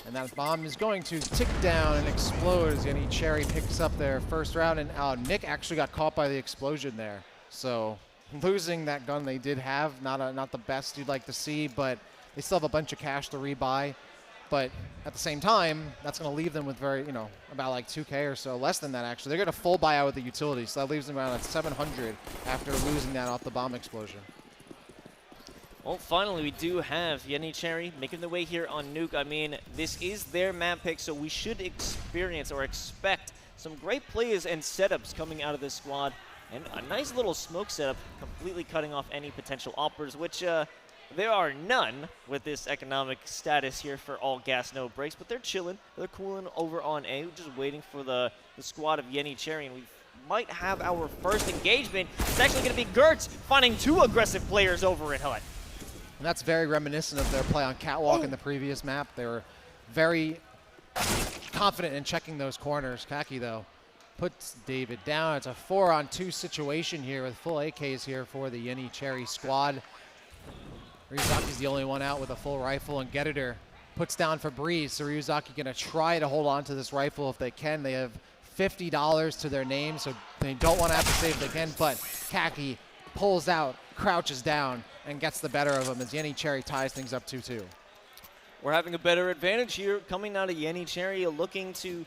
[SPEAKER 5] And that bomb is going to tick down and explode as Yenny Cherry picks up their first round. And Nick actually got caught by the explosion there. So losing that gun they did have, not the best you'd like to see, but they still have a bunch of cash to rebuy. but at the same time, that's going to leave them with very, about like 2K or so, less than that actually. They're going to full buy out with the utility, so that leaves them around at 700 after losing that off the bomb explosion.
[SPEAKER 4] Well, finally, we do have Yenny Cherry making their way here on Nuke. I mean, this is their map pick, so we should experience or expect some great plays and setups coming out of this squad. And a nice little smoke setup, completely cutting off any potential oppers, which there are none with this economic status here for All Gas No Breaks, but they're chilling. They're cooling over on A, just waiting for the squad of Yenny Cherry, and we might have our first engagement. It's actually going to be Gertz finding 2 aggressive players over at Hut.
[SPEAKER 5] And that's very reminiscent of their play on Catwalk in the previous map. They were very confident in checking those corners. Kaki, though, puts David down. It's a 4-on-2 situation here with full AKs here for the Yenny Cherry squad. Ryuzaki's the only one out with a full rifle, and Geditor puts down for Breeze. So Ryuzaki going to try to hold on to this rifle if they can. They have $50 to their name, so they don't want to have to save if they can, but Kaki pulls out, crouches down, and gets the better of him as Yenny Cherry ties things up 2-2.
[SPEAKER 4] We're having a better advantage here coming out of Yenny Cherry, looking to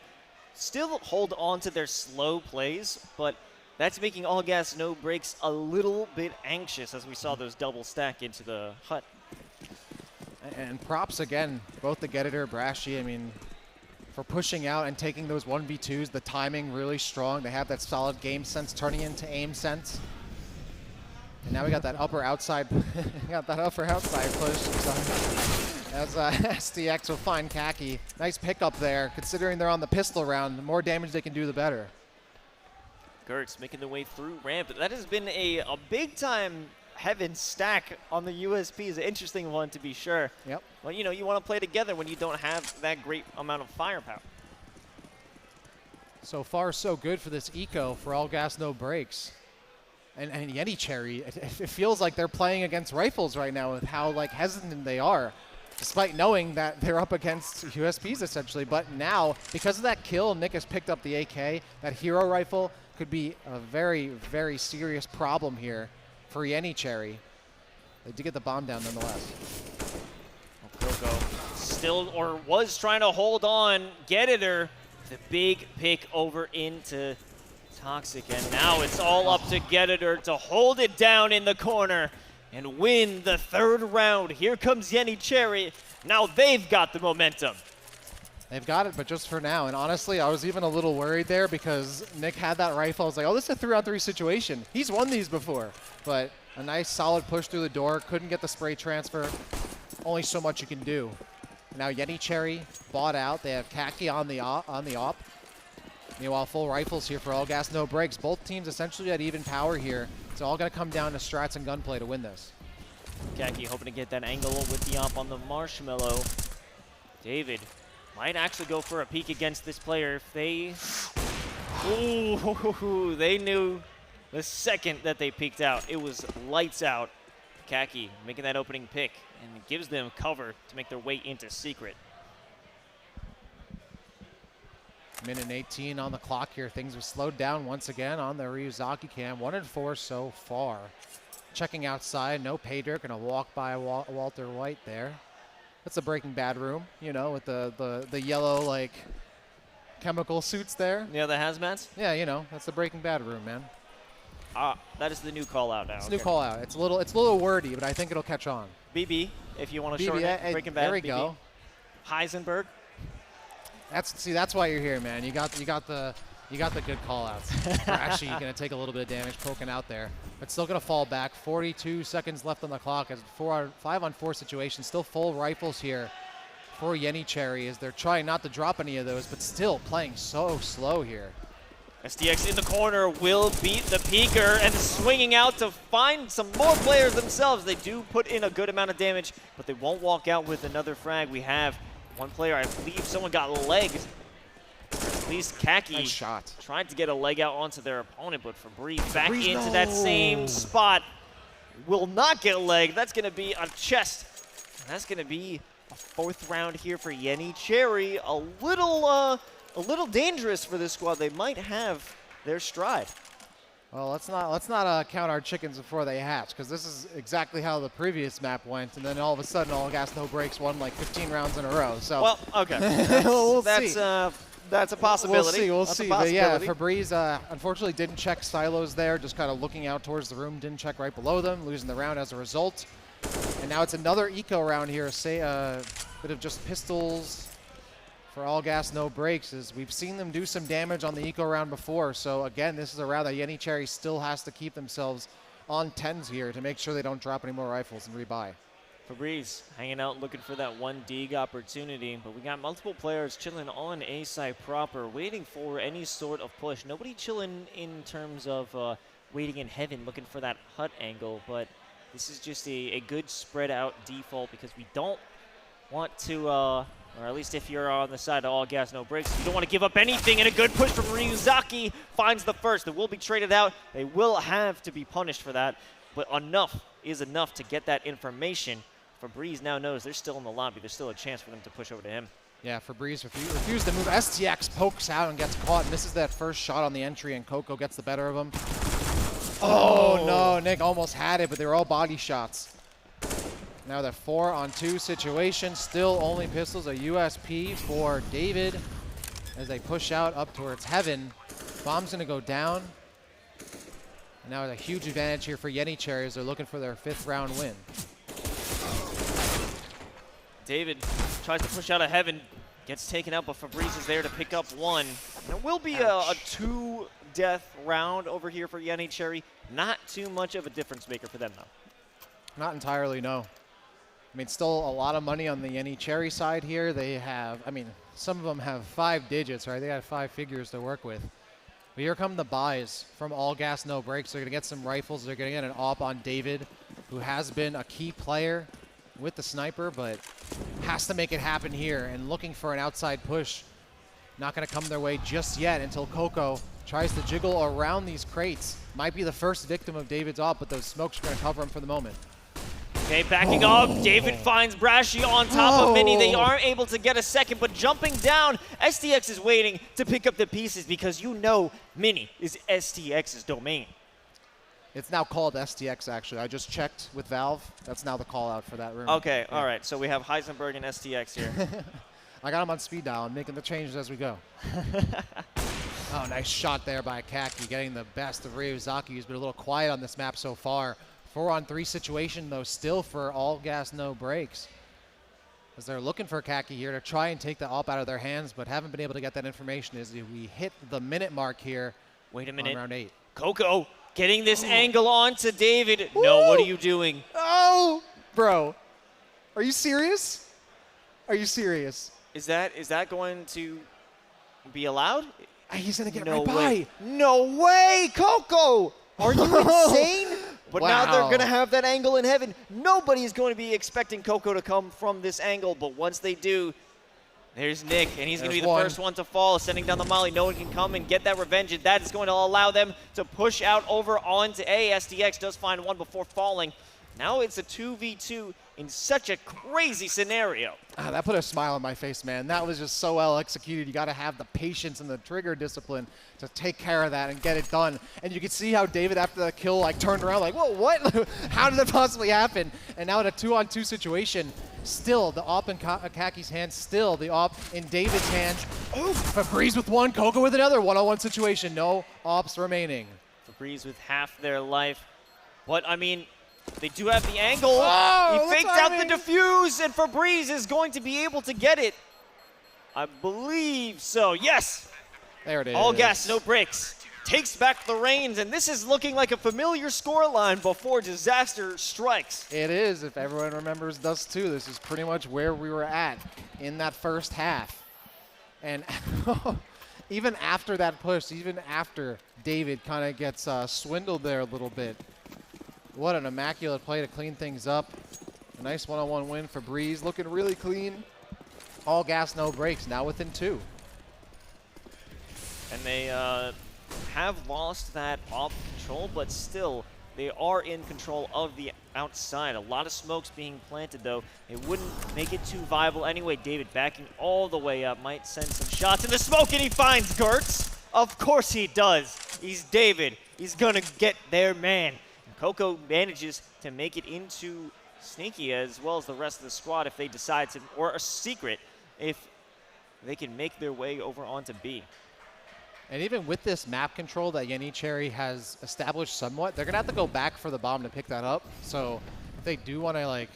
[SPEAKER 4] still hold on to their slow plays, but that's making All Gas No Breaks a little bit anxious as we saw those double stack into the Hut.
[SPEAKER 5] And props again, both the Geditor, Brashy, I mean, for pushing out and taking those 1v2s, the timing really strong. They have that solid game sense turning into aim sense. And now we got that upper outside, push. As SDX will find Kaki. Nice pickup there, considering they're on the pistol round. The more damage they can do, the better.
[SPEAKER 4] Gertz making their way through ramp. That has been a big-time heaven stack on the USP. Is an interesting one, to be sure.
[SPEAKER 5] Yep.
[SPEAKER 4] Well, you want to play together when you don't have that great amount of firepower.
[SPEAKER 5] So far, so good for this eco for All Gas No Breaks. And Yenny Cherry, it feels like they're playing against rifles right now with how hesitant they are, despite knowing that they're up against USPs essentially. But now, because of that kill, Nick has picked up the AK. That hero rifle could be a very, very serious problem here for Yenny Cherry. They did get the bomb down nonetheless.
[SPEAKER 4] Coco still, or was trying to hold on. Geditor, the big pick over into Toxic, and now it's all up to Geditor to hold it down in the corner and win the 3rd round. Here comes Yenny Cherry. Now they've got the momentum.
[SPEAKER 5] They've got it, but just for now. And honestly, I was even a little worried there because Nick had that rifle. I was like, oh, this is a 3-on-3 situation. He's won these before. But a nice solid push through the door. Couldn't get the spray transfer. Only so much you can do. Now Yenny Cherry bought out. They have Kaki on the op. Meanwhile, full rifles here for All Gas No Breaks. Both teams essentially at even power here. It's all going to come down to strats and gunplay to win this.
[SPEAKER 4] Kaki hoping to get that angle with the op on the Marshmallow. David might actually go for a peek against this player if they... Ooh, they knew the second that they peeked out. It was lights out. Kaki making that opening pick, and it gives them cover to make their way into secret.
[SPEAKER 5] Minute and 18 on the clock here. Things have slowed down once again on the Ryuzaki cam. 1-4 so far. Checking outside, no pay dirt. Gonna walk by Walter White there. That's a Breaking Bad room, with the yellow chemical suits there.
[SPEAKER 4] Yeah, the hazmats?
[SPEAKER 5] Yeah, that's the Breaking Bad room, man.
[SPEAKER 4] That is the new call out now.
[SPEAKER 5] It's a new call out. It's a little wordy, but I think it'll catch on.
[SPEAKER 4] BB, if you want to shorten it. Breaking Bad.
[SPEAKER 5] There we
[SPEAKER 4] BB.
[SPEAKER 5] go.
[SPEAKER 4] Heisenberg.
[SPEAKER 5] That's why you're here, man. You got the good call outs. Actually, you're gonna take a little bit of damage poking out there, but still gonna fall back. 42 seconds left on the clock as 5-on-4 situation. Still full rifles here for Yenny Cherry as they're trying not to drop any of those, but still playing so slow here.
[SPEAKER 4] SDX in the corner will beat the peeker and swinging out to find some more players themselves. They do put in a good amount of damage, but they won't walk out with another frag. We have one player, I believe someone got legged. At least Kaki
[SPEAKER 5] nice shot.
[SPEAKER 4] Tried to get a leg out onto their opponent, but Fabrice back into that same spot. Will not get a leg. That's going to be a chest. And that's going to be a 4th round here for Yenny Cherry. A little dangerous for this squad. They might have their stride.
[SPEAKER 5] Well, let's not count our chickens before they hatch, because this is exactly how the previous map went, and then all of a sudden, All Gas No Brakes won like 15 rounds in a row. So
[SPEAKER 4] well, okay, that's a possibility.
[SPEAKER 5] We'll
[SPEAKER 4] That's
[SPEAKER 5] see.
[SPEAKER 4] a
[SPEAKER 5] But yeah,
[SPEAKER 4] possibility.
[SPEAKER 5] Febreze unfortunately didn't check silos there, just kind of looking out towards the room, didn't check right below them, losing the round as a result. And now it's another eco round here. Say a bit of just pistols for All Gas No Brakes, as we've seen them do some damage on the eco round before. So again, this is a round that Yenny Cherry still has to keep themselves on 10s here to make sure they don't drop any more rifles and rebuy.
[SPEAKER 4] Febreze hanging out looking for that one dig opportunity, but we got multiple players chilling on A side proper, waiting for any sort of push. Nobody chilling in terms of waiting in heaven looking for that hut angle, but this is just a good spread out default because we don't want to, or at least if you're on the side of All Gas No Brakes, you don't want to give up anything, and a good push from Ryuzaki finds the first. They will be traded out. They will have to be punished for that, but enough is enough to get that information. Febreze now knows they're still in the lobby. There's still a chance for them to push over to him.
[SPEAKER 5] Yeah, Febreze refused to move. STX pokes out and gets caught, misses that first shot on the entry, and Coco gets the better of him. Oh no, Nick almost had it, but they were all body shots. Now the 4-on-2 situation, still only pistols, a USP for David as they push out up towards heaven. Bomb's gonna go down. And now a huge advantage here for Yenny Cherry as they're looking for their 5th round win.
[SPEAKER 4] David tries to push out of heaven, gets taken out, but Febreze is there to pick up one. And it will be a 2-death round over here for Yenny Cherry. Not too much of a difference maker for them, though.
[SPEAKER 5] Not entirely, no. I mean, still a lot of money on the Yenny Cherry side here. They have, I mean, some of them have 5 digits, right? They got 5 figures to work with. But here come the buys from All Gas No Brakes. They're going to get some rifles. They're going to get an AWP on David, who has been a key player with the sniper, but has to make it happen here. And looking for an outside push. Not going to come their way just yet until Coco tries to jiggle around these crates. Might be the first victim of David's AWP, but those smokes are going to cover him for the moment.
[SPEAKER 4] Okay, backing up, David finds Brashy on top of Mini. They aren't able to get a second, but jumping down, STX is waiting to pick up the pieces because you know Mini is STX's domain.
[SPEAKER 5] It's now called STX, actually. I just checked with Valve. That's now the call out for that room.
[SPEAKER 4] Okay, all right. So we have Heisenberg and STX here.
[SPEAKER 5] I got him on speed dial. I'm making the changes as we go. Oh, nice shot there by Kaki, getting the best of Ryuzaki, who's been a little quiet on this map so far. 4-on-3 situation, though, still for All Gas No Brakes, as they're looking for Kaki here to try and take the AWP out of their hands, but haven't been able to get that information as we hit the minute mark here.
[SPEAKER 4] Wait a minute.
[SPEAKER 5] On round 8.
[SPEAKER 4] Coco getting this angle on to David. Woo! No, what are you doing?
[SPEAKER 5] Oh, bro. Are you serious? Are you serious?
[SPEAKER 4] Is that going to be allowed?
[SPEAKER 5] He's going to get
[SPEAKER 4] no
[SPEAKER 5] right
[SPEAKER 4] way.
[SPEAKER 5] by.
[SPEAKER 4] No way, Coco! Are you insane? But
[SPEAKER 5] wow.
[SPEAKER 4] Now they're going to have that angle in heaven. Nobody is going to be expecting Coco to come from this angle, but once they do, there's Nick, and he's going to be the first one to fall, sending down the molly. No one can come and get that revenge, and that is going to allow them to push out over onto A. STX does find one before falling. Now it's a 2v2 in such a crazy scenario.
[SPEAKER 5] That put a smile on my face, man. That was just so well executed. You got to have the patience and the trigger discipline to take care of that and get it done. And you can see how David, after the kill, like turned around like, whoa, what? How did that possibly happen? And now in a 2-on-2 situation, still the AWP in Kaki's hands, still the AWP in David's hands. Febreze with one, Coco with another. 1-on-1 situation, no AWPs remaining.
[SPEAKER 4] Febreze with half their life. But, I mean, they do have the angle.
[SPEAKER 5] Oh,
[SPEAKER 4] he faked out the defuse, and Febreze is going to be able to get it. I believe so. Yes.
[SPEAKER 5] There it is.
[SPEAKER 4] All Gas, No Brakes. Takes back the reins, and this is looking like a familiar scoreline before disaster strikes.
[SPEAKER 5] It is, if everyone remembers Dust 2. This is pretty much where we were at in that first half. And even after that push, even after David kind of gets swindled there a little bit, what an immaculate play to clean things up. A nice 1-on-1 win for Breeze, looking really clean. All Gas, No Brakes, now within 2.
[SPEAKER 4] And they have lost that off control, but still, they are in control of the outside. A lot of smokes being planted, though. It wouldn't make it too viable anyway. David backing all the way up, might send some shots in the smoke, and he finds Gertz. Of course he does. He's David. He's gonna get their man. And Coco manages to make it into Sneaky as well as the rest of the squad if they decide to, or a Secret if they can make their way over onto B.
[SPEAKER 5] And even with this map control that Yenicherry has established somewhat, they're gonna have to go back for the bomb to pick that up. So if they do want to like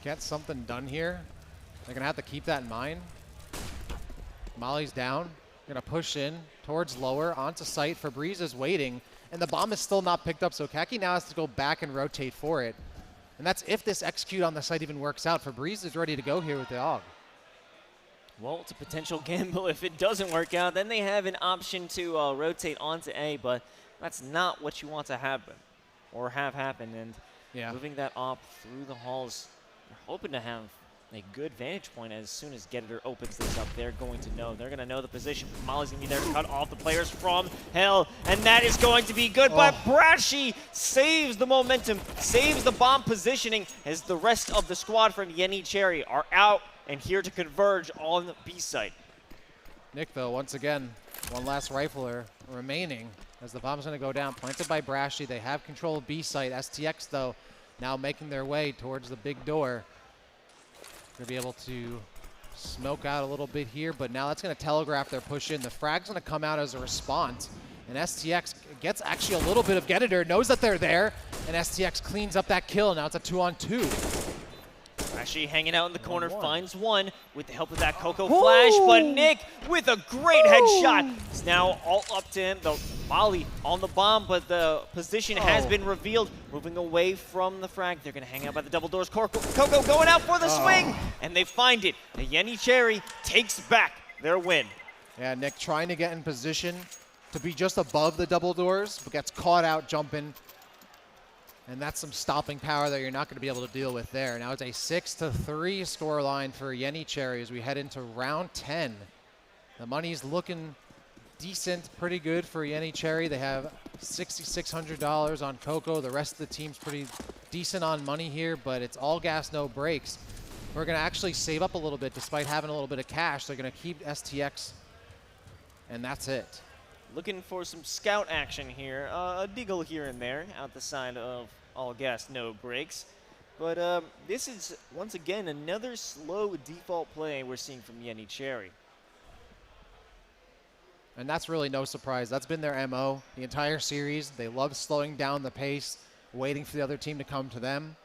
[SPEAKER 5] get something done here, they're gonna have to keep that in mind. Molly's down, gonna push in towards lower onto site. Febreze is waiting, and the bomb is still not picked up. So Kaki now has to go back and rotate for it. And that's if this execute on the site even works out. Febreze is ready to go here with the AUG.
[SPEAKER 4] Well, it's a potential gamble. If it doesn't work out, then they have an option to rotate onto A, but that's not what you want to happen or have happen. And moving that up through the halls, you're hoping to have a good vantage point as soon as Getter opens this up. They're going to know. They're going to know the position. Molly's going to be there to cut off the players from Hell, and that is going to be good. But Brashy saves the momentum, saves the bomb positioning as the rest of the squad from Yenicherry are out and here to converge on the B site.
[SPEAKER 5] Nick, though, once again, one last rifler remaining as the bomb's going to go down. Planted by Brashy. They have control of B site. STX, though, now making their way towards the big door. Going to be able to smoke out a little bit here, but now that's going to telegraph their push in. The frag's going to come out as a response, and STX gets actually a little bit of get it, knows that they're there, and STX cleans up that kill. Now it's a 2-on-2.
[SPEAKER 4] Actually hanging out in the corner, finds one with the help of that Coco flash, but Nick with a great headshot. It's now all up to him. The Molly on the bomb, but the position has been revealed. Moving away from the frag. They're going to hang out by the double doors. Coco going out for the swing, and they find it. The Yenicherry takes back their win.
[SPEAKER 5] Yeah, Nick trying to get in position to be just above the double doors, but gets caught out jumping. And that's some stopping power that you're not going to be able to deal with there. Now it's a 6-3 scoreline for Yenicherry as we head into round 10. The money's looking decent, pretty good for Yenicherry. They have $6,600 on Coco. The rest of the team's pretty decent on money here, but it's all gas, no brakes. We're going to actually save up a little bit despite having a little bit of cash. They're going to keep STX, and that's it.
[SPEAKER 4] Looking for some scout action here. A deagle here and there out the side of all gas, no brakes. But this is, once again, another slow default play we're seeing from Yenicherry.
[SPEAKER 5] And that's really no surprise. That's been their MO the entire series. They love slowing down the pace, waiting for the other team to come to them.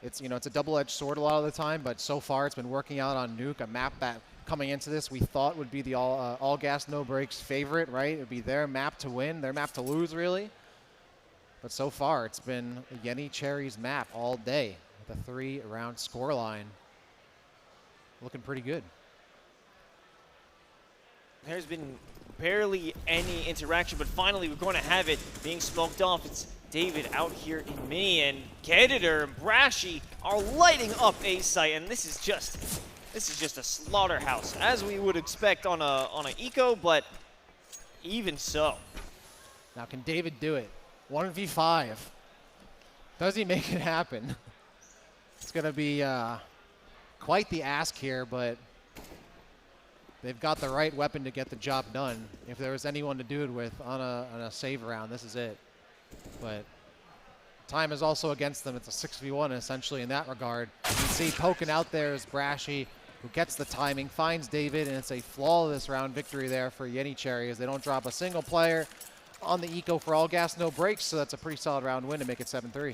[SPEAKER 5] It's, it's a double-edged sword a lot of the time, but so far it's been working out on Nuke, a map that coming into this we thought would be the all gas, no brakes favorite, right? It would be their map to win, their map to lose, really. But so far it's been Yenicherry's map all day with a 3-round scoreline. Looking pretty good.
[SPEAKER 4] There's been barely any interaction, but finally we're going to have it being smoked off. It's David out here in Mini, and Keditor and Brashy are lighting up A site, and this is just a slaughterhouse, as we would expect on a eco, but even so.
[SPEAKER 5] Now can David do it? 1v5. Does he make it happen? It's going to be quite the ask here, but they've got the right weapon to get the job done. If there was anyone to do it with on a save round, this is it. But time is also against them. It's a 6v1 essentially in that regard. You can see poking out there is Brashy, who gets the timing, finds David, and it's a flawless round victory there for Yenicherry as they don't drop a single player on the eco for all gas, no brakes, so that's a pretty solid round win to make it 7-3.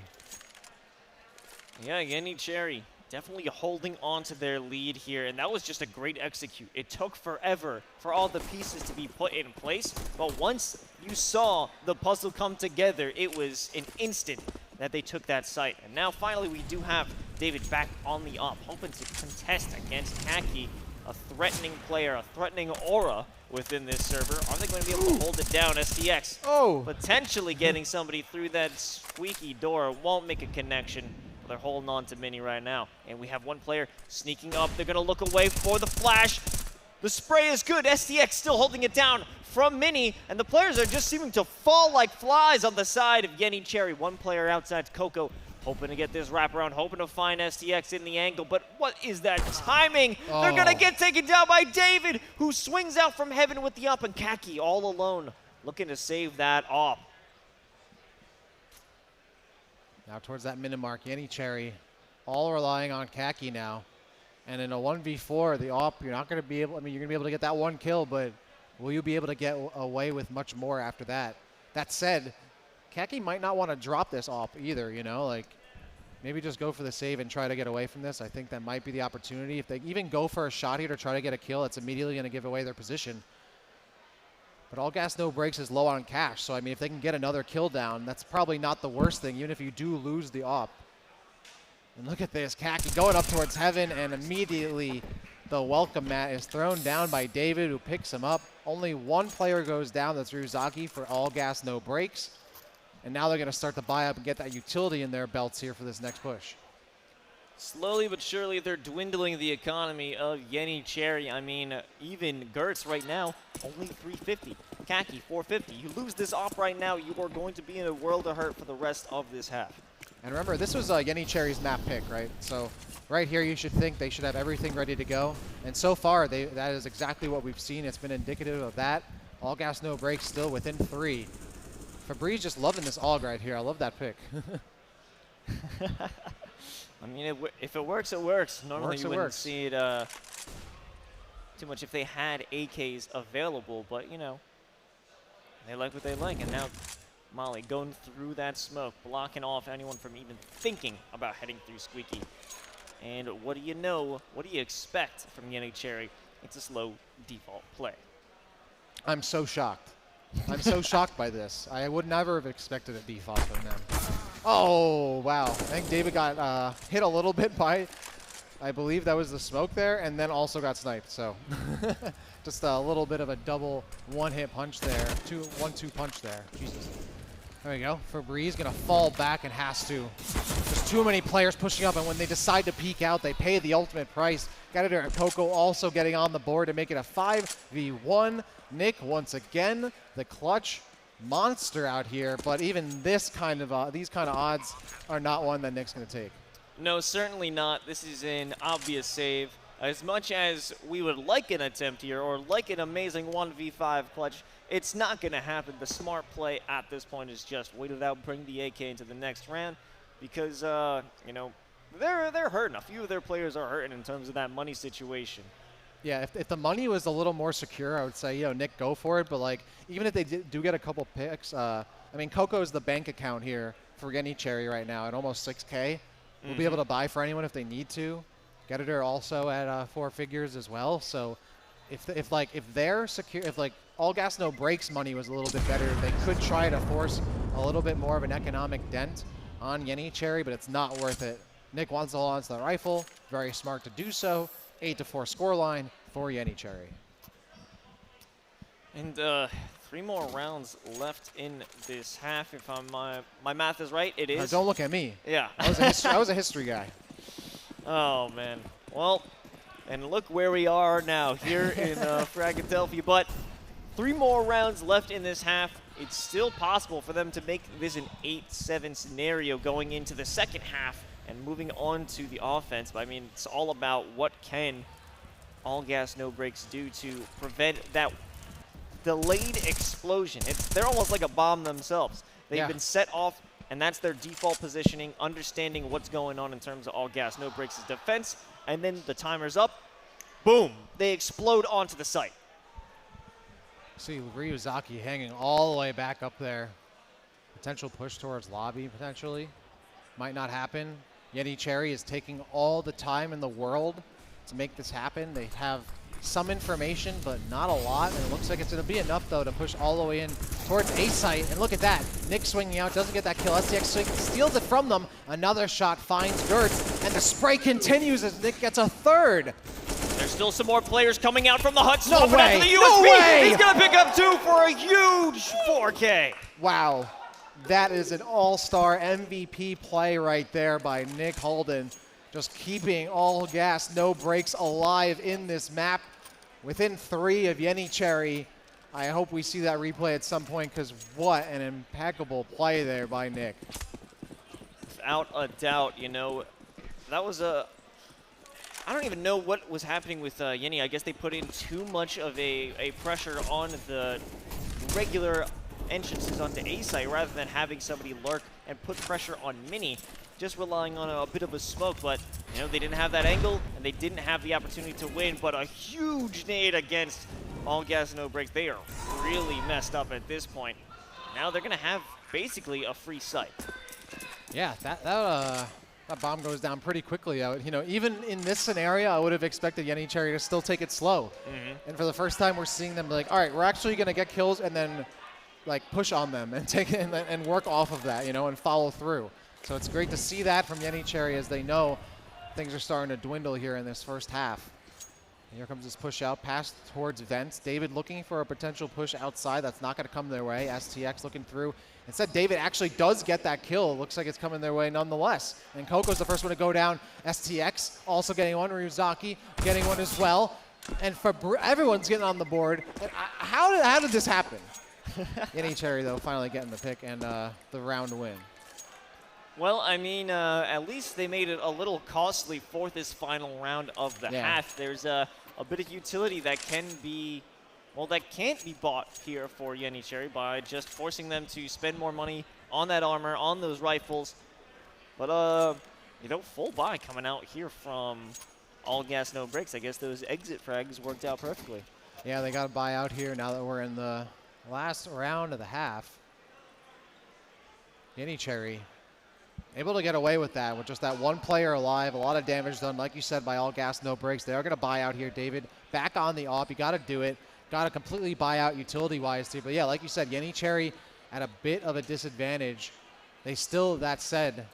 [SPEAKER 4] Yeah, Yenicherry definitely holding on to their lead here, and that was just a great execute. It took forever for all the pieces to be put in place, but once you saw the puzzle come together, it was an instant that they took that site. And now finally we do have David back on the up, hoping to contest against Kaki, a threatening player, a threatening aura within this server. Are they going to be able to hold it down? STX potentially getting somebody through that squeaky door. Won't make a connection. They're holding on to Mini right now. And we have one player sneaking up. They're going to look away for the flash. The spray is good. STX still holding it down from Mini. And the players are just seeming to fall like flies on the side of Yenicherry. One player outside, Coco, Hoping to get this wraparound, hoping to find STX in the angle, but what is that timing? They're gonna get taken down by David, who swings out from heaven with the up, and Kaki all alone, looking to save that op.
[SPEAKER 5] Now towards that minute mark, Yenny Cherry all relying on Kaki now. And in a 1v4, the op, you're not going to be able, I mean, you're going to be able to get that one kill, but will you be able to get away with much more after that? That said, Kaki might not want to drop this op either, you know, like maybe just go for the save and try to get away from this. I think that might be the opportunity. If they even go for a shot here to try to get a kill, it's immediately going to give away their position. But All Gas No Breaks is low on cash, so I mean, if they can get another kill down, that's probably not the worst thing, even if you do lose the op. And look at this, Kaki going up towards heaven, and immediately the welcome mat is thrown down by David, who picks him up. Only one player goes down, that's Ryuzaki, for All Gas No Breaks. And now they're going to start to buy up and get that utility in their belts here for this next push.
[SPEAKER 4] Slowly but surely, they're dwindling the economy of Yenny Cherry. I mean, even Gertz right now, only 350. Kaki, 450. You lose this op right now, you are going to be in a world of hurt for the rest of this half.
[SPEAKER 5] And remember, this was Yenny Cherry's map pick, right? So right here, you should think they should have everything ready to go. And so far, that is exactly what we've seen. It's been indicative of that. All Gas No Breaks still within 3. Fabrice just loving this AUG right here. I love that pick.
[SPEAKER 4] I mean, if it works, it works. Normally you wouldn't see it too much if they had AKs available, but you know, they like what they like. And now Molly going through that smoke, blocking off anyone from even thinking about heading through Squeaky. And what do you know? What do you expect from Yenny Cherry? It's a slow default play.
[SPEAKER 5] I'm so shocked. I'm so shocked by this. I would never have expected a default from them. Oh, wow. I think David got hit a little bit by, I believe that was the smoke there, and then also got sniped. So just a little bit of a double one-hit punch there. 1-2 punch there. Jesus. There we go. Fabrice going to fall back and has to. There's too many players pushing up, and when they decide to peek out, they pay the ultimate price. Gattitor and Coco also getting on the board to make it a 5v1. Nick, once again, the clutch monster out here, but even this kind of these kind of odds are not one that Nick's going to take.
[SPEAKER 4] No, certainly not. This is an obvious save. As much as we would like an attempt here or like an amazing 1v5 clutch, it's not going to happen. The smart play at this point is just wait it out, bring the AK into the next round because, you know, they're hurting. A few of their players are hurting in terms of that money situation.
[SPEAKER 5] Yeah, if the money was a little more secure, I would say, you know, Nick, go for it. But, like, even if they do get a couple picks, I mean, Coco's the bank account here for Yenny Cherry right now at almost 6K. We'll be able to buy for anyone if they need to. Gattitor also at 4 figures as well. So if they're secure, if like All Gas No Breaks money was a little bit better, they could try to force a little bit more of an economic dent on Yenny Cherry, but it's not worth it. Nick wants to hold on to the rifle. Very smart to do so. 8-4 scoreline for Yenny Cherry.
[SPEAKER 4] And 3 more rounds left in this half. If my math is right, it is.
[SPEAKER 5] Don't look at me.
[SPEAKER 4] Yeah.
[SPEAKER 5] I was a history guy.
[SPEAKER 4] Oh, man. Well, and look where we are now here in Fragadelphia. But 3 more rounds left in this half. It's still possible for them to make this an 8-7 scenario going into the second half and moving on to the offense. But I mean, it's all about what can All Gas No Breaks do to prevent that delayed explosion. They're almost like a bomb themselves. They've been set off, and that's their default positioning, understanding what's going on in terms of All Gas No Breaks' defense, and then the timer's up, boom, they explode onto the site.
[SPEAKER 5] See Ryuzaki hanging all the way back up there. Potential push towards lobby, potentially. Might not happen. Yenny Cherry is taking all the time in the world to make this happen. They have some information, but not a lot. And it looks like it's going to be enough, though, to push all the way in towards A site. And look at that. Nick swinging out, doesn't get that kill. STX steals it from them. Another shot finds Gertz, and the spray continues as Nick gets a third.
[SPEAKER 4] There's still some more players coming out from the hut.
[SPEAKER 5] No way!
[SPEAKER 4] The USB.
[SPEAKER 5] No way!
[SPEAKER 4] He's going to pick up 2 for a huge 4K.
[SPEAKER 5] Wow. That is an all-star MVP play right there by Nick Holden. Just keeping All Gas No Breaks alive in this map. Within 3 of Yenny Cherry. I hope we see that replay at some point because what an impeccable play there by Nick.
[SPEAKER 4] without a doubt. You know, that was a... I don't even know what was happening with Yenny. I guess they put in too much of a pressure on the regular entrances onto A site rather than having somebody lurk and put pressure on Mini, just relying on a bit of a smoke. But, you know, they didn't have that angle, and they didn't have the opportunity to win. But a huge nade against All Gas No Brakes. They are really messed up at this point. Now they're going to have basically a free site.
[SPEAKER 5] Yeah, that bomb goes down pretty quickly. You know, even in this scenario, I would have expected Yenny Cherry to still take it slow. And for the first time, we're seeing them like, all right, we're actually going to get kills and then like push on them and take it and work off of that, you know, and follow through. So it's great to see that from Yenny Cherry as they know things are starting to dwindle here in this first half. And here comes this push out, pass towards Vents. David looking for a potential push outside. That's not going to come their way. STX looking through. Instead, David actually does get that kill. Looks like it's coming their way nonetheless. And Coco's the first one to go down. STX also getting one. Ryuzaki getting one as well. And everyone's getting on the board. And how did this happen? Yenny Cherry, though, finally getting the pick and the round win.
[SPEAKER 4] Well, I mean, at least they made it a little costly for this final round of the half. There's a bit of utility that can be... well, that can't be bought here for Yenny Cherry by just forcing them to spend more money on that armor, on those rifles. But, you know, full buy coming out here from All Gas No Brakes. I guess those exit frags worked out perfectly.
[SPEAKER 5] Yeah, they got a buy out here now that we're in the last round of the half. Yenny Cherry able to get away with that, with just that one player alive. A lot of damage done, like you said, by All Gas No Brakes. They are going to buy out here, David. Back on the op. You got to do it. Got to completely buy out utility-wise, too. But, yeah, like you said, Yenny Cherry at a bit of a disadvantage. They still, that said,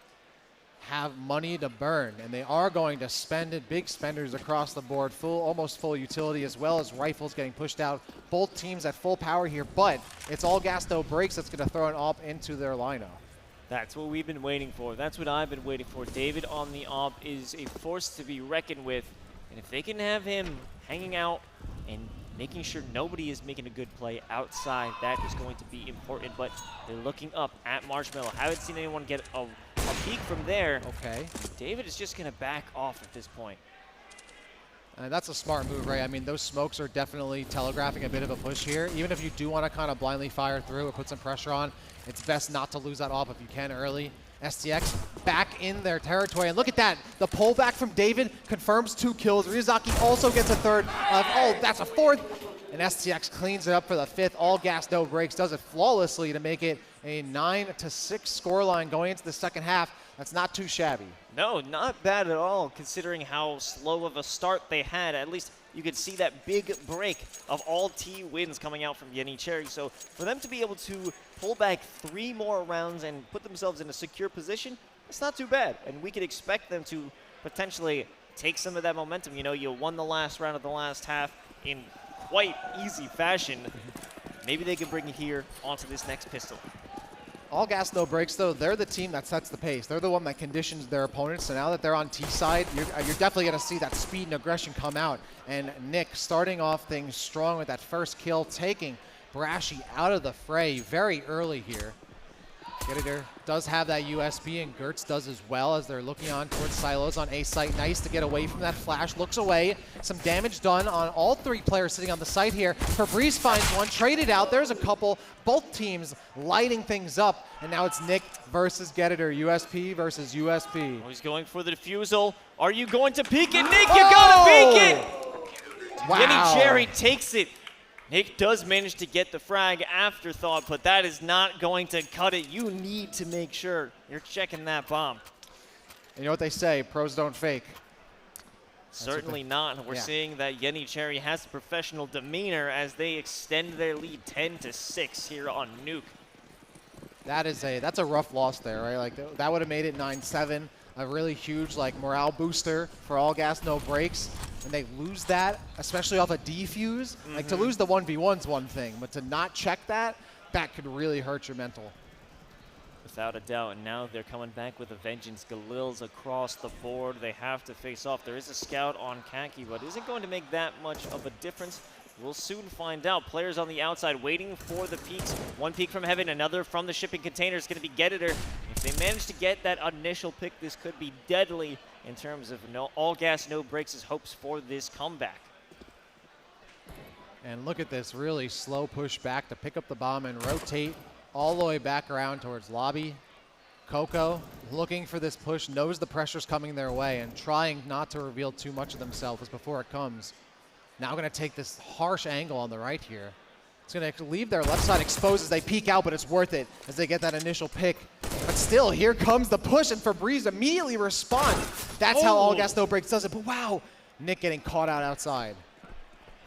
[SPEAKER 5] have money to burn, and they are going to spend it. Big spenders across the board, almost full utility, as well as rifles getting pushed out. Both teams at full power here, but it's All Gas No Brakes that's going to throw an op into their lineup.
[SPEAKER 4] That's what we've been waiting for. That's what I've been waiting for. David on the op is a force to be reckoned with, and if they can have him hanging out and making sure nobody is making a good play outside, that is going to be important. But they're looking up at Marshmallow. Haven't seen anyone get a peek from there.
[SPEAKER 5] Okay.
[SPEAKER 4] David is just going to back off at this point.
[SPEAKER 5] That's a smart move, right? I mean, those smokes are definitely telegraphing a bit of a push here. Even if you do want to kind of blindly fire through or put some pressure on, it's best not to lose that off if you can early. STX back in their territory. And look at that. The pullback from David confirms 2 kills. Ryuzaki also gets a third. Oh, that's a fourth. And STX cleans it up for the 5th. All Gas No Brakes does it flawlessly to make it a 9-6 scoreline going into the second half. That's not too shabby.
[SPEAKER 4] No, not bad at all, considering how slow of a start they had. At least you could see that big break of all T wins coming out from Yenny Cherry. So for them to be able to pull back 3 more rounds and put themselves in a secure position, it's not too bad. And we could expect them to potentially take some of that momentum. You know, you won the last round of the last half in quite easy fashion. Maybe they can bring it here onto this next pistol.
[SPEAKER 5] All Gas No Brakes, though, they're the team that sets the pace. They're the one that conditions their opponents. So now that they're on T side, you're definitely going to see that speed and aggression come out. And Nick starting off things strong with that first kill, taking Brashy out of the fray very early here. Gettider does have that USB, and Gertz does as well as they're looking on towards silos on A site. Nice to get away from that flash. Looks away. Some damage done on all 3 players sitting on the site here. Fabrice finds one, traded out. There's a couple. Both teams lighting things up, and now it's Nick versus Gettider. USP versus USP.
[SPEAKER 4] Oh, he's going for the defusal. Are you going to peek it, Nick? You gotta peek it!
[SPEAKER 5] Wow.
[SPEAKER 4] Yenny Cherry takes it. Nick does manage to get the frag afterthought, but that is not going to cut it. You need to make sure you're checking that bomb.
[SPEAKER 5] You know what they say, pros don't fake.
[SPEAKER 4] Certainly not. We're seeing that Yenny Cherry has a professional demeanor as they extend their lead 10-6 here on Nuke.
[SPEAKER 5] That's a rough loss there, right? Like that would have made it 9-7. A really huge like morale booster for All Gas No Brakes. And they lose that, especially off a defuse. Like to lose the 1v1's one thing, but to not check that could really hurt your mental.
[SPEAKER 4] Without a doubt, and now they're coming back with a vengeance. Galil's across the board. They have to face off. There is a scout on Khaki, but isn't going to make that much of a difference. We'll soon find out. Players on the outside waiting for the peeks. One peek from Heaven, another from the shipping container is going to be Gettider. He If they manage to get that initial pick, this could be deadly in terms of all gas, no breaks' hopes for this comeback.
[SPEAKER 5] And look at this really slow push back to pick up the bomb and rotate all the way back around towards lobby. Coco looking for this push, knows the pressure's coming their way and trying not to reveal too much of themselves before it comes. Now going to take this harsh angle on the right here. It's going to leave their left side exposed as they peek out, but it's worth it as they get that initial pick. But still, here comes the push, and Febreze immediately respond. That's how All Gas No Breaks does it. But wow, Nick getting caught out outside.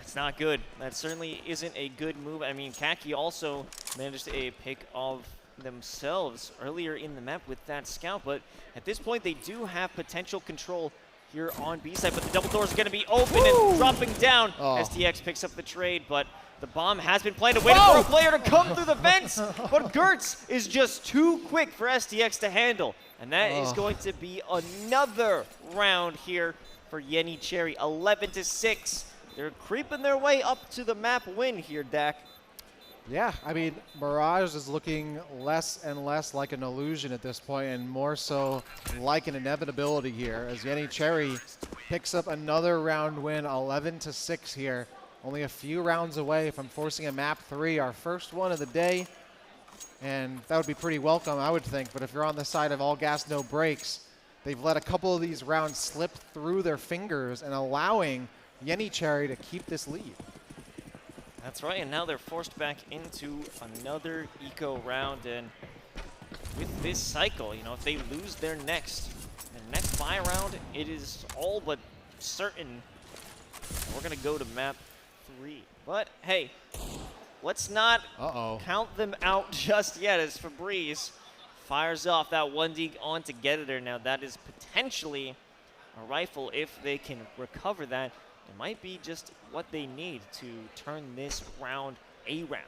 [SPEAKER 4] It's not good. That certainly isn't a good move. I mean, Kaki also managed a pick of themselves earlier in the map with that scout, but at this point they do have potential control here on B side, but the double doors are going to be open and dropping down. STX picks up the trade, but the bomb has been planted, waiting for a player to come through the vents, but Gertz is just too quick for STX to handle, and that is going to be another round here for Yenny Cherry. 11-6. They're creeping their way up to the map win here, Dak.
[SPEAKER 5] Yeah, I mean, Mirage is looking less and less like an illusion at this point and more so like an inevitability here as Yenny Cherry picks up another round win, 11-6 here. Only a few rounds away from forcing a map 3, our first one of the day. And that would be pretty welcome, I would think. But if you're on the side of All Gas No Breaks, they've let a couple of these rounds slip through their fingers and allowing Yenny Cherry to keep this lead.
[SPEAKER 4] That's right, and now they're forced back into another eco round, and with this cycle, you know, if they lose their next buy round, it is all but certain we're gonna go to map 3. But hey, let's not count them out just yet as Febreze fires off that 1D onto Getter. Now that is potentially a rifle if they can recover that. It might be just what they need to turn this round a round.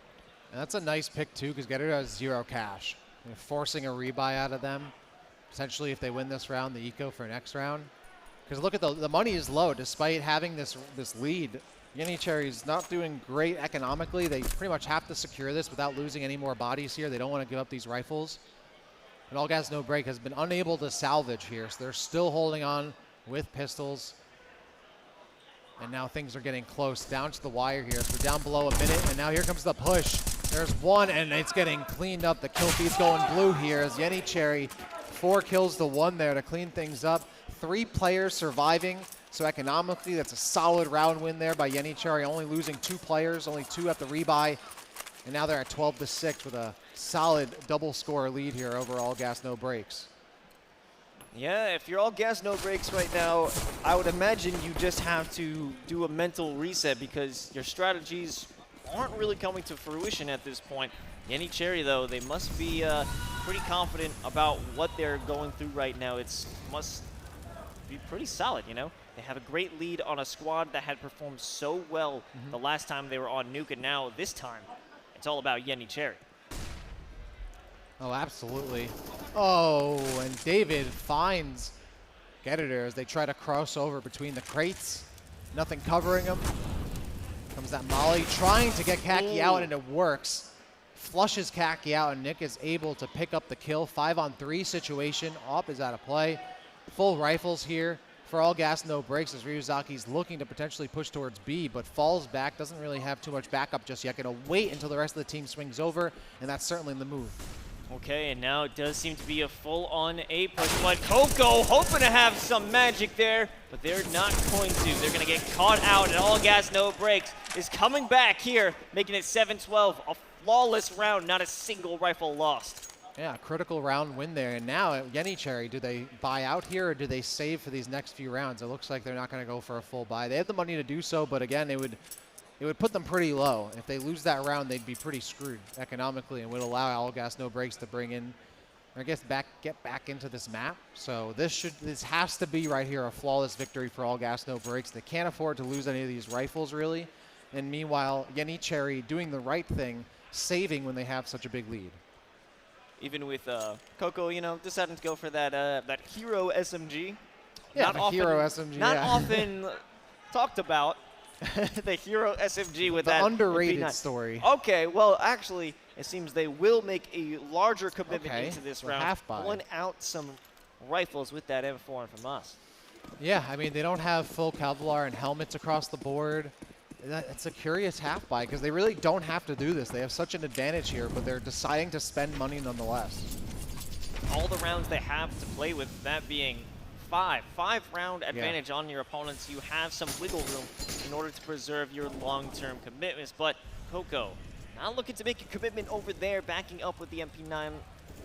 [SPEAKER 5] And that's a nice pick too, because Getter has 0 cash. You're forcing a rebuy out of them. Potentially, if they win this round, the eco for next round. Because look at the money is low, despite having this lead. Yenny Cherry's not doing great economically. They pretty much have to secure this without losing any more bodies here. They don't want to give up these rifles. And All Gas No Break has been unable to salvage here, so they're still holding on with pistols. And now things are getting close, down to the wire here. So down below a minute, and now here comes the push. There's one, and it's getting cleaned up. The kill feed's going blue here as Yenny Cherry, 4 kills to 1 there to clean things up. 3 players surviving, so economically that's a solid round win there by Yenny Cherry, only losing 2 players, only 2 at the rebuy. And now they're at 12-6 with a solid double score lead here over All Gas No Breaks.
[SPEAKER 4] Yeah, if you're All Gas No Breaks right now, I would imagine you just have to do a mental reset because your strategies aren't really coming to fruition at this point. Yenny Cherry, though, they must be pretty confident about what they're going through right now. It must be pretty solid, you know? They have a great lead on a squad that had performed so well the last time they were on Nuke, and now this time, it's all about Yenny Cherry.
[SPEAKER 5] Oh, absolutely. Oh, and David finds Getter as they try to cross over between the crates. Nothing covering him. Comes that Molly trying to get Kaki out, and it works. Flushes Kaki out, and Nick is able to pick up the kill. 5-on-3 situation. Op is out of play. Full rifles here for All Gas No Breaks as Ryuzaki's looking to potentially push towards B, but falls back. Doesn't really have too much backup just yet. Gonna wait until the rest of the team swings over, and that's certainly the move.
[SPEAKER 4] Okay, and now it does seem to be a full-on A push, but Coco hoping to have some magic there, but they're not going to. They're going to get caught out, and All Gas No Breaks is coming back here, making it 7-12. A flawless round, not a single rifle lost.
[SPEAKER 5] Yeah, critical round win there. And now, Yenny Cherry, do they buy out here or do they save for these next few rounds? It looks like they're not going to go for a full buy. They have the money to do so, but again, it would put them pretty low. If they lose that round, they'd be pretty screwed economically and would allow All Gas No Breaks to bring in, or I guess get back into this map. So this has to be right here a flawless victory for All Gas No Breaks. They can't afford to lose any of these rifles really. And meanwhile, Yenny Cherry doing the right thing, saving when they have such a big lead.
[SPEAKER 4] Even with Coco, you know, deciding to go for that hero SMG.
[SPEAKER 5] Yeah, the hero SMG.
[SPEAKER 4] Not often talked about. the hero SMG with
[SPEAKER 5] The
[SPEAKER 4] that
[SPEAKER 5] underrated
[SPEAKER 4] MP9.
[SPEAKER 5] story.
[SPEAKER 4] Okay, well, actually, it seems they will make a larger commitment
[SPEAKER 5] Okay,
[SPEAKER 4] into this
[SPEAKER 5] so
[SPEAKER 4] round,
[SPEAKER 5] half buy.
[SPEAKER 4] pulling out some rifles with that M4 and from us.
[SPEAKER 5] Yeah, I mean, they don't have full Kevlar and helmets across the board. It's a curious half buy because they really don't have to do this. They have such an advantage here, but they're deciding to spend money nonetheless.
[SPEAKER 4] All the rounds they have to play with, that being five-round advantage on your opponents. You have some wiggle room in order to preserve your long-term commitments. But Coco, not looking to make a commitment over there, backing up with the MP9,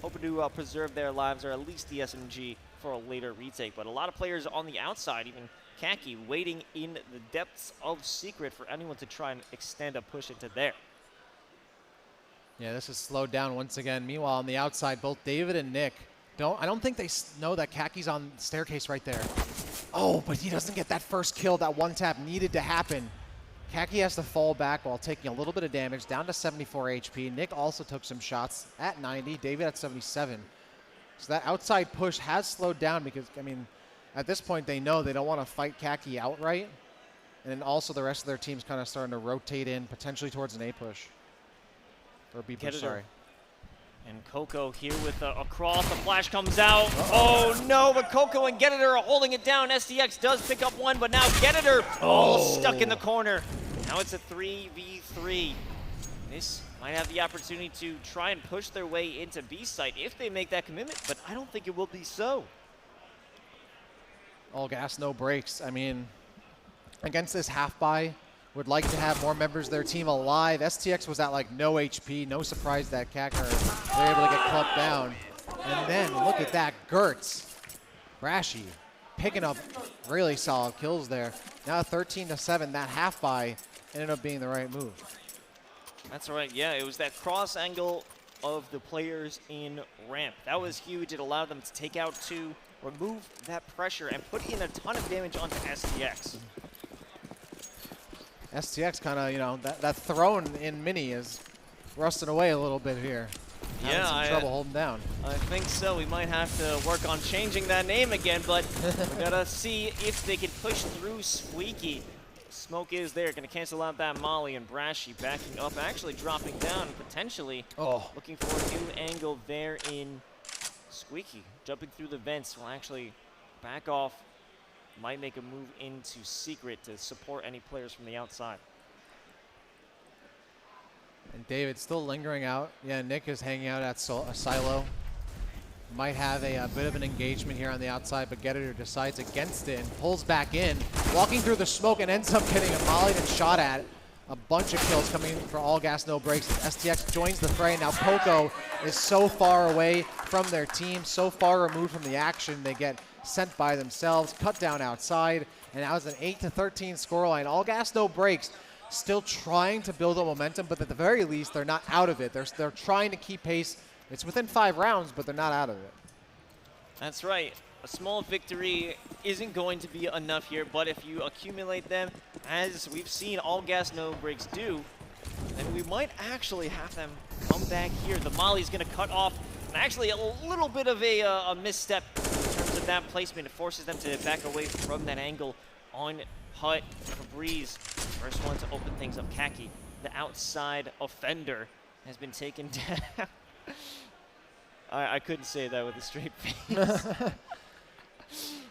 [SPEAKER 4] hoping to preserve their lives, or at least the SMG for a later retake. But a lot of players on the outside, even Kaki, waiting in the depths of Secret for anyone to try and extend a push into there.
[SPEAKER 5] Yeah, this is slowed down once again. Meanwhile, on the outside, both David and Nick, I don't think they know that Kaki's on the staircase right there. Oh, but he doesn't get that first kill. That one tap needed to happen. Kaki has to fall back while taking a little bit of damage, down to 74 HP. Nick also took some shots at 90, David at 77. So that outside push has slowed down because, I mean, at this point they know they don't want to fight Kaki outright. And then also the rest of their team's kind of starting to rotate in, potentially towards an A push. Or B push, sorry.
[SPEAKER 4] And Coco here with a cross. The flash comes out. Oh no, but Coco and Getiter are holding it down. STX does pick up one, but now Getiter all stuck in the corner. Now it's a 3v3. This might have the opportunity to try and push their way into B site if they make that commitment, but I don't think it will be so.
[SPEAKER 5] All gas, no brakes. I mean, against this half buy, would like to have more members of their team alive. STX was at like no HP. No surprise that Kakar were able to get clubbed down. And then look at that, Gertz. Brashy picking up really solid kills there. Now 13-7, that half buy ended up being the right move.
[SPEAKER 4] That's right, yeah, it was that cross angle of the players in ramp. That was huge. It allowed them to take out two, remove that pressure, and put in a ton of damage onto STX.
[SPEAKER 5] STX kind of, you know, that throne in mini is rusting away a little bit here. Having some trouble holding down.
[SPEAKER 4] I think so. We might have to work on changing that name again, but we gotta see if they can push through Squeaky. Smoke is there, gonna cancel out that Molly, and Brashy backing up, actually dropping down, potentially looking for a new angle there in Squeaky. Jumping through the vents will actually back off. Might make a move into Secret to support any players from the outside.
[SPEAKER 5] And David still lingering out. Yeah, Nick is hanging out at Silo. Might have a bit of an engagement here on the outside, but Getiter decides against it and pulls back in, walking through the smoke and ends up getting a mollied and shot at. A bunch of kills coming for all gas, no brakes. STX joins the fray. Now Coco is so far away from their team, so far removed from the action, they get sent by themselves, cut down outside, and now it's an 8-13 scoreline. All gas, no brakes. Still trying to build up momentum, but at the very least, they're not out of it. They're trying to keep pace. It's within 5 rounds, but they're not out of it.
[SPEAKER 4] That's right. A small victory isn't going to be enough here, but if you accumulate them, as we've seen all gas, no brakes do, then we might actually have them come back here. The Molly's going to cut off, and actually a little bit of a misstep in terms of that placement. It forces them to back away from that angle on Hut. Febreze, first one to open things up. Kaki, the outside offender, has been taken down. I couldn't say that with a straight face.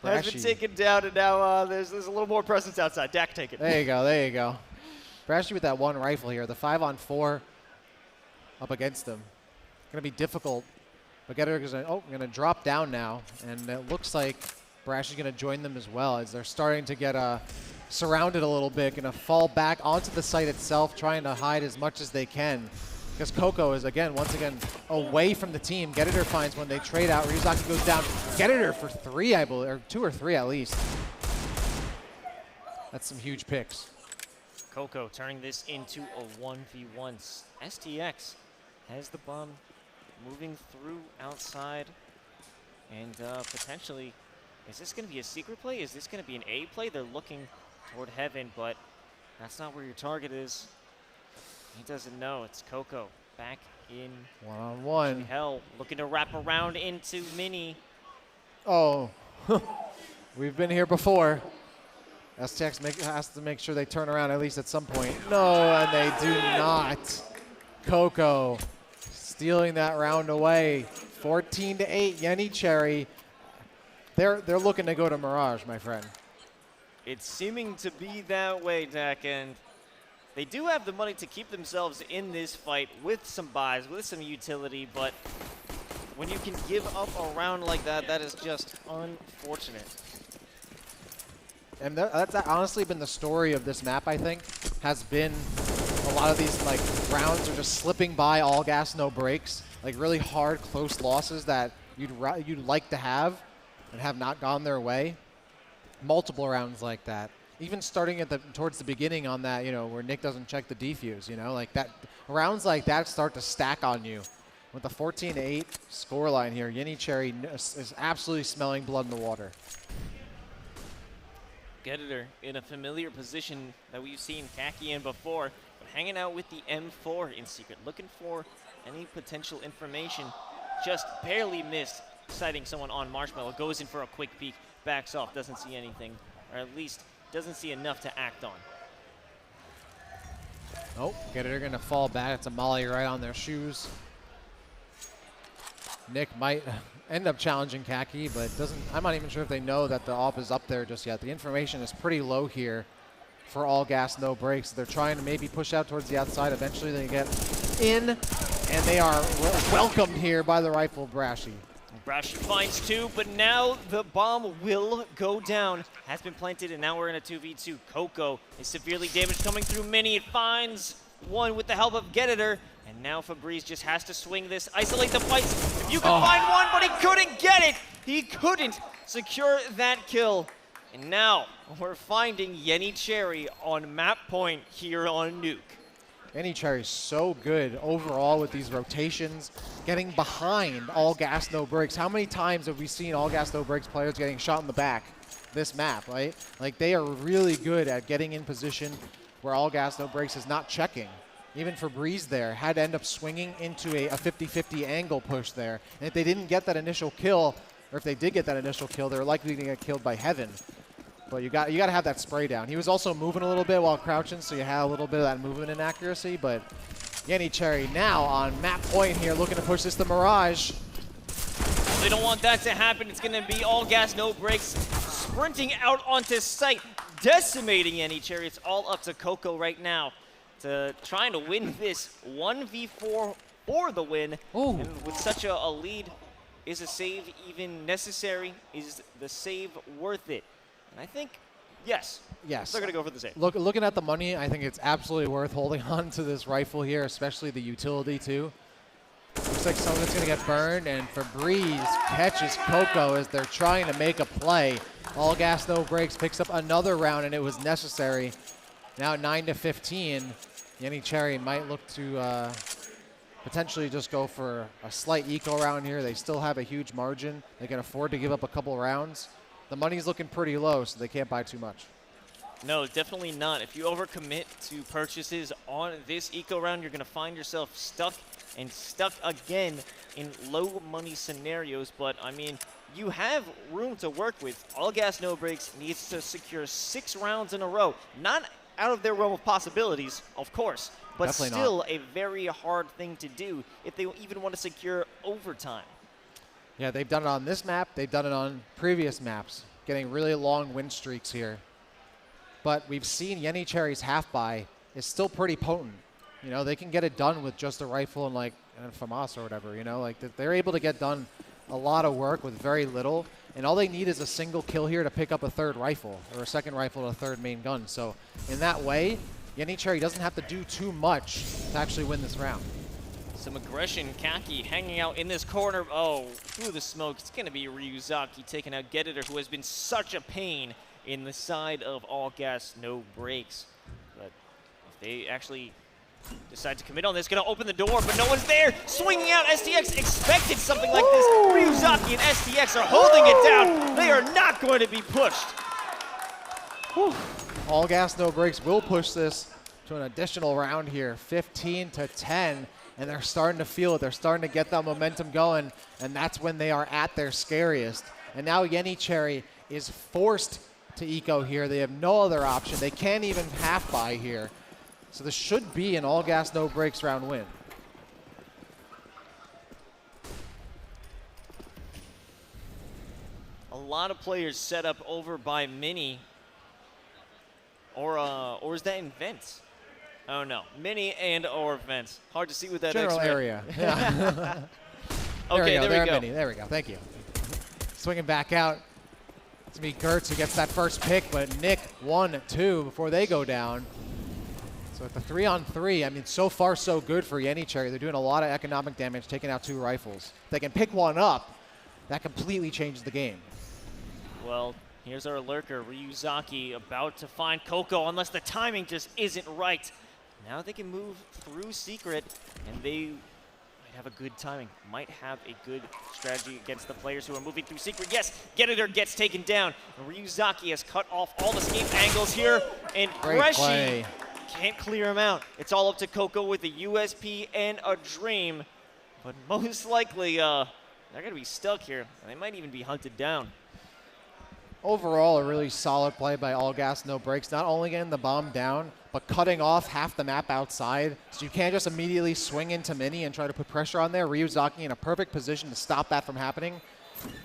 [SPEAKER 4] Has been taken down, and now there's a little more presence outside. Dak, take it.
[SPEAKER 5] There you go, there you go. Brashy with that one rifle here, the 5-on-4 up against him. Gonna be difficult. But Getter's gonna drop down now, and it looks like Brashy's gonna join them as well as they're starting to get surrounded a little bit. Gonna fall back onto the site itself, trying to hide as much as they can. Because Coco is, once again, away from the team. Getiter finds when they trade out. Ryuzaki goes down. Getiter for 3, I believe, or 2 or 3 at least. That's some huge picks.
[SPEAKER 4] Coco turning this into a 1v1. STX has the bomb moving through outside. And potentially, is this going to be a secret play? Is this going to be an A play? They're looking toward heaven, but that's not where your target is. He doesn't know. It's Coco back in
[SPEAKER 5] 1-on-1.
[SPEAKER 4] Hell, looking to wrap around into Mini.
[SPEAKER 5] Oh, we've been here before. STX has to make sure they turn around at least at some point. No, and they do not. Coco stealing that round away. 14-8, Yenicherry. They're looking to go to Mirage, my friend.
[SPEAKER 4] It's seeming to be that way, Dak, and they do have the money to keep themselves in this fight with some buys, with some utility, but when you can give up a round like that, that is just unfortunate.
[SPEAKER 5] And that's honestly been the story of this map, I think, has been a lot of these like rounds are just slipping by, all gas, no brakes, like really hard, close losses that you'd like to have and have not gone their way. Multiple rounds like that. Even starting at towards the beginning on that, where Nick doesn't check the defuse, like that. Rounds like that start to stack on you. With the 14-8 scoreline here, Yenicherry is absolutely smelling blood in the water.
[SPEAKER 4] Gettitor in a familiar position that we've seen Kaki in before, but hanging out with the M4 in secret, looking for any potential information. Just barely missed, sighting someone on Marshmallow, goes in for a quick peek, backs off, doesn't see anything, or at least doesn't see enough to act on.
[SPEAKER 5] Oh, Gettitor gonna fall back. It's a molly right on their shoes. Nick might end up challenging Kaki, but I'm not even sure if they know that the AWP is up there just yet. The information is pretty low here for all gas, no brakes. They're trying to maybe push out towards the outside. Eventually they get in, and they are welcomed here by the rifle Brashy.
[SPEAKER 4] Brashy finds two, but now the bomb will go down. Has been planted, and now we're in a 2v2. Coco is severely damaged coming through mini. It finds one with the help of Gettitor, and now Fabrice just has to swing this, isolate the fights. If you can find one, but he couldn't get it. He couldn't secure that kill. And now we're finding Yenicherry on map point here on Nuke.
[SPEAKER 5] Yenicherry is so good overall with these rotations, getting behind all gas, no brakes. How many times have we seen all gas, no brakes players getting shot in the back this map, right? Like, they are really good at getting in position where all gas, no brakes is not checking. Even Fabrice there had to end up swinging into a 50-50 angle push there. And if they didn't get that initial kill, or if they did get that initial kill, they're likely to get killed by Heaven. But you got to have that spray down. He was also moving a little bit while crouching, so you had a little bit of that movement inaccuracy. But Yenicherry now on map point here, looking to push this to Mirage.
[SPEAKER 4] They don't want that to happen. It's going to be all gas, no brakes, sprinting out onto site, decimating Yenicherry. It's all up to Coco right now to trying to win this 1v4 for the win.
[SPEAKER 5] Ooh.
[SPEAKER 4] And with such a lead, is a save even necessary? Is the save worth it? And I think, yes.
[SPEAKER 5] Yes.
[SPEAKER 4] They're going to go for the save.
[SPEAKER 5] Looking at the money, I think it's absolutely worth holding on to this rifle here, especially the utility too. Looks like someone's going to get burned, and Fabrice catches Coco as they're trying to make a play. All gas, no brakes, picks up another round, and it was necessary. Now 9-15. Yenicherry might look to potentially just go for a slight eco round here. They still have a huge margin. They can afford to give up a couple rounds. The money's looking pretty low, so they can't buy too much.
[SPEAKER 4] No, definitely not. If you overcommit to purchases on this eco round, you're going to find yourself stuck again in low money scenarios. But I mean, you have room to work with. All gas, no brakes needs to secure 6 rounds in a row. Not out of their realm of possibilities, of course, but
[SPEAKER 5] Definitely
[SPEAKER 4] still
[SPEAKER 5] not.
[SPEAKER 4] a very hard thing to do if they even want to secure overtime.
[SPEAKER 5] Yeah, they've done it on this map. They've done it on previous maps, getting really long win streaks here. But we've seen Yenicherry's half-buy is still pretty potent. You know, they can get it done with just a rifle and like FAMAS or whatever, you know. Like, they're able to get done a lot of work with very little. And all they need is a single kill here to pick up a third rifle or a second rifle and a third main gun. So in that way, Yenicherry doesn't have to do too much to actually win this round.
[SPEAKER 4] Some aggression, Kaki hanging out in this corner. Oh, through the smoke, it's going to be Ryuzaki taking out Gettitor, who has been such a pain in the side of all gas, no brakes. But if they actually decide to commit on this, going to open the door, but no one's there. Swinging out, STX expected something like this. Ryuzaki and STX are holding it down. They are not going to be pushed.
[SPEAKER 5] Whew. All gas, no brakes will push this to an additional round here, 15-10. And they're starting to feel it. They're starting to get that momentum going, and that's when they are at their scariest. And now Yenicherry is forced to Eco here. They have no other option. They can't even half buy here. So this should be an all gas, no brakes round win.
[SPEAKER 4] A lot of players set up over by Mini. Or is that in Vents? Oh no, Mini and or Vents. Hard to see with that
[SPEAKER 5] General
[SPEAKER 4] X-ray.
[SPEAKER 5] area. Yeah.
[SPEAKER 4] Okay, there we go.
[SPEAKER 5] Mini. There we go. Thank you. Swinging back out. It's going to be Gertz who gets that first pick, but Nick 1-2 before they go down. So at the 3-on-3, I mean, so far so good for Yenicherry. They're doing a lot of economic damage, taking out 2 rifles. If they can pick one up, that completely changes the game.
[SPEAKER 4] Well, here's our lurker, Ryuzaki, about to find Coco, unless the timing just isn't right. Now they can move through Secret, and they might have a good timing, might have a good strategy against the players who are moving through Secret. Yes, Get-It-Er gets taken down. Ryuzaki has cut off all the escape angles here, and Bresci can't clear him out. It's all up to Coco with a USP and a Dream, but most likely they're going to be stuck here. They might even be hunted down.
[SPEAKER 5] Overall, a really solid play by All Gas, No Brakes. Not only getting the bomb down, but cutting off half the map outside. So you can't just immediately swing into Mini and try to put pressure on there. Ryuzaki in a perfect position to stop that from happening.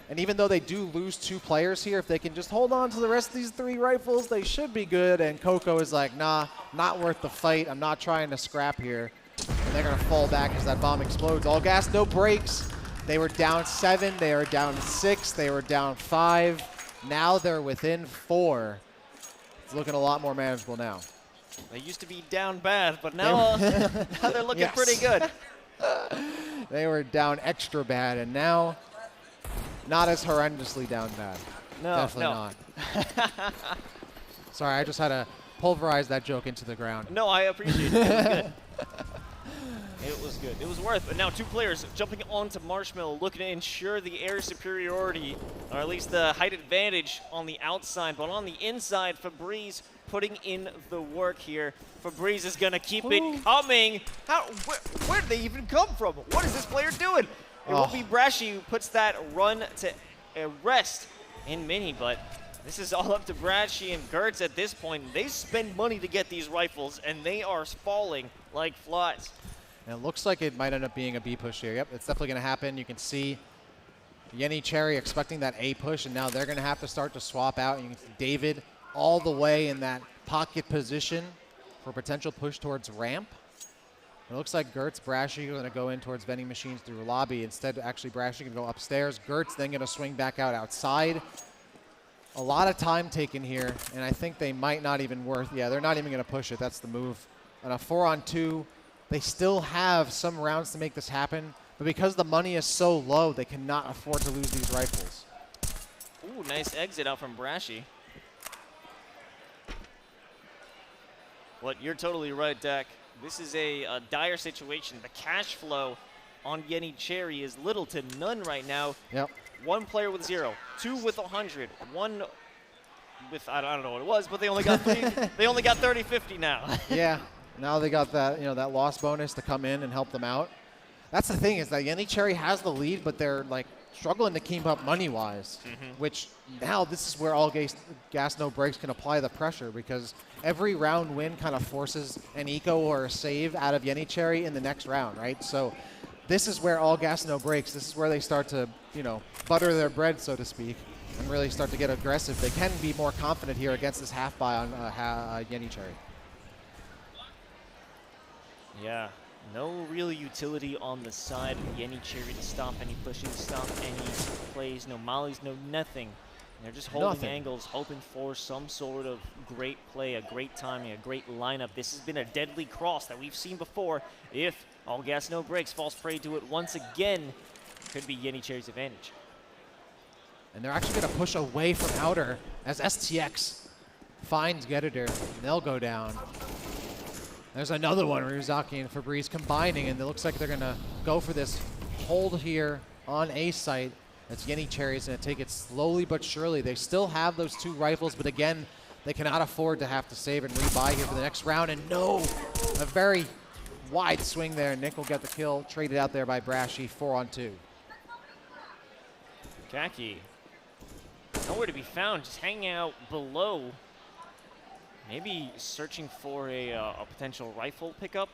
[SPEAKER 5] And even though they do lose 2 players here, if they can just hold on to the rest of these 3 rifles, they should be good. And Coco is like, nah, not worth the fight. I'm not trying to scrap here. And they're going to fall back as that bomb explodes. All Gas, No Brakes. They were down 7. They were down 6. They were down 5. Now they're within 4. It's looking a lot more manageable now.
[SPEAKER 4] They used to be down bad, but now, now they're looking pretty good.
[SPEAKER 5] They were down extra bad, and now not as horrendously down bad.
[SPEAKER 4] No,
[SPEAKER 5] definitely not. Sorry, I just had to pulverize that joke into the ground.
[SPEAKER 4] No, I appreciate it. It was good. It was good. It was worth it. Now 2 players jumping onto Marshmallow, looking to ensure the air superiority, or at least the height advantage on the outside. But on the inside, Fabrice putting in the work here. Fabrice is going to keep it coming. Where did they even come from? What is this player doing? It will be Brashy who puts that run to rest in Mini, but this is all up to Brashy and Gertz at this point. They spend money to get these rifles, and they are falling like flies.
[SPEAKER 5] And it looks like it might end up being a B push here. Yep, it's definitely going to happen. You can see Yenicherry expecting that A push, and now they're going to have to start to swap out. And you can see David all the way in that pocket position for a potential push towards ramp. It looks like Gertz, Brashy are going to go in towards vending machines through lobby. Instead, actually, Brashy can go upstairs. Gertz then going to swing back out outside. A lot of time taken here, and I think they might not even they're not even going to push it. That's the move. On a 4-on-2, they still have some rounds to make this happen, but because the money is so low, they cannot afford to lose these rifles.
[SPEAKER 4] Ooh, nice exit out from Brashy. What, you're totally right, Dak. This is a dire situation. The cash flow on Yenicherry is little to none right now.
[SPEAKER 5] Yep.
[SPEAKER 4] 1 player with 0, 2 with 100, 1 with, I don't know what it was, but they only got 3. They only got 30-50 now.
[SPEAKER 5] Yeah. Now they got that, that loss bonus to come in and help them out. That's the thing, is that Yenicherry has the lead, but they're like struggling to keep up money-wise, which now this is where All Gas No Brakes can apply the pressure, because every round win kind of forces an eco or a save out of Yenicherry in the next round, right? So this is where All Gas No Brakes, this is where they start to, butter their bread, so to speak, and really start to get aggressive. They can be more confident here against this half buy on Yenicherry.
[SPEAKER 4] Yeah, no real utility on the side of Yenicherry to stop any pushes, stop any plays, no mollies, no nothing. They're just holding angles, hoping for some sort of great play, a great timing, a great lineup. This has been a deadly cross that we've seen before. If All Gas No Brakes falls prey to it once again, could be Yenicherry's advantage.
[SPEAKER 5] And they're actually going to push away from outer as STX finds Get-It-Er, and they'll go down. There's another one, Ryuzaki and Fabrice combining, and it looks like they're going to go for this hold here on A site. That's Yenicherry's going to take it slowly but surely. They still have those 2 rifles, but again, they cannot afford to have to save and rebuy here for the next round. And no, a very wide swing there. Nick will get the kill, traded out there by Brashy, 4-on-2.
[SPEAKER 4] Kaki nowhere to be found, just hanging out below. Maybe searching for a potential rifle pickup.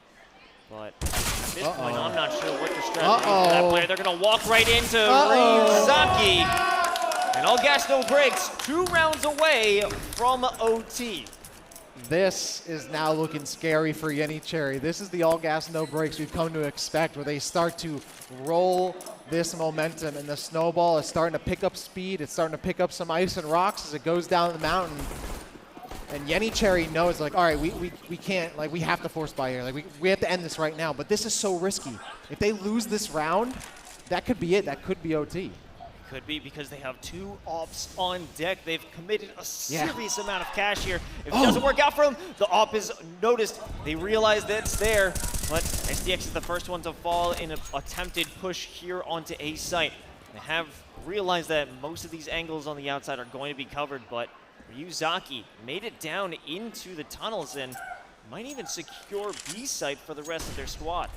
[SPEAKER 4] But at this point, I'm not sure what the strategy is for that player. They're going to walk right into Ryuzaki. And all gas, no brakes, 2 rounds away from OT.
[SPEAKER 5] This is now looking scary for Yenicherry. This is the all gas, no brakes we've come to expect, where they start to roll this momentum, and the snowball is starting to pick up speed. It's starting to pick up some ice and rocks as it goes down the mountain. And Yenicherry knows, like, all right, we can't, like, we have to force buy here. Like, we have to end this right now. But this is so risky. If they lose this round, that could be it. That could be OT.
[SPEAKER 4] Could be, because they have 2 ops on deck. They've committed a serious amount of cash here. If it doesn't work out for them, the op is noticed. They realize that it's there, but SDX is the first one to fall in an attempted push here onto A site. They have realized that most of these angles on the outside are going to be covered, but Ryuzaki made it down into the tunnels and might even secure B site for the rest of their squad.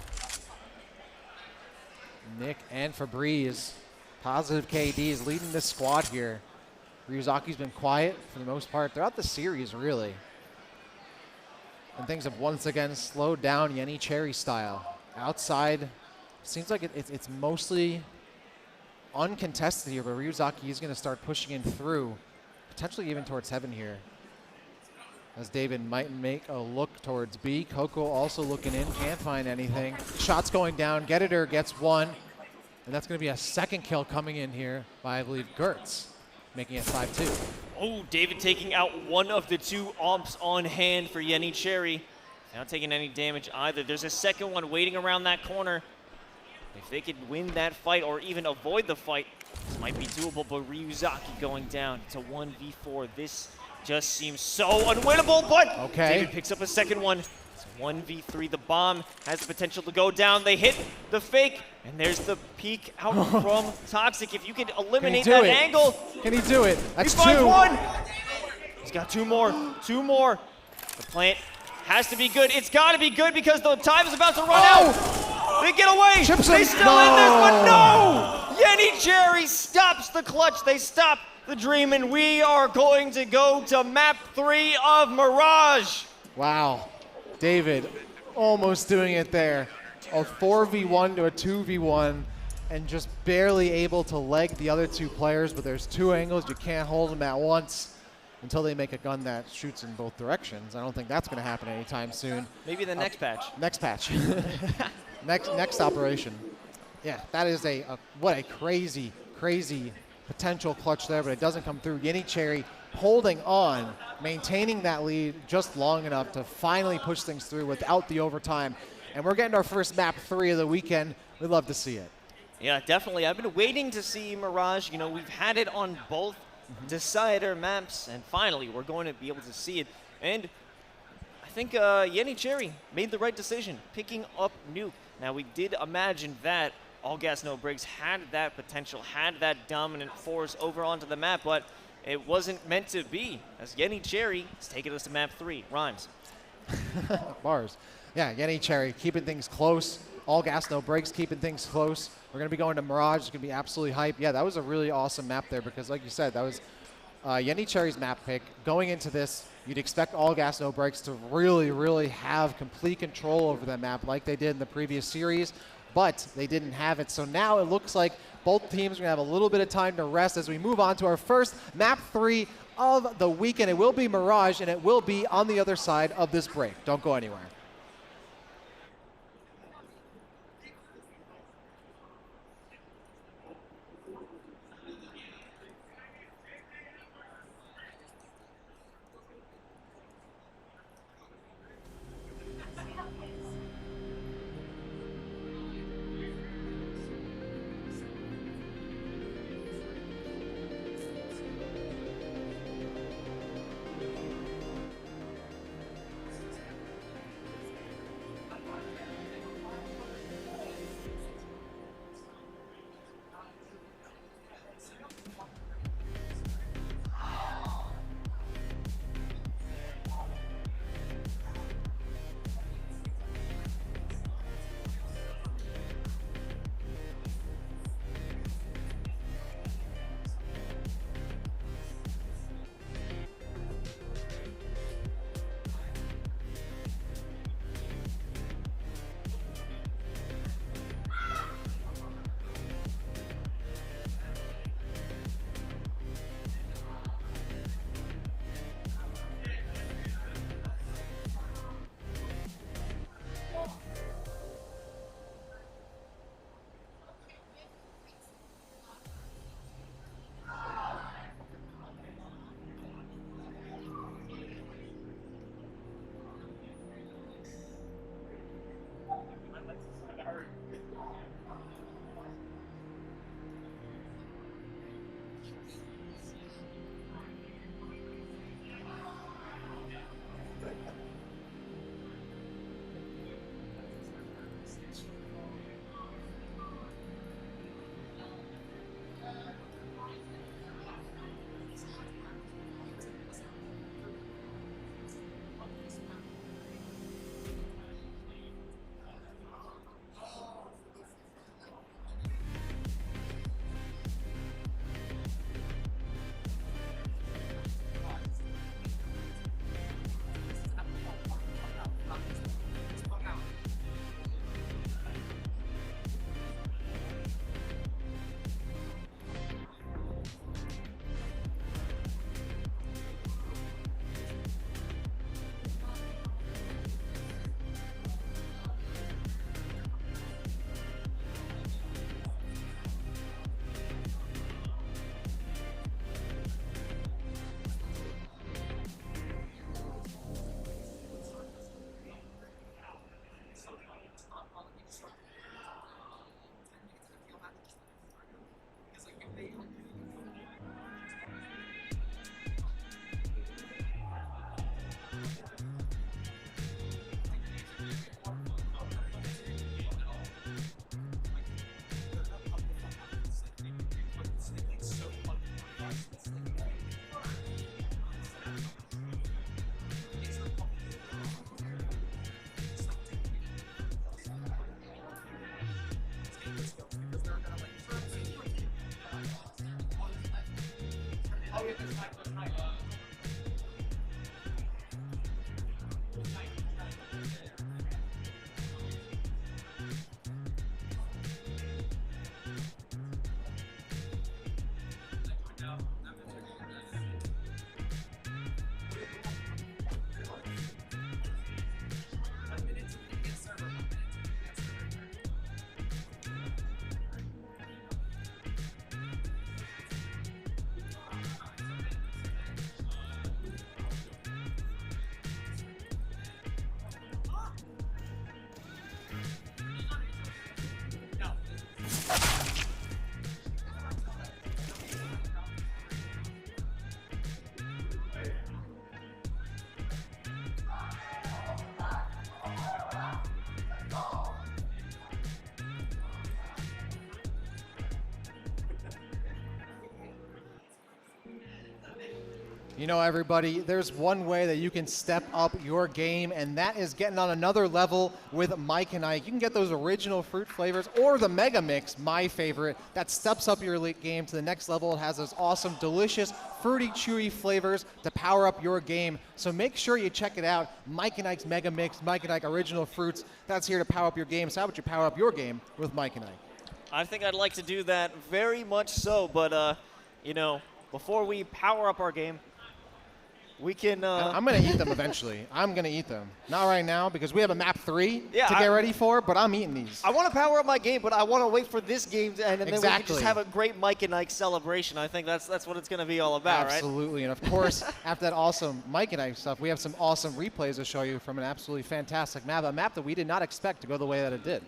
[SPEAKER 5] Nick and Febreze, positive KDs leading this squad here. Ryuzaki's been quiet for the most part throughout the series, really. And things have once again slowed down Yenicherry style. Outside, seems like it's mostly uncontested here, but Ryuzaki is going to start pushing in through, potentially even towards heaven here. As David might make a look towards B. Coco also looking in, can't find anything. Shots going down, Getitor gets 1. And that's going to be a second kill coming in here by, I believe, Gertz, making it 5-2.
[SPEAKER 4] Oh, David taking out one of the 2 ops on hand for Yenicherry. Not taking any damage either. There's a second one waiting around that corner. If they could win that fight or even avoid the fight, this might be doable, but Ryuzaki going down to 1v4. This just seems so unwinnable, but David picks up a second one. It's 1v3. The bomb has the potential to go down. They hit the fake, and there's the peek out from Toxic. If you could eliminate that angle.
[SPEAKER 5] Can he do it? That's 2.
[SPEAKER 4] He finds 1. He's got 2 more. 2 more. The plant has to be good. It's got to be good because the time is about to run out. They get away. They still in this, but no! Yenicherry stops the clutch. They stop the dream, and we are going to go to map 3 of Mirage.
[SPEAKER 5] Wow. David almost doing it there. A 4v1 to a 2v1, and just barely able to leg the other 2 players, but there's 2 angles. You can't hold them at once until they make a gun that shoots in both directions. I don't think that's going to happen anytime soon.
[SPEAKER 4] Maybe the next patch.
[SPEAKER 5] Next patch. next operation. Yeah, that is what a crazy potential clutch there, but it doesn't come through. Yenicherry holding on, maintaining that lead just long enough to finally push things through without the overtime. And we're getting our first map 3 of the weekend. We'd love to see it.
[SPEAKER 4] Yeah, definitely. I've been waiting to see Mirage. You know, we've had it on both decider maps, and finally we're going to be able to see it. And I think Yenicherry made the right decision, picking up Nuke. Now, we did imagine that All Gas No Brakes had that potential, had that dominant force over onto the map, but it wasn't meant to be, as Yenicherry is taking us to map 3. Rhymes.
[SPEAKER 5] Bars. Yeah, Yenicherry keeping things close. All Gas No Brakes keeping things close. We're going to be going to Mirage. It's going to be absolutely hype. Yeah, that was a really awesome map there because, like you said, that was Yenicherry's map pick. Going into this, you'd expect All Gas No Brakes to really have complete control over that map like they did in the previous series, but they didn't have it. So now it looks like both teams are going to have a little bit of time to rest as we move on to our first map 3 of the weekend. It will be Mirage, and it will be on the other side of this break. Don't go anywhere. You know, everybody, there's one way that you can step up your game, and that is getting on another level with Mike and Ike. You can get those original fruit flavors or the Mega Mix, my favorite, that steps up your game to the next level. It has those awesome, delicious, fruity, chewy flavors to power up your game. So make sure you check it out. Mike and Ike's Mega Mix, Mike and Ike Original Fruits. That's here to power up your game. So how would you power up your game with Mike and Ike?
[SPEAKER 4] I think I'd like to do that very much so, but, you know, before we power up our game, we can...
[SPEAKER 5] I'm going to eat them eventually. I'm going to eat them. Not right now because we have a map 3 to
[SPEAKER 4] Yeah,
[SPEAKER 5] get ready for, but I'm eating these.
[SPEAKER 4] I want to power up my game, but I want to wait for this game to end, and then we can just
[SPEAKER 5] Exactly.
[SPEAKER 4] have a great Mike and Ike celebration. I think that's what it's going to be all about, right?
[SPEAKER 5] Absolutely. And of course, after that awesome Mike and Ike stuff, we have some awesome replays to show you from an absolutely fantastic map, a map that we did not expect to go the way that it did.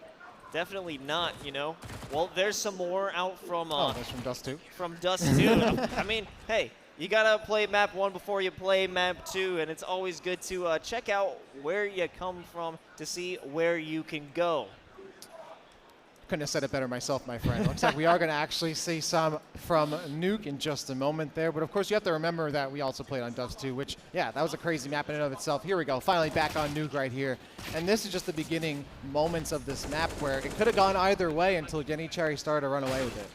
[SPEAKER 4] Definitely not, you know. Well, there's some more out from...
[SPEAKER 5] Oh, that's from Dust 2.
[SPEAKER 4] From Dust 2. I mean, hey, you got to play map 1 before you play map 2, and it's always good to check out where you come from to see where you can go.
[SPEAKER 5] Couldn't have said it better myself, my friend. Looks like we are going to actually see some from Nuke in just a moment there. But of course, you have to remember that we also played on Dust 2, which, yeah, that was a crazy map in and of itself. Here we go, finally back on Nuke right here. And this is just the beginning moments of this map where it could have gone either way until Jenny Cherry started to run away with it.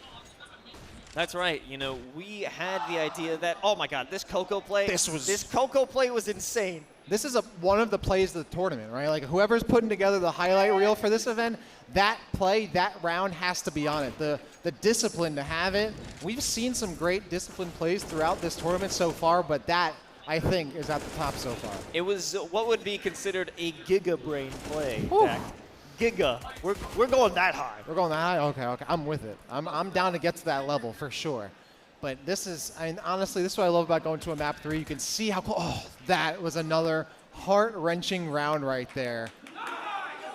[SPEAKER 4] That's right. You know, we had the idea that, oh my God, this Coco play, this Coco play was insane.
[SPEAKER 5] This is one of the plays of the tournament, right? Like whoever's putting together the highlight reel for this event, that play, that round has to be on it. The discipline to have it. We've seen some great disciplined plays throughout this tournament so far, but that, I think, is at the top so far.
[SPEAKER 4] It was what would be considered a Giga Brain play, Dak. Giga. We're going that high.
[SPEAKER 5] We're going that high? Okay. I'm with it. I'm down to get to that level for sure. But this is, I mean, honestly, this is what I love about going to a map 3. You can see how cool, oh, that was another heart-wrenching round right there.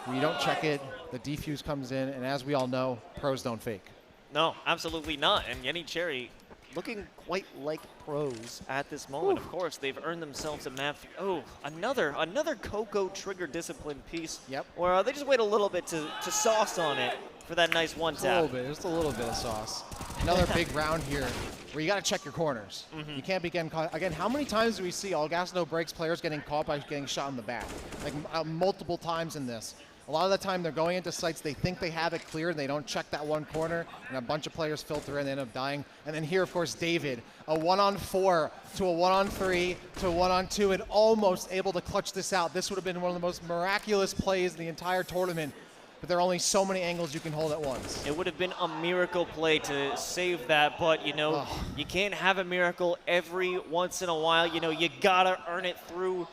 [SPEAKER 5] When you don't check it, the defuse comes in, and as we all know, pros don't fake.
[SPEAKER 4] No, absolutely not. And Jenny Cherry looking quite like pros at this moment. Of course, they've earned themselves a map. Oh, another Coco trigger discipline piece.
[SPEAKER 5] Yep.
[SPEAKER 4] Where they just wait a little bit to sauce on it for that nice one tap.
[SPEAKER 5] Just a little bit of sauce. Another big round here where you got to check your corners. You can't be getting caught. Again, how many times do we see all gas, no brakes players getting caught by getting shot in the back? Like multiple times in this. A lot of the time they're going into sites, they think they have it clear, and they don't check that one corner, and a bunch of players filter in and end up dying. And then here, of course, David, a 1-on-4 to a 1-on-3 to a 1-on-2, and almost able to clutch this out. This would have been one of the most miraculous plays in the entire tournament, but there are only so many angles you can hold at once.
[SPEAKER 4] It would have been a miracle play to save that, but, you know, you can't have a miracle every once in a while. You know, you got to earn it through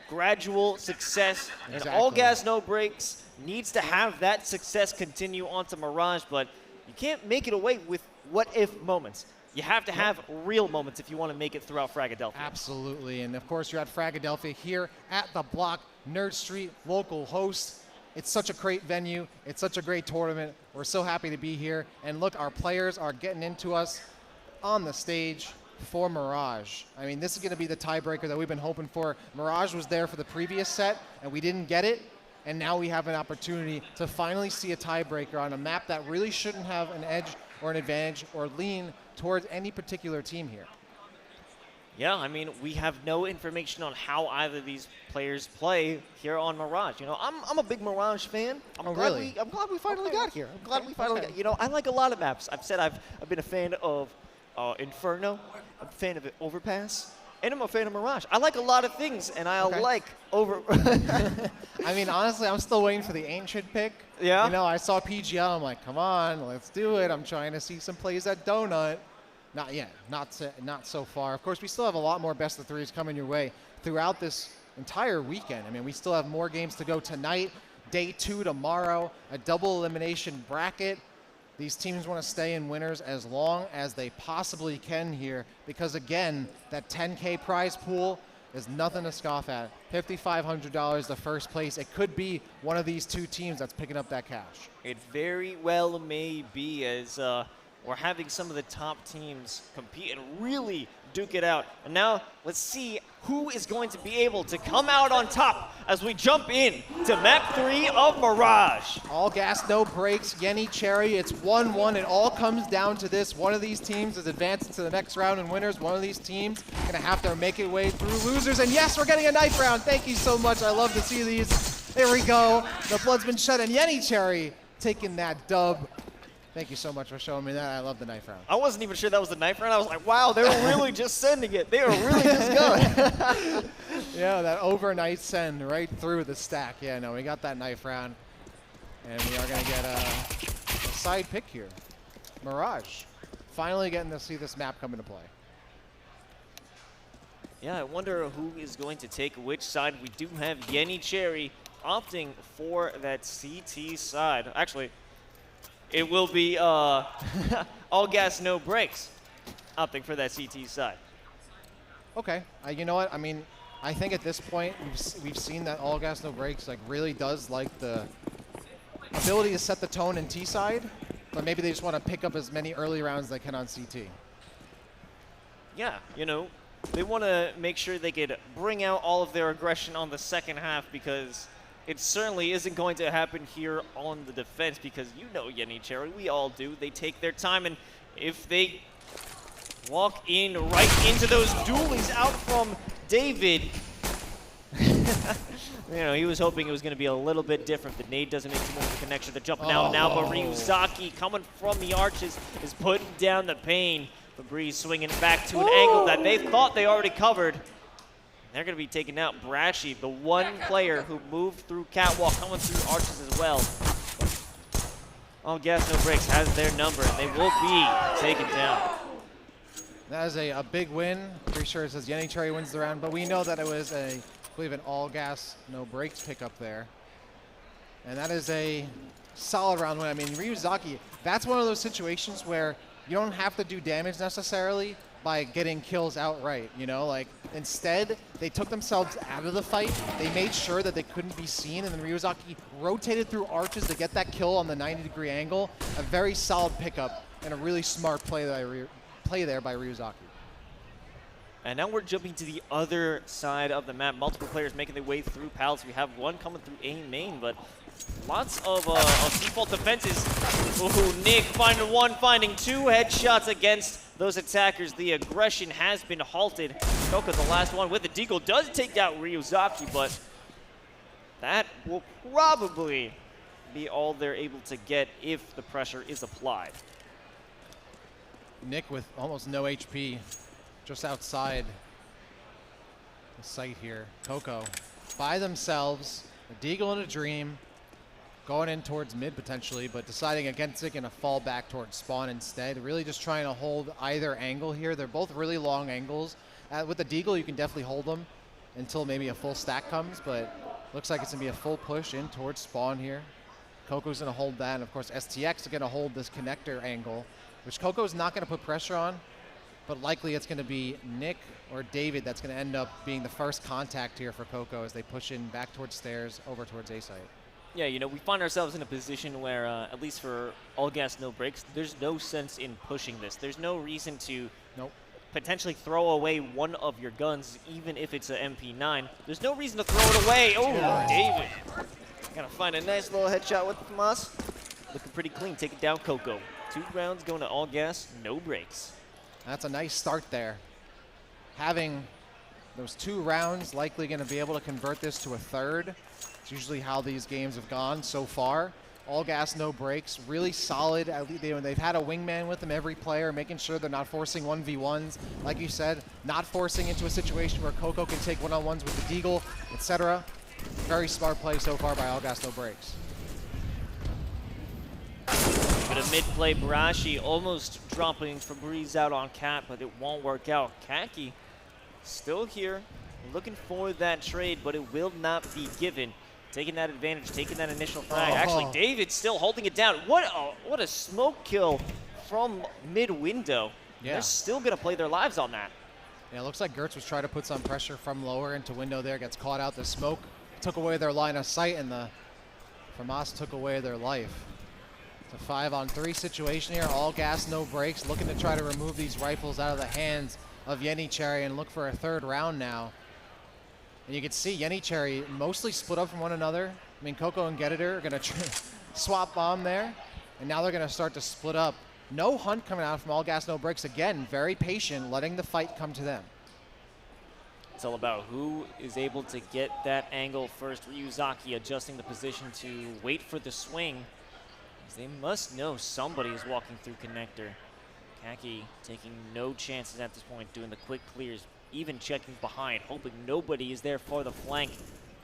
[SPEAKER 4] gradual success. And all gas, no brakes needs to have that success continue onto Mirage, but you can't make it away with what-if moments. You have to have real moments if you want to make it throughout Fragadelphia.
[SPEAKER 5] Absolutely, and of course you're at Fragadelphia here at the Block, Nerd Street, local host. It's such a great venue. It's such a great tournament. We're so happy to be here. And look, our players are getting into us on the stage for Mirage. I mean, this is going to be the tiebreaker that we've been hoping for. Mirage was there for the previous set, and we didn't get it. And now we have an opportunity to finally see a tiebreaker on a map that really shouldn't have an edge or an advantage or lean towards any particular team here.
[SPEAKER 4] Yeah, I mean, we have no information on how either of these players play here on Mirage. You know, I'm a big Mirage fan. I'm glad we finally got here. I'm glad we finally got. You know, I like a lot of maps. I've said I've been a fan of Inferno. I'm a fan of Overpass. And I'm a fan of Mirage. I like a lot of things, and I like Over...
[SPEAKER 5] I mean, honestly, I'm still waiting for the Ancient pick.
[SPEAKER 4] Yeah?
[SPEAKER 5] You know, I saw PGL. I'm like, come on, let's do it. I'm trying to see some plays at Donut. Not yet. Not so far. Of course, we still have a lot more best of threes coming your way throughout this entire weekend. I mean, we still have more games to go tonight, day 2 tomorrow, a double elimination bracket. These teams want to stay in winners as long as they possibly can here because, again, that 10K prize pool is nothing to scoff at. $5,500 the first place. It could be one of these 2 teams that's picking up that cash.
[SPEAKER 4] It very well may be, as we're having some of the top teams compete and really duke it out. And now let's see who is going to be able to come out on top as we jump in to map 3 of Mirage.
[SPEAKER 5] All gas, no brakes. Yenny Cherry, it's 1-1. It all comes down to this. One of these teams is advancing to the next round and winners. One of these teams going to have to make its way through losers. And yes, we're getting a knife round. Thank you so much. I love to see these. There we go. The blood's been shed, and Yenny Cherry taking that dub. Thank you so much for showing me that. I love the knife round.
[SPEAKER 4] I wasn't even sure that was the knife round. I was like, wow, they were really just sending it. They were really just going.
[SPEAKER 5] Yeah, that overnight send right through the stack. Yeah, no, we got that knife round. And we are going to get a side pick here. Mirage. Finally getting to see this map come into play.
[SPEAKER 4] Yeah, I wonder who is going to take which side. We do have Yenny Cherry opting for that CT side. Actually, it will be all gas, no brakes, opting for that CT side.
[SPEAKER 5] Okay, you know what? I mean, I think at this point we've seen that all gas, no brakes like really does like the ability to set the tone in T side, but maybe they just want to pick up as many early rounds as they can on CT.
[SPEAKER 4] Yeah, you know, they want to make sure they could bring out all of their aggression on the second half because it certainly isn't going to happen here on the defense because you know Yenny Cherry, we all do. They take their time, and if they walk in right into those dualies out from David, you know, he was hoping it was going to be a little bit different. The nade doesn't make too much of a connection. They're jumping out now, but Ryuzaki coming from the arches is putting down the pain. Febreze swinging back to an angle that they thought they already covered. They're going to be taking out Brashy, the one player who moved through Catwalk, coming through arches as well. All gas, no brakes has their number, and they will be taken down.
[SPEAKER 5] That is a big win. Pretty sure it says Yenny Cherry wins the round, but we know that it was I believe an all gas, no brakes pickup there. And that is a solid round win. I mean, Ryuzaki, that's one of those situations where you don't have to do damage necessarily by getting kills outright, you know? Like, instead, they took themselves out of the fight. They made sure that they couldn't be seen, and then Ryuzaki rotated through arches to get that kill on the 90-degree angle. A very solid pickup and a really smart play there by Ryuzaki.
[SPEAKER 4] And now we're jumping to the other side of the map. Multiple players making their way through Palace. We have one coming through A main, but lots of default defenses. Ooh, Nick finding one, finding 2 headshots against those attackers. The aggression has been halted. Koka, the last one with the deagle, does take out Ryuzaki, but that will probably be all they're able to get if the pressure is applied.
[SPEAKER 5] Nick with almost no HP, just outside the site here. Coco by themselves, a deagle and a dream, going in towards mid potentially, but deciding against it, gonna fall back towards spawn instead. Really just trying to hold either angle here. They're both really long angles. With the deagle, you can definitely hold them until maybe a full stack comes, but looks like it's gonna be a full push in towards spawn here. Coco's gonna hold that, and of course STX is gonna hold this connector angle, which Coco's not gonna put pressure on, but likely it's gonna be Nick or David that's gonna end up being the first contact here for Coco as they push in back towards stairs, over towards A site.
[SPEAKER 4] Yeah, you know, we find ourselves in a position where, at least for all gas, no brakes, there's no sense in pushing this. There's no reason to potentially throw away one of your guns, even if it's an MP9. There's no reason to throw it away. Oh, David. Gotta find a nice little headshot with Famas. Looking pretty clean. Take it down, Coco. 2 rounds going to all gas, no brakes.
[SPEAKER 5] That's a nice start there. Having those 2 rounds, likely going to be able to convert this to a third. It's usually how these games have gone so far. All gas, no brakes. Really solid. They've had a wingman with them, every player, making sure they're not forcing 1v1s. Like you said, not forcing into a situation where Coco can take one-on-ones with the Deagle, etc. Very smart play so far by All gas, no brakes.
[SPEAKER 4] But a mid-play Barashi almost dropping Febreze out on Cat, but it won't work out. Kaki still here, looking for that trade, but it will not be given. Taking that advantage, taking that initial frag. Actually, David still holding it down. What a smoke kill from mid-window.
[SPEAKER 5] Yeah.
[SPEAKER 4] They're still going to play their lives on that.
[SPEAKER 5] Yeah, it looks like Gertz was trying to put some pressure from lower into window there. Gets caught out. The smoke took away their line of sight, and the FAMAS took away their life. It's a 5-on-3 situation here. All gas, no brakes. Looking to try to remove these rifles out of the hands of Yenicherry and look for a third round now. And you can see Yenicherry mostly split up from one another. I mean, Coco and Geditor are going to swap bomb there. And now they're going to start to split up. No hunt coming out from All gas, no brakes. Again, very patient, letting the fight come to them.
[SPEAKER 4] It's all about who is able to get that angle first. Ryuzaki adjusting the position to wait for the swing. They must know somebody is walking through connector. Kaki taking no chances at this point, doing the quick clears, even checking behind, hoping nobody is there for the flank.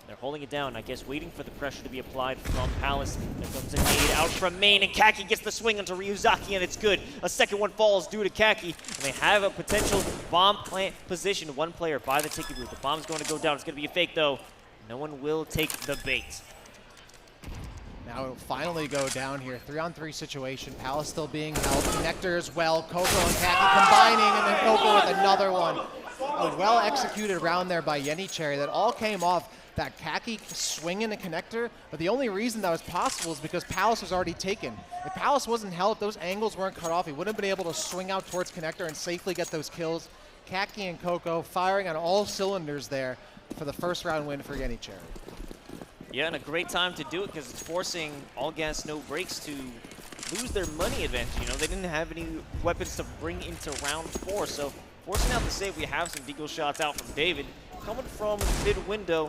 [SPEAKER 4] They're holding it down, I guess, waiting for the pressure to be applied from Palace. There comes a nade out from main, and Kaki gets the swing onto Ryuzaki, and it's good. A second one falls due to Kaki, and they have a potential bomb plant position. One player by the ticket booth. The bomb's going to go down. It's going to be a fake, though. No one will take the bait.
[SPEAKER 5] Now it'll finally go down here. 3-on-3 situation. Palace still being held. Connector as well. Coco and Kaki combining, and then Coco with another one. A well-executed round there by Yenicherry that all came off that Kaki swing in a connector, but the only reason that was possible is because Palace was already taken. If Palace wasn't held, if those angles weren't cut off, he wouldn't have been able to swing out towards connector and safely get those kills. Kaki and Coco firing on all cylinders there for the first round win for Yenicherry.
[SPEAKER 4] Yeah, and a great time to do it because it's forcing All gas, no brakes to lose their money advantage. You know, they didn't have any weapons to bring into round 4, so forcing out the save. We have some deagle shots out from David. Coming from mid-window,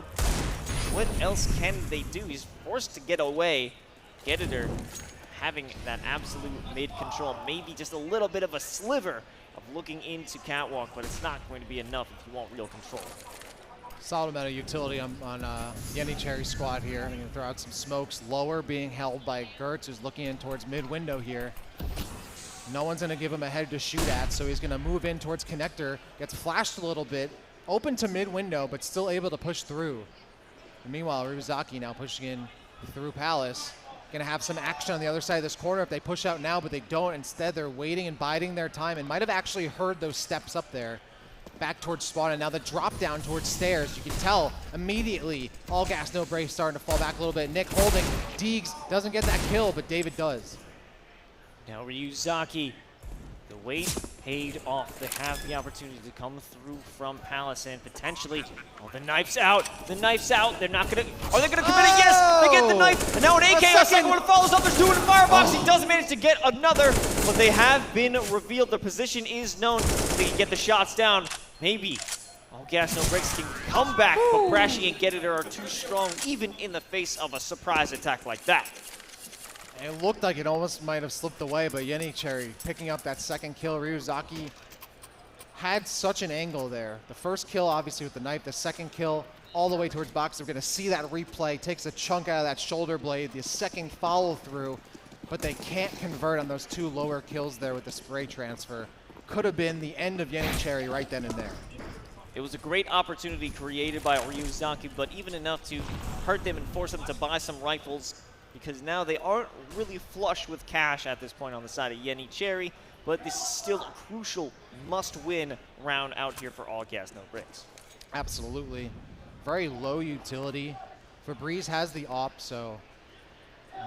[SPEAKER 4] what else can they do? He's forced to get away. Geditor having that absolute mid-control. Maybe just a little bit of a sliver of looking into Catwalk, but it's not going to be enough if you want real control.
[SPEAKER 5] Solid amount of utility on Yenicherry's squad here. I'm going to throw out some smokes. Lower being held by Gertz, who's looking in towards mid-window here. No one's going to give him a head to shoot at, so he's going to move in towards connector. Gets flashed a little bit. Open to mid-window, but still able to push through. And meanwhile, Ryuzaki now pushing in through Palace. Going to have some action on the other side of this corner if they push out now, but they don't. Instead, they're waiting and biding their time and might have actually heard those steps up there. Back towards spawn, and now the drop down towards stairs. You can tell immediately All gas, no brakes starting to fall back a little bit. Nick holding. Deegs doesn't get that kill, but David does.
[SPEAKER 4] Now Ryuzaki, the wait paid off. They have the opportunity to come through from Palace and potentially, oh, the knife's out. The knife's out. They're not going to, are they going to commit it? Yes, they get the knife. And now an AK, a second one follows up. There's two in the firebox. He does manage to get another, but they have been revealed. Their position is known. They can get the shots down. Maybe All gas, no brakes can come back, but Brashy and Geditor are too strong, even in the face of a surprise attack like that.
[SPEAKER 5] It looked like it almost might have slipped away, but Yenicherry picking up that second kill. Ryuzaki had such an angle there. The first kill, obviously, with the knife. The second kill, all the way towards box. We're going to see that replay. Takes a chunk out of that shoulder blade. The second follow-through, but they can't convert on those two lower kills there with the spray transfer. Could have been the end of Yenicherry right then and there.
[SPEAKER 4] It was a great opportunity created by Ryuzaki, but even enough to hurt them and force them to buy some rifles, because now they aren't really flush with cash at this point on the side of Yenicherry, but this is still a crucial must-win round out here for All gas, no brakes.
[SPEAKER 5] Absolutely. Very low utility. Febreze has the op, so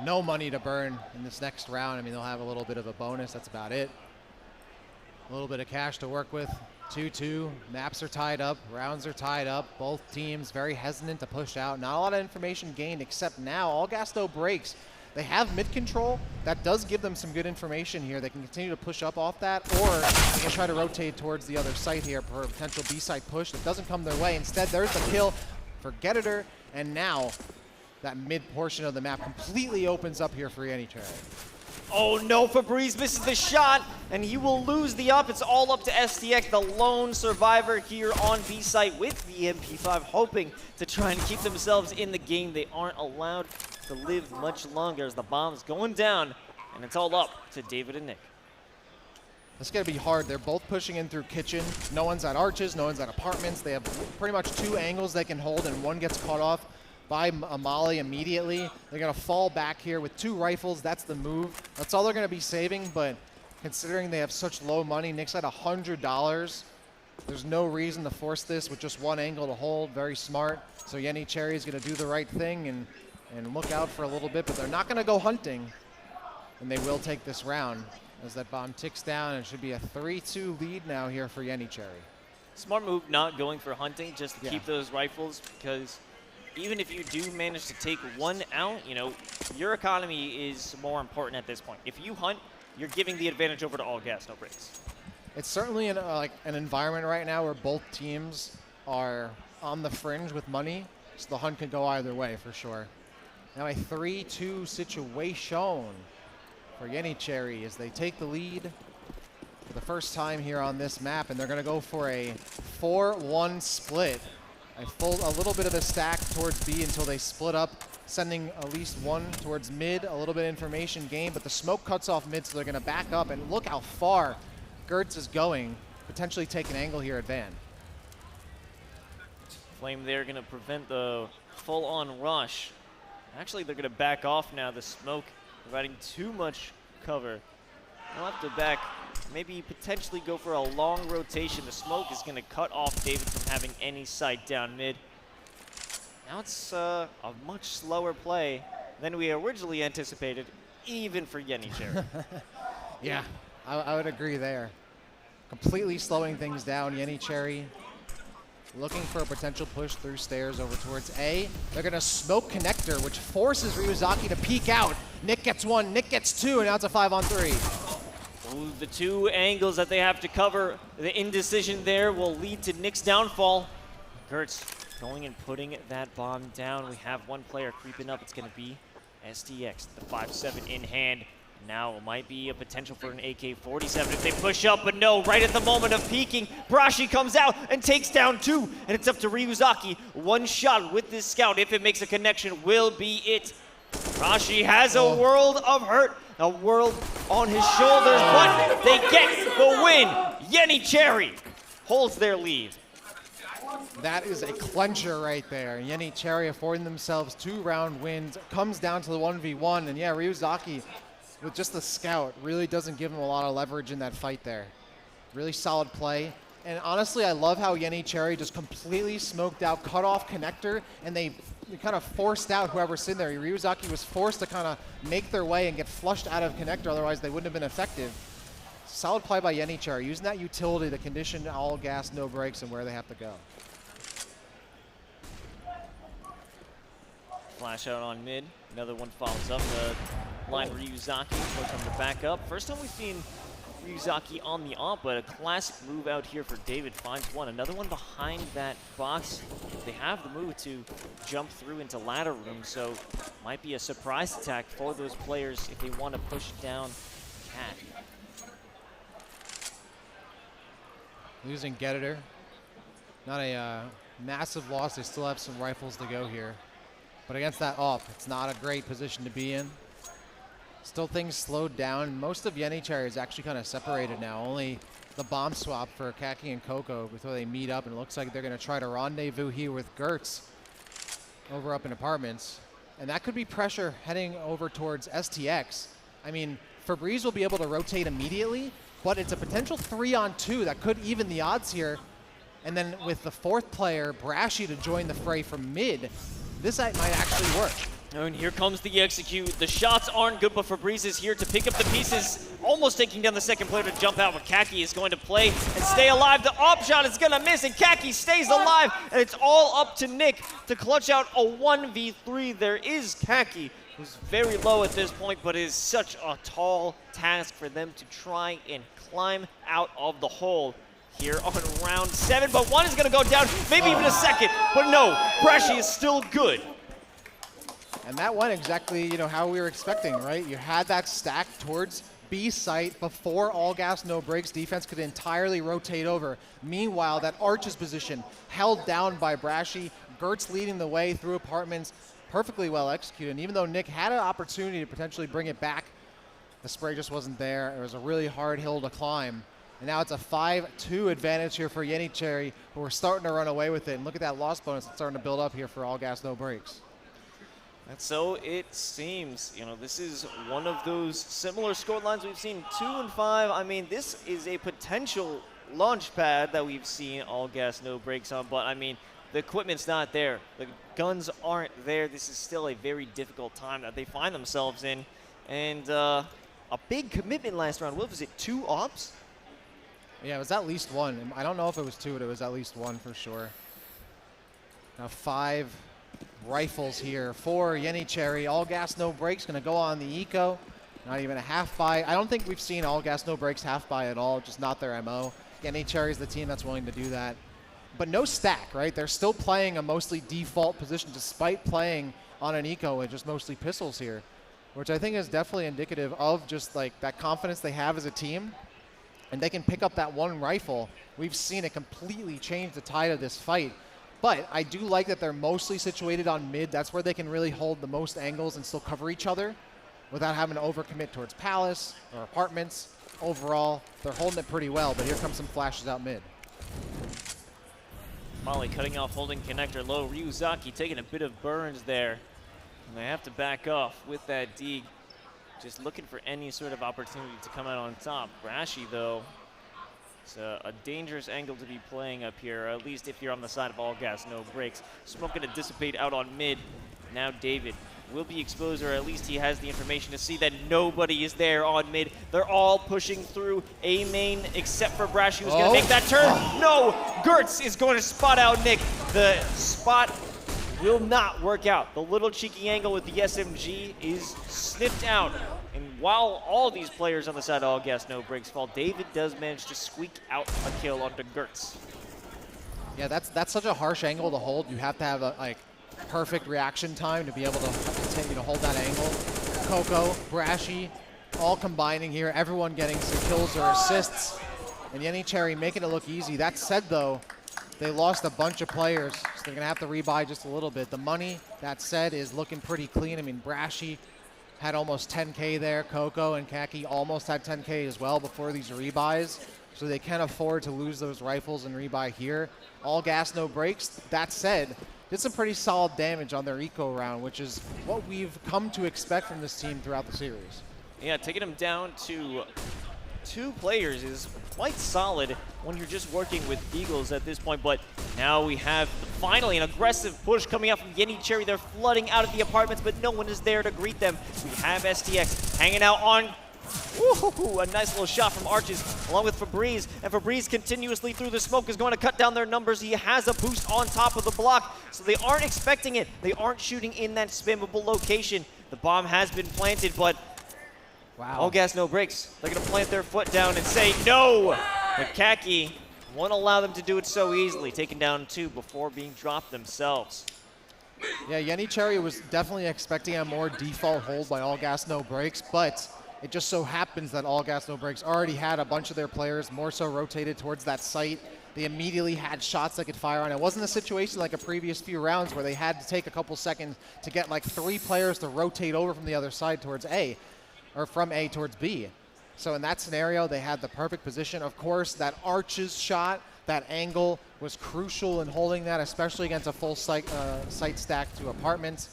[SPEAKER 5] no money to burn in this next round. I mean, they'll have a little bit of a bonus. That's about it. A little bit of cash to work with. 2-2. Maps are tied up. Rounds are tied up. Both teams very hesitant to push out. Not a lot of information gained, except now All gas, no brakes. They have mid control. That does give them some good information here. They can continue to push up off that, or they can try to rotate towards the other site here for a potential B-site push that doesn't come their way. Instead, there's the kill for Geditor, and now that mid portion of the map completely opens up here for Yenicherry.
[SPEAKER 4] Oh no, Fabrice misses the shot, and he will lose the up. It's all up to STX, the lone survivor here on B site with the MP5, hoping to try and keep themselves in the game. They aren't allowed to live much longer as the bomb's going down, and it's all up to David and Nick.
[SPEAKER 5] It's going to be hard. They're both pushing in through kitchen. No one's at arches, no one's at apartments. They have pretty much 2 angles they can hold, and one gets caught off by Amali immediately. They're going to fall back here with 2 rifles. That's the move. That's all they're going to be saving, but considering they have such low money, Nick's at $100. There's no reason to force this with just 1 angle to hold. Very smart. So Yenicherry is going to do the right thing and look out for a little bit, but they're not going to go hunting, and they will take this round as that bomb ticks down. It should be a 3-2 lead now here for Yenicherry.
[SPEAKER 4] Smart move not going for hunting, just to keep those rifles, because even if you do manage to take 1 out, you know, your economy is more important at this point. If you hunt, you're giving the advantage over to all gas, no breaks.
[SPEAKER 5] It's certainly an environment right now where both teams are on the fringe with money, so the hunt can go either way for sure. Now a 3-2 situation for Yenicherry as they take the lead for the first time here on this map, and they're going to go for a 4-1 split. A little bit of a stack towards B until they split up, sending at least 1 towards mid, a little bit of information gain, but the smoke cuts off mid, so they're going to back up, and look how far Gertz is going, potentially take an angle here at Van.
[SPEAKER 4] Flame there going to prevent the full-on rush. Actually, they're going to back off now. The smoke providing too much cover. They'll have to back, maybe potentially go for a long rotation. The smoke is going to cut off David from having any sight down mid. Now it's a much slower play than we originally anticipated, even for Yenicherry.
[SPEAKER 5] Yeah, I would agree there. Completely slowing things down. Yenicherry looking for a potential push through stairs over towards A. They're going to smoke connector, which forces Ryuzaki to peek out. Nick gets 1, Nick gets 2, and now it's a 5-on-3.
[SPEAKER 4] Ooh, the 2 angles that they have to cover, the indecision there will lead to Nick's downfall. Gertz going and putting that bomb down. We have 1 player creeping up. It's going to be STX, the 5-7 in hand. Now it might be a potential for an AK-47 if they push up, but no, right at the moment of peeking, Brashi comes out and takes down 2, and it's up to Ryuzaki. 1 shot with this scout, if it makes a connection, will be it. Brashi has a world of hurt, a world on his shoulders, but they get the win. Yenicherry holds their lead.
[SPEAKER 5] That is a clencher right there. Yenicherry affording themselves 2-round wins. Comes down to the 1v1, and yeah, Ryuzaki with just the scout really doesn't give him a lot of leverage in that fight there. Really solid play. And honestly, I love how Yenicherry just completely smoked out, cut off connector, and they kind of forced out whoever's in there. Ryuzaki was forced to kind of make their way and get flushed out of connector, otherwise they wouldn't have been effective. Solid play by Yenicherry, using that utility to condition all gas, no brakes, and where they have to go.
[SPEAKER 4] Flash out on mid. Another one follows up. The line Ryuzaki puts him to back up. First time we've seen Ryuzaki on the op, but a classic move out here for David. Finds 1. Another one behind that box. They have the move to jump through into ladder room, so might be a surprise attack for those players if they want to push down Cat.
[SPEAKER 5] Losing Gedder. Not a massive loss. They still have some rifles to go here. But against that op, it's not a great position to be in. Still things slowed down. Most of Yenicherry is actually kind of separated now. Only the bomb swap for Kaki and Coco before they meet up, and it looks like they're going to try to rendezvous here with Gertz over up in apartments. And that could be pressure heading over towards STX. I mean, Fabrice will be able to rotate immediately, but it's a potential 3-on-2 that could even the odds here. And then with the 4th player, Brashi, to join the fray from mid, this might actually work.
[SPEAKER 4] And here comes the execute. The shots aren't good, but Fabrice is here to pick up the pieces, almost taking down the 2nd player to jump out, but Kaki is going to play and stay alive. The op shot is going to miss, and Kaki stays alive, and it's all up to Nick to clutch out a 1v3. There is Kaki, who's very low at this point, but it is such a tall task for them to try and climb out of the hole here on round 7, but 1 is going to go down, maybe even a 2nd, but no, Brashi is still good.
[SPEAKER 5] And that went exactly, how we were expecting, right? You had that stack towards B site before all gas, no brakes. Defense could entirely rotate over. Meanwhile, that Arch's position held down by Brashy. Gertz leading the way through apartments, perfectly well executed. And even though Nick had an opportunity to potentially bring it back, the spray just wasn't there. It was a really hard hill to climb. And now it's a 5-2 advantage here for Yenicherry, who are starting to run away with it. And look at that loss bonus that's starting to build up here for all gas, no brakes.
[SPEAKER 4] And so it seems, this is one of those similar score lines we've seen, 2 and 5. I mean, this is a potential launch pad that we've seen all gas, no brakes on, but I mean, the equipment's not there. The guns aren't there. This is still a very difficult time that they find themselves in. And a big commitment last round. What was it, 2 ops?
[SPEAKER 5] Yeah, it was at least 1. I don't know if it was 2, but it was at least 1 for sure. Now 5 rifles here for Yenicherry. All gas, no brakes, gonna go on the eco. Not even a half buy. I don't think we've seen all gas, no brakes half buy at all, just not their MO. Yenicherry is the team that's willing to do that. But no stack, right? They're still playing a mostly default position despite playing on an eco with just mostly pistols here, which I think is definitely indicative of just like that confidence they have as a team. And they can pick up that 1 rifle. We've seen it completely change the tide of this fight. But I do like that they're mostly situated on mid. That's where they can really hold the most angles and still cover each other without having to overcommit towards Palace or apartments. Overall, they're holding it pretty well, but here comes some flashes out mid.
[SPEAKER 4] Molly cutting off holding connector low. Ryuzaki taking a bit of burns there. And they have to back off with that Deeg. Just looking for any sort of opportunity to come out on top. Brashy, though, it's a dangerous angle to be playing up here, at least if you're on the side of all gas, no brakes. Smoke going to dissipate out on mid. Now David will be exposed, or at least he has the information to see that nobody is there on mid. They're all pushing through A main, except for Brashy, who's going to make that turn. No! Gertz is going to spot out Nick. The spot will not work out. The little cheeky angle with the SMG is sniffed out. And while all these players on the side of all gas, no brakes fall, David does manage to squeak out a kill onto Gertz.
[SPEAKER 5] Yeah, that's such a harsh angle to hold. You have to have a perfect reaction time to be able to continue to hold that angle. Coco, Brashy, all combining here. Everyone getting some kills or assists. And Yenicherry making it look easy. That said, though, they lost a bunch of players, so they're going to have to rebuy just a little bit. The money, that said, is looking pretty clean. I mean, Brashy had almost 10K there. Coco and Kaki almost had 10K as well before these rebuys, so they can afford to lose those rifles and rebuy here. All gas, no brakes. That said, did some pretty solid damage on their eco round, which is what we've come to expect from this team throughout the series.
[SPEAKER 4] Yeah, taking them down to 2 players is quite solid when you're just working with Eagles at this point, but now we have finally an aggressive push coming out from Yenicherry. They're flooding out of the apartments, but no one is there to greet them. We have STX hanging out on a nice little shot from Arches along with Fabrice, and Fabrice continuously through the smoke is going to cut down their numbers. He has a boost on top of the block, so they aren't expecting it. They aren't shooting in that spammable location. The bomb has been planted, but
[SPEAKER 5] wow.
[SPEAKER 4] All gas, no brakes. They're going to plant their foot down and say no. But Kaki won't allow them to do it so easily, taking down 2 before being dropped themselves.
[SPEAKER 5] Yeah, Yenicherry was definitely expecting a more default hold by all gas, no brakes, but it just so happens that all gas, no brakes already had a bunch of their players more so rotated towards that site. They immediately had shots they could fire on. It wasn't a situation like a previous few rounds where they had to take a couple seconds to get like 3 players to rotate over from the other side towards A, or from A towards B. So in that scenario, they had the perfect position. Of course, that Arches shot, that angle was crucial in holding that, especially against a full site stack to apartments.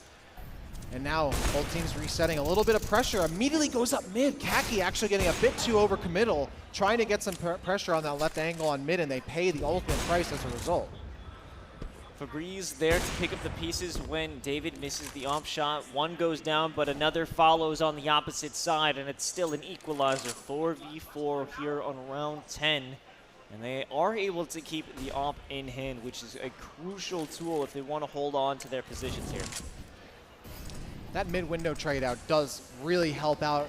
[SPEAKER 5] And now both teams resetting. A little bit of pressure immediately goes up mid. Kaki actually getting a bit too overcommittal, trying to get some pressure on that left angle on mid, and they pay the ultimate price as a result.
[SPEAKER 4] Fabrice there to pick up the pieces when David misses the off shot. 1 goes down, but another follows on the opposite side, and it's still an equalizer. 4v4 here on round 10. And they are able to keep the op in hand, which is a crucial tool if they want to hold on to their positions here.
[SPEAKER 5] That mid-window trade-out does really help out,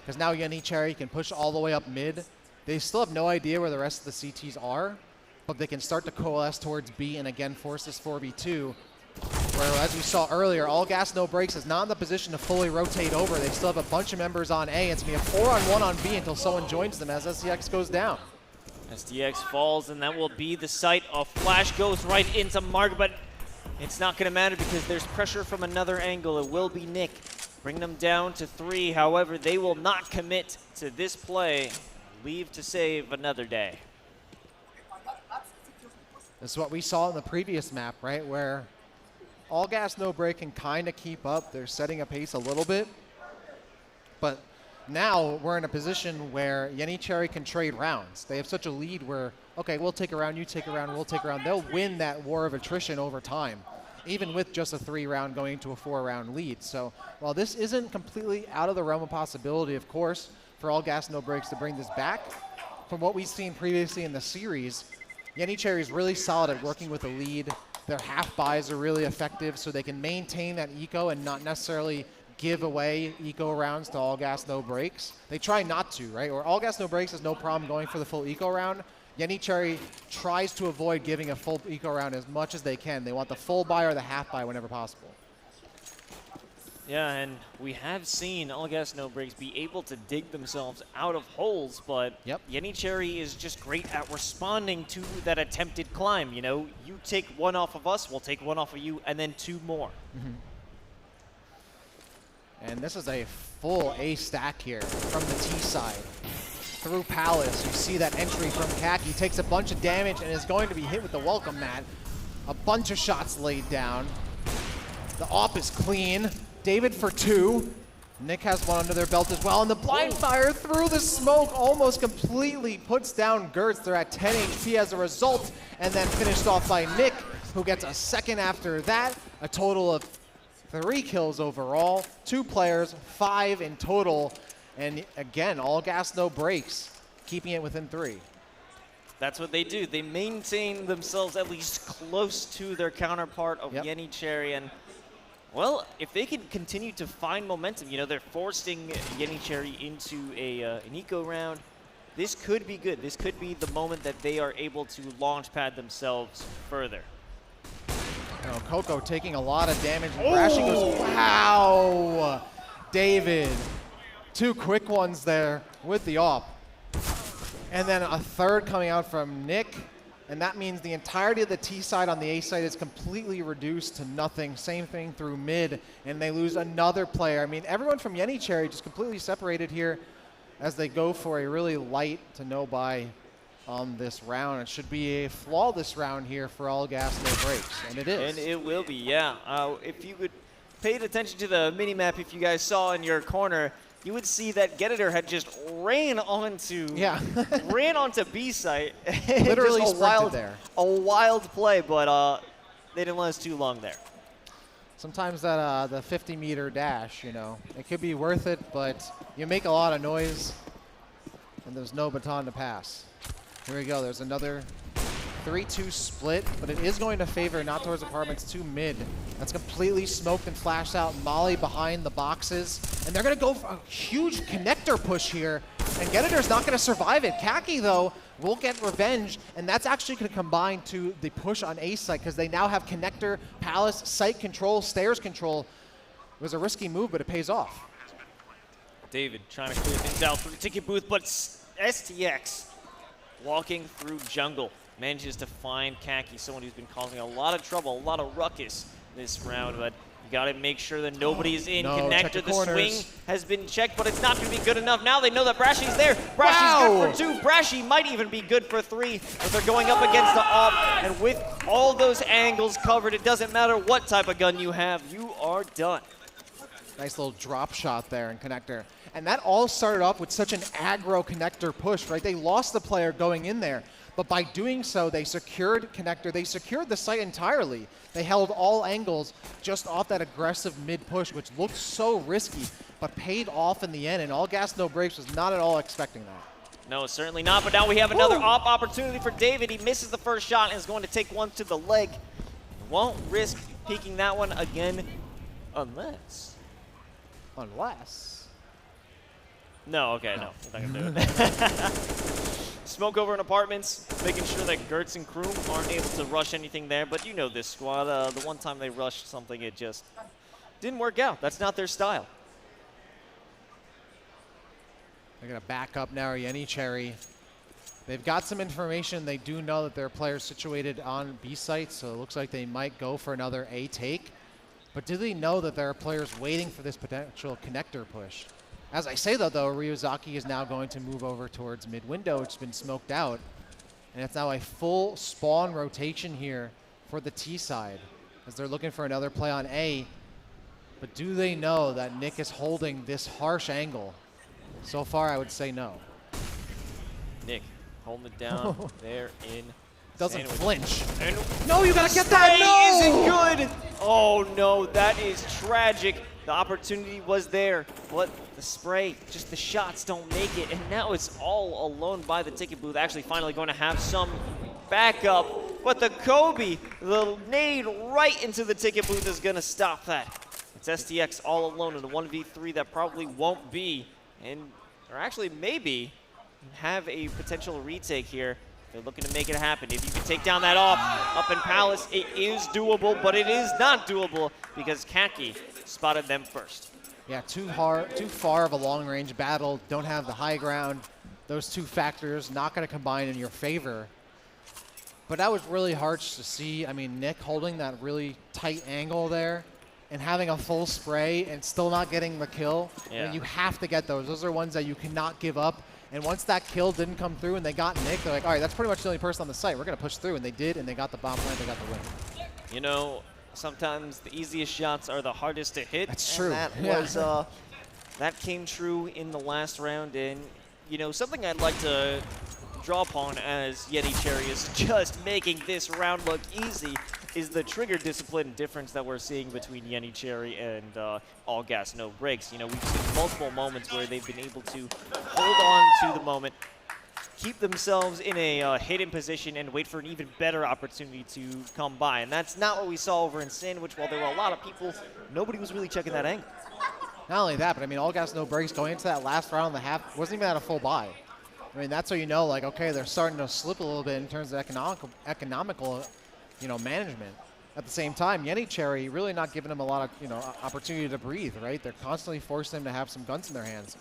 [SPEAKER 5] because now Yenicherry can push all the way up mid. They still have no idea where the rest of the CTs are, but they can start to coalesce towards B and again force this 4v2. where, as we saw earlier, All Gas No Brakes is not in the position to fully rotate over. They still have a bunch of members on A. It's going to be a 4-on-1 on B until someone joins them as SDX goes down.
[SPEAKER 4] SDX falls, and that will be the site. A flash goes right into Mark, but it's not going to matter because there's pressure from another angle. It will be Nick. Bring them down to 3. However, they will not commit to this play. Leave to save another day.
[SPEAKER 5] This is what we saw in the previous map, right? Where All Gas No Brake can kind of keep up. They're setting a pace a little bit. But now we're in a position where Yenicherry can trade rounds. They have such a lead where, okay, we'll take a round, you take a round, we'll take a round. They'll win that war of attrition over time, even with just a 3-round going into a 4-round lead. So while this isn't completely out of the realm of possibility, of course, for All Gas No Brakes to bring this back, from what we've seen previously in the series, Yenicherry is really solid at working with the lead. Their half buys are really effective, so they can maintain that eco and not necessarily give away eco rounds to All Gas No Brakes. They try not to, right? Or All Gas No Brakes has no problem going for the full eco round. Yenicherry tries to avoid giving a full eco round as much as they can. They want the full buy or the half buy whenever possible.
[SPEAKER 4] Yeah, and we have seen All Gas No Brakes be able to dig themselves out of holes, but Yenicherry is just great at responding to that attempted climb. You know, you take one off of us, we'll take one off of you, and then 2 more.
[SPEAKER 5] And this is a full A stack here from the T side. Through Palace, you see that entry from Kaki, takes a bunch of damage and is going to be hit with the welcome mat. A bunch of shots laid down. The op is clean. David for 2. Nick has one under their belt as well, and the blind fire through the smoke almost completely puts down Gertz. They're at 10 HP as a result, and then finished off by Nick, who gets a second after that. A total of 3 kills overall, 2 players, 5 in total, and again, All Gas No Brakes, keeping it within 3.
[SPEAKER 4] That's what they do. They maintain themselves at least close to their counterpart of Yenicherry, and well, if they can continue to find momentum, you know, they're forcing Yenicherry into an eco round. This could be good. This could be the moment that they are able to launch pad themselves further.
[SPEAKER 5] Oh, Coco taking a lot of damage. Brashing goes, wow! David, 2 quick ones there with the op. And then a third coming out from Nick. And that means the entirety of the T side on the A side is completely reduced to nothing. Same thing through mid, and they lose another player. I mean, everyone from Yenicherry just completely separated here as they go for a really light to no buy on this round. It should be a flawless round here for All Gas No Brakes, and it is.
[SPEAKER 4] And it will be, yeah. If you would paid attention to the mini-map, if you guys saw in your corner, you would see that Gettitor had just ran onto B site.
[SPEAKER 5] Literally
[SPEAKER 4] just a wild play, but they didn't last too long there.
[SPEAKER 5] Sometimes that the 50-meter dash, you know, it could be worth it, but you make a lot of noise, and there's no baton to pass. Here we go. There's another 3-2 split, but it is going to favor Not Towards Apartments to mid. That's completely smoked and flashed out. Molly behind the boxes, and they're going to go for a huge connector push here, and Gettitor's not going to survive it. Kaki, though, will get revenge, and that's actually going to combine to the push on A site because they now have connector, Palace, site control, stairs control. It was a risky move, but it pays off.
[SPEAKER 4] David trying to clear things out through the ticket booth, but STX walking through jungle. Manages to find Kaki, someone who's been causing a lot of trouble, a lot of ruckus this round, but you gotta make sure that nobody is in. Connector, the swing has been checked, but it's not gonna be good enough. Now they know that Brashy's there. Brashy's good for 2. Brashy might even be good for 3, but they're going up against the op, and with all those angles covered, it doesn't matter what type of gun you have, you are done.
[SPEAKER 5] Nice little drop shot there in connector. And that all started off with such an aggro connector push, right? They lost the player going in there. But by doing so, they secured connector. They secured the site entirely. They held all angles just off that aggressive mid-push, which looked so risky, but paid off in the end. And All Gas No Brakes was not at all expecting that.
[SPEAKER 4] No, certainly not. But now we have another op opportunity for David. He misses the first shot and is going to take one to the leg. Won't risk peeking that one again unless...
[SPEAKER 5] Unless...
[SPEAKER 4] No, okay, no. He's not going to do it. Smoke over in apartments, making sure that Gertz and crew aren't able to rush anything there. But you know this squad, the one time they rushed something, it just didn't work out. That's not their style.
[SPEAKER 5] They're going to back up now, Yenny Cherry. They've got some information. They do know that there are players situated on B site, so it looks like they might go for another A take. But do they know that there are players waiting for this potential connector push? As I say that, though, Ryuzaki is now going to move over towards mid-window, which has been smoked out. And it's now a full spawn rotation here for the T side, as they're looking for another play on A. But do they know that Nick is holding this harsh angle? So far, I would say no.
[SPEAKER 4] Nick holding it down there in
[SPEAKER 5] Doesn't
[SPEAKER 4] sandwich.
[SPEAKER 5] flinch.
[SPEAKER 4] And
[SPEAKER 5] No, you gotta
[SPEAKER 4] the
[SPEAKER 5] get that.
[SPEAKER 4] spray
[SPEAKER 5] No!
[SPEAKER 4] isn't good. Oh no, that is tragic. The opportunity was there, but the spray, just the shots don't make it. And now it's all alone by the ticket booth. Actually, finally going to have some backup. But the Kobe, the nade right into the ticket booth is gonna stop that. It's STX all alone in a 1v3 that probably won't be, or actually maybe have a potential retake here. They're looking to make it happen. If you can take down that up in Palace, it is doable, but it is not doable because Kaki spotted them first.
[SPEAKER 5] Yeah, too far of a long-range battle. Don't have the high ground. Those two factors not going to combine in your favor. But that was really harsh to see. I mean, Nick holding that really tight angle there and having a full spray and still not getting the kill.
[SPEAKER 4] Yeah.
[SPEAKER 5] I mean, you have to get those. Those are ones that you cannot give up. And once that kill didn't come through and they got Nick, they're like, all right, that's pretty much the only person on the site. We're going to push through. And they did, and they got the bomb plant. They got the win.
[SPEAKER 4] You know, sometimes the easiest shots are the hardest to hit.
[SPEAKER 5] That's
[SPEAKER 4] and
[SPEAKER 5] true.
[SPEAKER 4] That was that came true in the last round. And, you know, something I'd like to draw upon as Yenny Cherry is just making this round look easy is the trigger discipline difference that we're seeing between Yenny Cherry and All Gas No Brakes. You know, we've seen multiple moments where they've been able to hold on to the moment, keep themselves in a hidden position, and wait for an even better opportunity to come by. And that's not what we saw over in Sandwich. While there were a lot of people, nobody was really checking that angle.
[SPEAKER 5] Not only that, but I mean, All Gas No Brakes going into that last round and the half wasn't even at a full buy. I mean, that's how you know, like, okay, they're starting to slip a little bit in terms of economical, you know, management. At the same time, Yenny Cherry really not giving them a lot of, you know, opportunity to breathe, right? They're constantly forcing them to have some guns in their hands.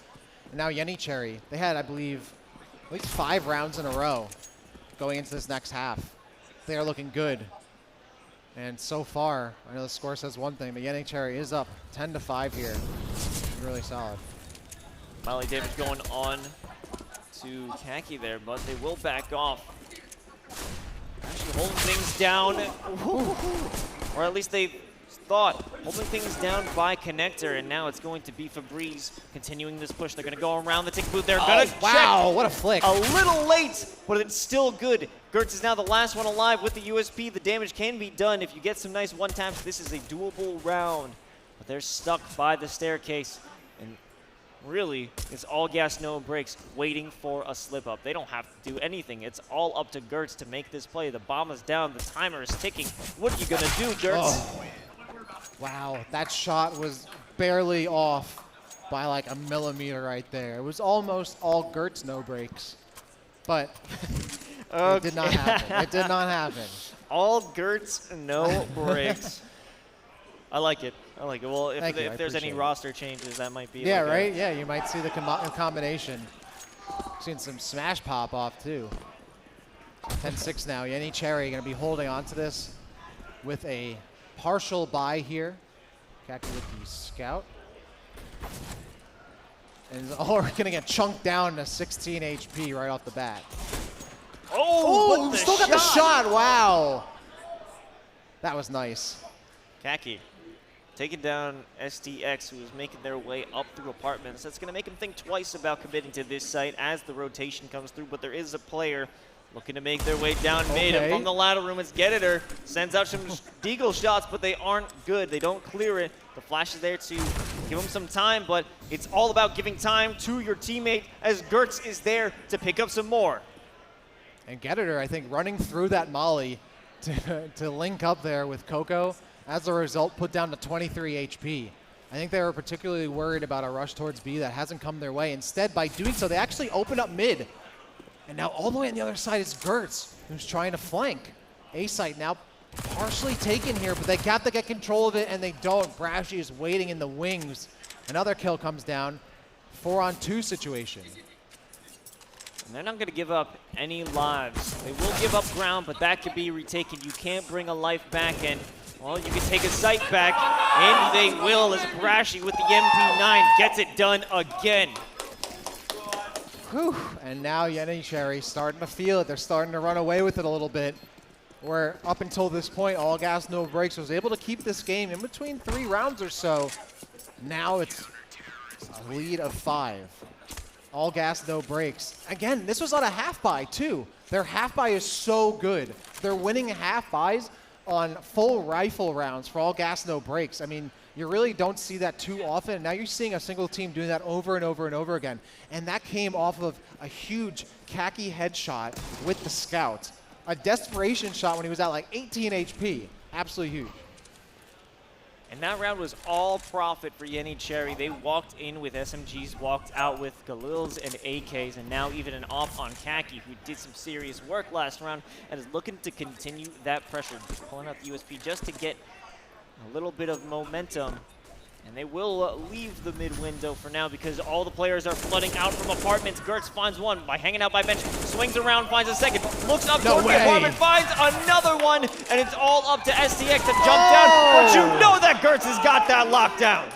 [SPEAKER 5] And now Yenny Cherry, they had, I believe, at least 5 rounds in a row going into this next half. They are looking good. And so far, I know the score says one thing, but Yenny Cherry is up 10-5 here. Really solid.
[SPEAKER 4] Molly damage going on to Kaki there, but they will back off. Actually holding things down, or at least they thought, holding things down by Connector, and now it's going to be Febreze continuing this push. They're going to go around the tick booth. They're going to
[SPEAKER 5] wow, what a flick.
[SPEAKER 4] A little late, but it's still good. Gertz is now the last one alive with the USP. The damage can be done if you get some nice one-taps. This is a doable round, but they're stuck by the staircase. And really, it's All Gas No Brakes waiting for a slip up. They don't have to do anything. It's all up to Gertz to make this play. The bomb is down. The timer is ticking. What are you going to do, Gertz?
[SPEAKER 5] Oh. Wow, that shot was barely off by like a millimeter right there. It was almost all Gertz No Brakes, but it did not happen. It did not happen.
[SPEAKER 4] All Gertz No Brakes. I like it. I like it. Well, if there's any roster changes, that might be.
[SPEAKER 5] Yeah,
[SPEAKER 4] like
[SPEAKER 5] right? Yeah, you might see the combination. Seen some smash pop off, too. 10-6 now. Yenny Cherry going to be holding on to this with a partial buy here. Kaki with the scout. And we're going to get chunked down to 16 HP right off the bat.
[SPEAKER 4] Oh,
[SPEAKER 5] still got the shot. Wow. That was nice.
[SPEAKER 4] Kaki taking down STX, who is making their way up through apartments. That's going to make him think twice about committing to this site as the rotation comes through, but there is a player looking to make their way down mid. And from the ladder room, it's Getiter. Sends out some deagle shots, but they aren't good. They don't clear it. The flash is there to give him some time, but it's all about giving time to your teammate as Gertz is there to pick up some more.
[SPEAKER 5] And Getiter, I think, running through that molly to link up there with Coco, as a result, put down to 23 HP. I think they were particularly worried about a rush towards B that hasn't come their way. Instead, by doing so, they actually open up mid. And now all the way on the other side is Gertz, who's trying to flank. A-site now partially taken here, but they got to get control of it, and they don't. Brashy is waiting in the wings. Another kill comes down. 4-on-2 situation.
[SPEAKER 4] And they're not going to give up any lives. They will give up ground, but that could be retaken. You can't bring a life back, and, well, you can take a site back, and they will, as Brashy with the MP9 gets it done again.
[SPEAKER 5] Whew. And now Yenicherry starting to feel it. They're starting to run away with it a little bit. Where up until this point, All Gas No Breaks was able to keep this game in between 3 rounds or so. Now it's a lead of 5. All Gas No Breaks. Again, this was on a half buy too. Their half buy is so good. They're winning half buys on full rifle rounds for All Gas No Breaks. I mean, you really don't see that too often. Now you're seeing a single team doing that over and over and over again. And that came off of a huge khaki headshot with the scout. A desperation shot when he was at like 18 HP. Absolutely huge.
[SPEAKER 4] And that round was all profit for Yenicherry. They walked in with SMGs, walked out with Galils and AKs, and now even an off on Khaki, who did some serious work last round and is looking to continue that pressure. Pulling out the USP just to get a little bit of momentum. And they will leave the mid window for now because all the players are flooding out from apartments. Gertz finds one by hanging out by bench, swings around, finds a second, looks up towards the apartment, finds another one, and it's all up to STX to jump down. But you know that Gertz has got that locked down.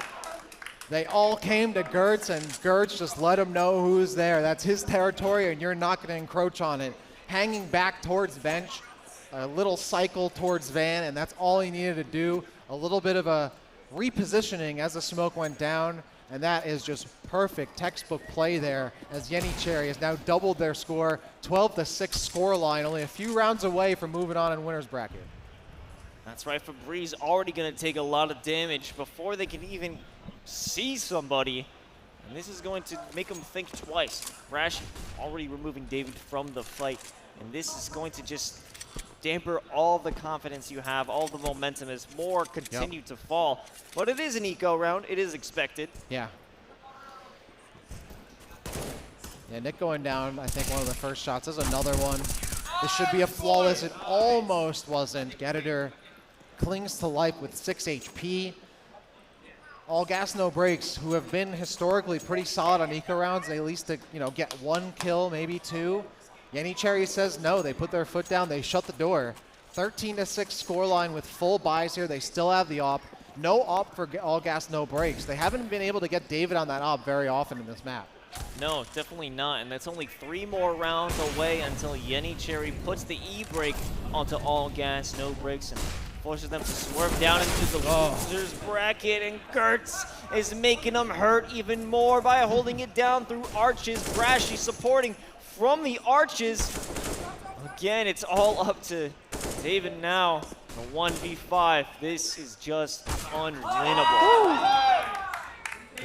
[SPEAKER 5] They all came to Gertz, and Gertz just let him know who's there. That's his territory, and you're not going to encroach on it. Hanging back towards bench, a little cycle towards Van, and that's all he needed to do. A little bit of a repositioning as the smoke went down, and that is just perfect textbook play there as Yenicherry has now doubled their score, 12-6 score line, only a few rounds away from moving on in winner's bracket.
[SPEAKER 4] That's right, Febreze already going to take a lot of damage before they can even see somebody, and this is going to make them think twice. Rash already removing David from the fight, and this is going to just damper all the confidence you have, all the momentum as more continue to fall. But it is an eco round. It is expected.
[SPEAKER 5] Yeah. Yeah, Nick going down, I think one of the first shots. There's another one. This should be a flawless. It almost wasn't. Geditor clings to life with 6 HP. All Gas No Breaks, who have been historically pretty solid on eco rounds, they at least to, get 1 kill, maybe 2. Yenicherry says no. They put their foot down. They shut the door. 13-6 scoreline with full buys here. They still have the op. No op for All Gas No Breaks. They haven't been able to get David on that op very often in this map.
[SPEAKER 4] No, definitely not. And that's only 3 more rounds away until Yenicherry puts the E-brake onto All Gas No Breaks and forces them to swerve down into the losers bracket. And Gertz is making them hurt even more by holding it down through arches. Brashy supporting from the arches. Again, it's all up to David now. The 1v5. This is just unwinnable.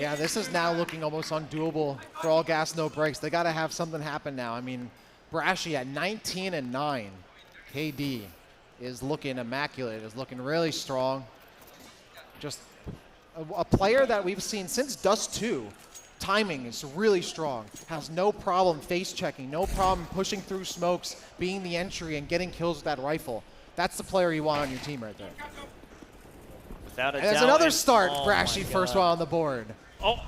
[SPEAKER 5] Yeah, this is now looking almost undoable for All Gas No Breaks. They got to have something happen now. I mean, Brashy at 19-9. KD is looking immaculate, is looking really strong. Just a player that we've seen since Dust 2. Timing is really strong. Has no problem face checking, no problem pushing through smokes, being the entry and getting kills with that rifle. That's the player you want on your team right there.
[SPEAKER 4] Without a
[SPEAKER 5] and there's
[SPEAKER 4] doubt.
[SPEAKER 5] another start,
[SPEAKER 4] Oh
[SPEAKER 5] Brashy first one on the board.
[SPEAKER 4] Oh,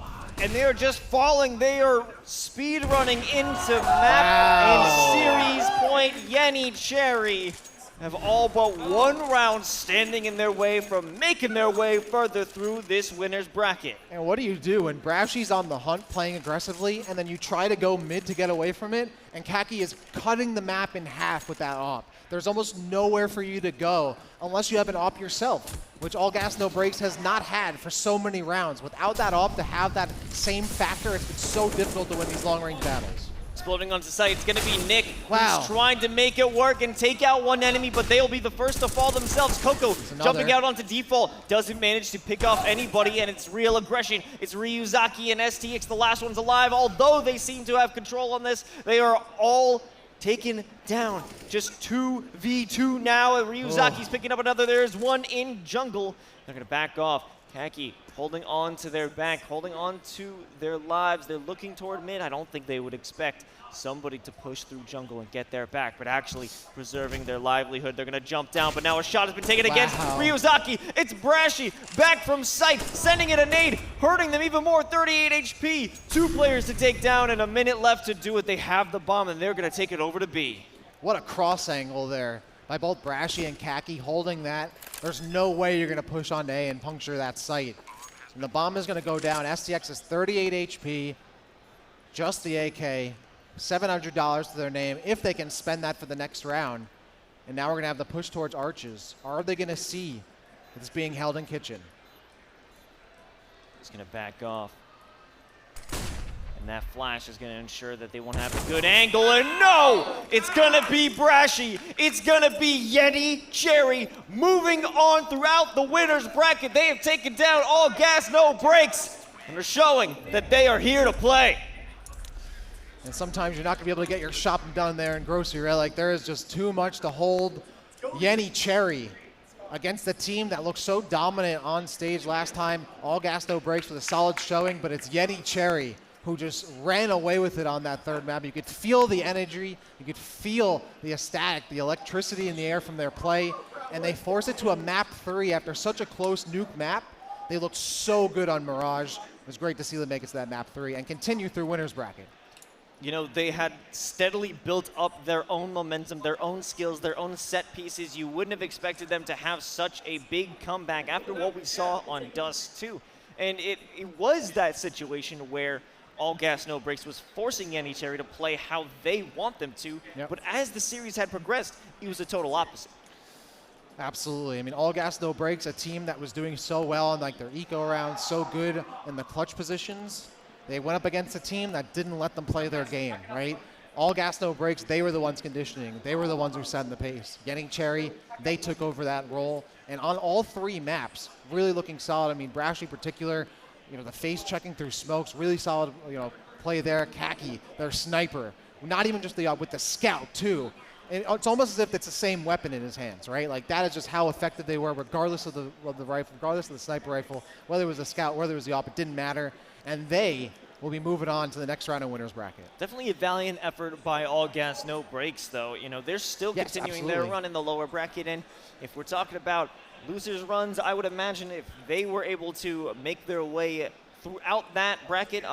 [SPEAKER 4] and they are just falling. They are speed running into map and series point. Yenicherry have all but 1 round standing in their way from making their way further through this winner's bracket.
[SPEAKER 5] And what do you do when Brashy's on the hunt playing aggressively and then you try to go mid to get away from it and Khaki is cutting the map in half with that op? There's almost nowhere for you to go unless you have an op yourself, which All Gas No Breaks has not had for so many rounds. Without that op to have that same factor, it's been so difficult to win these long-range battles.
[SPEAKER 4] Exploding onto site, it's going to be Nick,
[SPEAKER 5] Wow.
[SPEAKER 4] who's trying to make it work and take out one enemy, but they'll be the first to fall themselves. Coco jumping out onto default, doesn't manage to pick off anybody, and it's real aggression. It's Ryuzaki and STX, the last one's alive. Although they seem to have control on this, they are all taken down. Just 2v2 now, and Ryuzaki's picking up another. There's one in jungle. They're going to back off. Khaki holding on to their back, holding on to their lives. They're looking toward mid. I don't think they would expect somebody to push through jungle and get their back, but actually preserving their livelihood. They're going to jump down, but now a shot has been taken against Ryuzaki. It's Brashy back from sight, sending it a nade, hurting them even more. 38 HP, 2 players to take down, and a minute left to do it. They have the bomb, and they're going to take it over to B.
[SPEAKER 5] What a cross angle there by both Brashy and Khaki holding that. There's no way you're going to push on A and puncture that site. And the bomb is going to go down. STX is 38 HP, just the AK, $700 to their name if they can spend that for the next round. And now we're going to have the push towards Arches. Are they going to see it's being held in kitchen?
[SPEAKER 4] He's going to back off. And that flash is going to ensure that they won't have a good angle. And no! It's going to be Brashy. It's going to be Yeti Cherry moving on throughout the winner's bracket. They have taken down All Gas, No Brakes. And they're showing that they are here to play.
[SPEAKER 5] And sometimes you're not going to be able to get your shopping done there in grocery, right? Like, there is just too much to hold Yeti Cherry against a team that looked so dominant on stage last time. All Gas, No Brakes with a solid showing, but it's Yeti Cherry who just ran away with it on that third map. You could feel the energy, you could feel the ecstatic, the electricity in the air from their play, and they forced it to a map 3 after such a close nuke map. They looked so good on Mirage. It was great to see them make it to that map 3 and continue through winner's bracket.
[SPEAKER 4] You know, they had steadily built up their own momentum, their own skills, their own set pieces. You wouldn't have expected them to have such a big comeback after what we saw on Dust 2. And it was that situation where All Gas, No Brakes was forcing Yeti Cherry to play how they want them to. Yep. But as the series had progressed, it was the total opposite.
[SPEAKER 5] Absolutely. I mean, All Gas, No Brakes, a team that was doing so well in like their eco rounds, so good in the clutch positions. They went up against a team that didn't let them play their game, right? All Gas, No Brakes, they were the ones conditioning. They were the ones who set the pace. Yeti Cherry, they took over that role. And on all 3 maps, really looking solid. I mean, Brashy in particular, you know, the face checking through smokes, really solid, you know, play there. Khaki, their sniper, not even just the with the scout too. And it's almost as if it's the same weapon in his hands, right? Like, that is just how effective they were, regardless of the rifle, regardless of the sniper rifle, whether it was a scout, whether it was the op, it didn't matter. And they will be moving on to the next round of winner's bracket.
[SPEAKER 4] Definitely a valiant effort by All Gas, No Brakes, though. You know, they're still continuing their run in the lower bracket, and if we're talking about losers runs, I would imagine if they were able to make their way throughout that bracket,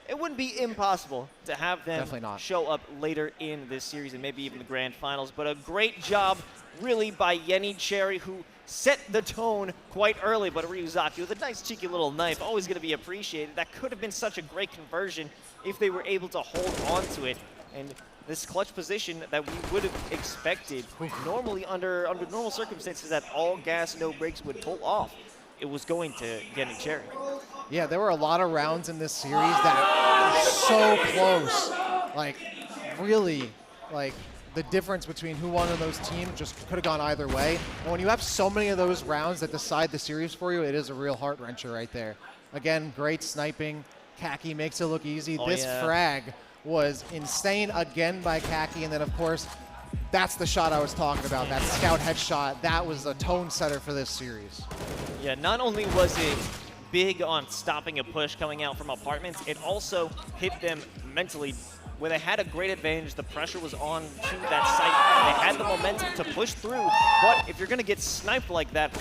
[SPEAKER 4] it wouldn't be impossible to have them show up later in this series and maybe even the grand finals. But a great job, really, by Yeti Cherry, who set the tone quite early. But Ryuzaki with a nice cheeky little knife, always going to be appreciated. That could have been such a great conversion if they were able to hold on to it. And this clutch position that we would have expected normally under normal circumstances that All Gas, No Brakes would pull off, it was going to Yeti Cherry.
[SPEAKER 5] Yeah, there were a lot of rounds in this series that were so close. Like, really, like, the difference between who won on those teams just could have gone either way. And when you have so many of those rounds that decide the series for you, it is a real heart-wrencher right there. Again, great sniping. Khaki makes it look easy. This frag was insane again by Khaki, and then, of course, that's the shot I was talking about, that scout headshot. That was a tone setter for this series.
[SPEAKER 4] Yeah, not only was it big on stopping a push coming out from apartments, it also hit them mentally where they had a great advantage. The pressure was on to that site. They had the momentum to push through, but if you're going to get sniped like that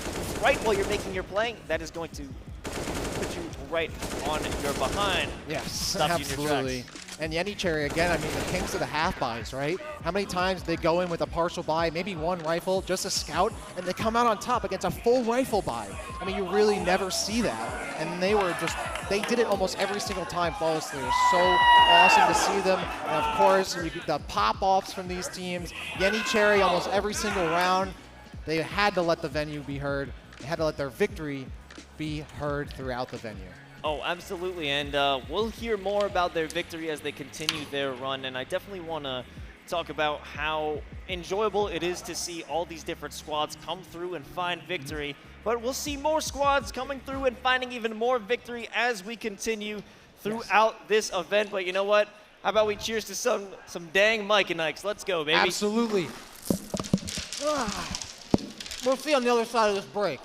[SPEAKER 4] right while you're making your play, that is going to put you right on your behind.
[SPEAKER 5] Yes, absolutely. And Yeti Cherry, again, I mean, the kings of the half buys, right? How many times they go in with a partial buy, maybe one rifle, just a scout, and they come out on top against a full rifle buy. I mean, you really never see that. And they were just, they did it almost every single time flawlessly. It was so awesome to see them. And of course, you get the pop-offs from these teams. Yeti Cherry, almost every single round, they had to let the venue be heard. They had to let their victory be heard throughout the venue.
[SPEAKER 4] Oh, absolutely, and we'll hear more about their victory as they continue their run, and I definitely want to talk about how enjoyable it is to see all these different squads come through and find victory, but we'll see more squads coming through and finding even more victory as we continue throughout this event. But you know what? How about we cheers to some dang Mike and Ikes? Let's go, baby.
[SPEAKER 5] Absolutely. We'll see on the other side of this break.